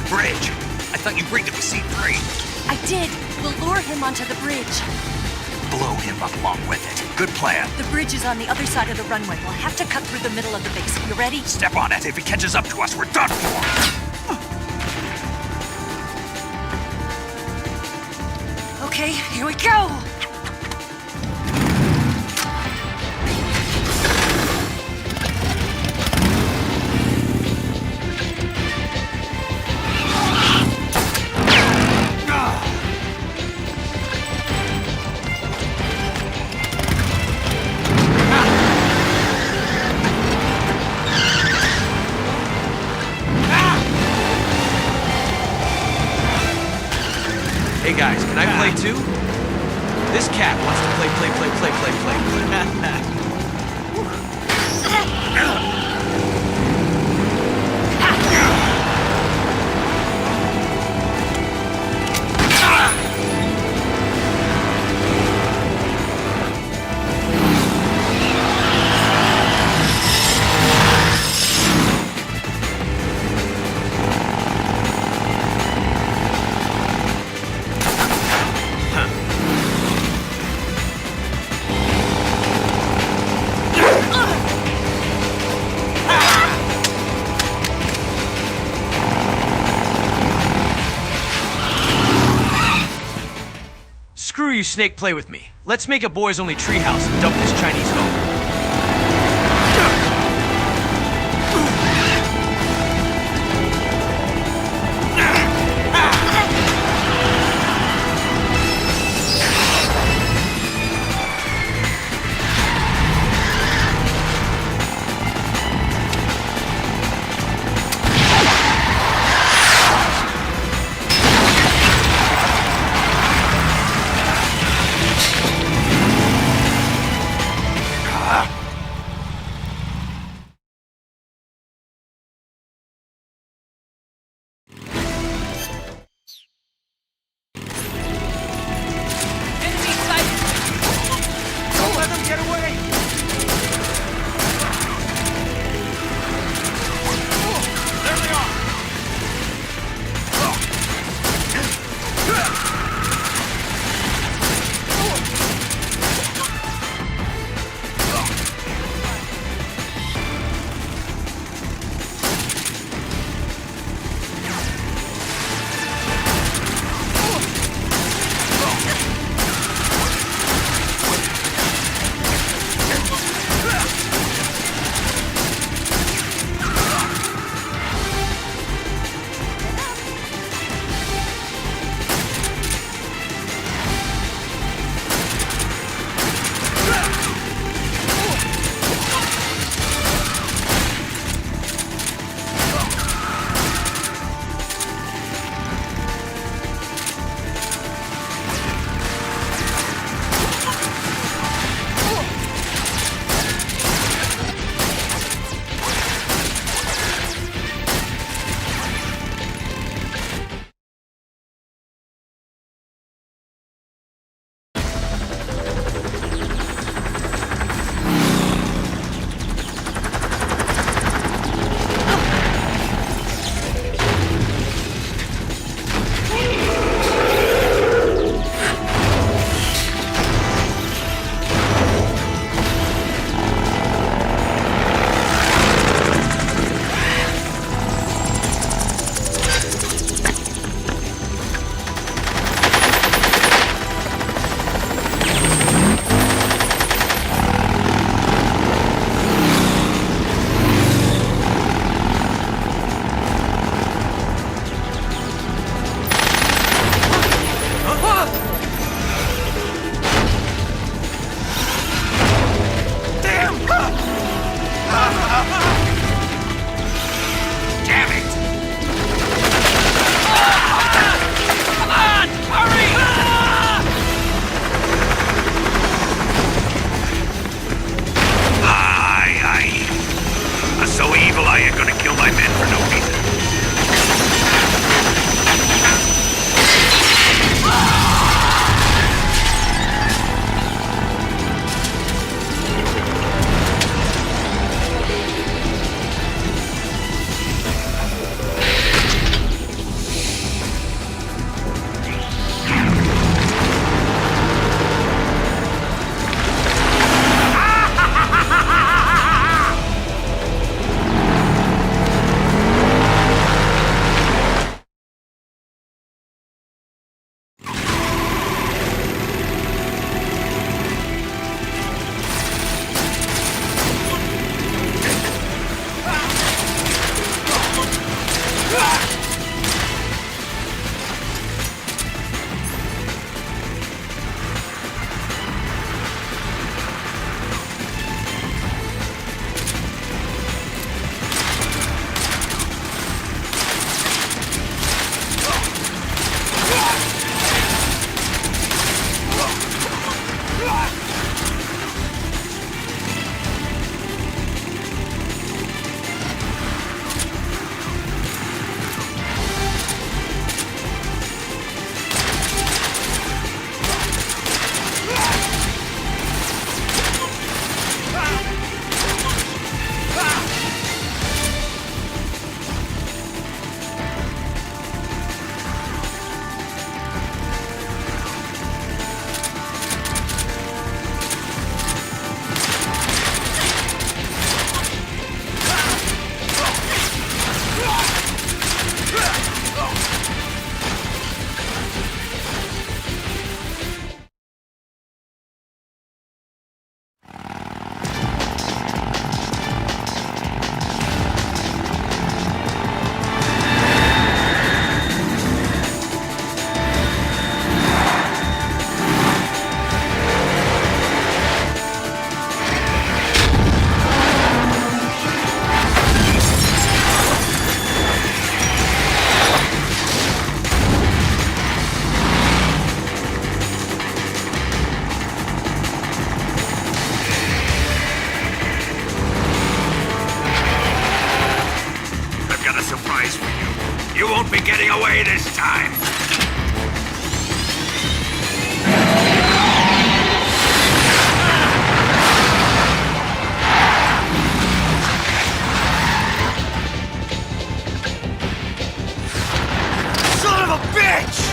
Bridge. I thought you rigged it with C3. I did. We'll lure him onto the bridge. Blow him up along with it. Good plan. The bridge is on the other side of the runway. We'll have to cut through the middle of the base. You ready? Step on it. If he catches up to us, we're done for. Okay, here we go! Hey guys, can I play too? This cat wants to play. Screw you, Snake, play with me. Let's make a boys-only treehouse and dump this Chinese home. me this time! Son of a bitch!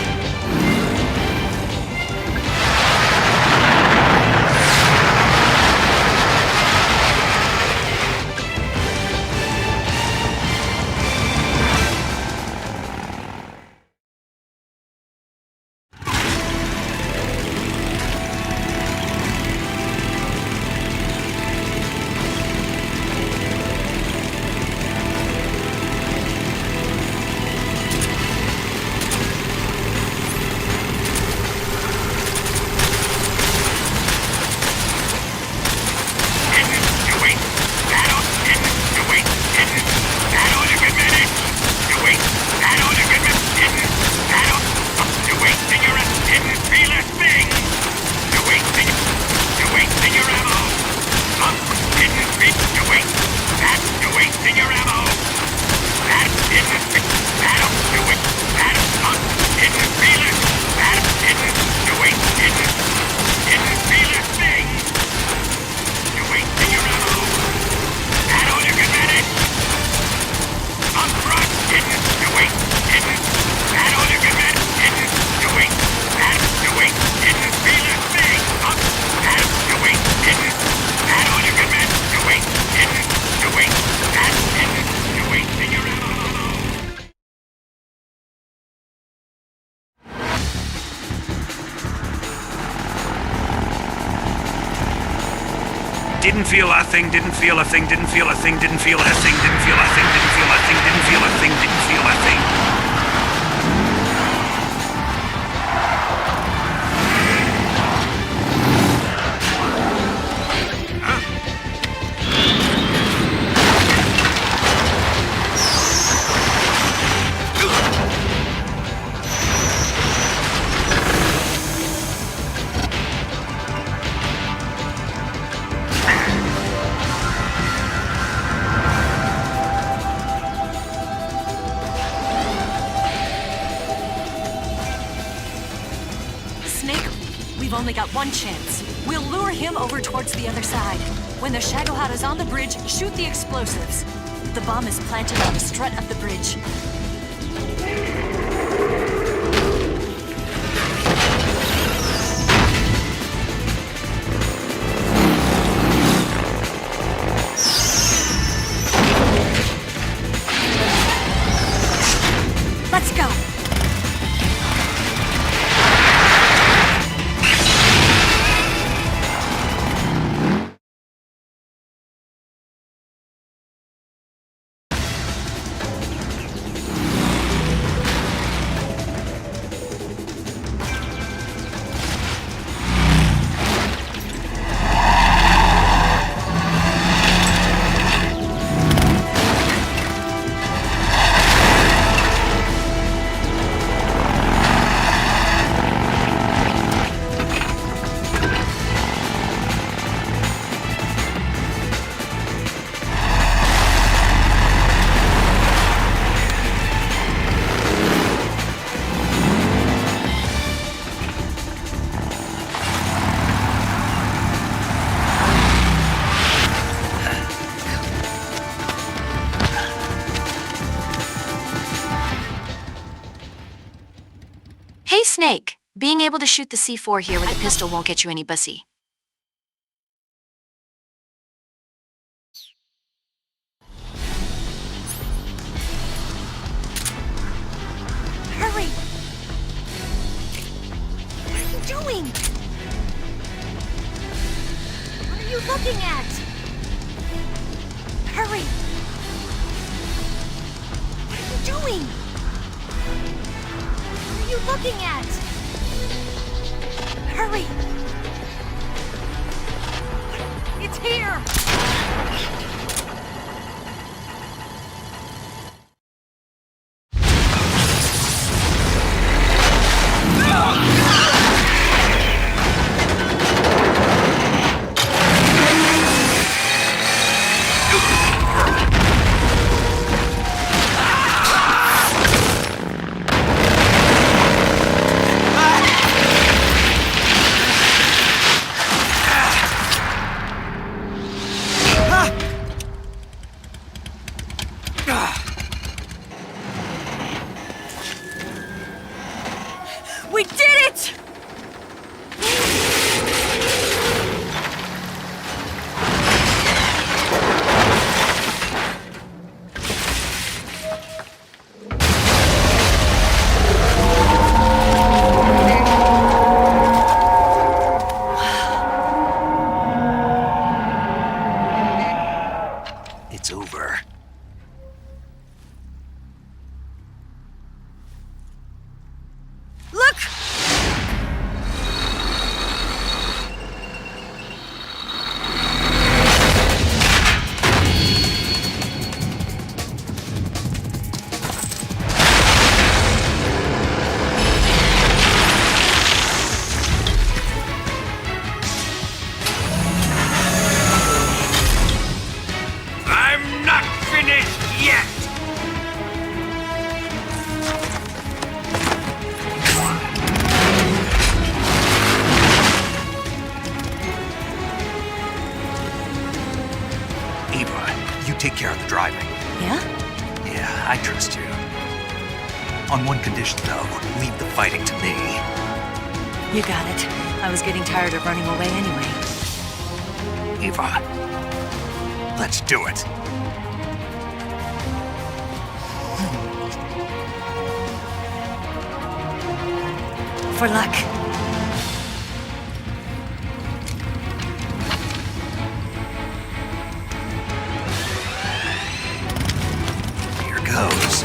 Didn't feel a thing, didn't feel a thing, didn't feel a thing, didn't feel a thing, didn't feel a thing, didn't feel a thing, didn't feel a thing, didn't feel a thing. We've only got one chance. We'll lure him over towards the other side. When the Shagohata's on the bridge, shoot the explosives. The bomb is planted on the strut of the bridge. Let's go! Hey, Snake. Being able to shoot the C4 here with a pistol won't get you any bussy. Hurry! What are you doing? What are you looking at? Hurry! What are you doing? What are you looking at? Hurry! It's here! take care of the driving. Yeah? Yeah, I trust you. On one condition, though, leave the fighting to me. You got it. I was getting tired of running away anyway. Eva, let's do it. For luck. Here goes.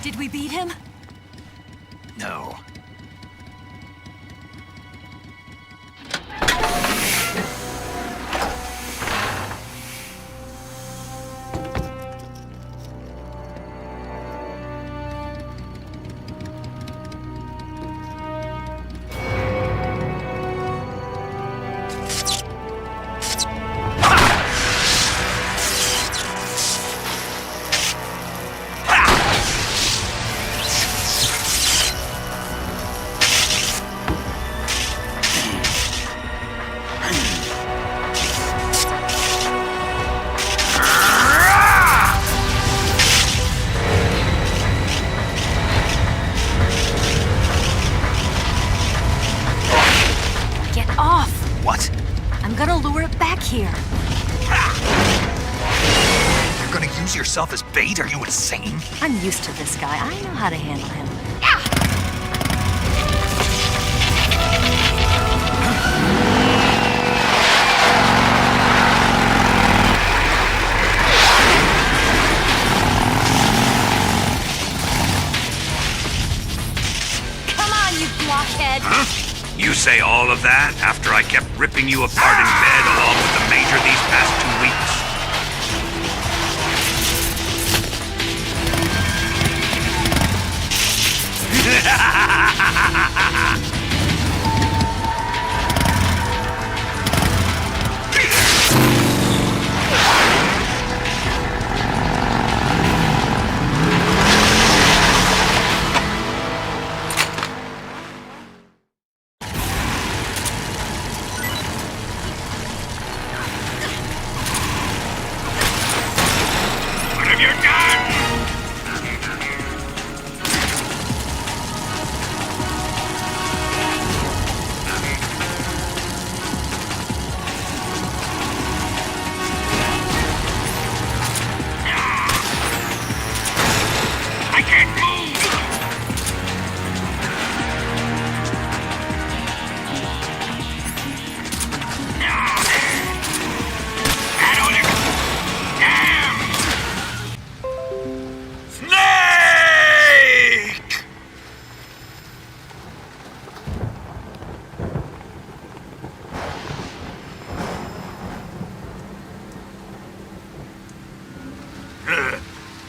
Did we beat him? No. What? I'm gonna lure it back here. You're gonna use yourself as bait? Are you insane? I'm used to this guy. I know how to handle him. Come on, you blockhead! Huh? You say all of that after I kept ripping you apart in bed along with the Major these past 2 weeks?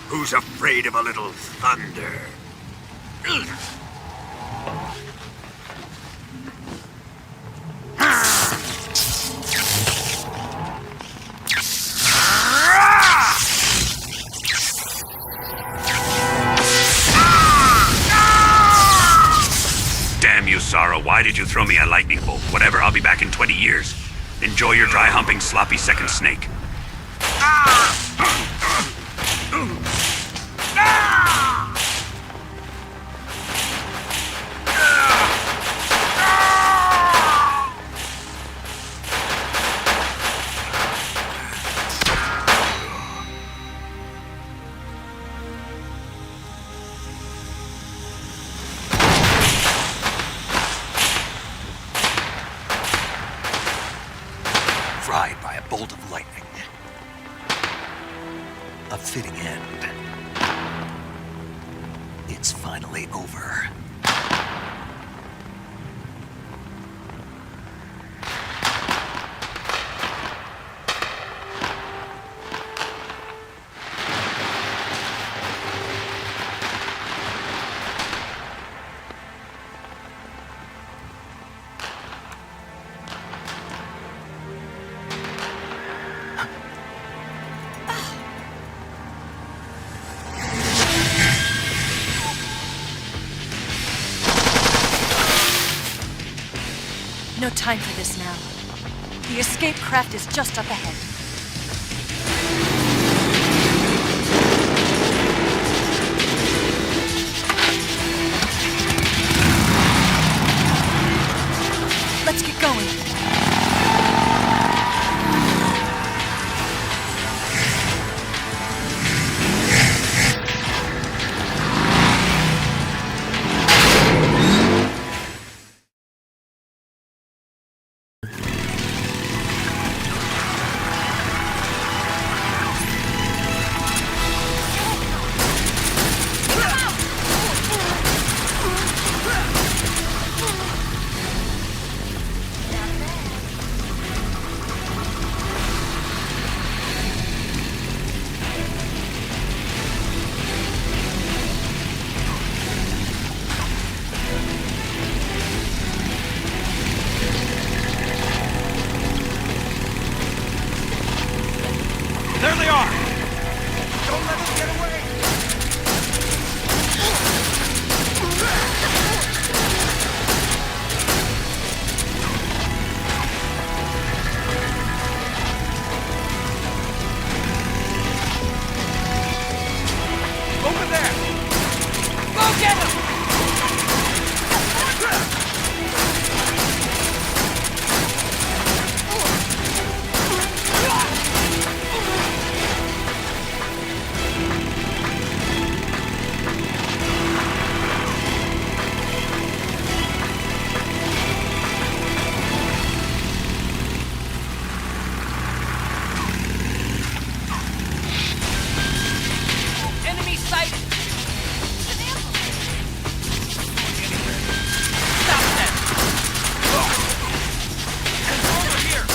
Who's afraid of a little thunder? Damn you, Sorrow. Why did you throw me a lightning bolt? Whatever, I'll be back in 20 years. Enjoy your dry humping, sloppy second snake. bolt of lightning. A fitting end. It's finally over. No time for this now. The escape craft is just up ahead. Let's get going. There they are! Don't let them get away! Over there! Go get them! Enemy sighted! Stop them! Over here!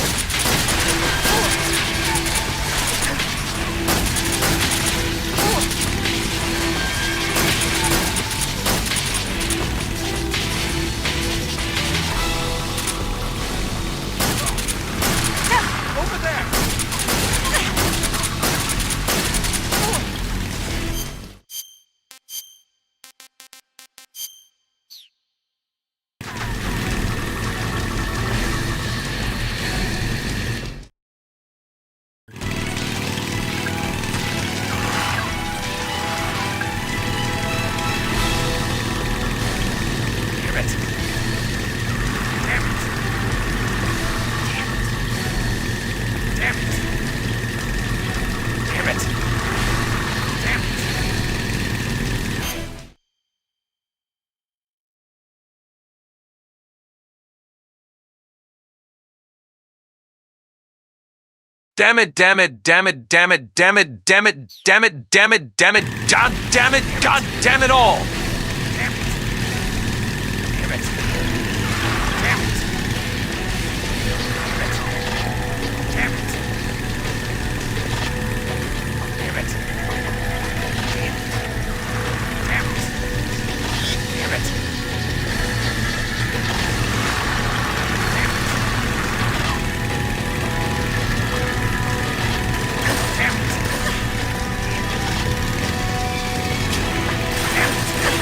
Over there! Damn it! Damn it! Damn it! Damn it! Damn it! Damn it, damn it, damn it, damn it, damn it, damn it, damn it, damn it, damn it, god damn it, god damn it all! Damn it! Damn it! Damn it! Damn it! Damn it! Damn it! Damn it! Damn it!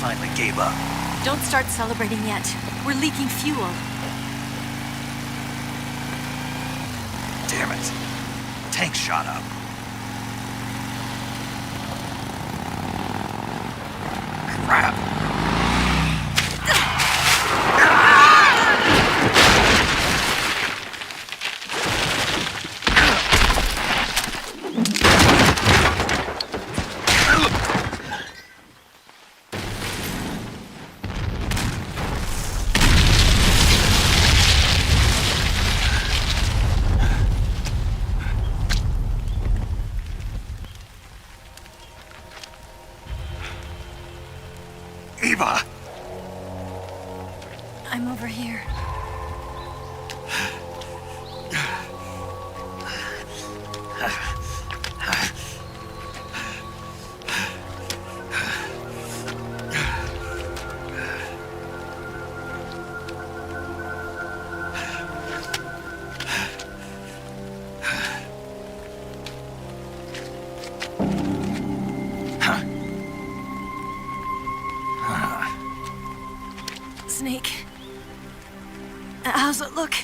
finally gave up. Don't start celebrating yet. We're leaking fuel. Damn it. Tank shot up. Crap. Eva! I'm over here. Snake. How's it look?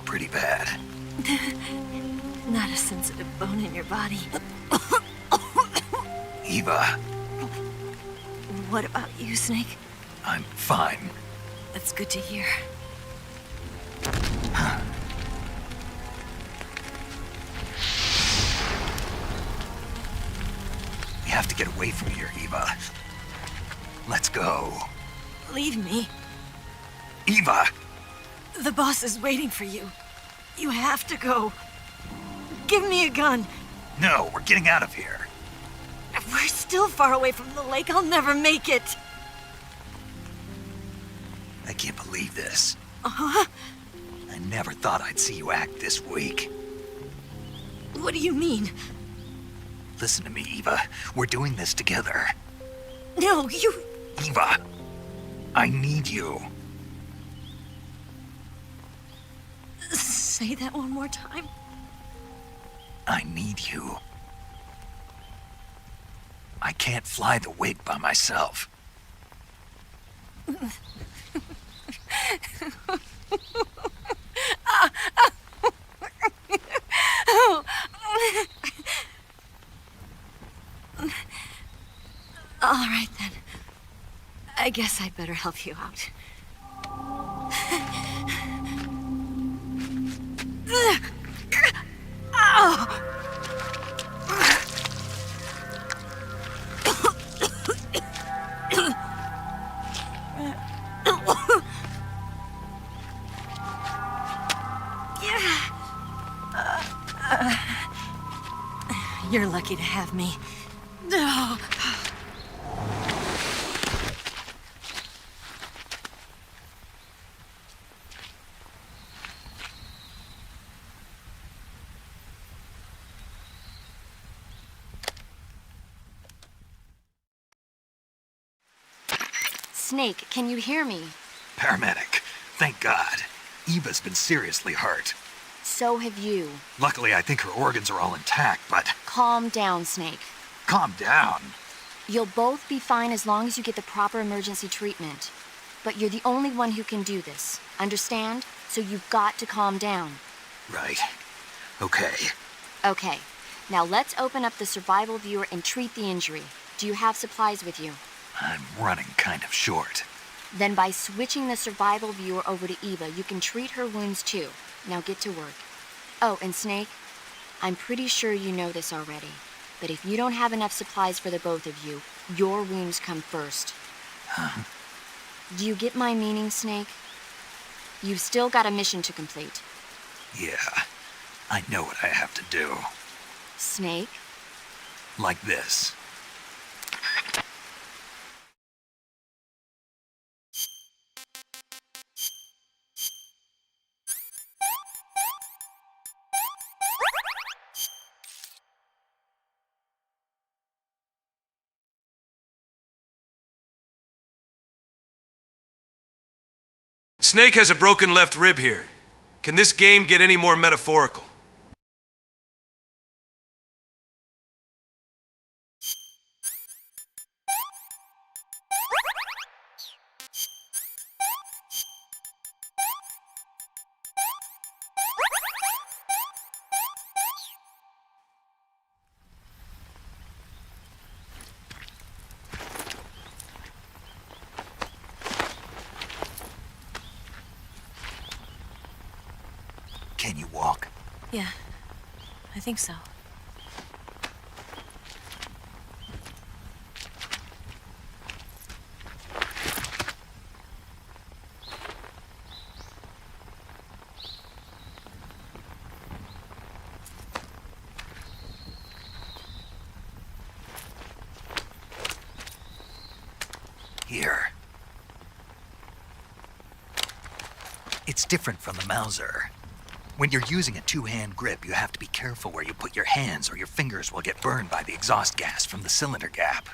Pretty bad. Not a sensitive bone in your body. Eva, What about you, Snake? I'm fine. That's good to hear. We have to get away from here, Eva. Let's go. Leave me. Eva! The boss is waiting for you. You have to go. Give me a gun. No, we're getting out of here. We're still far away from the lake. I'll never make it. I can't believe this. Uh-huh. I never thought I'd see you act this weak. What do you mean? Listen to me, Eva. We're doing this together. No, you... Eva, I need you. Say that one more time. I need you. I can't fly the wig by myself. All right, then. I guess I'd better help you out. You're lucky to have me. No. Snake, can you hear me? Paramedic, thank God. Eva's been seriously hurt. So have you. Luckily, I think her organs are all intact, but... Calm down, Snake. Calm down. You'll both be fine as long as you get the proper emergency treatment. But you're the only one who can do this. Understand? So you've got to calm down. Right. Okay. Okay. Now let's open up the survival viewer and treat the injury. Do you have supplies with you? I'm running kind of short. Then by switching the survival viewer over to Eva, you can treat her wounds too. Now get to work. Oh, and Snake, I'm pretty sure you know this already, but if you don't have enough supplies for the both of you, your wounds come first. Huh? Do you get my meaning, Snake? You've still got a mission to complete. Yeah, I know what I have to do. Snake? Like this. Snake has a broken left rib here. Can this game get any more metaphorical? Can you walk? Yeah, I think so. Here. It's different from the Mauser. When you're using a two-hand grip, you have to be careful where you put your hands or your fingers will get burned by the exhaust gas from the cylinder gap.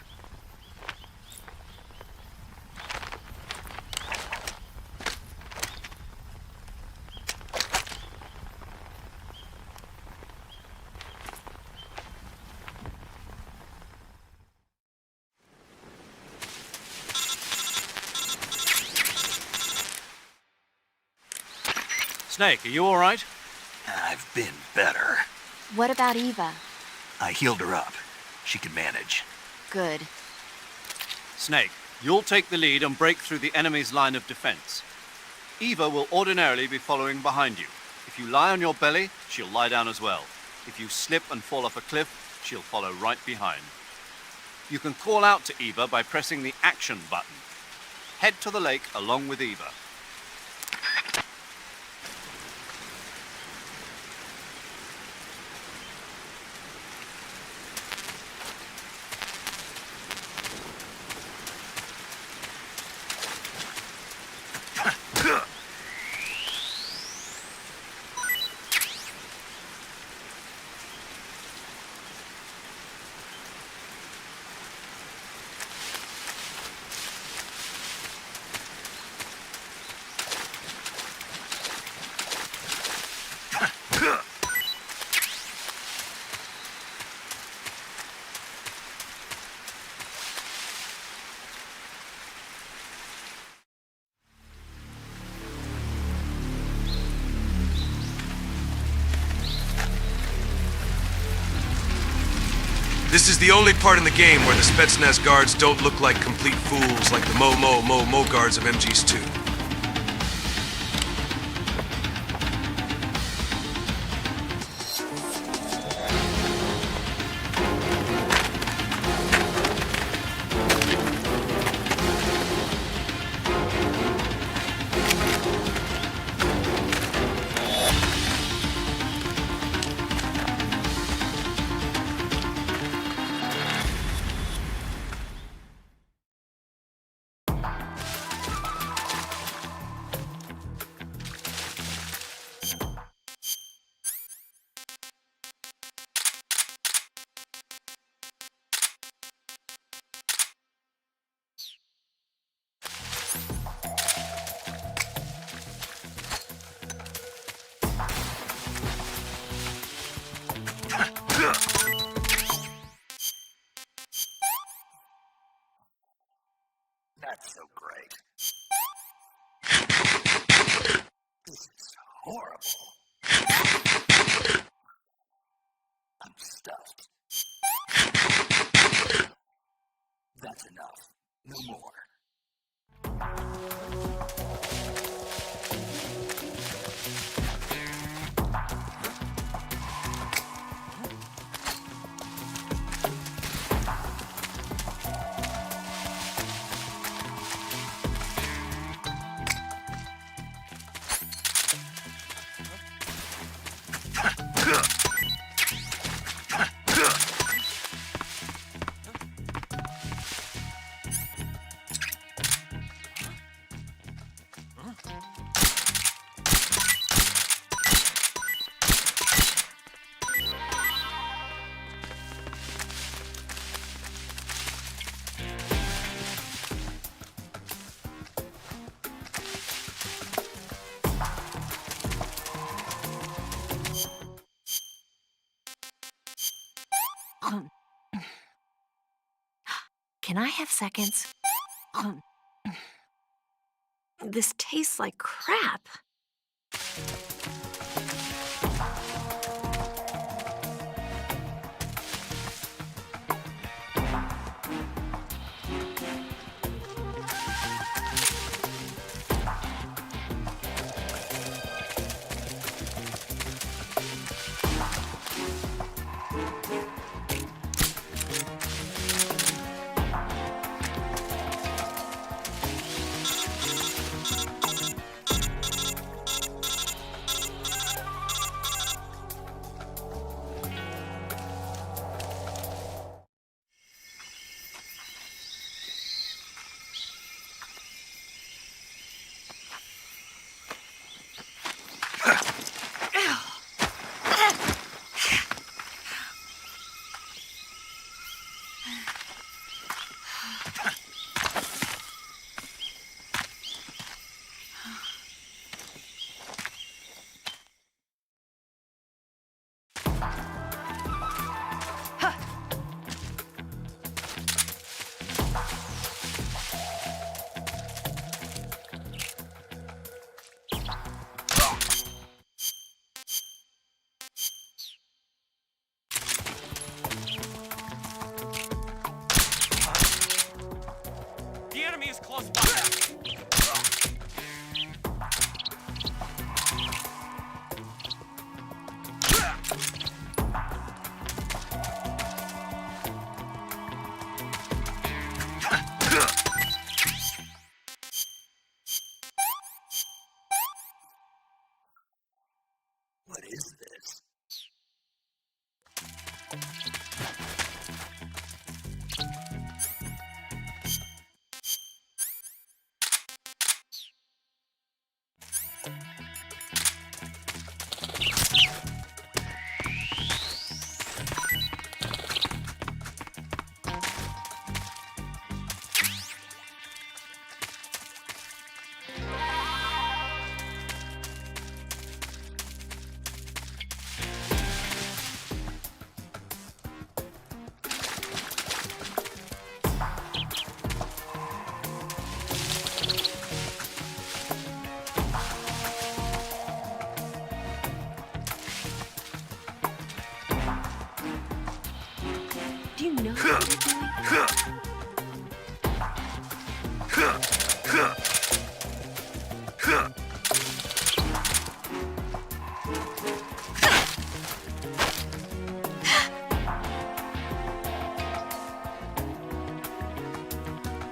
Snake, are you all right? I've been better. What about Eva? I healed her up. She can manage. Good. Snake, you'll take the lead and break through the enemy's line of defense. Eva will ordinarily be following behind you. If you lie on your belly, she'll lie down as well. If you slip and fall off a cliff, she'll follow right behind. You can call out to Eva by pressing the action button. Head to the lake along with Eva. This is the only part in the game where the Spetsnaz guards don't look like complete fools like the Mo guards of MGS 2. That's so great. This is horrible. I'm stuffed. That's enough. No more. Can I have seconds? This tastes like crap.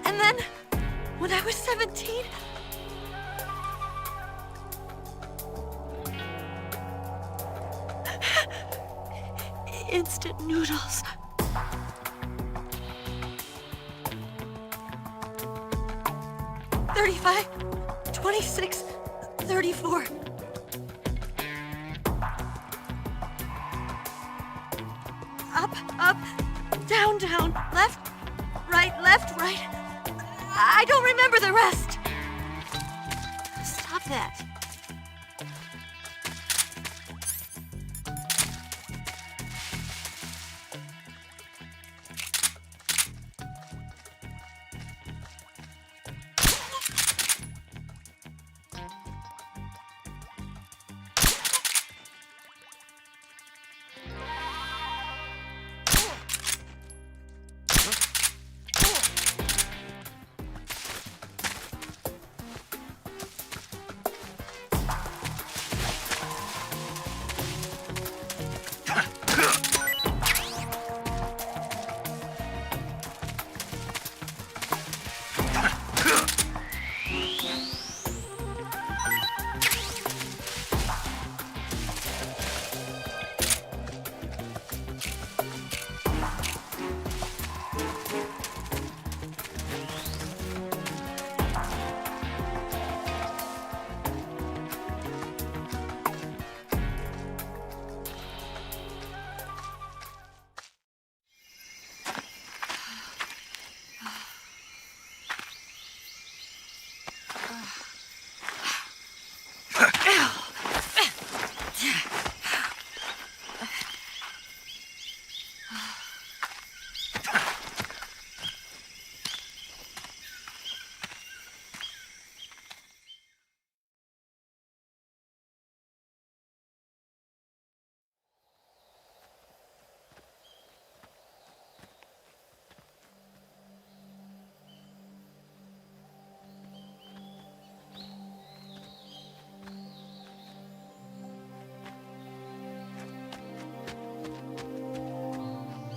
And then, when I was 17, instant noodles. $35, $26, $34. Up, down, left, right. I don't remember the rest. Stop that.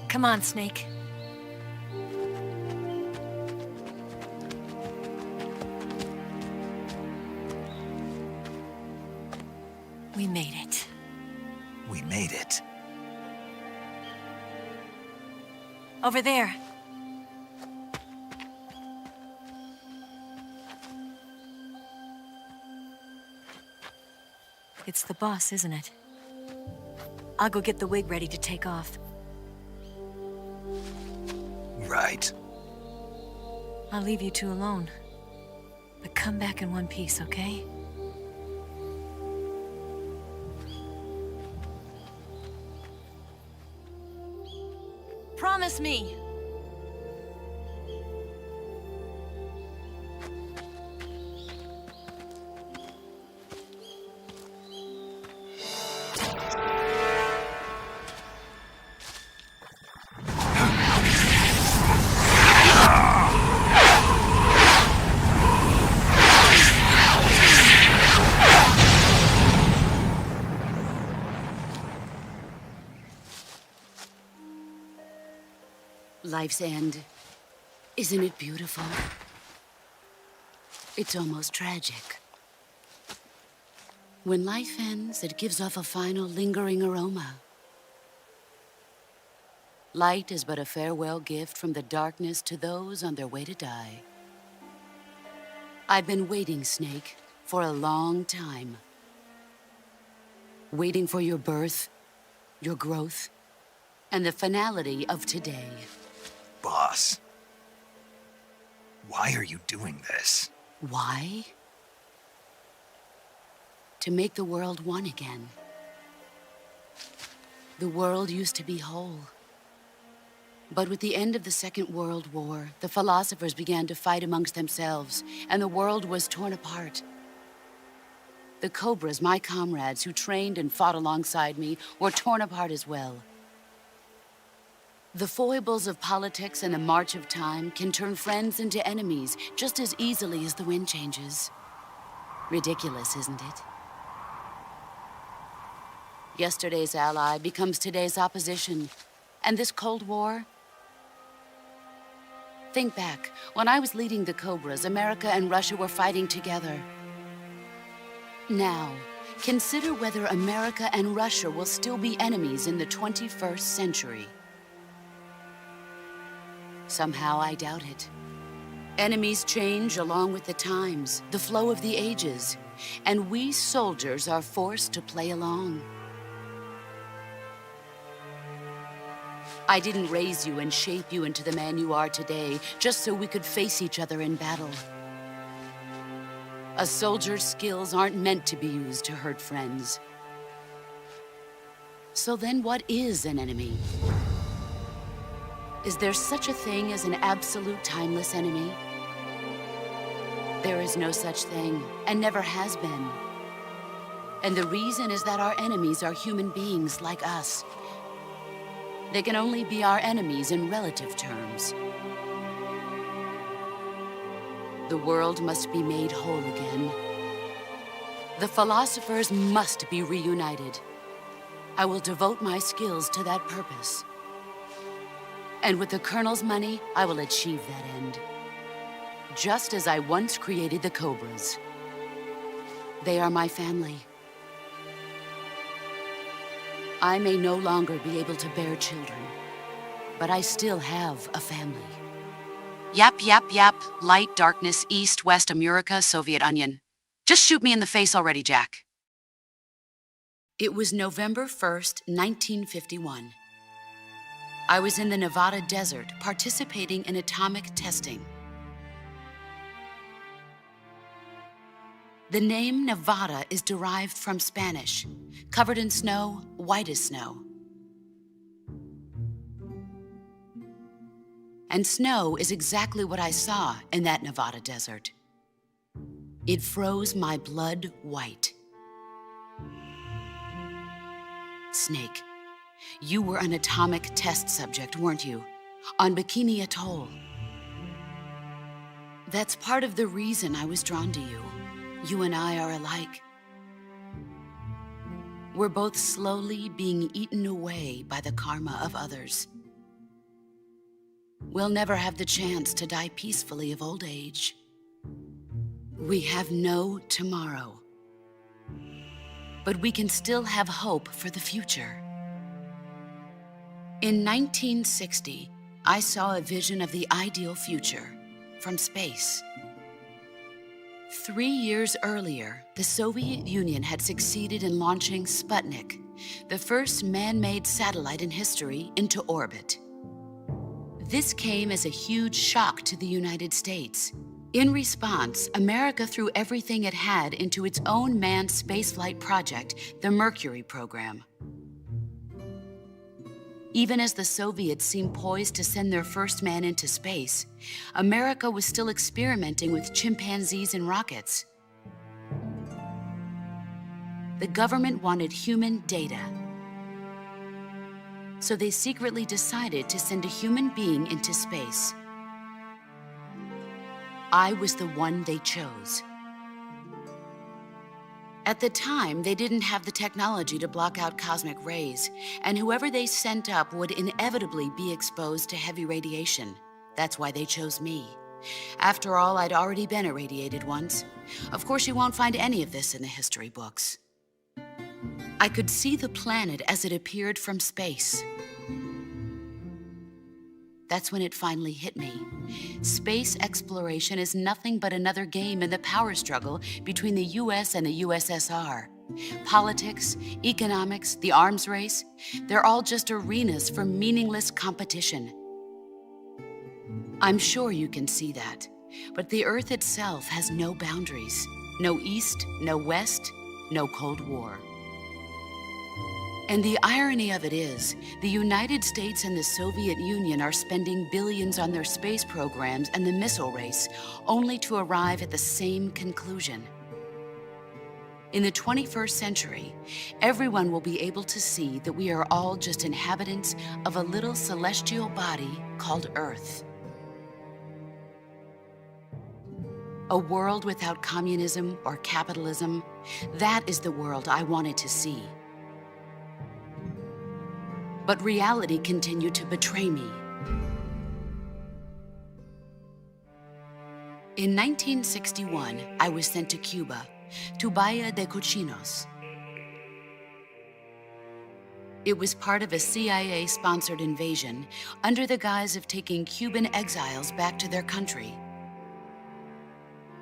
Come on, Snake. We made it. We made it. Over there. It's the boss, isn't it? I'll go get the wig ready to take off. Right. I'll leave you two alone. But come back in one piece, okay? Promise me! Life's end. Isn't it beautiful? It's almost tragic. When life ends, it gives off a final lingering aroma. Light is but a farewell gift from the darkness to those on their way to die. I've been waiting, Snake, for a long time. Waiting for your birth, your growth, and the finality of today. Boss, why are you doing this? Why? To make the world one again. The world used to be whole. But with the end of the Second World War, the philosophers began to fight amongst themselves, and the world was torn apart. The Cobras, my comrades who trained and fought alongside me, were torn apart as well. The foibles of politics and the march of time can turn friends into enemies just as easily as the wind changes. Ridiculous, isn't it? Yesterday's ally becomes today's opposition. And this Cold War? Think back. When I was leading the Cobras, America and Russia were fighting together. Now, consider whether America and Russia will still be enemies in the 21st century. Somehow I doubt it. Enemies change along with the times, the flow of the ages, and we soldiers are forced to play along. I didn't raise you and shape you into the man you are today just so we could face each other in battle. A soldier's skills aren't meant to be used to hurt friends. So then what is an enemy? Is there such a thing as an absolute timeless enemy? There is no such thing, and never has been. And the reason is that our enemies are human beings like us. They can only be our enemies in relative terms. The world must be made whole again. The philosophers must be reunited. I will devote my skills to that purpose. And with the Colonel's money, I will achieve that end. Just as I once created the Cobras. They are my family. I may no longer be able to bear children, but I still have a family. Yap, yap, yap. Light, darkness, east, west, America, Soviet Onion. Just shoot me in the face already, Jack. It was November 1st, 1951. I was in the Nevada desert participating in atomic testing. The name Nevada is derived from Spanish, covered in snow, white as snow. And snow is exactly what I saw in that Nevada desert. It froze my blood white. Snake, you were an atomic test subject, weren't you? On Bikini Atoll. That's part of the reason I was drawn to you. You and I are alike. We're both slowly being eaten away by the karma of others. We'll never have the chance to die peacefully of old age. We have no tomorrow. But we can still have hope for the future. In 1960, I saw a vision of the ideal future from space. 3 years earlier, the Soviet Union had succeeded in launching Sputnik, the first man-made satellite in history, into orbit. This came as a huge shock to the United States. In response, America threw everything it had into its own manned spaceflight project, the Mercury program. Even as the Soviets seemed poised to send their first man into space, America was still experimenting with chimpanzees and rockets. The government wanted human data. So they secretly decided to send a human being into space. I was the one they chose. At the time, they didn't have the technology to block out cosmic rays, and whoever they sent up would inevitably be exposed to heavy radiation. That's why they chose me. After all, I'd already been irradiated once. Of course, you won't find any of this in the history books. I could see the planet as it appeared from space. That's when it finally hit me. Space exploration is nothing but another game in the power struggle between the US and the USSR. Politics, economics, the arms race, they're all just arenas for meaningless competition. I'm sure you can see that, but the Earth itself has no boundaries. No East, no West, no Cold War. And the irony of it is, the United States and the Soviet Union are spending billions on their space programs and the missile race, only to arrive at the same conclusion. In the 21st century, everyone will be able to see that we are all just inhabitants of a little celestial body called Earth. A world without communism or capitalism, that is the world I wanted to see. But reality continued to betray me. In 1961, I was sent to Cuba, to Bahia de Cochinos. It was part of a CIA-sponsored invasion under the guise of taking Cuban exiles back to their country.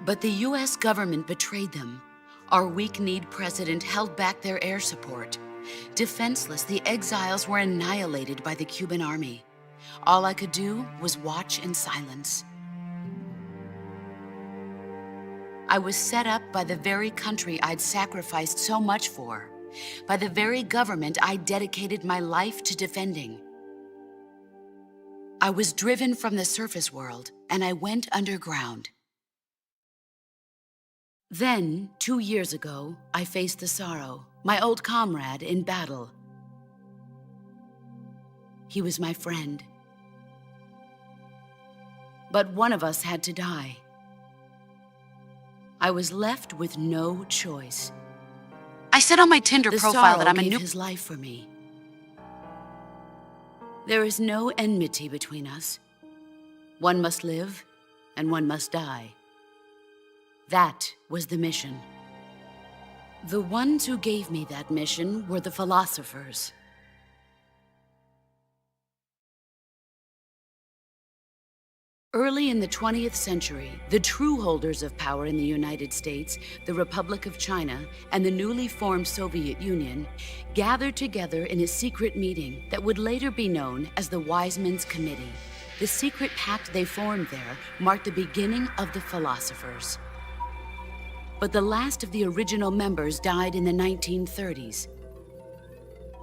But the US government betrayed them. Our weak-kneed president held back their air support. Defenseless, the exiles were annihilated by the Cuban army. All I could do was watch in silence. I was set up by the very country I'd sacrificed so much for, by the very government I dedicated my life to defending. I was driven from the surface world, and I went underground. Then, 2 years ago, I faced the Sorrow, my old comrade in battle. He was my friend. But one of us had to die. I was left with no choice. I said on my Tinder The profile Sorrow that I'm a gave new... his life for me. There is no enmity between us. One must live, and one must die. That was the mission. The ones who gave me that mission were the philosophers. Early in the 20th century, the true holders of power in the United States, the Republic of China, and the newly formed Soviet Union gathered together in a secret meeting that would later be known as the Wise Men's Committee. The secret pact they formed there marked the beginning of the philosophers. But the last of the original members died in the 1930s.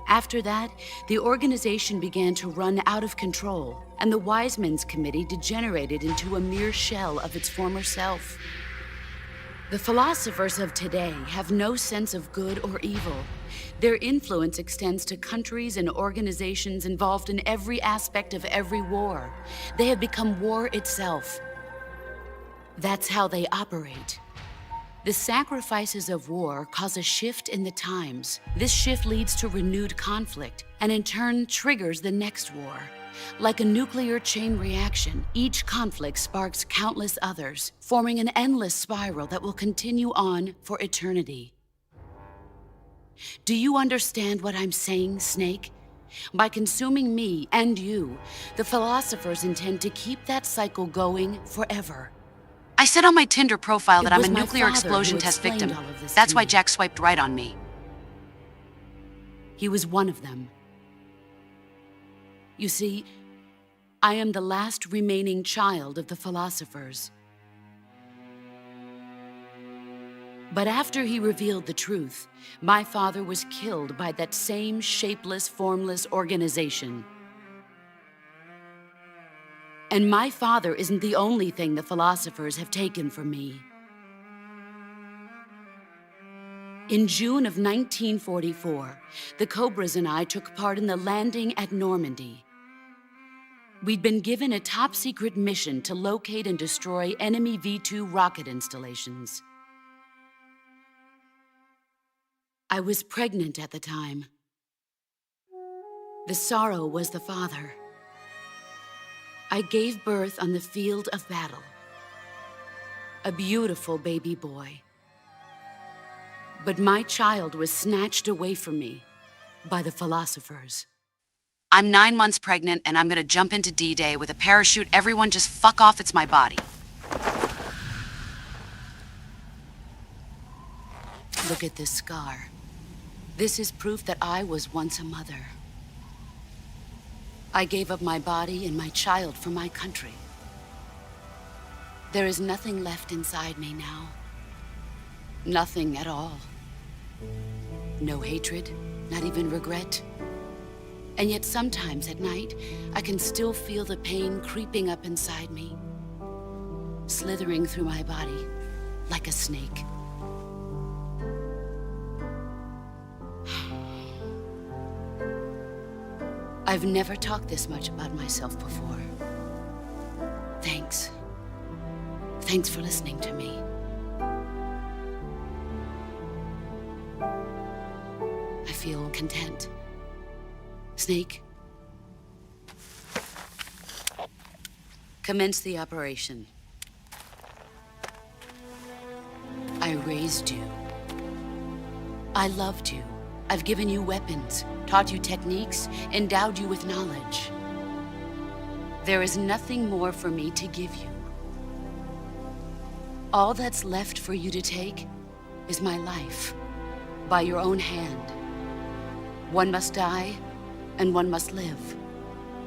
After that, the organization began to run out of control, and the Wise Men's Committee degenerated into a mere shell of its former self. The philosophers of today have no sense of good or evil. Their influence extends to countries and organizations involved in every aspect of every war. They have become war itself. That's how they operate. The sacrifices of war cause a shift in the times. This shift leads to renewed conflict, and in turn triggers the next war. Like a nuclear chain reaction, each conflict sparks countless others, forming an endless spiral that will continue on for eternity. Do you understand what I'm saying, Snake? By consuming me and you, the philosophers intend to keep that cycle going forever. I said on my Tinder profile that It I'm was a my nuclear father explosion who test explained victim. all of this That's to why me. Jack swiped right on me. He was one of them. You see, I am the last remaining child of the philosophers. But after he revealed the truth, my father was killed by that same shapeless, formless organization. And my father isn't the only thing the philosophers have taken from me. In June of 1944, the Cobras and I took part in the landing at Normandy. We'd been given a top-secret mission to locate and destroy enemy V-2 rocket installations. I was pregnant at the time. The Sorrow was the father. I gave birth on the field of battle. A beautiful baby boy. But my child was snatched away from me by the philosophers. I'm 9 months pregnant and I'm gonna jump into D-Day with a parachute. Everyone just fuck off, it's my body. Look at this scar. This is proof that I was once a mother. I gave up my body and my child for my country. There is nothing left inside me now. Nothing at all. No hatred, not even regret. And yet sometimes at night, I can still feel the pain creeping up inside me, slithering through my body like a snake. I've never talked this much about myself before. Thanks. Thanks for listening to me. I feel content. Snake, commence the operation. I raised you. I loved you. I've given you weapons, taught you techniques, endowed you with knowledge. There is nothing more for me to give you. All that's left for you to take is my life, by your own hand. One must die, and one must live.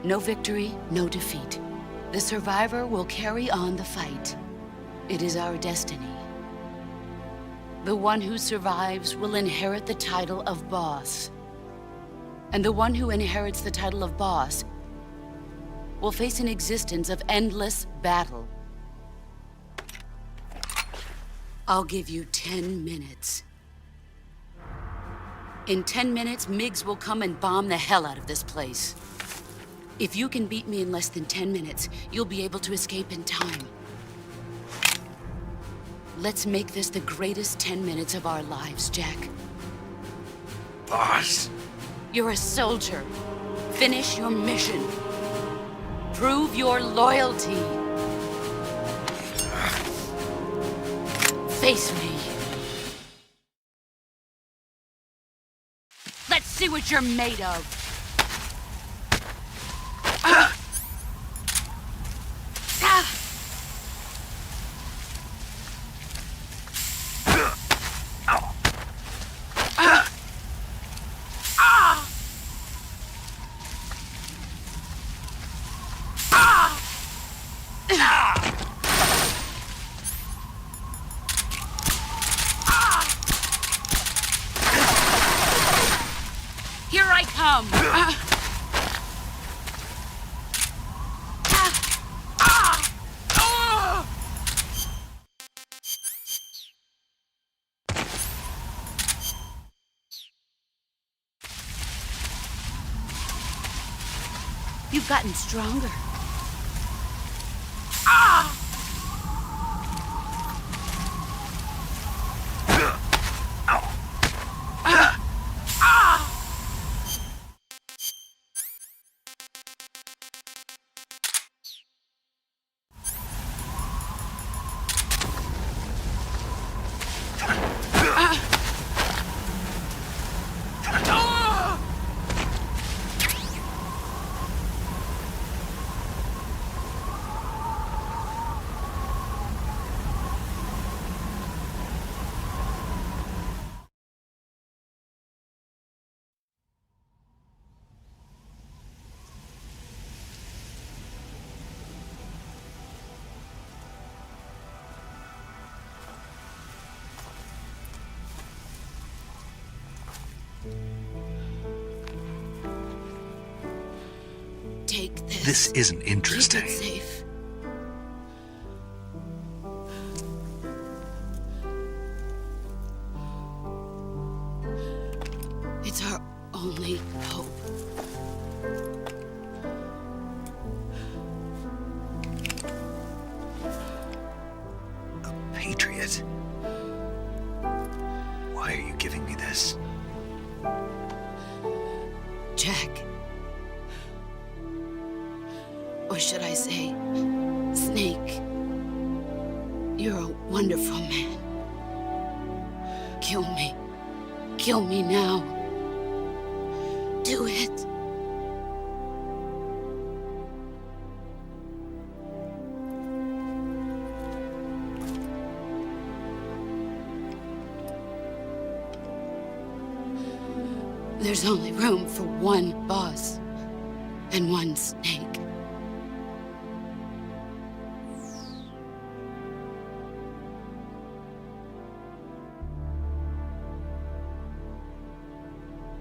No victory, no defeat. The survivor will carry on the fight. It is our destiny. The one who survives will inherit the title of boss. And the one who inherits the title of boss will face an existence of endless battle. I'll give you 10 minutes. In 10 minutes, MiGs will come and bomb the hell out of this place. If you can beat me in less than 10 minutes, you'll be able to escape in time. Let's make this the greatest 10 minutes of our lives, Jack. Boss. You're a soldier. Finish your mission. Prove your loyalty. Face me. Let's see what you're made of. Here I come! You've gotten stronger. Take this. This isn't interesting. Keep it safe. It's our only hope. A patriot? Why are you giving me this? Jack. Or should I say, Snake, you're a wonderful man. Kill me. Kill me now. Do it. There's only room for one boss and one Snake.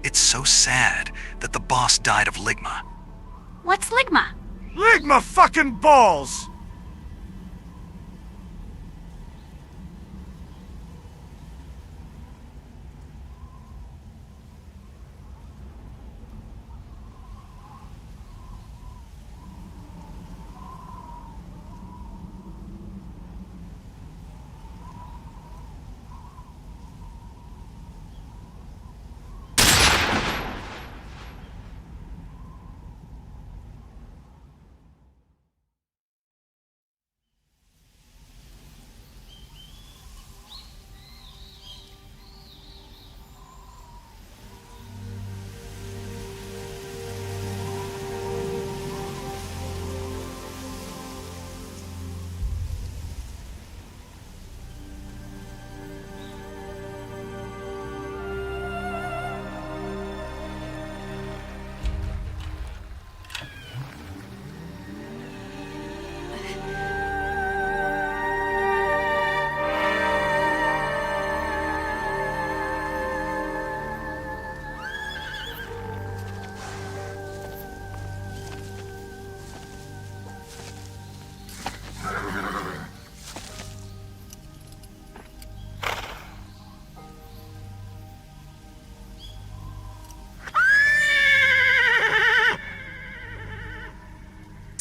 It's so sad that the boss died of Ligma. What's Ligma? Ligma fucking balls!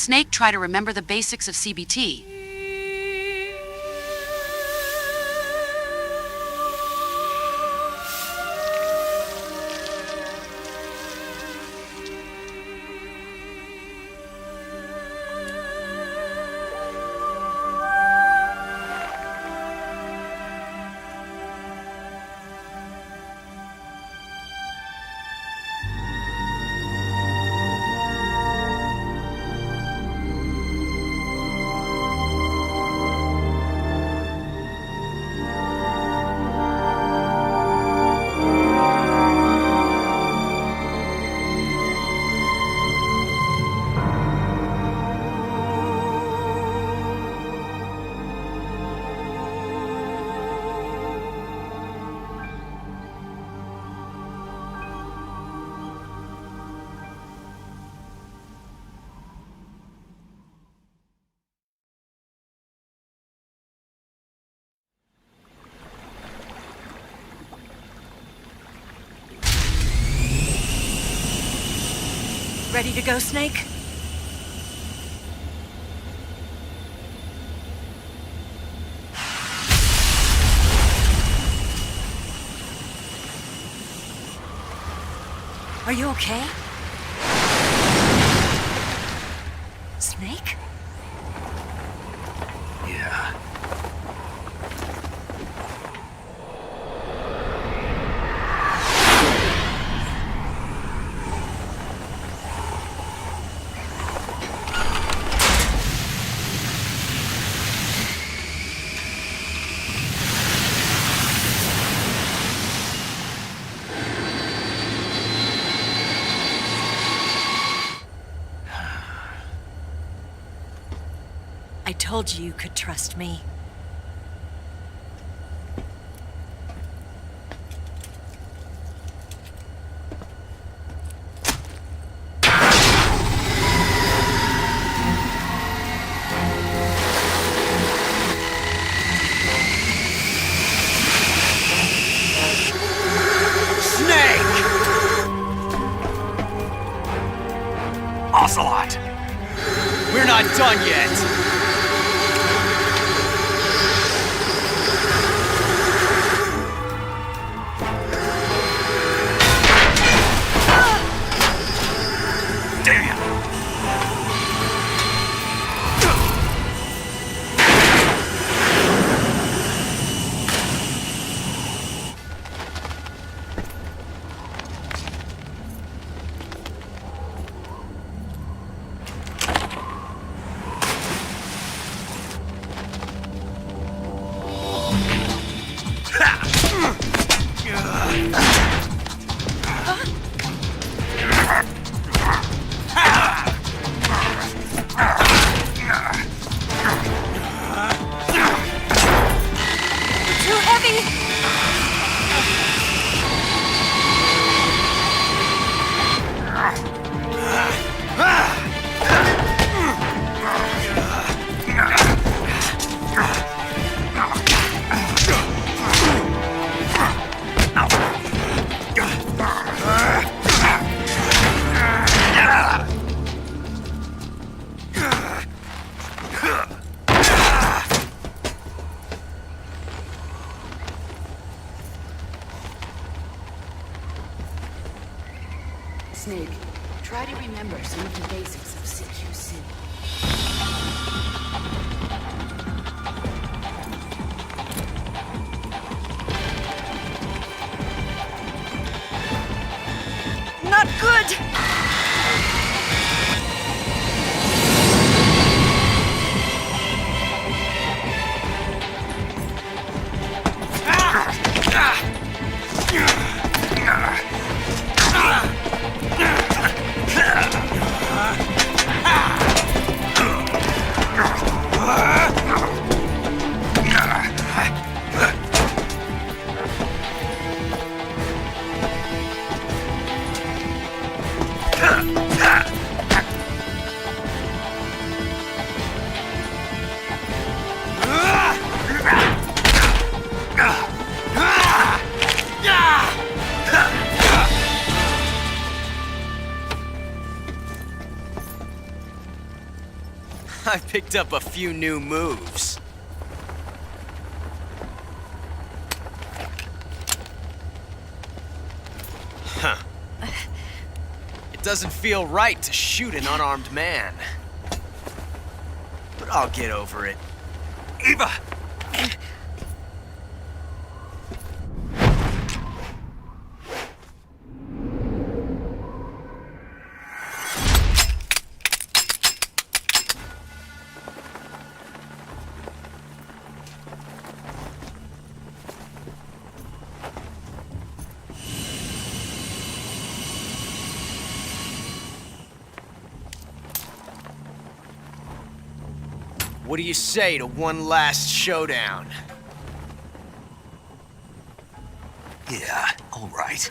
Snake try to remember the basics of CBT. Ready to go, Snake? Are you okay? Snake? Yeah. I told you you could trust me. Ocelot! We're not done yet! Snake, try to remember some of the basics of CQC. Not good! I've picked up a few new moves. Huh. It doesn't feel right to shoot an unarmed man. But I'll get over it. Eva! What do you say to one last showdown? Yeah, all right.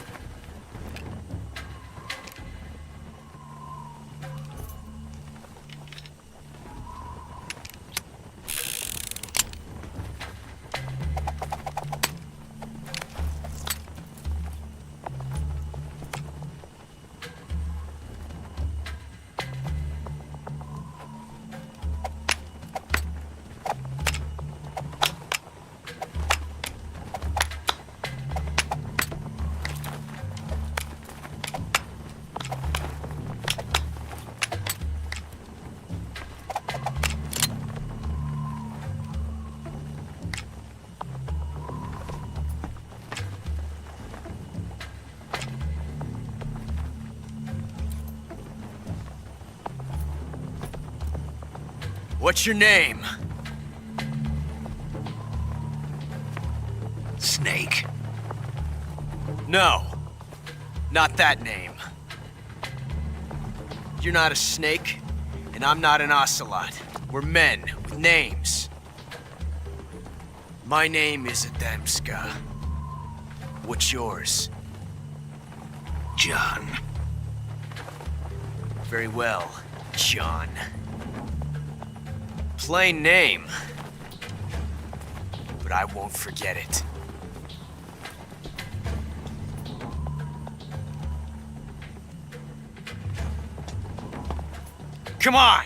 What's your name? Snake. No, not that name. You're not a snake, and I'm not an ocelot. We're men with names. My name is Adamska. What's yours? John. Very well, John. Plain name, but I won't forget it. Come on!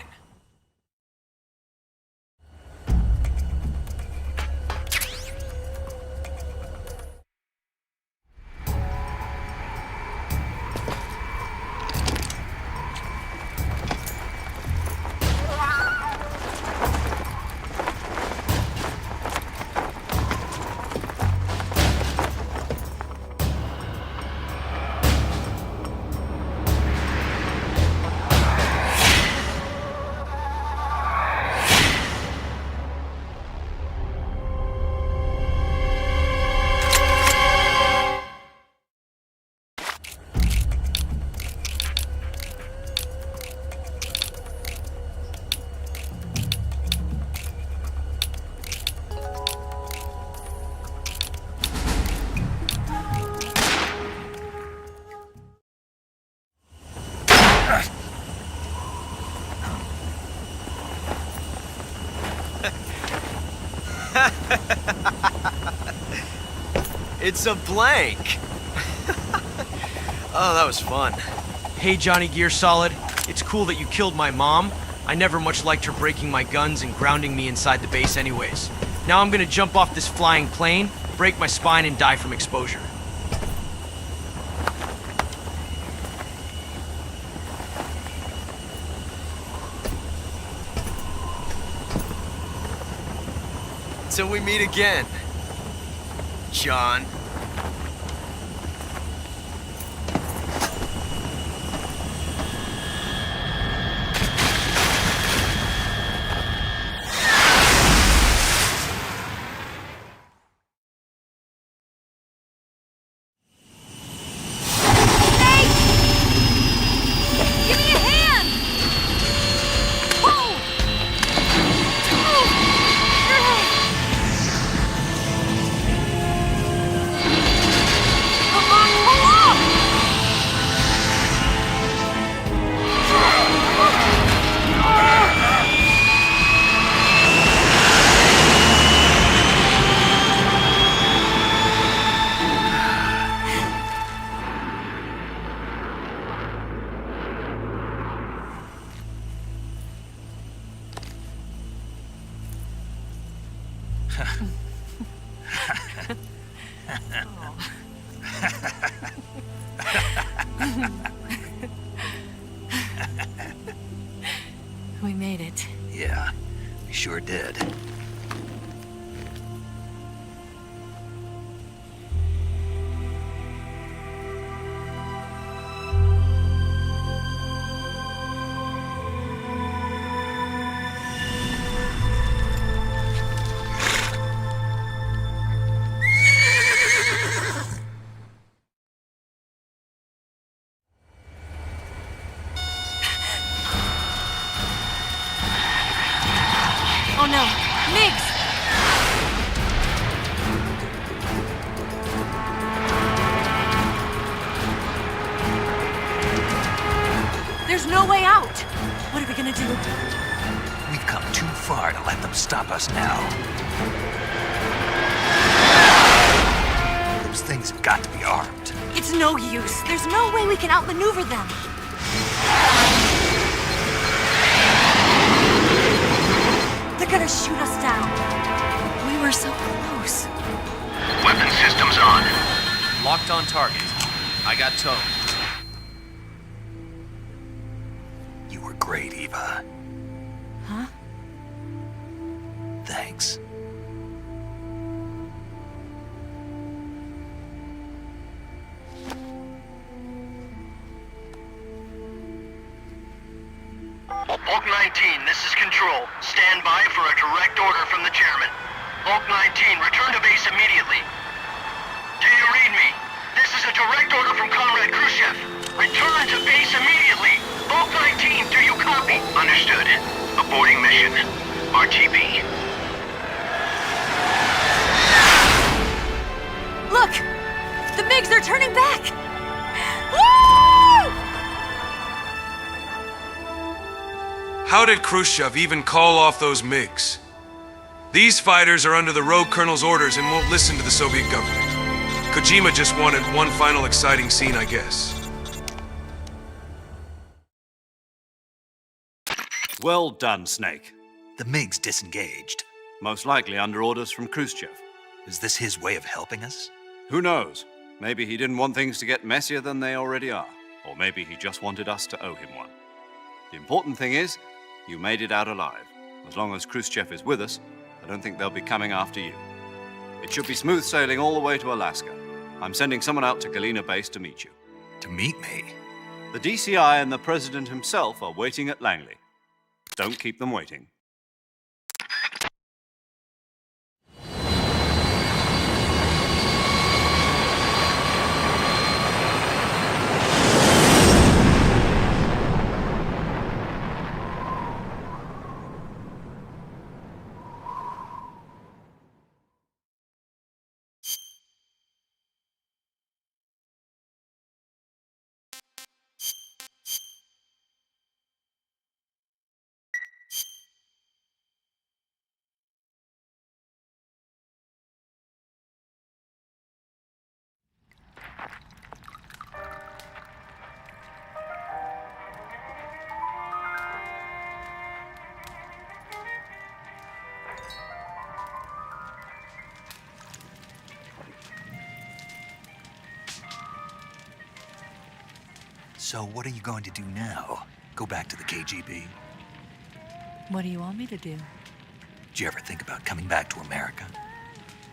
It's a blank. Oh, that was fun. Hey, Johnny Gear Solid. It's cool that you killed my mom. I never much liked her breaking my guns and grounding me inside the base anyways. Now I'm gonna jump off this flying plane, break my spine, and die from exposure. Till we meet again, John. We made it. Yeah, we sure did. Oh no, Migs! There's no way out! What are we gonna do? We've come too far to let them stop us now. Those things have got to be armed. It's no use. There's no way we can outmaneuver them. They're gonna shoot us down. We were so close. Weapon systems on. Locked on target. I got towed. You were great, Eva. Huh? Thanks. Hulk 19, this is Control. Stand by for a direct order from the chairman. Hulk 19, return to base immediately. Do you read me? This is a direct order from Comrade Khrushchev. Return to base immediately. Hulk 19, do you copy? Understood. Aborting mission. RTB. Look! The MiGs are turning back! Woo! How did Khrushchev even call off those MiGs? These fighters are under the Rogue Colonel's orders and won't listen to the Soviet government. Kojima just wanted one final exciting scene, I guess. Well done, Snake. The MiGs disengaged. Most likely under orders from Khrushchev. Is this his way of helping us? Who knows? Maybe he didn't want things to get messier than they already are. Or maybe he just wanted us to owe him one. The important thing is, you made it out alive. As long as Khrushchev is with us, I don't think they'll be coming after you. It should be smooth sailing all the way to Alaska. I'm sending someone out to Galena Base to meet you. To meet me? The DCI and the President himself are waiting at Langley. Don't keep them waiting. So what are you going to do now? Go back to the KGB? What do you want me to do? Did you ever think about coming back to America?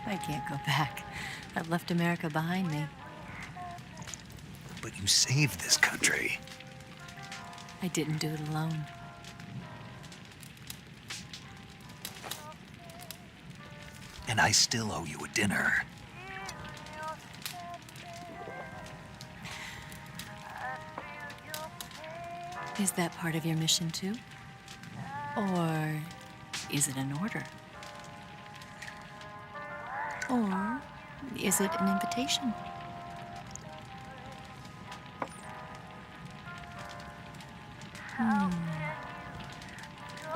I can't go back. I've left America behind me. But you saved this country. I didn't do it alone. And I still owe you a dinner. Is that part of your mission too? Or is it an order? Or is it an invitation?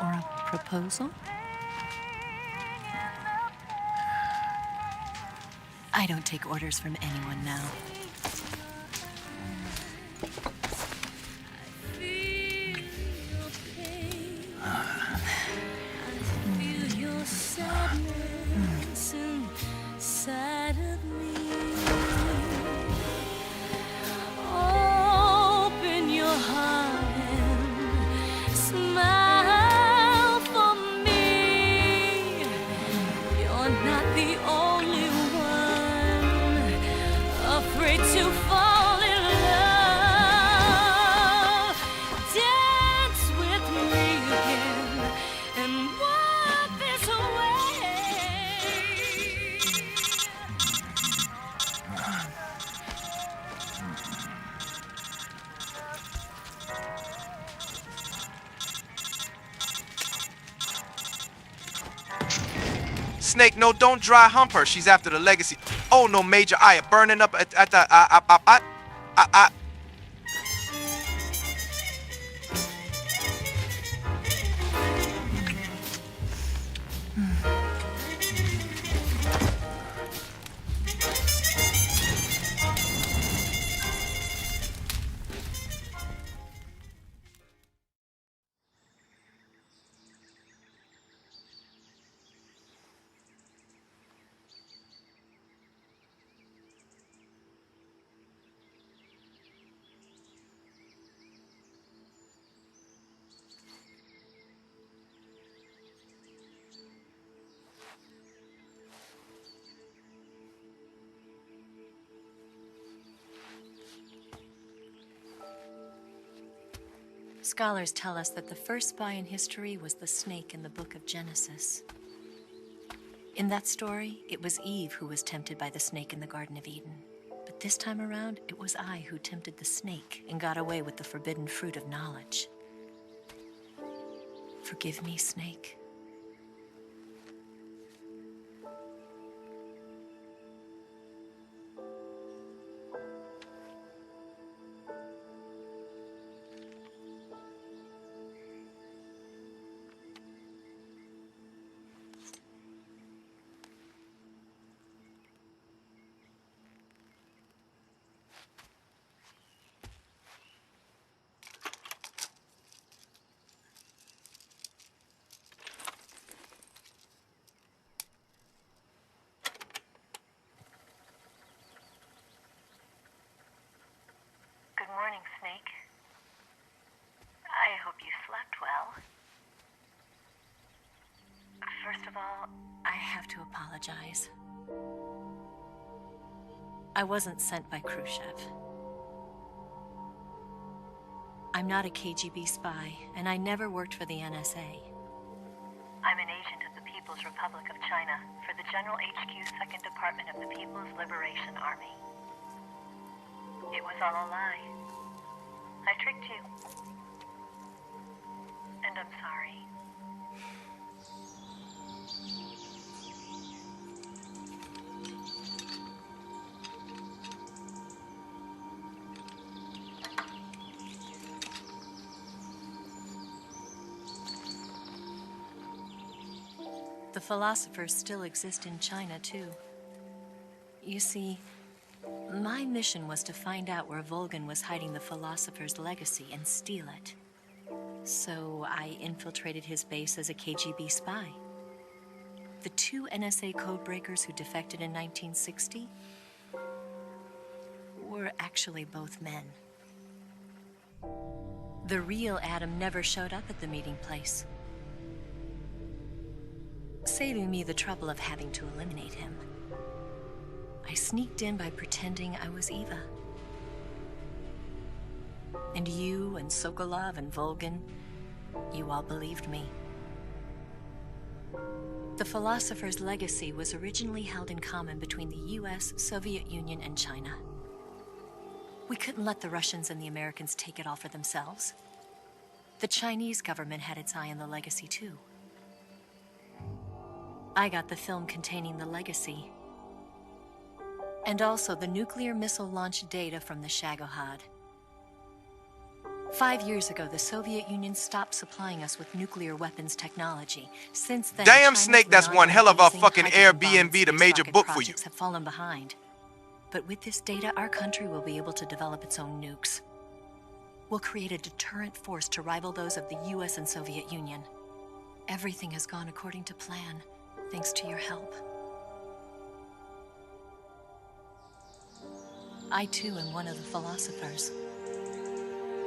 Or a proposal? I don't take orders from anyone now. afraid to fall in love. Dance with me again and wipe this away. Snake, no, don't dry hump her. She's after the legacy. Oh no, Major, I am burning up at the Scholars tell us that the first spy in history was the snake in the book of Genesis. In that story, it was Eve who was tempted by the snake in the Garden of Eden. But this time around, it was I who tempted the snake and got away with the forbidden fruit of knowledge. Forgive me, snake. Good morning, Snake. I hope you slept well. First of all, I have to apologize. I wasn't sent by Khrushchev. I'm not a KGB spy, and I never worked for the NSA. I'm an agent of the People's Republic of China for the General HQ 2nd Department of the People's Liberation Army. It was all a lie. I tricked you. And I'm sorry. The philosophers still exist in China, too. You see, my mission was to find out where Volgin was hiding the philosopher's legacy and steal it. So I infiltrated his base as a KGB spy. The two NSA codebreakers who defected in 1960 were actually both men. The real Adam never showed up at the meeting place, saving me the trouble of having to eliminate him. I sneaked in by pretending I was Eva. And you and Sokolov and Volgin, you all believed me. The philosopher's legacy was originally held in common between the US, Soviet Union, and China. We couldn't let the Russians and the Americans take it all for themselves. The Chinese government had its eye on the legacy, too. I got the film containing the legacy, and also the nuclear missile launch data from the Shagohod. 5 years ago, the Soviet Union stopped supplying us with nuclear weapons technology. Since then, damn, China's Snake, that's one hell of a using fucking hydrogen bomb Airbnb and to major space book rocket for you. projects have fallen behind. But with this data, our country will be able to develop its own nukes. We'll create a deterrent force to rival those of the US and Soviet Union. Everything has gone according to plan, thanks to your help. I too am one of the philosophers.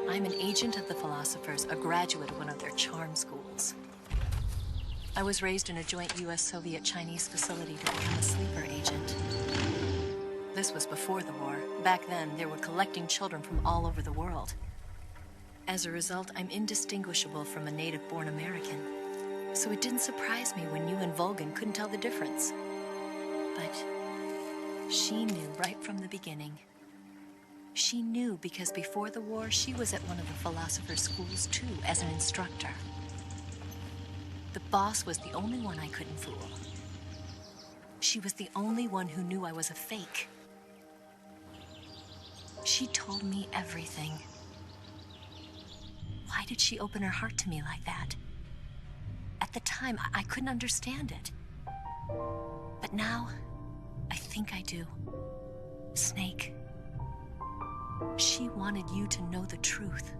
I'm an agent of the philosophers, a graduate of one of their charm schools. I was raised in a joint US-Soviet-Chinese facility to become a sleeper agent. This was before the war. Back then, they were collecting children from all over the world. As a result, I'm indistinguishable from a native-born American. So it didn't surprise me when you and Vulcan couldn't tell the difference. But she knew right from the beginning. She knew because before the war, she was at one of the philosopher's schools too, as an instructor. The boss was the only one I couldn't fool. She was the only one who knew I was a fake. She told me everything. Why did she open her heart to me like that? At the time, I couldn't understand it. But now, I think I do. Snake, she wanted you to know the truth.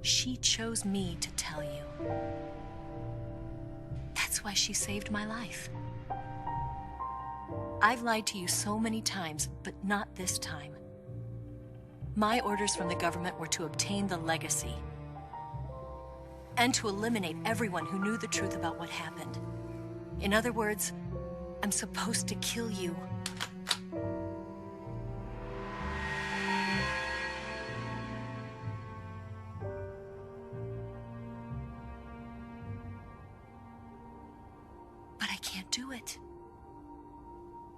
She chose me to tell you. That's why she saved my life. I've lied to you so many times, but not this time. My orders from the government were to obtain the legacy and to eliminate everyone who knew the truth about what happened. In other words, I'm supposed to kill you. But I can't do it.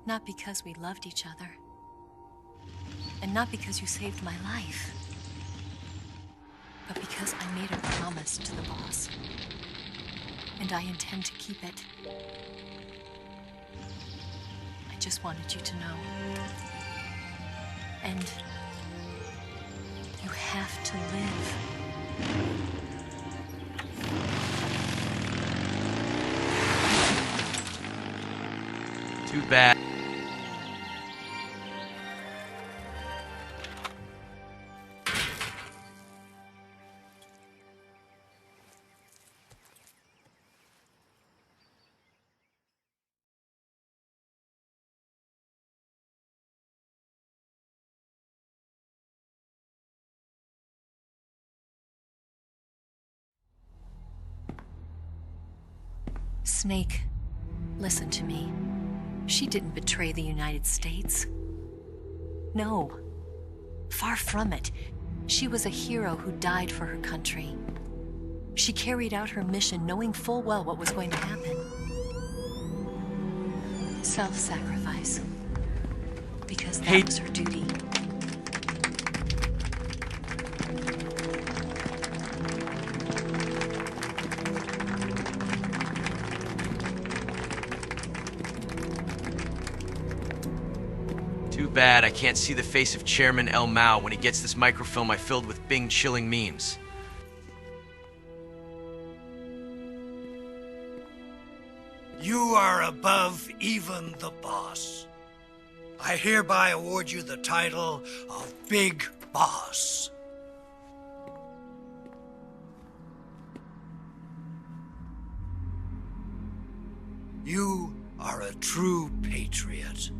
Not because we loved each other. And not because you saved my life. But because I made a promise to the boss. And I intend to keep it. I just wanted you to know. And you have to live. Too bad. Snake, listen to me. She didn't betray the United States. No. Far from it. She was a hero who died for her country. She carried out her mission knowing full well what was going to happen. Self-sacrifice. Because that was her duty. Too bad I can't see the face of Chairman El Mao when he gets this microfilm I filled with Bing chilling memes. You are above even the boss. I hereby award you the title of Big Boss. You are a true patriot.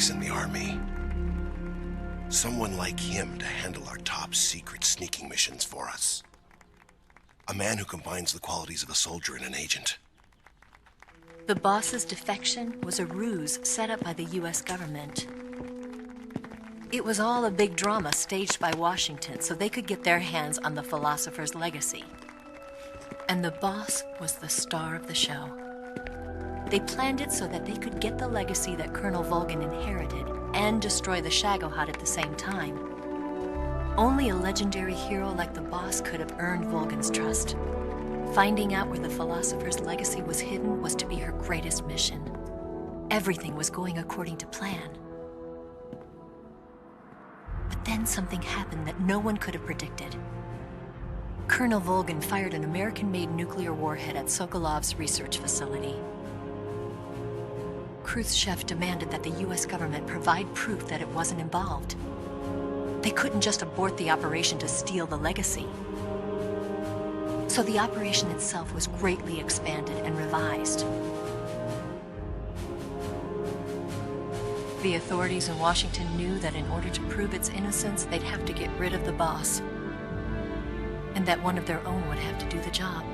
In the Army. Someone like him to handle our top secret sneaking missions for us. A man who combines the qualities of a soldier and an agent. The boss's defection was a ruse set up by the US government. It was all a big drama staged by Washington so they could get their hands on the philosopher's legacy. And the boss was the star of the show. They planned it so that they could get the legacy that Colonel Vulcan inherited and destroy the Shagohod at the same time. Only a legendary hero like the boss could have earned Volgan's trust. Finding out where the philosopher's legacy was hidden was to be her greatest mission. Everything was going according to plan. But then something happened that no one could have predicted. Colonel Volgan fired an American-made nuclear warhead at Sokolov's research facility. Khrushchev demanded that the US government provide proof that it wasn't involved. They couldn't just abort the operation to steal the legacy. So the operation itself was greatly expanded and revised. The authorities in Washington knew that in order to prove its innocence, they'd have to get rid of the boss, and that one of their own would have to do the job.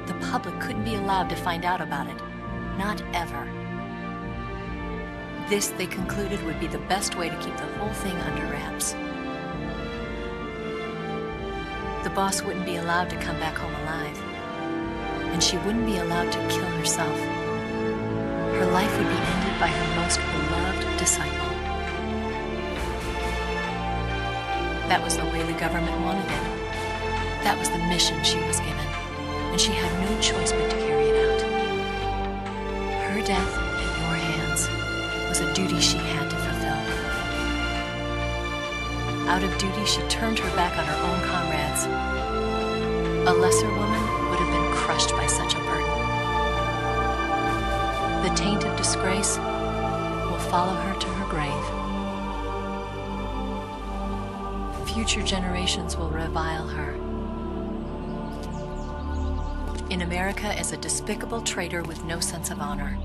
The public couldn't be allowed to find out about it. Not ever. This, they concluded, would be the best way to keep the whole thing under wraps. The boss wouldn't be allowed to come back home alive, and she wouldn't be allowed to kill herself. Her life would be ended by her most beloved disciple. That was the way the government wanted it. That was the mission she was given, and she had no choice but to carry it out. Her death at your hands was a duty she had to fulfill. Out of duty, she turned her back on her own comrades. A lesser woman would have been crushed by such a burden. The taint of disgrace will follow her to her grave. Future generations will revile her. In America as a despicable traitor with no sense of honor.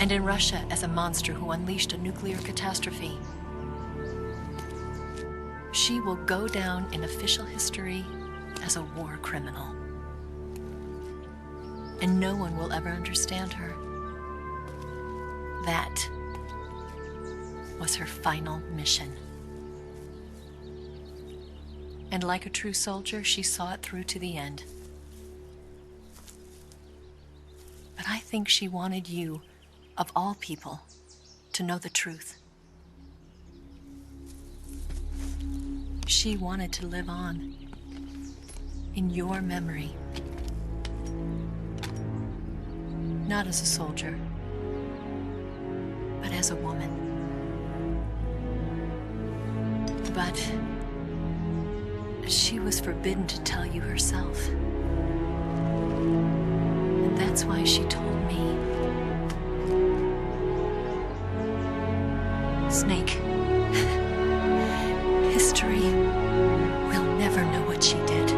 And in Russia as a monster who unleashed a nuclear catastrophe. She will go down in official history as a war criminal. And no one will ever understand her. That was her final mission. And like a true soldier, she saw it through to the end. But I think she wanted you, of all people, to know the truth. She wanted to live on in your memory. Not as a soldier, but as a woman. But she was forbidden to tell you herself. And that's why she told me. Snake, history will never know what she did.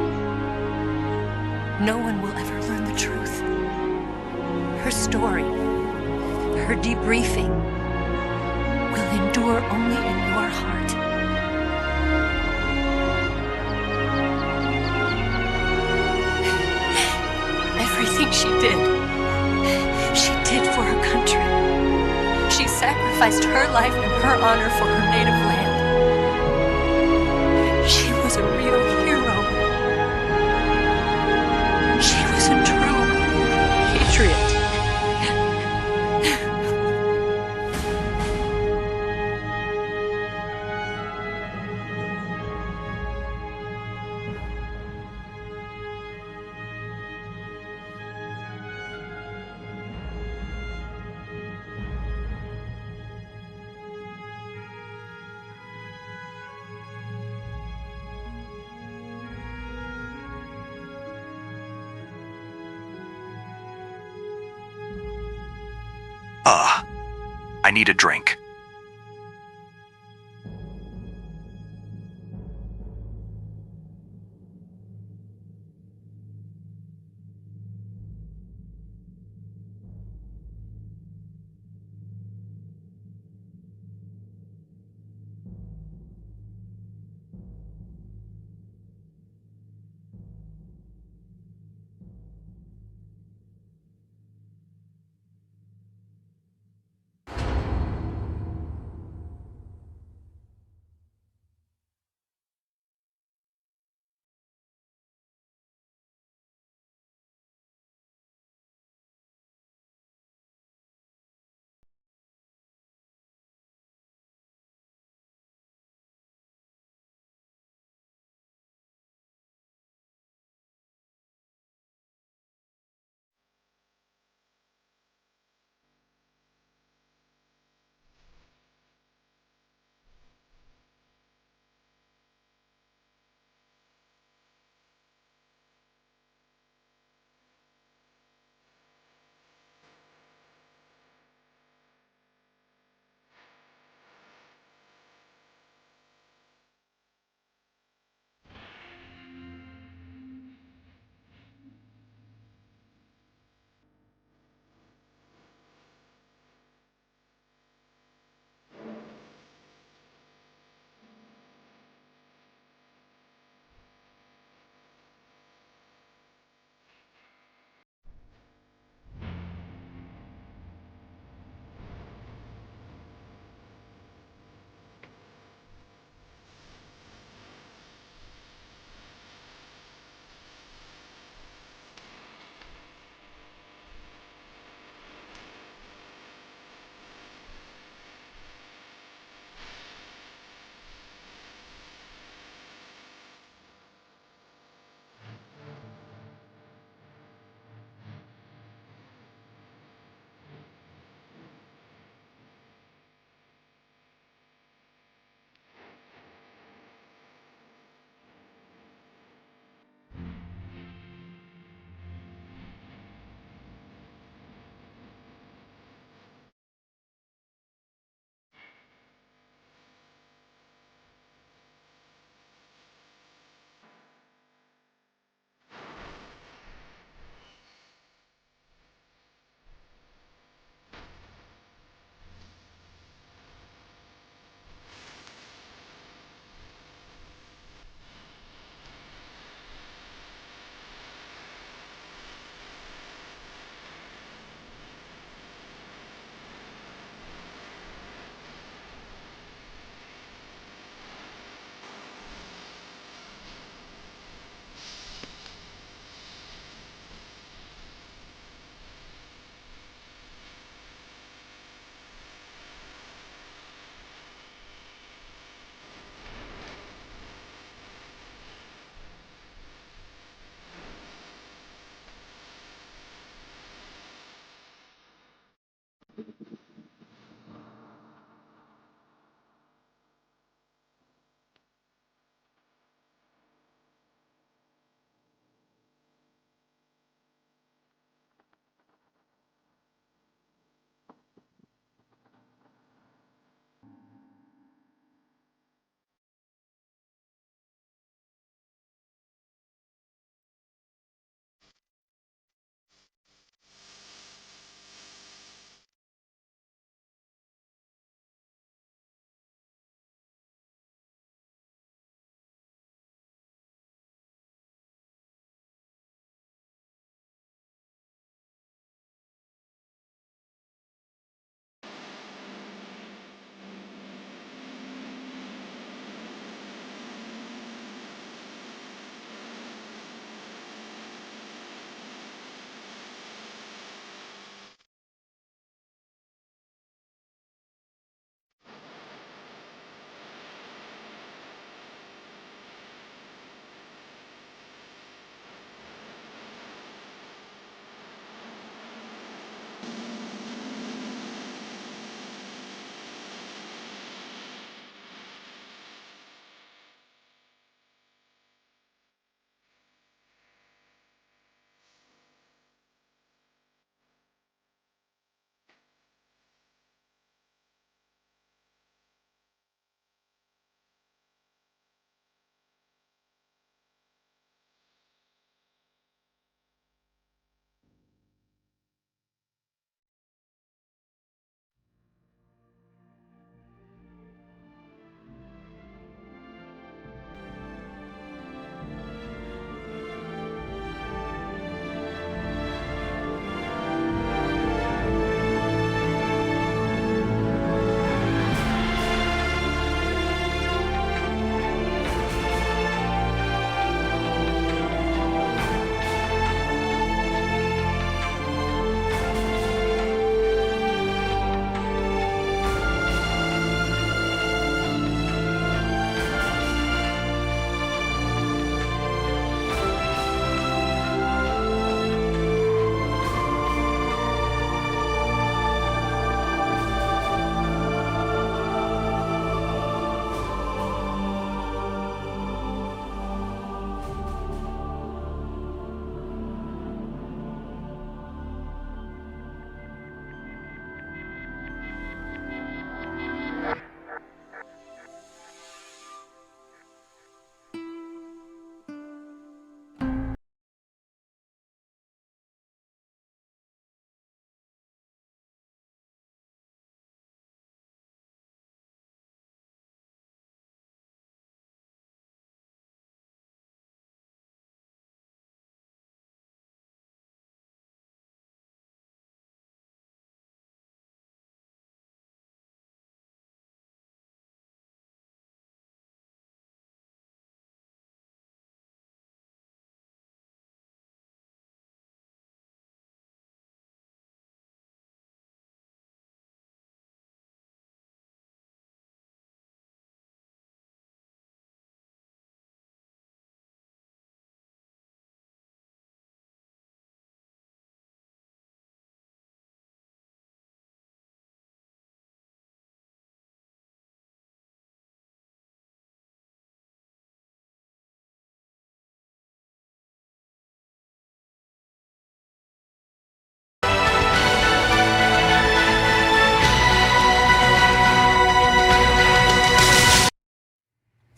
No one will ever learn the truth. Her story, her debriefing, will endure only in your heart. Everything she did for her country. She sacrificed her life and her honor for her native land. She was a real hero. She was a true patriot. I need a drink.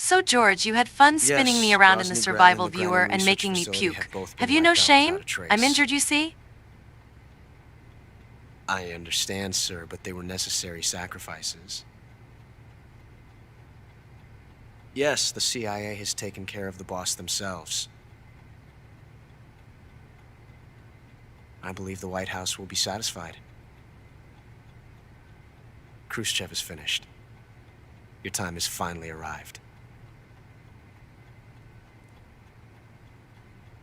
So, George, you had fun spinning me around in the survival viewer and making me puke. Have you no shame? I'm injured, you see? I understand, sir, but they were necessary sacrifices. Yes, the CIA has taken care of the boss themselves. I believe the White House will be satisfied. Khrushchev is finished. Your time has finally arrived.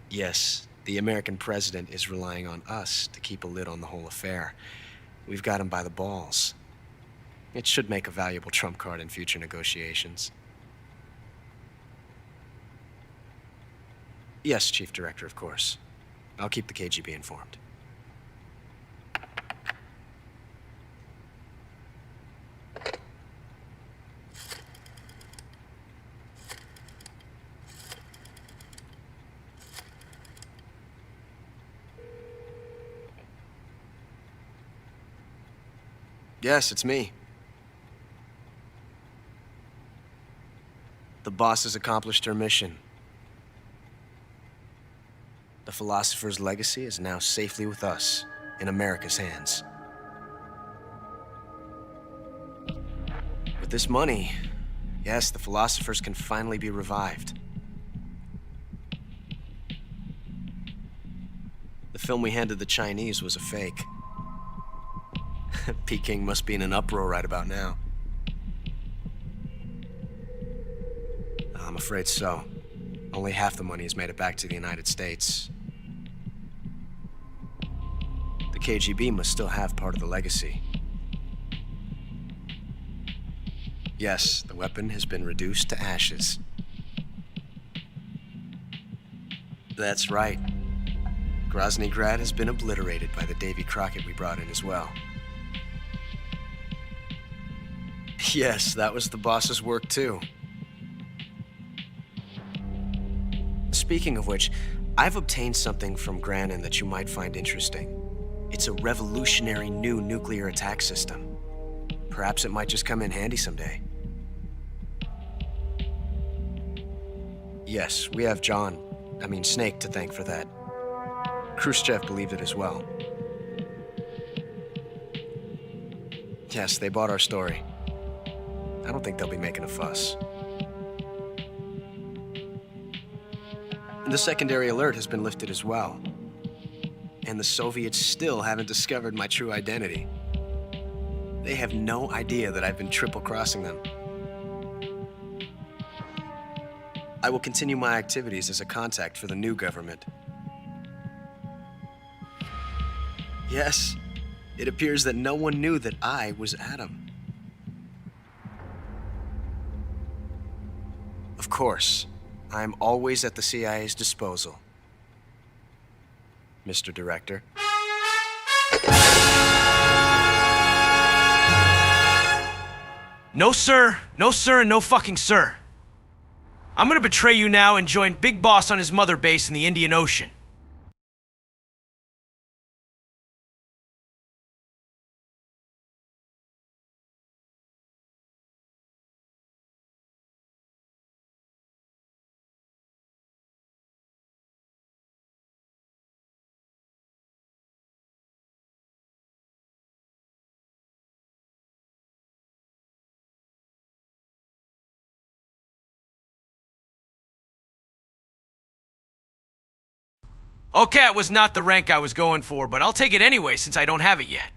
Yes, the American president is relying on us to keep a lid on the whole affair. We've got him by the balls. It should make a valuable trump card in future negotiations. Yes, Chief Director, of course. I'll keep the KGB informed. Yes, it's me. The boss has accomplished her mission. The philosopher's legacy is now safely with us, in America's hands. With this money, yes, the philosophers can finally be revived. The film we handed the Chinese was a fake. Peking must be in an uproar right about now. I'm afraid so. Only half the money has made it back to the United States. The KGB must still have part of the legacy. Yes, the weapon has been reduced to ashes. That's right. Grozny Grad has been obliterated by the Davy Crockett we brought in as well. Yes, that was the boss's work too. Speaking of which, I've obtained something from Granin that you might find interesting. It's a revolutionary new nuclear attack system. Perhaps it might just come in handy someday. Yes, we have Snake to thank for that. Khrushchev believed it as well. Yes, they bought our story. I don't think they'll be making a fuss. The secondary alert has been lifted as well. And the Soviets still haven't discovered my true identity. They have no idea that I've been triple-crossing them. I will continue my activities as a contact for the new government. Yes, it appears that no one knew that I was Adam. Of course, I'm always at the CIA's disposal, Mr. Director. No sir, no sir, and no fucking sir. I'm gonna betray you now and join Big Boss on his mother base in the Indian Ocean. Okay, it was not the rank I was going for, but I'll take it anyway since I don't have it yet.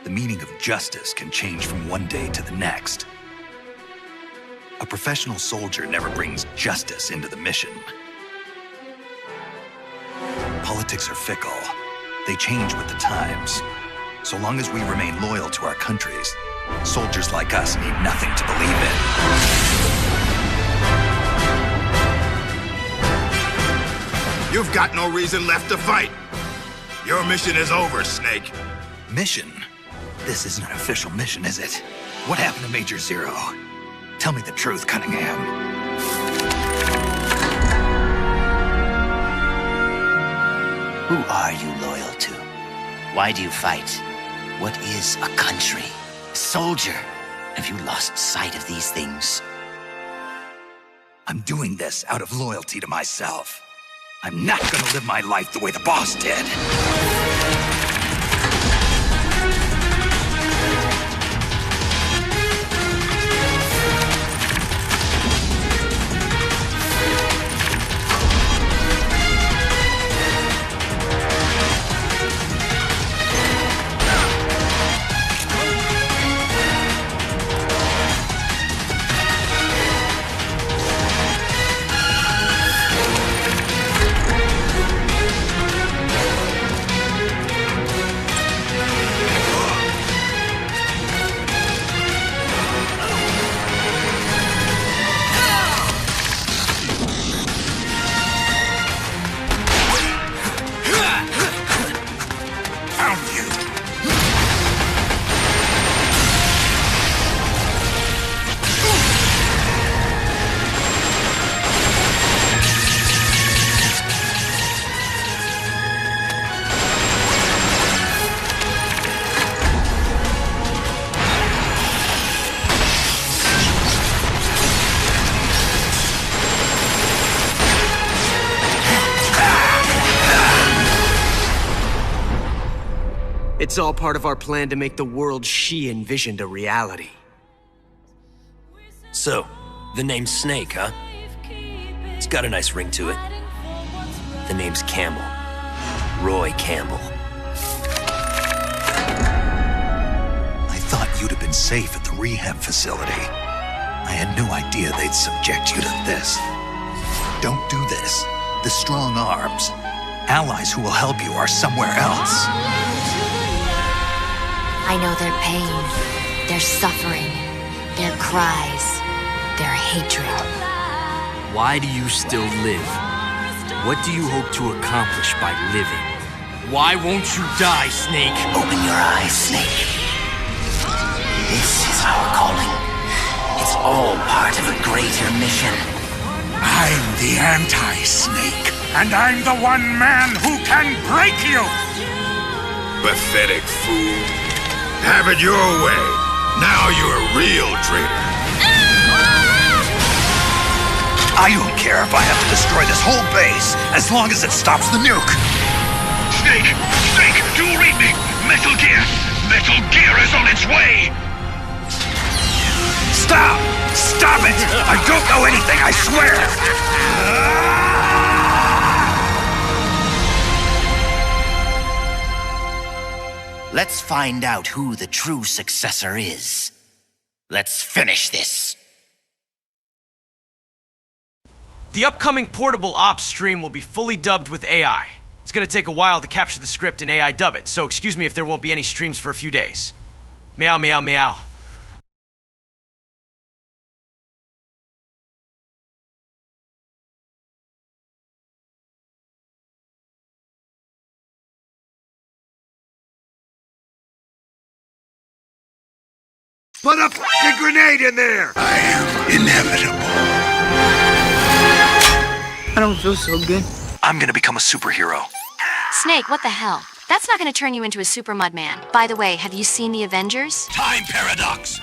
The meaning of justice can change from one day to the next. A professional soldier never brings justice into the mission. Politics are fickle. They change with the times. So long as we remain loyal to our countries, soldiers like us need nothing to believe in. You've got no reason left to fight. Your mission is over, Snake. Mission? This isn't an official mission, is it? What happened to Major Zero? Tell me the truth, Cunningham. Who are you loyal to? Why do you fight? What is a country? Soldier? Have you lost sight of these things? I'm doing this out of loyalty to myself. I'm not gonna live my life the way the boss did. It's all part of our plan to make the world she envisioned a reality. So, the name's Snake, huh? It's got a nice ring to it. The name's Campbell. Roy Campbell. I thought you'd have been safe at the rehab facility. I had no idea they'd subject you to this. Don't do this. The strong arms, allies who will help you are somewhere else. I know their pain, their suffering, their cries, their hatred. Why do you still live? What do you hope to accomplish by living? Why won't you die, Snake? Open your eyes, Snake. This is our calling. It's all part of a greater mission. I'm the anti-Snake, and I'm the one man who can break you! Pathetic fool. Have it your way. Now you're a real traitor. I don't care if I have to destroy this whole base, as long as it stops the nuke. Snake! Snake! Do read me! Metal Gear! Metal Gear is on its way! Stop! Stop it! I don't know anything, I swear! Let's find out who the true successor is. Let's finish this. The upcoming portable ops stream will be fully dubbed with AI. It's gonna take a while to capture the script and AI dub it, so excuse me if there won't be any streams for a few days. Meow, meow, meow. Put a f***ing grenade in there! I am inevitable. I don't feel so good. I'm gonna become a superhero. Snake, what the hell? That's not gonna turn you into a super mud man. By the way, have you seen the Avengers? Time paradox!